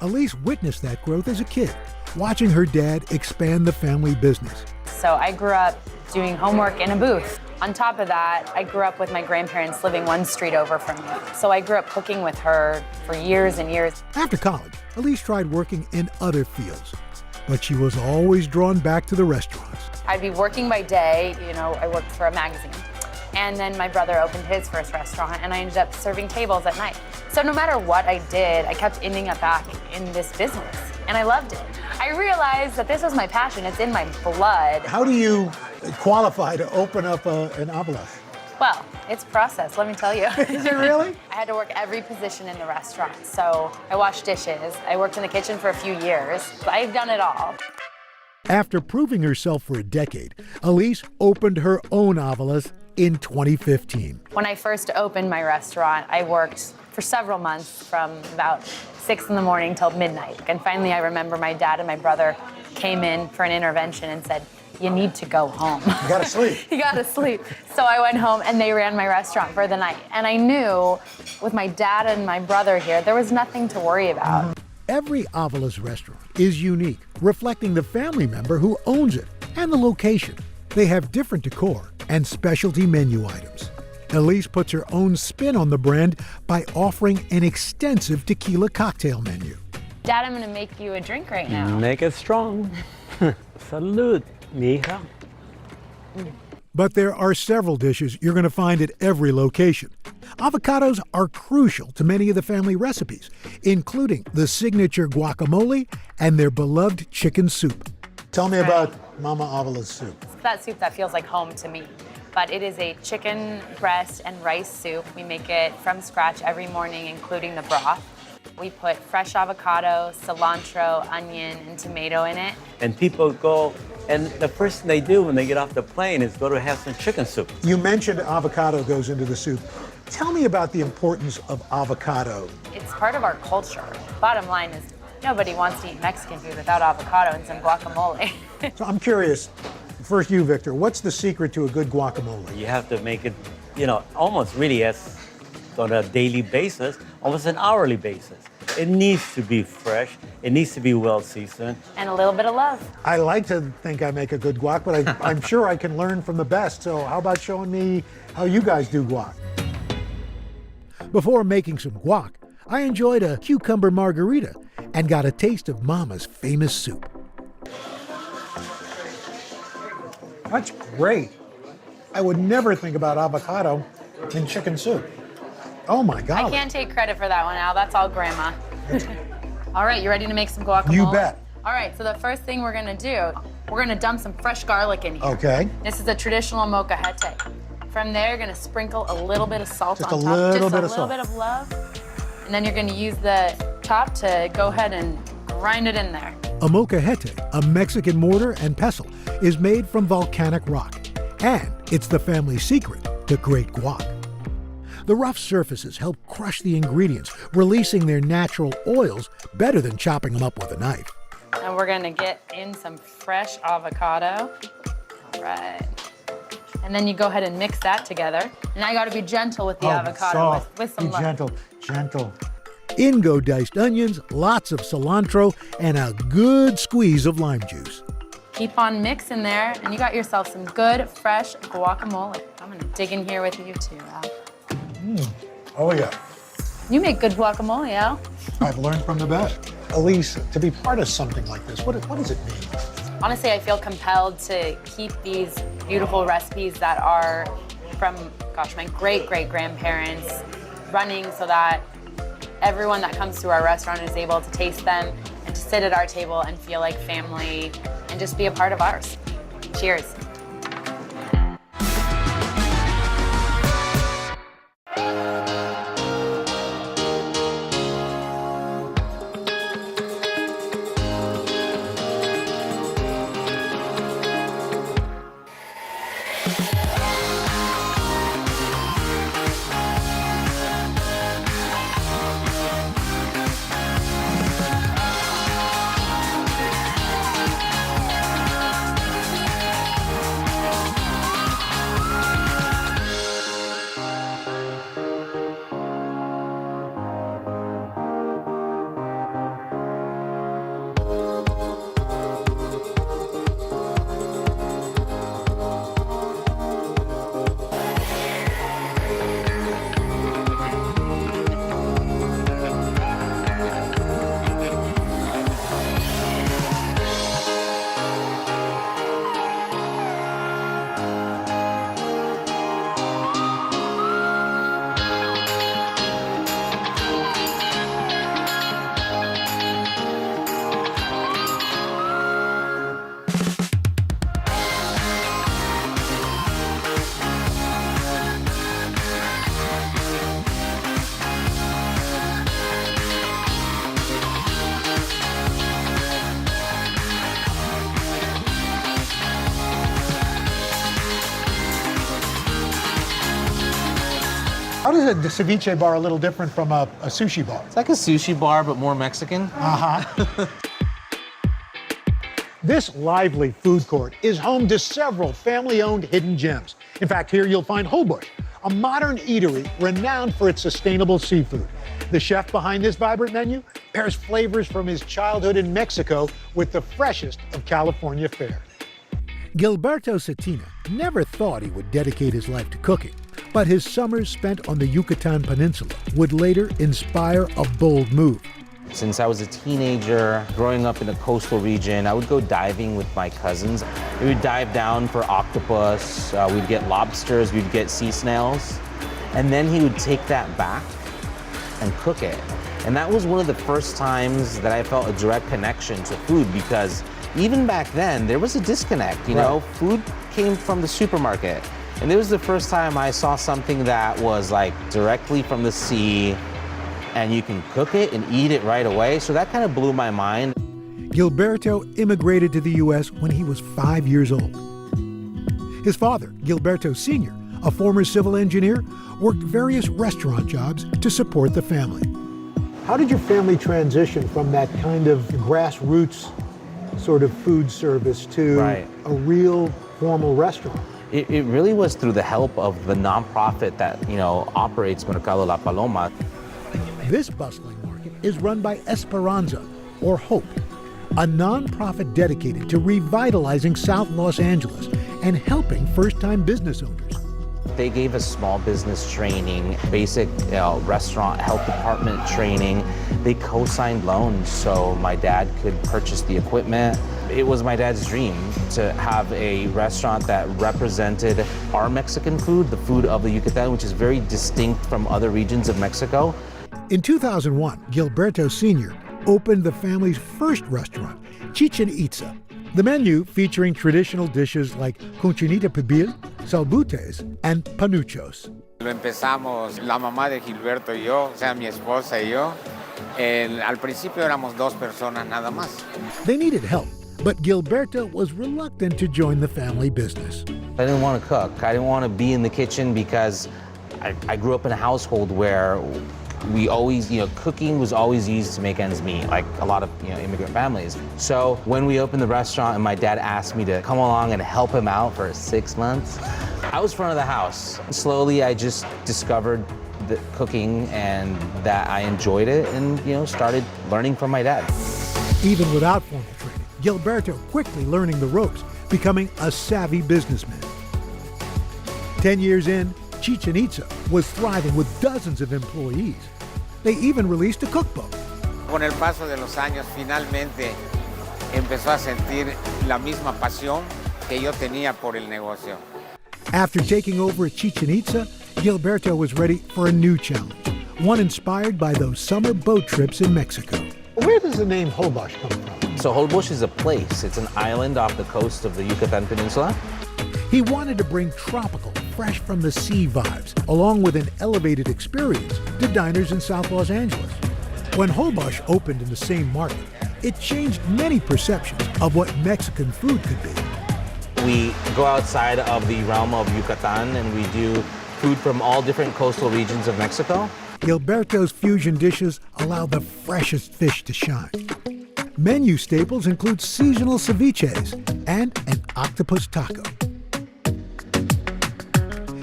Elise witnessed that growth as a kid, watching her dad expand the family business. So I grew up doing homework in a booth. On top of that, I grew up with my grandparents living one street over from me. So I grew up cooking with her for years and years. After college, Elise tried working in other fields, but she was always drawn back to the restaurants. I'd be working by day, I worked for a magazine. And then my brother opened his first restaurant, and I ended up serving tables at night. So no matter what I did, I kept ending up back in this business, and I loved it. I realized that this was my passion. It's in my blood. How do you qualify to open up an Avila? Well, it's a process, let me tell you. Is it really? I had to work every position in the restaurant. So I washed dishes. I worked in the kitchen for a few years. I've done it all. After proving herself for a decade, Elise opened her own Avilas in 2015. When I first opened my restaurant, I worked for several months from about 6 in the morning till midnight. And finally, I remember my dad and my brother came in for an intervention and said, "You need to go home." You gotta sleep. You gotta sleep. So I went home and they ran my restaurant for the night. And I knew with my dad and my brother here, there was nothing to worry about. Every Avila's restaurant is unique, reflecting the family member who owns it and the location. They have different decor and specialty menu items. Elise puts her own spin on the brand by offering an extensive tequila cocktail menu. Dad, I'm gonna make you a drink right now. Make it strong. Salud, mija. But there are several dishes you're going to find at every location. Avocados are crucial to many of the family recipes, including the signature guacamole and their beloved chicken soup. Tell me about Mama Avila's soup. It's that soup that feels like home to me. But it is a chicken breast and rice soup. We make it from scratch every morning, including the broth. We put fresh avocado, cilantro, onion, and tomato in it. And people go, and the first thing they do when they get off the plane is go to have some chicken soup. You mentioned avocado goes into the soup. Tell me about the importance of avocado. It's part of our culture. Bottom line is, nobody wants to eat Mexican food without avocado and some guacamole. So I'm curious, first you, Victor, what's the secret to a good guacamole? You have to make it, almost really as on a daily basis, almost an hourly basis. It needs to be fresh. It needs to be well seasoned. And a little bit of love. I like to think I make a good guac, but I'm sure I can learn from the best. So how about showing me how you guys do guac? Before making some guac, I enjoyed a cucumber margarita and got a taste of Mama's famous soup. That's great. I would never think about avocado in chicken soup. Oh my God. I can't take credit for that one, Al. That's all Grandma. All right, you ready to make some guacamole? You bet. All right, so the first thing we're gonna do, we're gonna dump some fresh garlic in here. Okay. This is a traditional molcajete. From there, you're gonna sprinkle a little bit of salt Just on a top. little bit of Just a little bit of love. And then you're gonna use the top to go ahead and grind it in there. A molcajete, a Mexican mortar and pestle, is made from volcanic rock. And it's the family secret to great guac. The rough surfaces help crush the ingredients, releasing their natural oils better than chopping them up with a knife. And we're gonna get in some fresh avocado. All right. And then you go ahead and mix that together. Now you gotta be gentle with the avocado, soft. with some Be love. gentle. In go diced onions, lots of cilantro, and a good squeeze of lime juice. Keep on mixing there, and you got yourself some good, fresh guacamole. I'm gonna dig in here with you too, Al. Oh, yeah. You make good guacamole, Al. I've learned from the best. Elise, to be part of something like this, what does it mean? Honestly, I feel compelled to keep these beautiful recipes that are from, gosh, my great-great-grandparents running so that everyone that comes to our restaurant is able to taste them and to sit at our table and feel like family and just be a part of ours. Cheers. How does the ceviche bar a little different from a sushi bar? It's like a sushi bar, but more Mexican. Uh-huh. This lively food court is home to several family-owned hidden gems. In fact, here you'll find Hoda, a modern eatery renowned for its sustainable seafood. The chef behind this vibrant menu pairs flavors from his childhood in Mexico with the freshest of California fare. Gilberto Cetina never thought he would dedicate his life to cooking, but his summers spent on the Yucatan Peninsula would later inspire a bold move. Since I was a teenager, growing up in the coastal region, I would go diving with my cousins. We would dive down for octopus, we'd get lobsters, we'd get sea snails, and then he would take that back and cook it. And that was one of the first times that I felt a direct connection to food, because even back then, there was a disconnect, you know? Food came from the supermarket. And it was the first time I saw something that was like directly from the sea, and you can cook it and eat it right away. So that kind of blew my mind. Gilberto immigrated to the U.S. when he was 5 years old. His father, Gilberto Sr., a former civil engineer, worked various restaurant jobs to support the family. How did your family transition from that kind of grassroots sort of food service to a real formal restaurant? It really was through the help of the nonprofit that, operates Mercado La Paloma. This bustling market is run by Esperanza, or Hope, a nonprofit dedicated to revitalizing South Los Angeles and helping first-time business owners. They gave us small business training, basic restaurant health department training. They co-signed loans so my dad could purchase the equipment. It was my dad's dream to have a restaurant that represented our Mexican food, the food of the Yucatan, which is very distinct from other regions of Mexico. In 2001, Gilberto Sr. opened the family's first restaurant, Chichen Itza. The menu featuring traditional dishes like cochinita pibil, salbutes, and panuchos. Lo empezamos la mamá de Gilberto y yo, o sea, mi esposa y yo. Al principio éramos dos personas nada más. They needed help, but Gilberto was reluctant to join the family business. I didn't want to cook. I didn't want to be in the kitchen because I grew up in a household where we always, cooking was always used to make ends meet, like a lot of, immigrant families. So when we opened the restaurant and my dad asked me to come along and help him out for 6 months, I was front of the house. Slowly, I just discovered the cooking and that I enjoyed it and, started learning from my dad. Even without formal training, Gilberto quickly learning the ropes, becoming a savvy businessman. 10 years in, Chichen Itza was thriving with dozens of employees. They even released a cookbook. Con el paso de los años, finalmente empezó a sentir la misma pasión que yo tenía por el negocio. After taking over at Chichen Itza, Gilberto was ready for a new challenge, one inspired by those summer boat trips in Mexico. Where does the name Hoda come from? So Hoda is a place. It's an island off the coast of the Yucatan Peninsula. He wanted to bring tropical, fresh from the sea vibes, along with an elevated experience, to diners in South Los Angeles. When Hoda opened in the same market, it changed many perceptions of what Mexican food could be. We go outside of the realm of Yucatan and we do food from all different coastal regions of Mexico. Gilberto's fusion dishes allow the freshest fish to shine. Menu staples include seasonal ceviches and an octopus taco.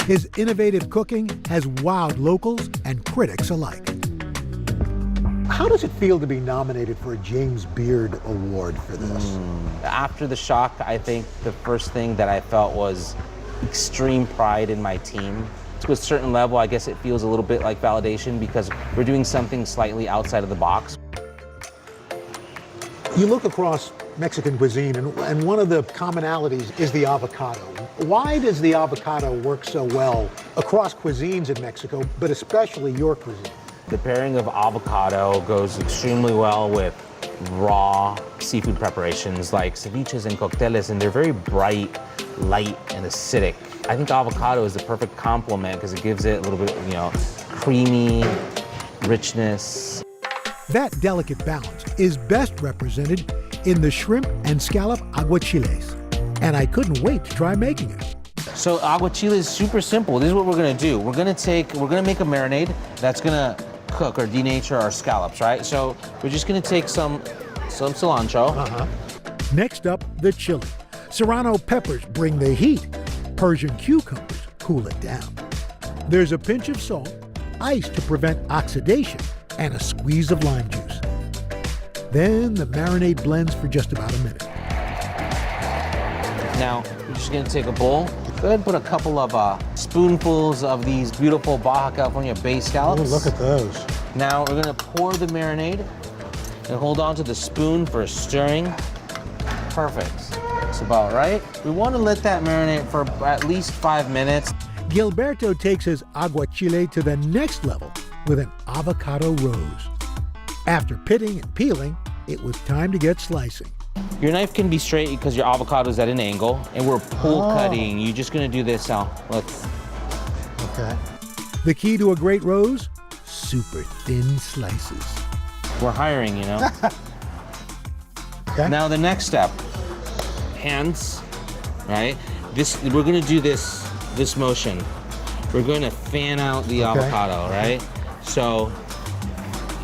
His innovative cooking has wowed locals and critics alike. How does it feel to be nominated for a James Beard Award for this? After the shock, I think the first thing that I felt was extreme pride in my team. To a certain level, I guess it feels a little bit like validation because we're doing something slightly outside of the box. You look across Mexican cuisine, and one of the commonalities is the avocado. Why does the avocado work so well across cuisines in Mexico, but especially your cuisine? The pairing of avocado goes extremely well with raw seafood preparations like ceviches and cocteles, and they're very bright, light, and acidic. I think avocado is the perfect complement because it gives it a little bit, creamy richness. That delicate balance is best represented in the shrimp and scallop aguachiles, and I couldn't wait to try making it. So aguachile is super simple. This is what we're gonna do. We're gonna make a marinade that's gonna cook or denature our scallops, right? So we're just gonna take some cilantro. Next up, the chili. Serrano peppers bring the heat. Persian cucumbers cool it down. There's a pinch of salt, ice to prevent oxidation, and a squeeze of lime juice. Then the marinade blends for just about a minute. Now, we're just gonna take a bowl. Go ahead and put a couple of spoonfuls of these beautiful Baja California Bay scallops. Oh, look at those. Now we're gonna pour the marinade and hold on to the spoon for stirring. Perfect. That's about right. We want to let that marinate for at least 5 minutes. Gilberto takes his aguachile to the next level with an avocado rose. After pitting and peeling, it was time to get slicing. Your knife can be straight because your avocado is at an angle, and we're pull cutting. You're just gonna do this now. Look. Okay. The key to a great rose? Super thin slices. We're hiring, Okay. Now the next step, hands, right? We're gonna do this motion. We're gonna fan out the avocado, right? So,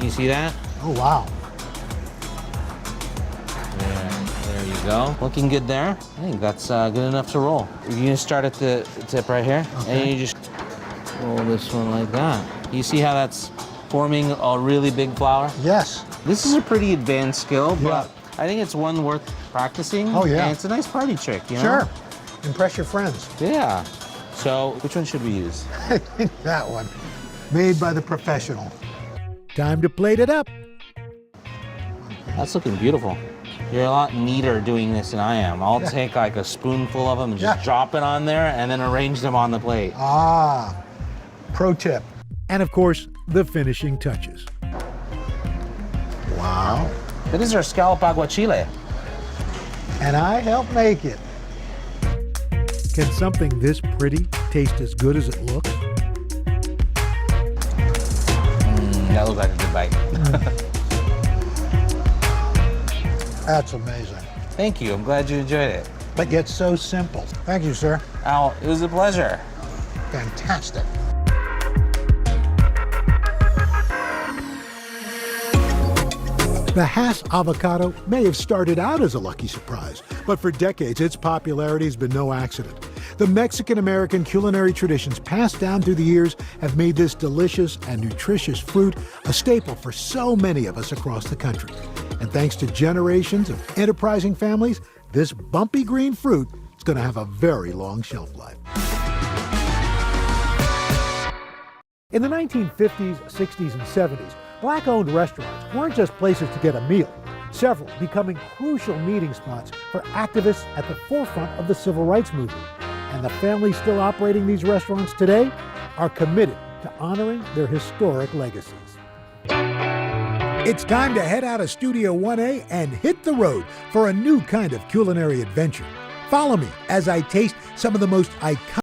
you see that? Oh, wow. There you go. Looking good there. I think that's good enough to roll. You're gonna start at the tip right here, and you just roll this one like that. You see how that's forming a really big flower? Yes. This is a pretty advanced skill, but I think it's one worth practicing. Oh, yeah. And it's a nice party trick, Sure. Impress your friends. Yeah. So, which one should we use? I think that one. Made by the professional. Time to plate it up. That's looking beautiful. You're a lot neater doing this than I am. I'll take like a spoonful of them and just drop it on there and then arrange them on the plate. Ah, pro tip. And of course, the finishing touches. Wow. That is our scallop aguachile. And I helped make it. Can something this pretty taste as good as it looks? That looks like a good bite. That's amazing. Thank you. I'm glad you enjoyed it. But yet so simple. Thank you, sir. Al, it was a pleasure. Fantastic. The Hass avocado may have started out as a lucky surprise, but for decades its popularity has been no accident. The Mexican-American culinary traditions passed down through the years have made this delicious and nutritious fruit a staple for so many of us across the country. And thanks to generations of enterprising families, this bumpy green fruit is going to have a very long shelf life. In the 1950s, 60s, and 70s, Black-owned restaurants weren't just places to get a meal, several becoming crucial meeting spots for activists at the forefront of the civil rights movement. And the families still operating these restaurants today are committed to honoring their historic legacies. It's time to head out of Studio 1A and hit the road for a new kind of culinary adventure. Follow me as I taste some of the most iconic